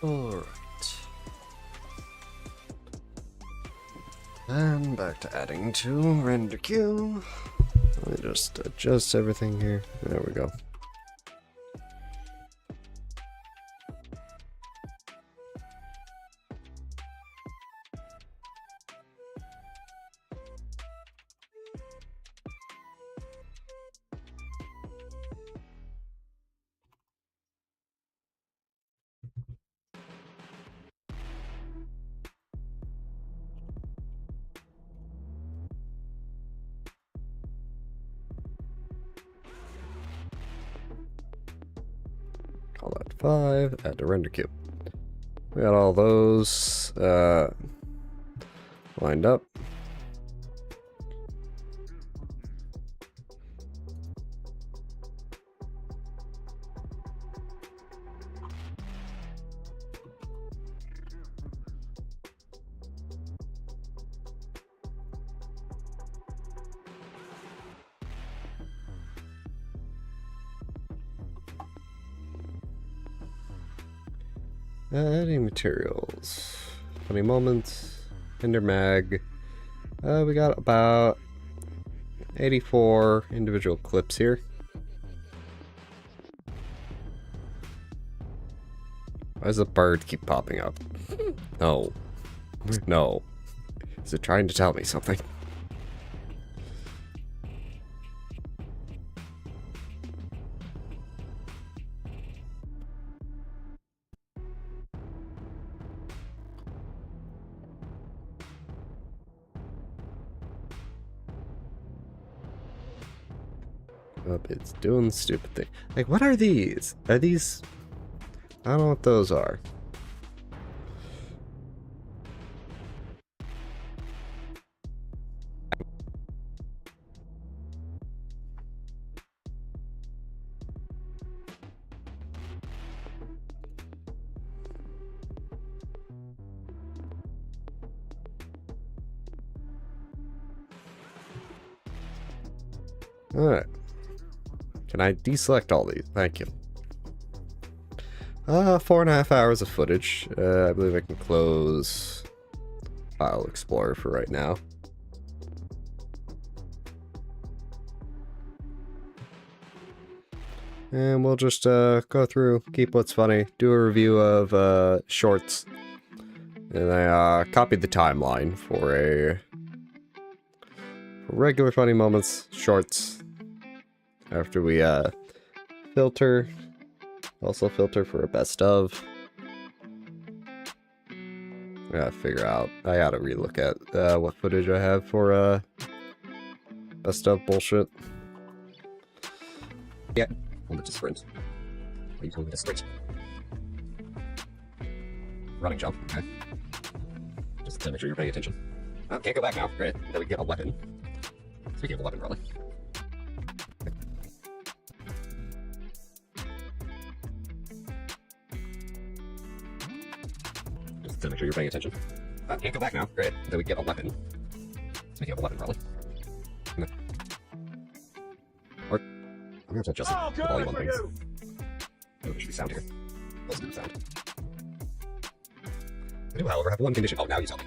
Alright. And back to adding to render queue. Let me just adjust everything here. There we go. Call that 5, add to render queue. We got all those lined up. Adding materials. 20 moments. Ender mag. We got about 84 individual clips here. Why does the bird keep popping up? No. No. Is it trying to tell me something? Oh, it's doing the stupid thing. Like, what are these? Are these... I don't know what those are. Alright. Can I deselect all these? Thank you. 4.5 hours of footage. I believe I can close File Explorer for right now. And we'll just go through, keep what's funny, do a review of shorts. And I copied the timeline for regular funny moments, shorts. After we filter, also filter for a best of. I gotta figure out, I gotta relook at what footage I have for best of bullshit. Yeah. Hold it to sprint. What are you telling me to sprint? Running jump, okay. Just to make sure you're paying attention. Oh, can't go back now. Great. Then we get a weapon. Speaking of a weapon, really. Just to make sure you're paying attention. Can't go back now. Great. Then we get a weapon. Speaking of a weapon, really. Or I'm gonna have to adjust the volume on things. Oh, there should be sound here. Let's do the sound. I do, however, have one condition. Oh, now you tell me.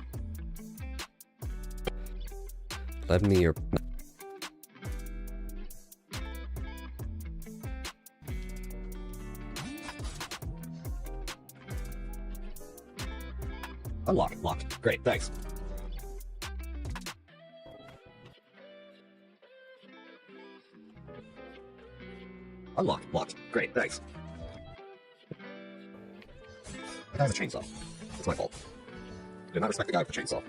Lend me your... Unlock. Locked. Great, thanks. Unlock. Locked. Great, thanks. The guy with a chainsaw. It's my fault. Did not respect the guy with the chainsaw.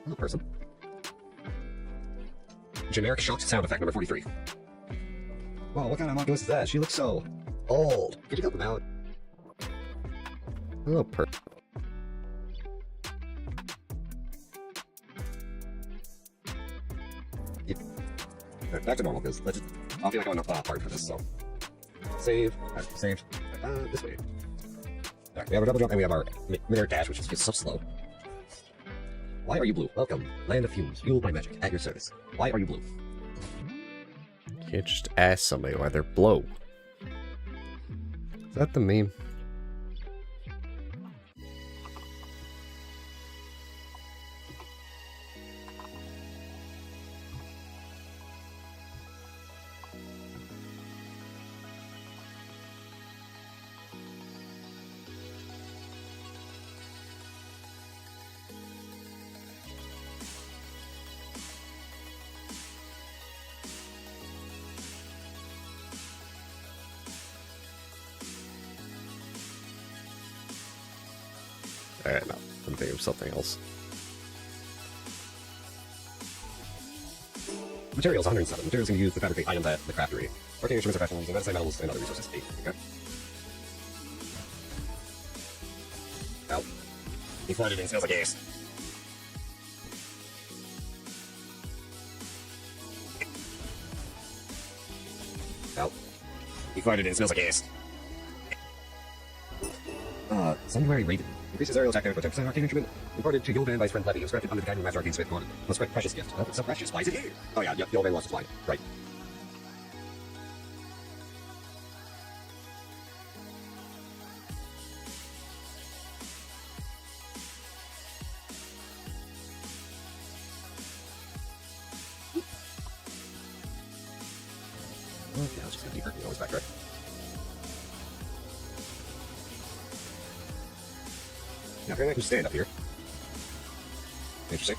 Hello, person. Generic shocked sound effect number 43. Whoa, what kind of mongoose is that? She looks so old. Could you help him out? Hello, Alright, back to normal, because I don't feel like I'm enough hard for this, so. Save. Saved. This way. Alright, we have our double jump, and we have our mid-air dash, which is just so slow. Why are you blue? Welcome. Land of fumes, fueled by magic, at your service. Why are you blue? You can't just ask somebody why they're blue. Is that the meme? Alright, no. I'm thinking of something else. Materials 107. Materials can be used to fabricate items at the craftery. Working instruments are fashioned using medicine metals and other resources. 8. Okay. Ow. He flooded and smells like gas. Ow. He farted and smells like gas. Sunbury Raven. Increases aerial attack damage by 10% arcane instrument. Imparted to Yulvan by his friend Levy. It was granted under the guiding master arcane smith. Let's grant precious gift. It's so precious. Why is it here? Oh yeah, Yulvan lost his line. Right. Okay, let's just go deeper. You always backtrack. Now, if I can stand up here. Interesting.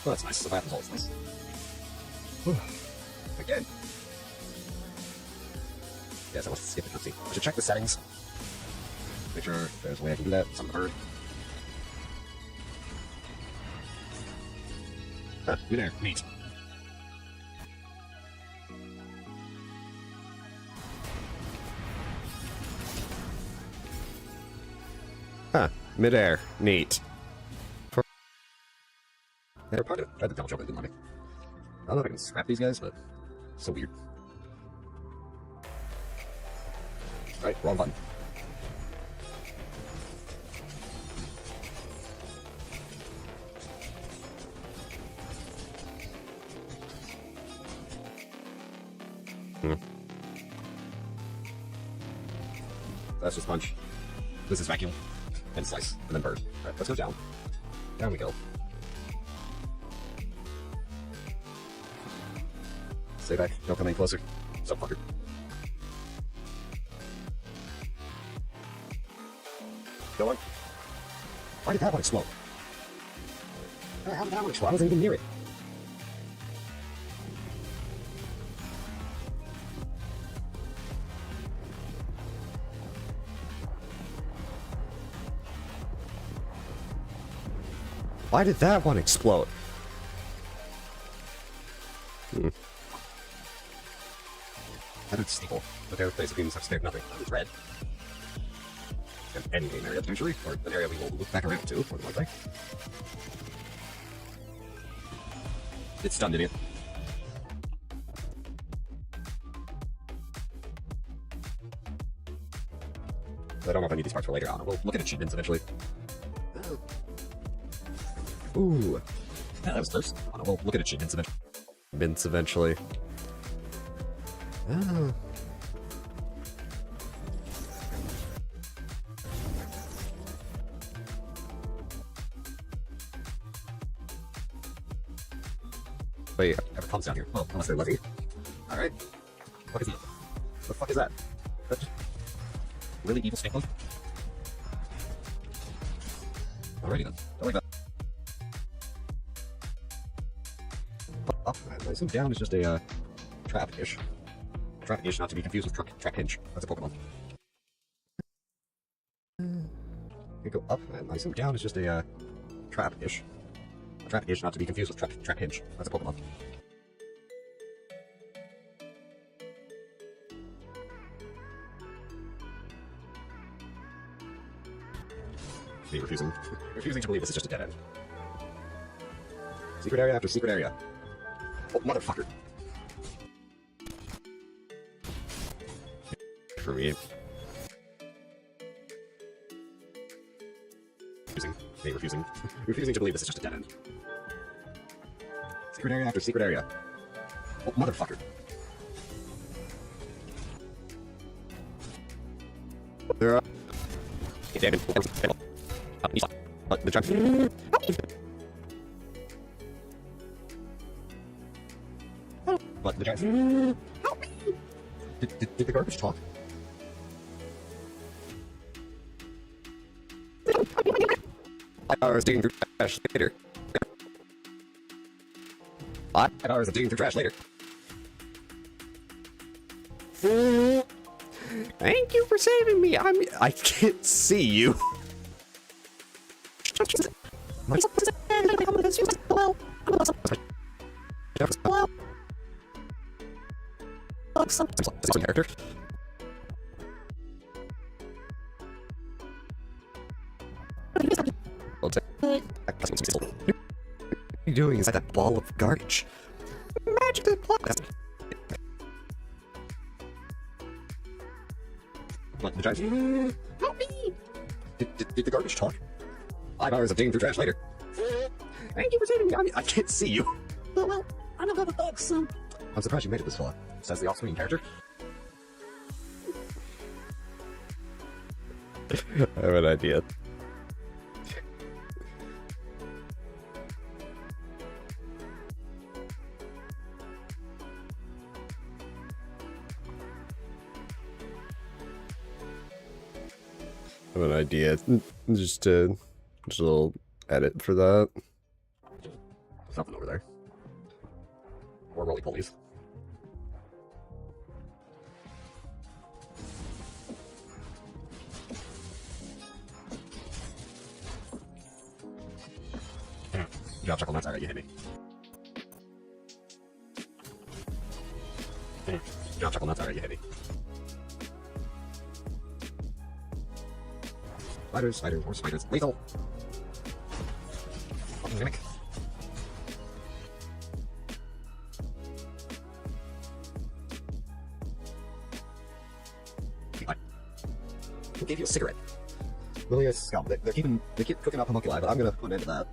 Well, that's nice. The bathroom's always nice. Again. Yes, I want to skip the cutscene. I should check the settings. Make sure there's a way I can do that. Some bird. Huh, you're there. Neat. Huh. Midair. Neat. They're part of it. Tried to double jump, it didn't let me. I don't know if I can scrap these guys, but it's so weird. Alright, wrong button. That's just punch. This is vacuum. And slice. And then bird. Alright, let's go down. Down we go. Stay back. Don't come any closer. So fucker. Go on. Why did that one explode? How did that one explode? I wasn't even near it. Why did that one explode? That is steeple. But their basic beams have spared nothing. It's red. An endgame area, potentially. Or an area we will look back around to, more than likely. It's stunned, idiot. I don't know if I need these parts for later on. We'll look at achievements eventually. Ooh. Yeah, that was close. Oh, no, we'll look at achievements eventually. Mints eventually. Oh. Wait, Never comes down here. Well, unless they're lucky. Alright. What is that? The fuck is that? That just... really evil snake bug? Alrighty then. Don't like that. Up, I assume down is just a, trap-ish. Trap-ish, not to be confused with trap hinge. That's a Pokemon. You go up, and I assume down is just a, trap-ish. Trap-ish, not to be confused with trap hinge. That's a Pokemon. Me refusing to believe this is just a dead end. Secret area after secret area. Oh, motherfucker. for me. Refusing to believe this is just a dead end. Secret area after secret area. Oh, motherfucker. There are. The jump. But the giant. Did the garbage talk? I was digging through trash later. I had hours of digging through trash later. Thank you for saving me. I can't see you. Character. What are you doing inside that ball of garbage? Magic that block. What, the trash? Help me! Did the garbage talk? 5 hours of digging through trash later. Thank you for saving me. I can't see you. Well, I don't have a dog, so... I'm surprised you made it this far. Says the off-screen character. I have an idea. I have an idea. Just a little edit for that. There's nothing over there. More roly-polies. Good job, Chuckle Nuts. Alright, you hit me. Good job, Chuckle Nuts. Alright, you hit me. Spiders, spiders, more spiders. Lethal! Fucking gimmick. Who gave you a cigarette? Lilia scum. They keep cooking up homunculi, but I'm gonna put an end to that.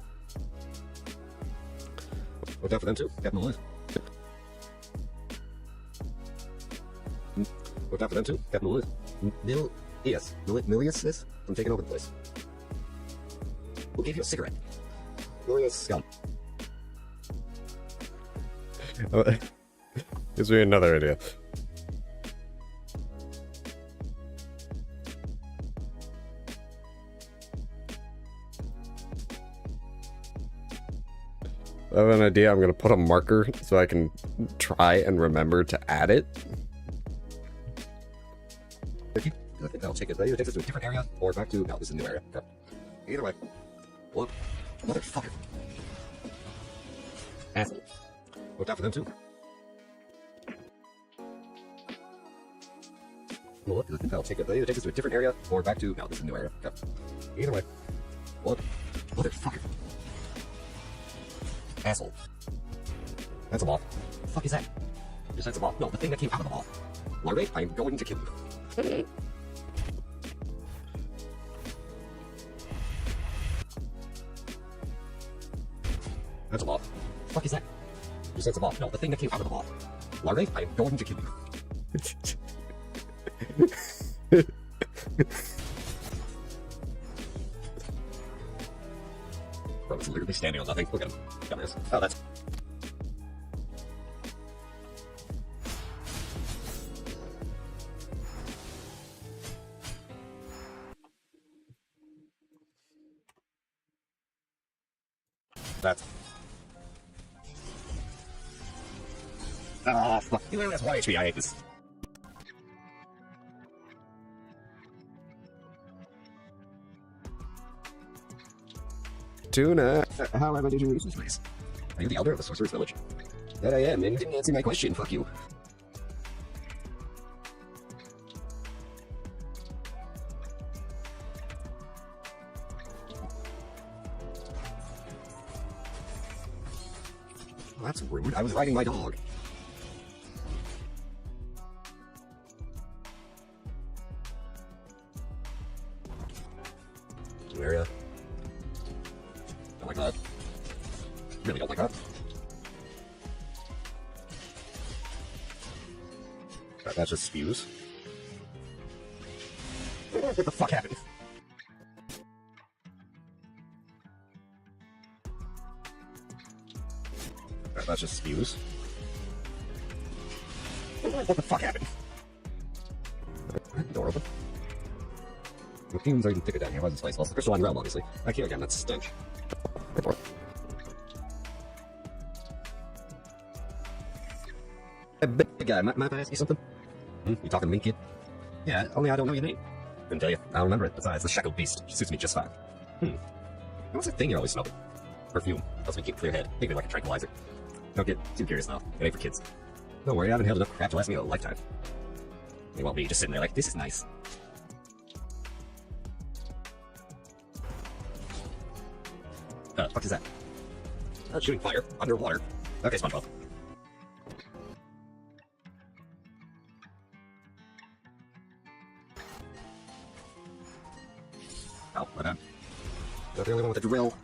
Look out for them too. Captain Liz. Look out for them too. Captain Liz. Milius is from taking over the place. Who gave you a cigarette? Lilia's scum. Gives me another idea. I have an idea. I'm gonna put a marker so I can try and remember to add it. I think that'll take it. Either takes us to a different area or back to this is a new area. Okay. Either way. Look. Motherfucker. Asshole. Look out for them too. Well, look, I think that'll take it. Either takes us to a different area or back to this is a new area. Okay. Either way. Look. Motherfucker. Asshole. That's a moth. The fuck is that? Just that's a moth. No, the thing that came out of the moth. Larvae, I'm going to kill you. That's a moth. The fuck is that? Just that's a moth. No, the thing that came out of the moth. Larvae, I'm going to kill you. Bro, it's literally standing on nothing. Look at him. Got this. Oh, that's... That's... Ah, fuck. You know, that's 1 HP. I hate this. Tuna. However, did you reach this place? Are you the elder of the Sorcerer's Village? That I am, and you didn't answer my question. Fuck you. Well, that's rude. I was riding my dog. New area. Don't like that. Really don't like that. That just spews. What the fuck happened? That just spews. What the fuck happened? Door open. The fumes are even thicker down here. Why is this place? Well, it's the crystalline realm, obviously. I can't again, that's stench. Door. Hey, big guy, might I ask you something? You talking to me, kid? Yeah, only I don't know your name. Couldn't tell you. I don't remember it. Besides, the shackled beast. She suits me just fine. What's that thing you're always smelling? Perfume. Helps me keep a clear head. Think of it like a tranquilizer. Don't get too curious though. It ain't for kids. Don't worry, I haven't held enough crap to last me a lifetime. They won't be just sitting there like, this is nice. Fuck is that? Shooting fire underwater. Okay, SpongeBob. Oh, my bad. Not the only one with a drill.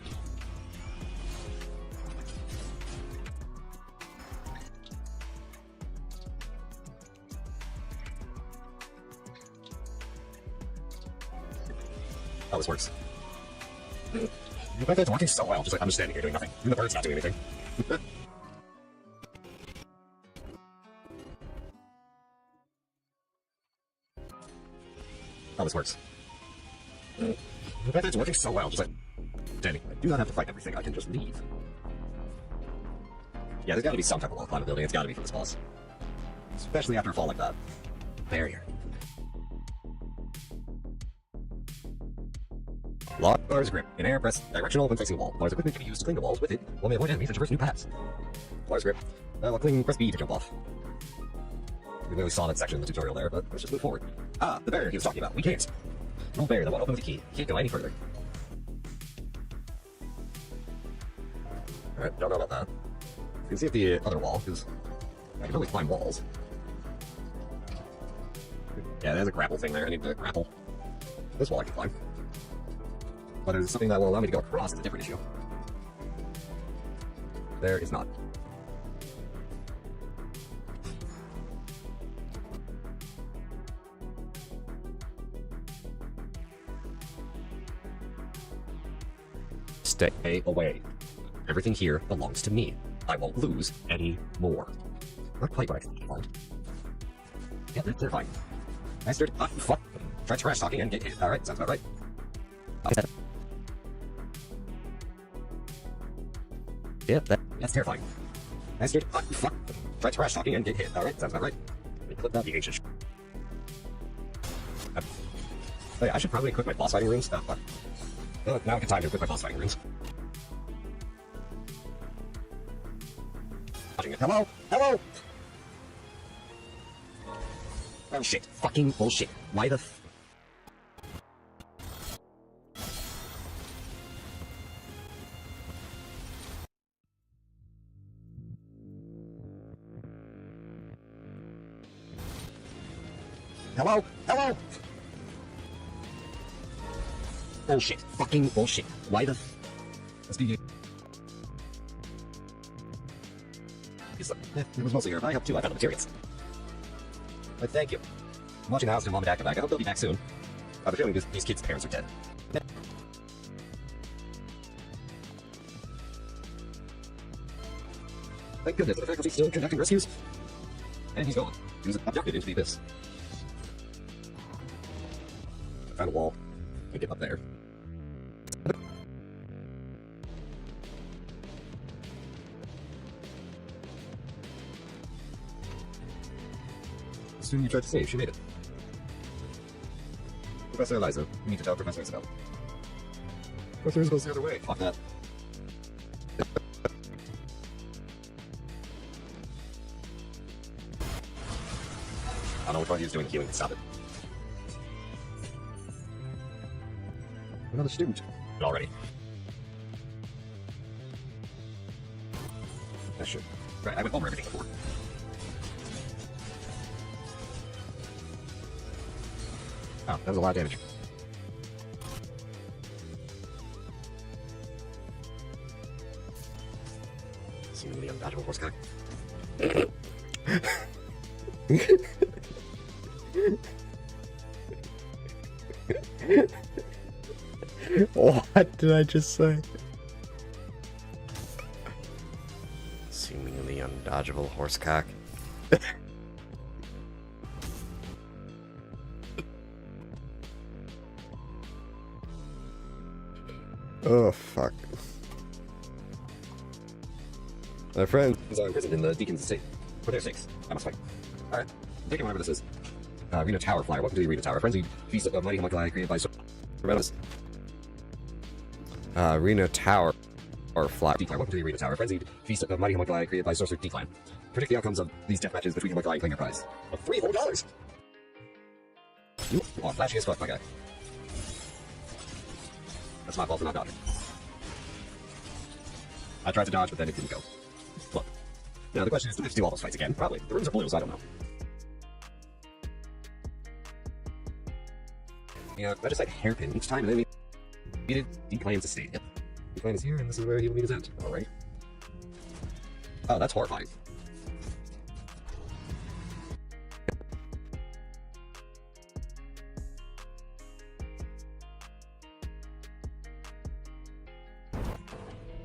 Oh, this works. The fact that it's working so well, just like I'm just standing here doing nothing. Even the bird's not doing anything. Oh, this works. The fact that it's working so well, just like standing. I do not have to fight everything, I can just leave. Yeah, there's gotta be some type of wall climbability, it's gotta be for this boss. Especially after a fall like that. Barrier. Lars grip. In air, press directional when facing a wall. Lars equipment can be used to cling the walls with it. One may avoid enemies and traverse new paths. Lars grip. While clinging, press B to jump off. We really saw that section in the tutorial there, but let's just move forward. Ah, the barrier he was talking about. We can't. No barrier that won't open with the key. Can't go any further. Alright, don't know about that. You can see if the other wall, because I can always climb walls. Yeah, there's a grapple thing there. I need to grapple. This wall I can climb. But there's something that will allow me to go across. It's a different issue. There is not. Stay away. Everything here belongs to me. I won't lose any more. Not quite what I want. Yeah, they're fine. Bastard. Ah, fuck. Try trash talking and get hit. Alright, sounds about right. Yeah, that's terrifying. Bastard. Ah, fuck. Try trash talking and get hit. Alright, sounds about right. Let me clip out the ancient. Hey, I should probably equip my boss fighting runes. Oh, fuck. Well, now I have time to equip my boss fighting runes. Hello? Hello? Oh shit. Fucking bullshit. Why the f- Hello? Hello? Bullshit. Fucking bullshit. Why the f- Let's be- It was mostly your I helped too. I found the materials. But thank you. I'm watching the house and mom and dad come back. I hope they'll be back soon. I have a feeling these kids' parents are dead. Thank goodness the faculty's still conducting rescues. And he's gone. He was abducted into the abyss. I found a wall. I get up there. Soon you tried to save, she made it. Professor Eliza, you need to tell Professor Isabel. Professor Isabel's the other way. Fuck that. I don't know which one he was doing healing to stop it. Another student. Already. That should. Right, I went over everything before. Oh, that was a lot of damage. Seemingly undodgeable horse cock. What did I just say? Seemingly undodgeable horsecock. Oh, fuck. My friend. Are imprisoned in the Deacon's estate. For their sakes, I must fight. Alright, taking whatever this is. Arena Tower Flyer. Welcome to the Arena Tower. Frenzied feast of mighty homunculi created by Arena Tower or Flat. Decline. Welcome to the Arena Tower. Frenzied feast of mighty homunculi created by Sorcerer Decline. Predict the outcomes of these death matches between homunculi and claim your prize. Of $3 whole dollars! You are flashy as fuck, my guy. That's my fault for not dodging. I tried to dodge, but then it didn't go. Look. Now the question is, do I have to do all those fights again? Probably. The rooms are blue, so I don't know. Yeah, I just like hairpin each time, and then we Defeated. Decline sustained. Yep. Decline is here, and this is where he will meet his end. Alright. Oh, that's horrifying.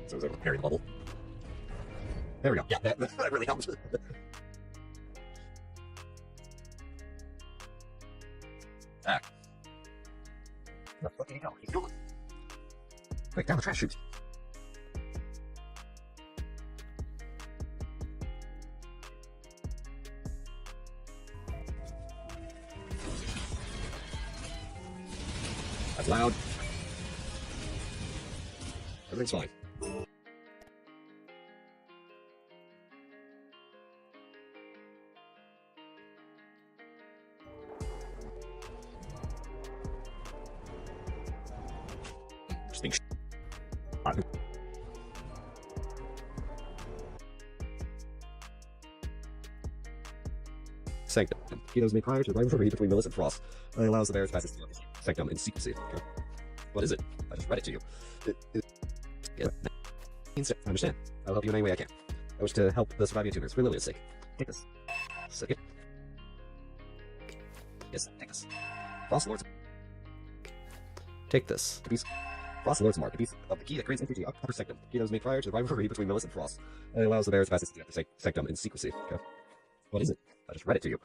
So is that repairing the level? There we go. Yeah, that really helped. Ah. Where the fuck did he go? He's gone. Quick, down the trash chute. That's loud. Everything's fine. Just being Sanctum. He that was made prior to the rivalry between Millis and Frost. Allows the bear to pass his Sanctum in secrecy. Okay. What is it? I just read it to you. Yeah. I understand. I'll help you in any way I can. I wish to help the surviving tuners for Lilia's sake. Take this. Suck it. Yes, take this. Frost Lord's. Take this. A piece. Frost Lord's Mark. A piece of the key that grants entry to the upper sanctum. Key that was made prior to the rivalry between Millis and Frost. Allows the bear to pass his Sanctum in secrecy. Okay. What is it? I just read it to you.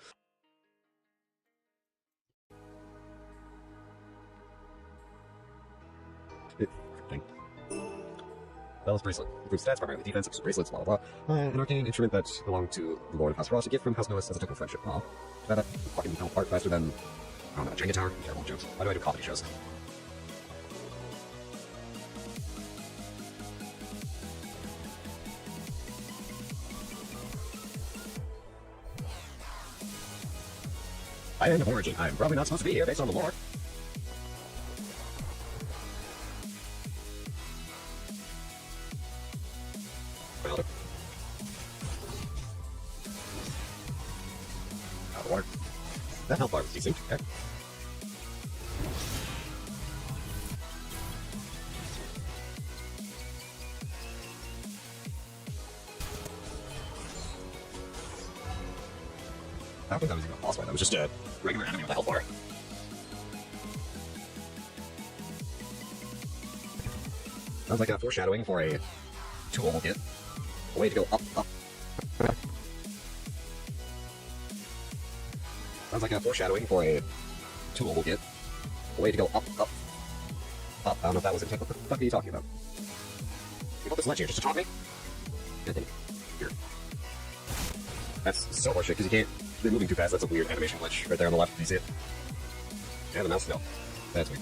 Thing. Bell's Bracelet. Improves stats, primarily defense, bracelets, blah blah blah. An arcane instrument that belonged to the Lord of House Frost, a gift from House Noah as a token of friendship. Aw. That fucking fell apart faster than, I don't know, Jenga Tower? Terrible jokes. Why do I do comedy shows? I am of origin. I'm probably not supposed to be here based on the lore. Well, out of water. That health bar was decent. Okay. I don't think that was even a boss fight. That was just a regular enemy with a health bar. Sounds like a foreshadowing for a tool we'll get. A way to go up, up. Sounds like a foreshadowing for a tool we'll get. A way to go up, up, up. I don't know if that was intent. What the fuck are you talking about? You put this ledge here just to taunt me? Good thing. Here. That's so horseshit because you can't. They're moving too fast. That's a weird animation glitch right there on the left. Do you see it? Yeah, the mouse still. That's weird.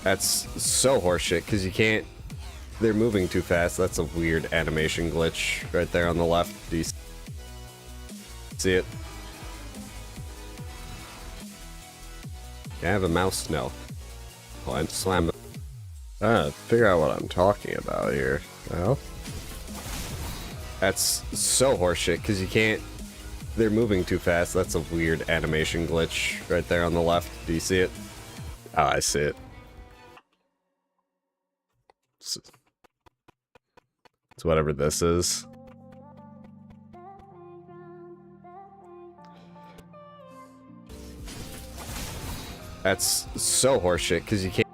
That's so horseshit because you can't. They're moving too fast. That's a weird animation glitch right there on the left. Do you see it? Can I have a mouse? No. Well, I'm slam. Figure out what I'm talking about here. Well, that's so horseshit because you can't. They're moving too fast. That's a weird animation glitch right there on the left. Do you see it? Oh, I see it. It's whatever this is. That's so horseshit because you can't.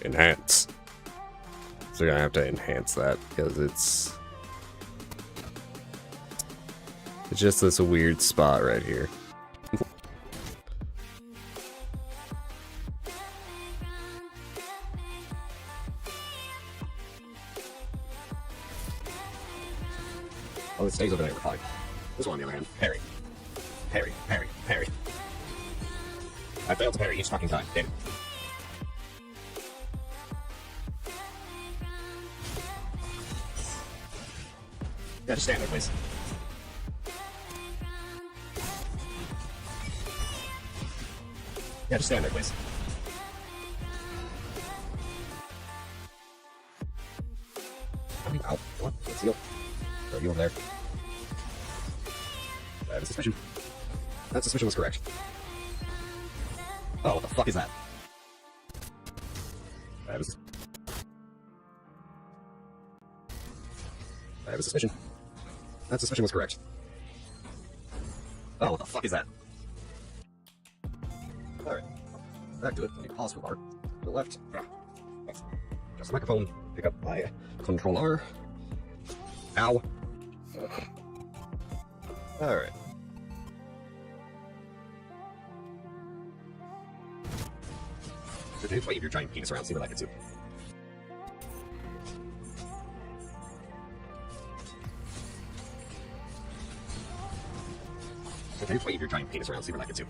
Enhance. So you're gonna have to enhance that because it's just this weird spot right here. Oh, it stays over there. We're fine. This one, on the other hand, parry. Parry, parry, parry. I failed to parry each fucking time. Damn it. Yeah, just stand there, please. Yeah, just stand there, please. Out. Come on, let's heal. Throw you over there. I have a suspicion. That suspicion was correct. Oh, what the fuck is that? I have a suspicion. That suspicion was correct. Oh, what the fuck is that? Alright. Back to it. Let me pause for a bar. To the left. Just the microphone. Pick up my controller. Ow. Alright. Just wave your giant penis around, see what I can do. Just wave your giant penis around, see what I can do.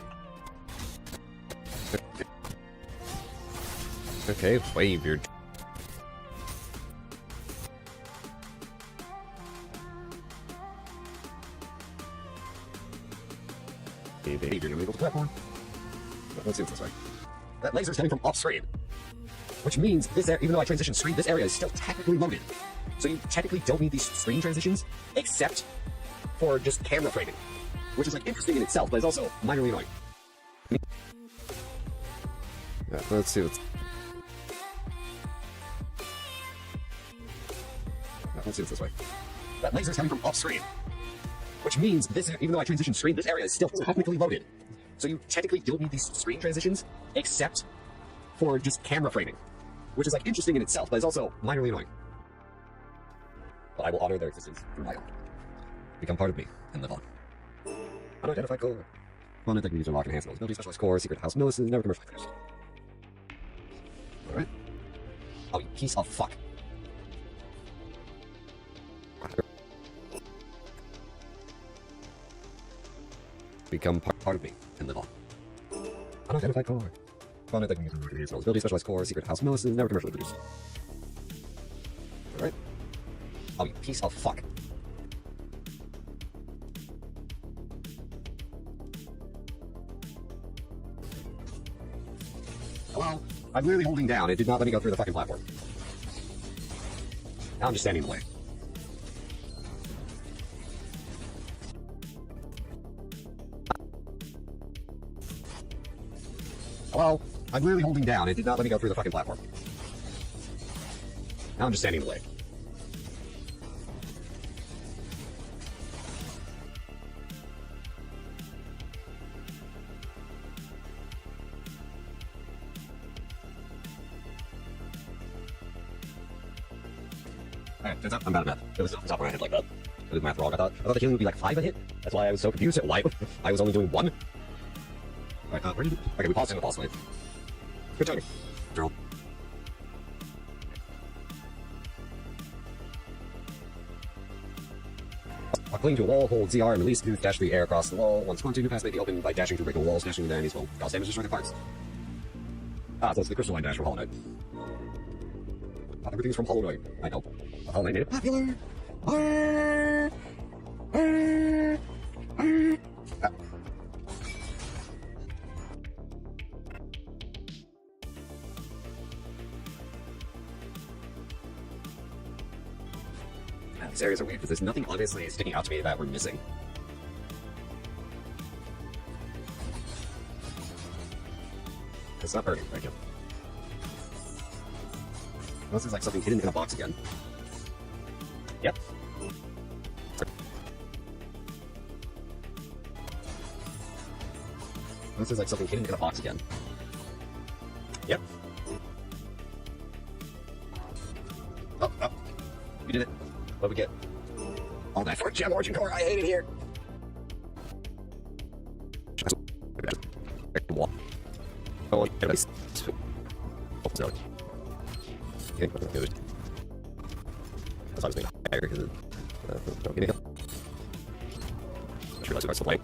Okay, wave your... Behavior, illegal platform. Let's see what's this way. That laser's coming from off screen. Which means this area, even though I transitioned screen, this area is still technically loaded. So you technically don't need these screen transitions, except for just camera framing. Which is like interesting in itself, but it's also minorly annoying. Yeah, let's see what's... Let's see what's this way. That laser's coming from off screen. Which means this, even though I transitioned screen, this area is still technically loaded. So you technically don't need these screen transitions, except for just camera framing. Which is like interesting in itself, but it's also minorly annoying. But I will honor their existence through my own. Become part of me and live on. Unidentified core. Component that can use to unlock and enhance those abilities, specialized core, secret house milices, never commercialized. Alright. Oh, you piece of fuck. Become part of me and live on. Unidentified core. Component that can use to enhance those abilities, specialized core, secret house milices, never commercially produced. Alright. Oh, you piece of fuck. Hello? I'm literally holding down. It did not let me go through the fucking platform. Now I'm just standing in the way. Hello? I'm literally holding down. It did not let me go through the fucking platform. Now I'm just standing in the way. Alright, turns out I'm bad at math. It was off the top of my head like that. I did math wrong. I thought the healing would be like 5 a hit. That's why I was so confused at why I was only doing 1. Alright, where did you... Okay, we paused in the pause wave. Good timing. Drill. While clinging to a wall, hold ZR and release to dash the air across the wall. Once continue pass may be opened by dashing through breakable walls, dashing into enemies will cause damage to destroy the parts. Ah, so it's the crystalline dash from Hollow Knight. Not everything's from Hollow Knight. I know. But Hollow Knight made it popular! These areas are weird because there's nothing obviously sticking out to me that we're missing. It's not burning, thank you. Unless there's like something hidden in a box again. Yep. Unless there's like something hidden in a box again. Yep. Oh, oh. We did it. What we get? All that for gem origin core. I hate it here. Oh, at least. Oh, sorry. Okay, good. That's why I was making higher because don't get it. I just realized we are still playing.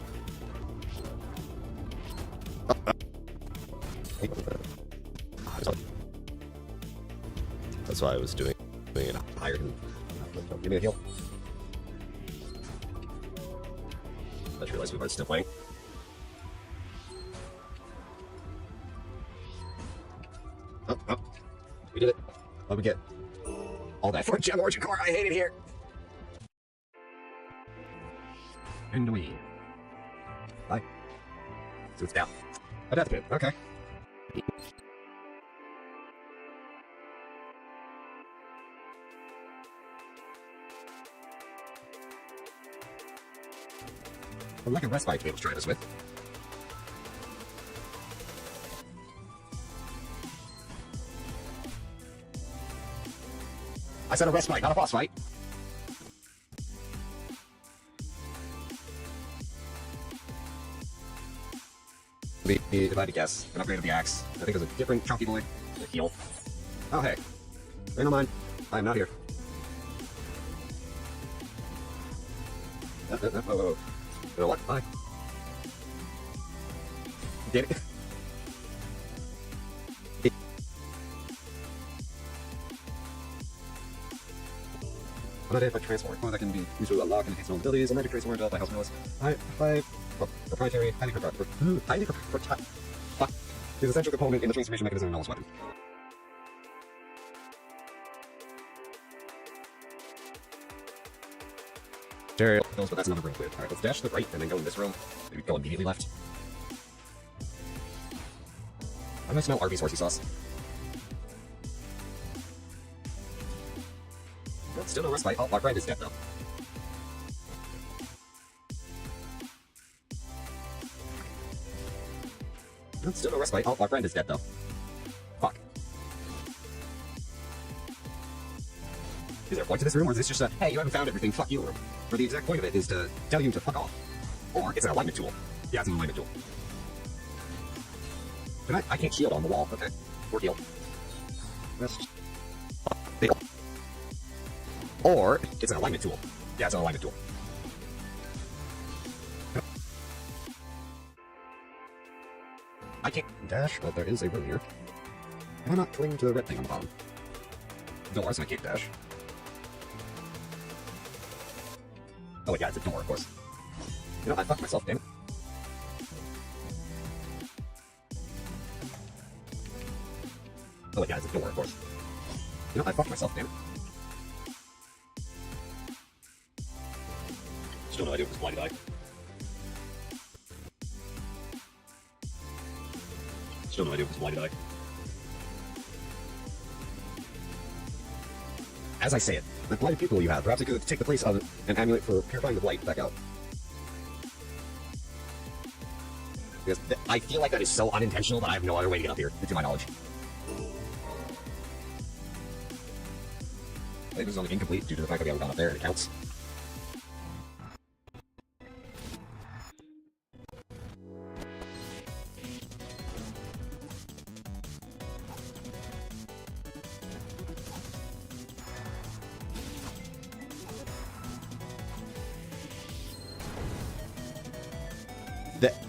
That's why I was doing it higher. Don't give me a heal. I just realized we weren't still playing. Oh, we did it. What we get? All that for gem origin core. I hate it here. And we. Bye. So it's down. A death pit. Okay. I'd like a respite to be able to try this with. I said a respite, not a boss fight. If I had to guess, an upgrade of the axe. I think there's a different chunky boy. A heal. Oh hey. Hey, no mind. I am not here. Whoa. You know what? Bye. Did it? I'm not if I transform. That can be used to unlock and enhance known abilities. A magic transform developed by House Millis. Proprietary, fuck. Is an essential component in the transformation mechanism of Millis' weapon. Jerry. But that's another room clear. Alright, let's dash to the right and then go in this room. Maybe go immediately left. Why do I smell Arby's horsey sauce? Well, still no respite. Oh, our friend is dead though. Well, still no respite. Oh, our friend is dead though. Fuck. Is there a point to this room, or is this just a, hey, you haven't found everything, fuck you room? Or the exact point of it is to tell you to fuck off. Or it's an alignment tool. Yeah, it's an alignment tool. Can I can't shield on the wall, okay. Or heal. Rest. Heal. Or it's an alignment tool. Yeah, it's an alignment tool. I can't dash, but there is a room here. Can I not cling to the red thing on the bottom? Doors, I can't dash. Oh wait, yeah, it's a door, of course. You know, I fucked myself, damn it. Oh wait, yeah, it's a door, of course. You know, I fucked myself, damn it. Still no idea what this blighted eye. Still no idea what this blighted eye. As I say it, the blighted pupil you have, perhaps it could take the place of an amulet for purifying the blight back out. Because I feel like that is so unintentional that I have no other way to get up here, to my knowledge. I think this is only incomplete due to the fact that we haven't gone up there and it counts.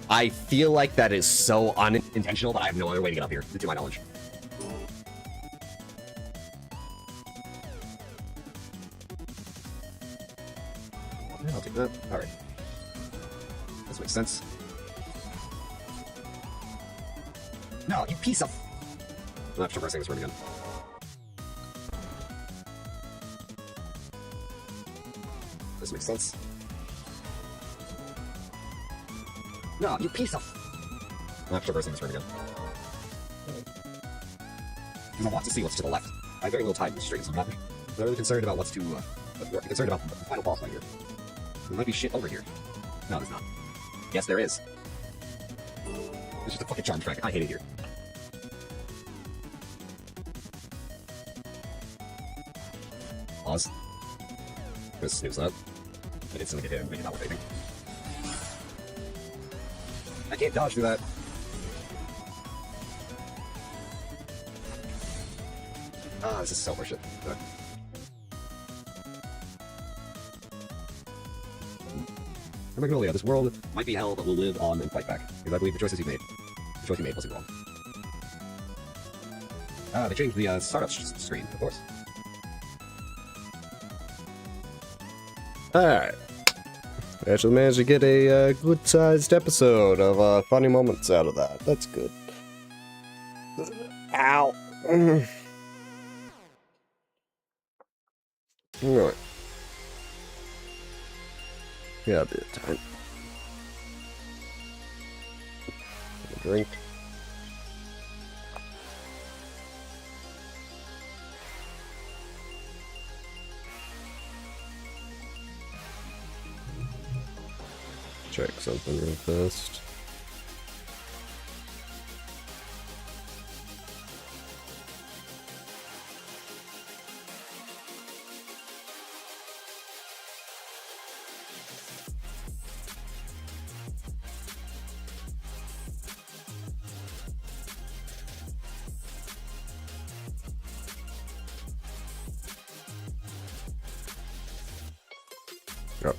I feel like that is so unintentional that I have no other way to get up here, to my knowledge. Yeah, I'll take that. Alright. This makes sense. No, you piece of... I'm not traversing this room again. This makes sense. No, you piece of... I'm not traversing this room again. Because I want to see what's to the left. I have very little time in the street, so I'm not really concerned about what's to... I'm concerned about the final boss fight here. There might be shit over here. No, there's not. Yes, there is. It's just a fucking charm track. I hate it here. Pause. Just snooze that. I instantly get hit and make it not worth anything. I can't dodge through that. Ah, this is so horseshit. Magnolia, this world might be hell, but we'll live on and fight back. Because I believe the choices you made. The choice you made wasn't wrong. Ah, they changed the startup screen, of course. Alright. I actually managed to get a good-sized episode of funny moments out of that. That's good. Ow. Alright. Yeah, a bit of time. Drink. Check something real fast. Oh.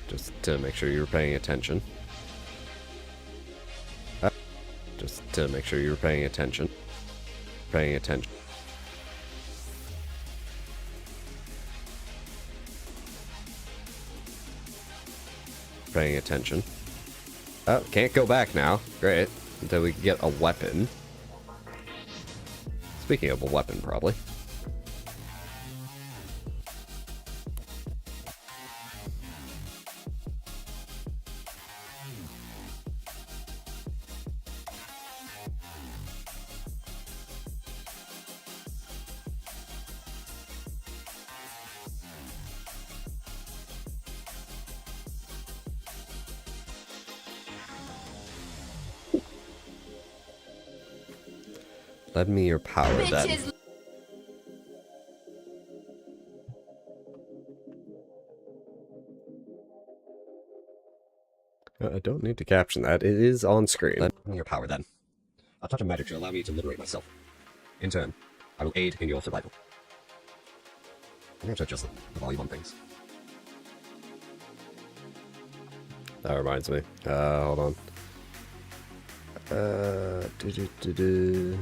Just to make sure you're paying attention. Just to make sure you're paying attention. Paying attention. Paying attention. Oh, can't go back now. Great. Until we get a weapon. Speaking of a weapon, probably. Lend me your power then. Bitches. I don't need to caption that. It is on screen. Lend me your power then. A touch of magic should allow me to liberate myself. In turn, I will aid in your survival. I'm going to adjust the volume on things. That reminds me. Hold on. Do-do-do-do.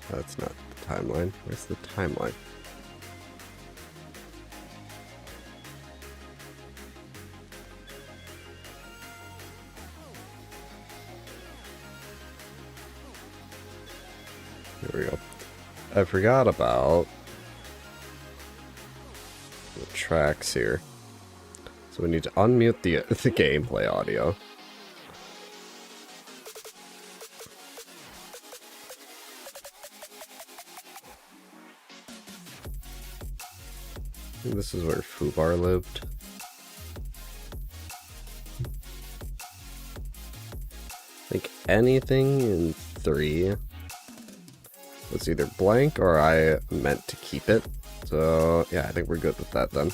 That's not the timeline. Where's the timeline? Here we go. I forgot about the tracks here. So we need to unmute the gameplay audio. I think this is where Vtuber lived. Like anything in 3 was either blank or I meant to keep it. So yeah, I think we're good with that then.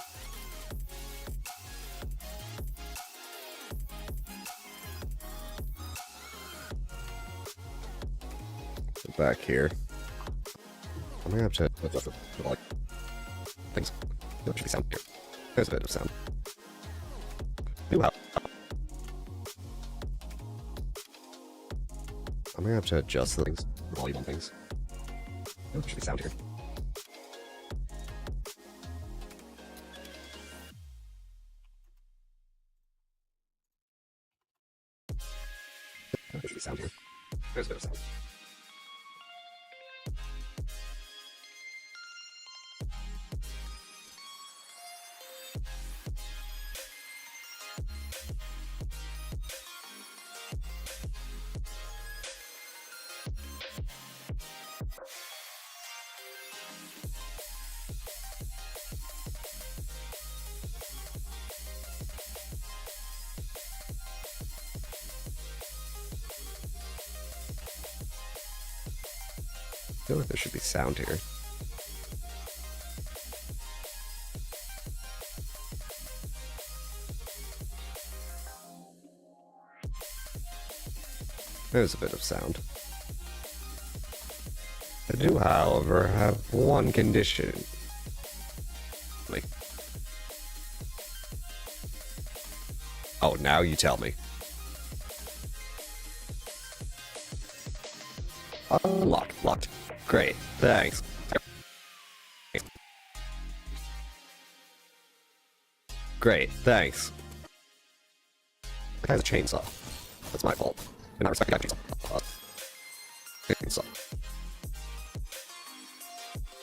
Back here. I'm gonna have to adjust the volume. Things. There should be sound here. There's a bit of sound. New house. I'm gonna have to adjust the things. The volume on things. There should be sound here. There should be sound here. There's a bit of sound. I feel like there should be sound here. There's a bit of sound. I do, however, have one condition. Like, oh, now you tell me. Unlocked. Locked. Great. Thanks. Great. Thanks. The guy has a chainsaw. That's my fault. And I respect the guy with a chainsaw.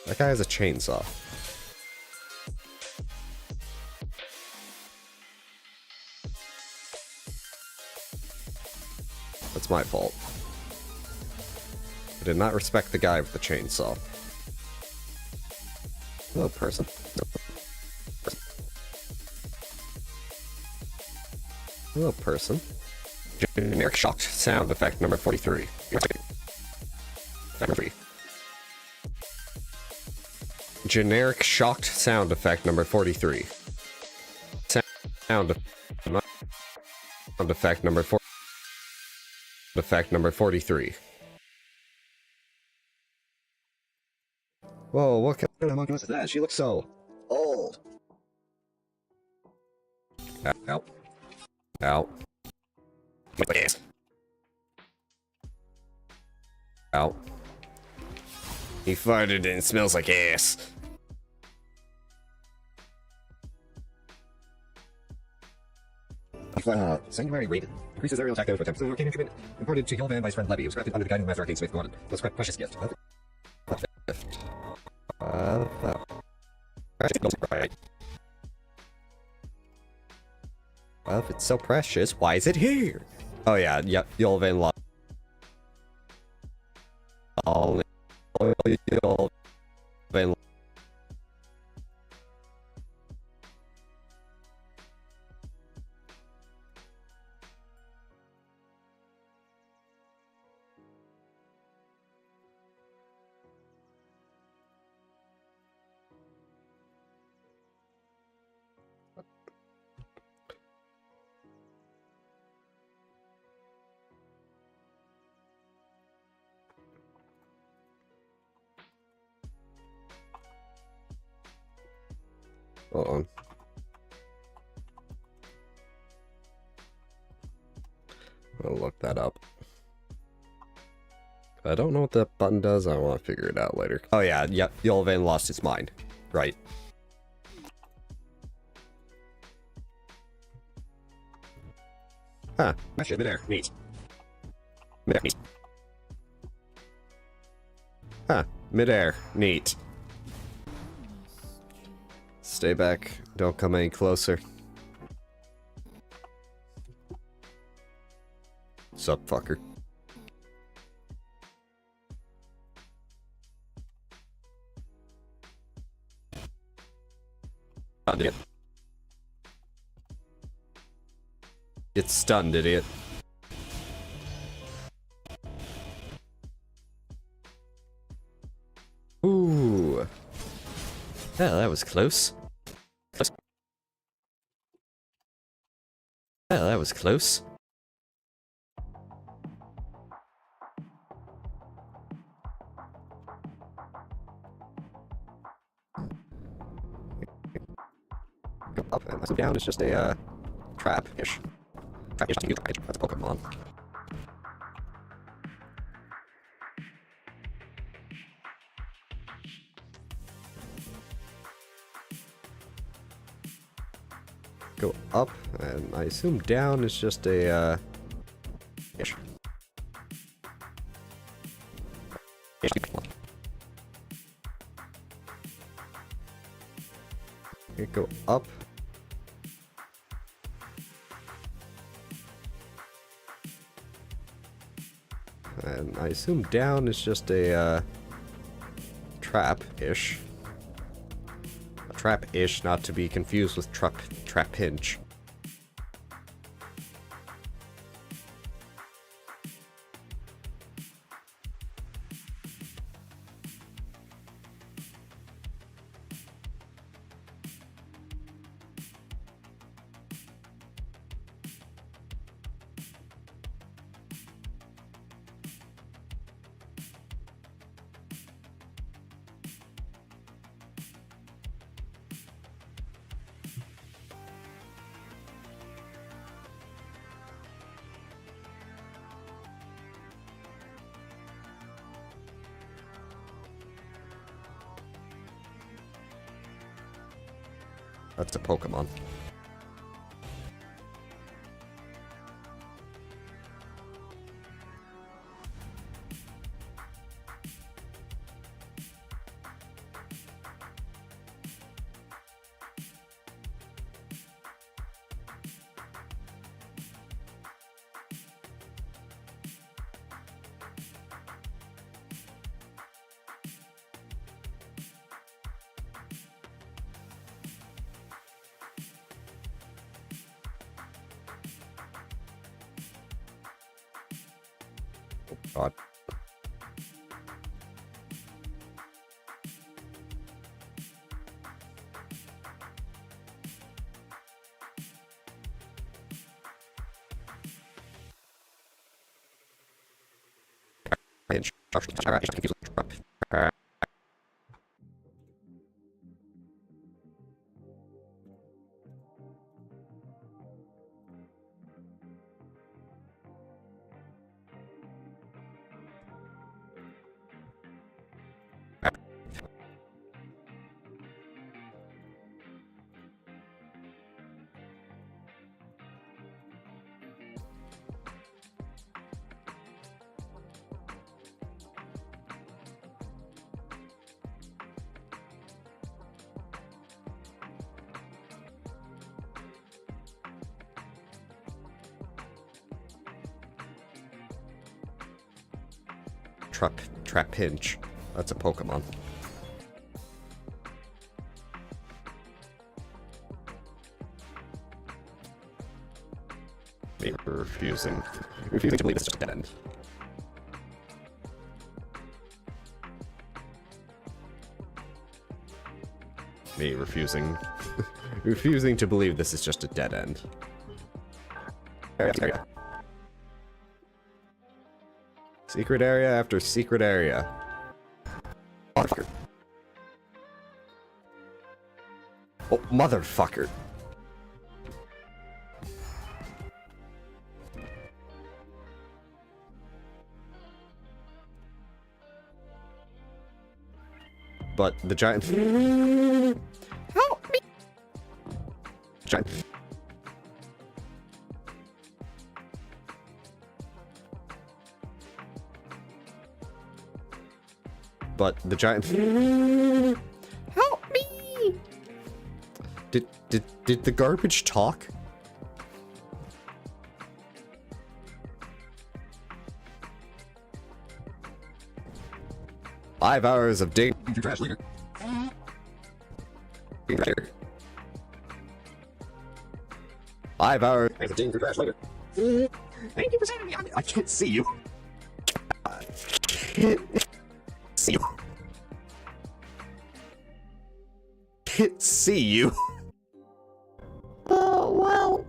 That guy has a chainsaw. That's my fault. I did not respect the guy with the chainsaw. Hello, person. Hello, person. Generic shocked sound effect number 43. Number 3. Generic shocked sound effect number 43. Sound effect number 4. Effect number 43. Whoa, what kind of monkey is that? She looks so old. Ow. Ow. Yes. Ow. He farted and it smells like ass. Sanguinary Raven. Increases aerial attack damage by 10%. Arcane achievement imparted to Hillman by his friend Levy. It was crafted under the guidance of Master Arcane Smith Gordon. It was a precious gift. Right. Well, if it's so precious, why is it here? Oh yeah, yep, Yolvain lost. Yolvain. Hold on. I'll look that up. I don't know what that button does. I want to figure it out later. Oh yeah, yep. Yolvain lost his mind. Right. Huh. Shit, midair. Neat. Midair. Neat. Huh. Midair. Neat. Stay back. Don't come any closer. Sup, fucker. Stunned, idiot. Get stunned, idiot. Ooh. Yeah, that was close. Yeah, that was close. Go up and go down is just a trap-ish. Trap-ish, that's a Pokemon. Go up, and I assume down is just a, ish. Ish. Okay, go up. And I assume down is just a, trap-ish. Trap-ish, not to be confused with trap-pinch. That's a Pokemon. God. Trapinch. That's a Pokemon. Me refusing to believe this is just a dead end. Me refusing to believe this is just a dead end. Area. Secret area after secret area. Motherfucker. Oh, motherfucker. But the giant... Help me! Giant... But the giant... Help me! Did the garbage talk? Five hours of danger trash later. Five hours of danger trash later. Thank you for saving me. I can't see you. I can't see you. Can't see you. Oh, well,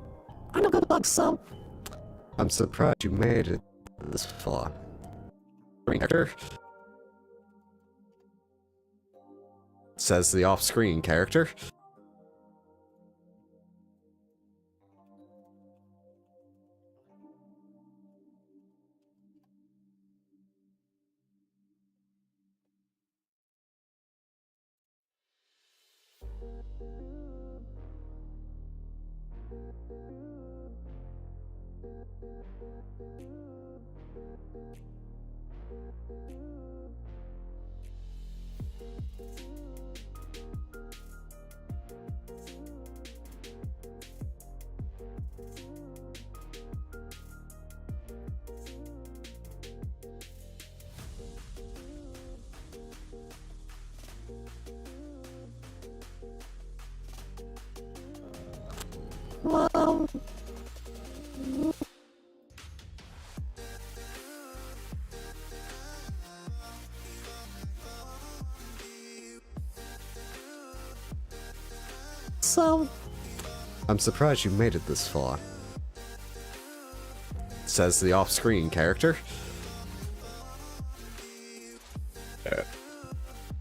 I don't got a bug, so... I'm surprised you made it this far. Character. Says the off-screen character. Well... So... I'm surprised you made it this far. Says the off-screen character.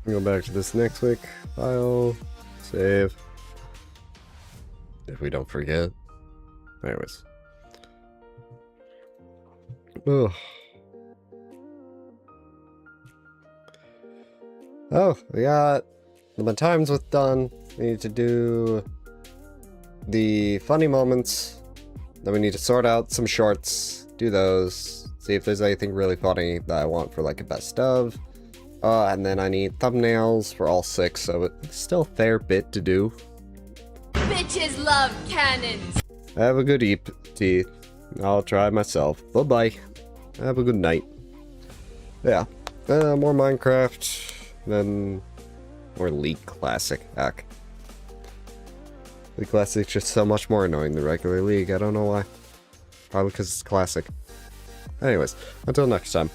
Go back to this next week. File. Save. If we don't forget. Anyways. Ugh. Oh, we got the times with done. We need to do the funny moments. Then we need to sort out some shorts, do those, see if there's anything really funny that I want for like a best of. And then I need thumbnails for all 6, so it's still a fair bit to do. Bitches love cannons. Have a good eat. I'll try myself. Bye-bye. Have a good night. Yeah. More Minecraft, then more League Classic. Heck. League Classic's just so much more annoying than regular League. I don't know why. Probably because it's classic. Anyways, until next time.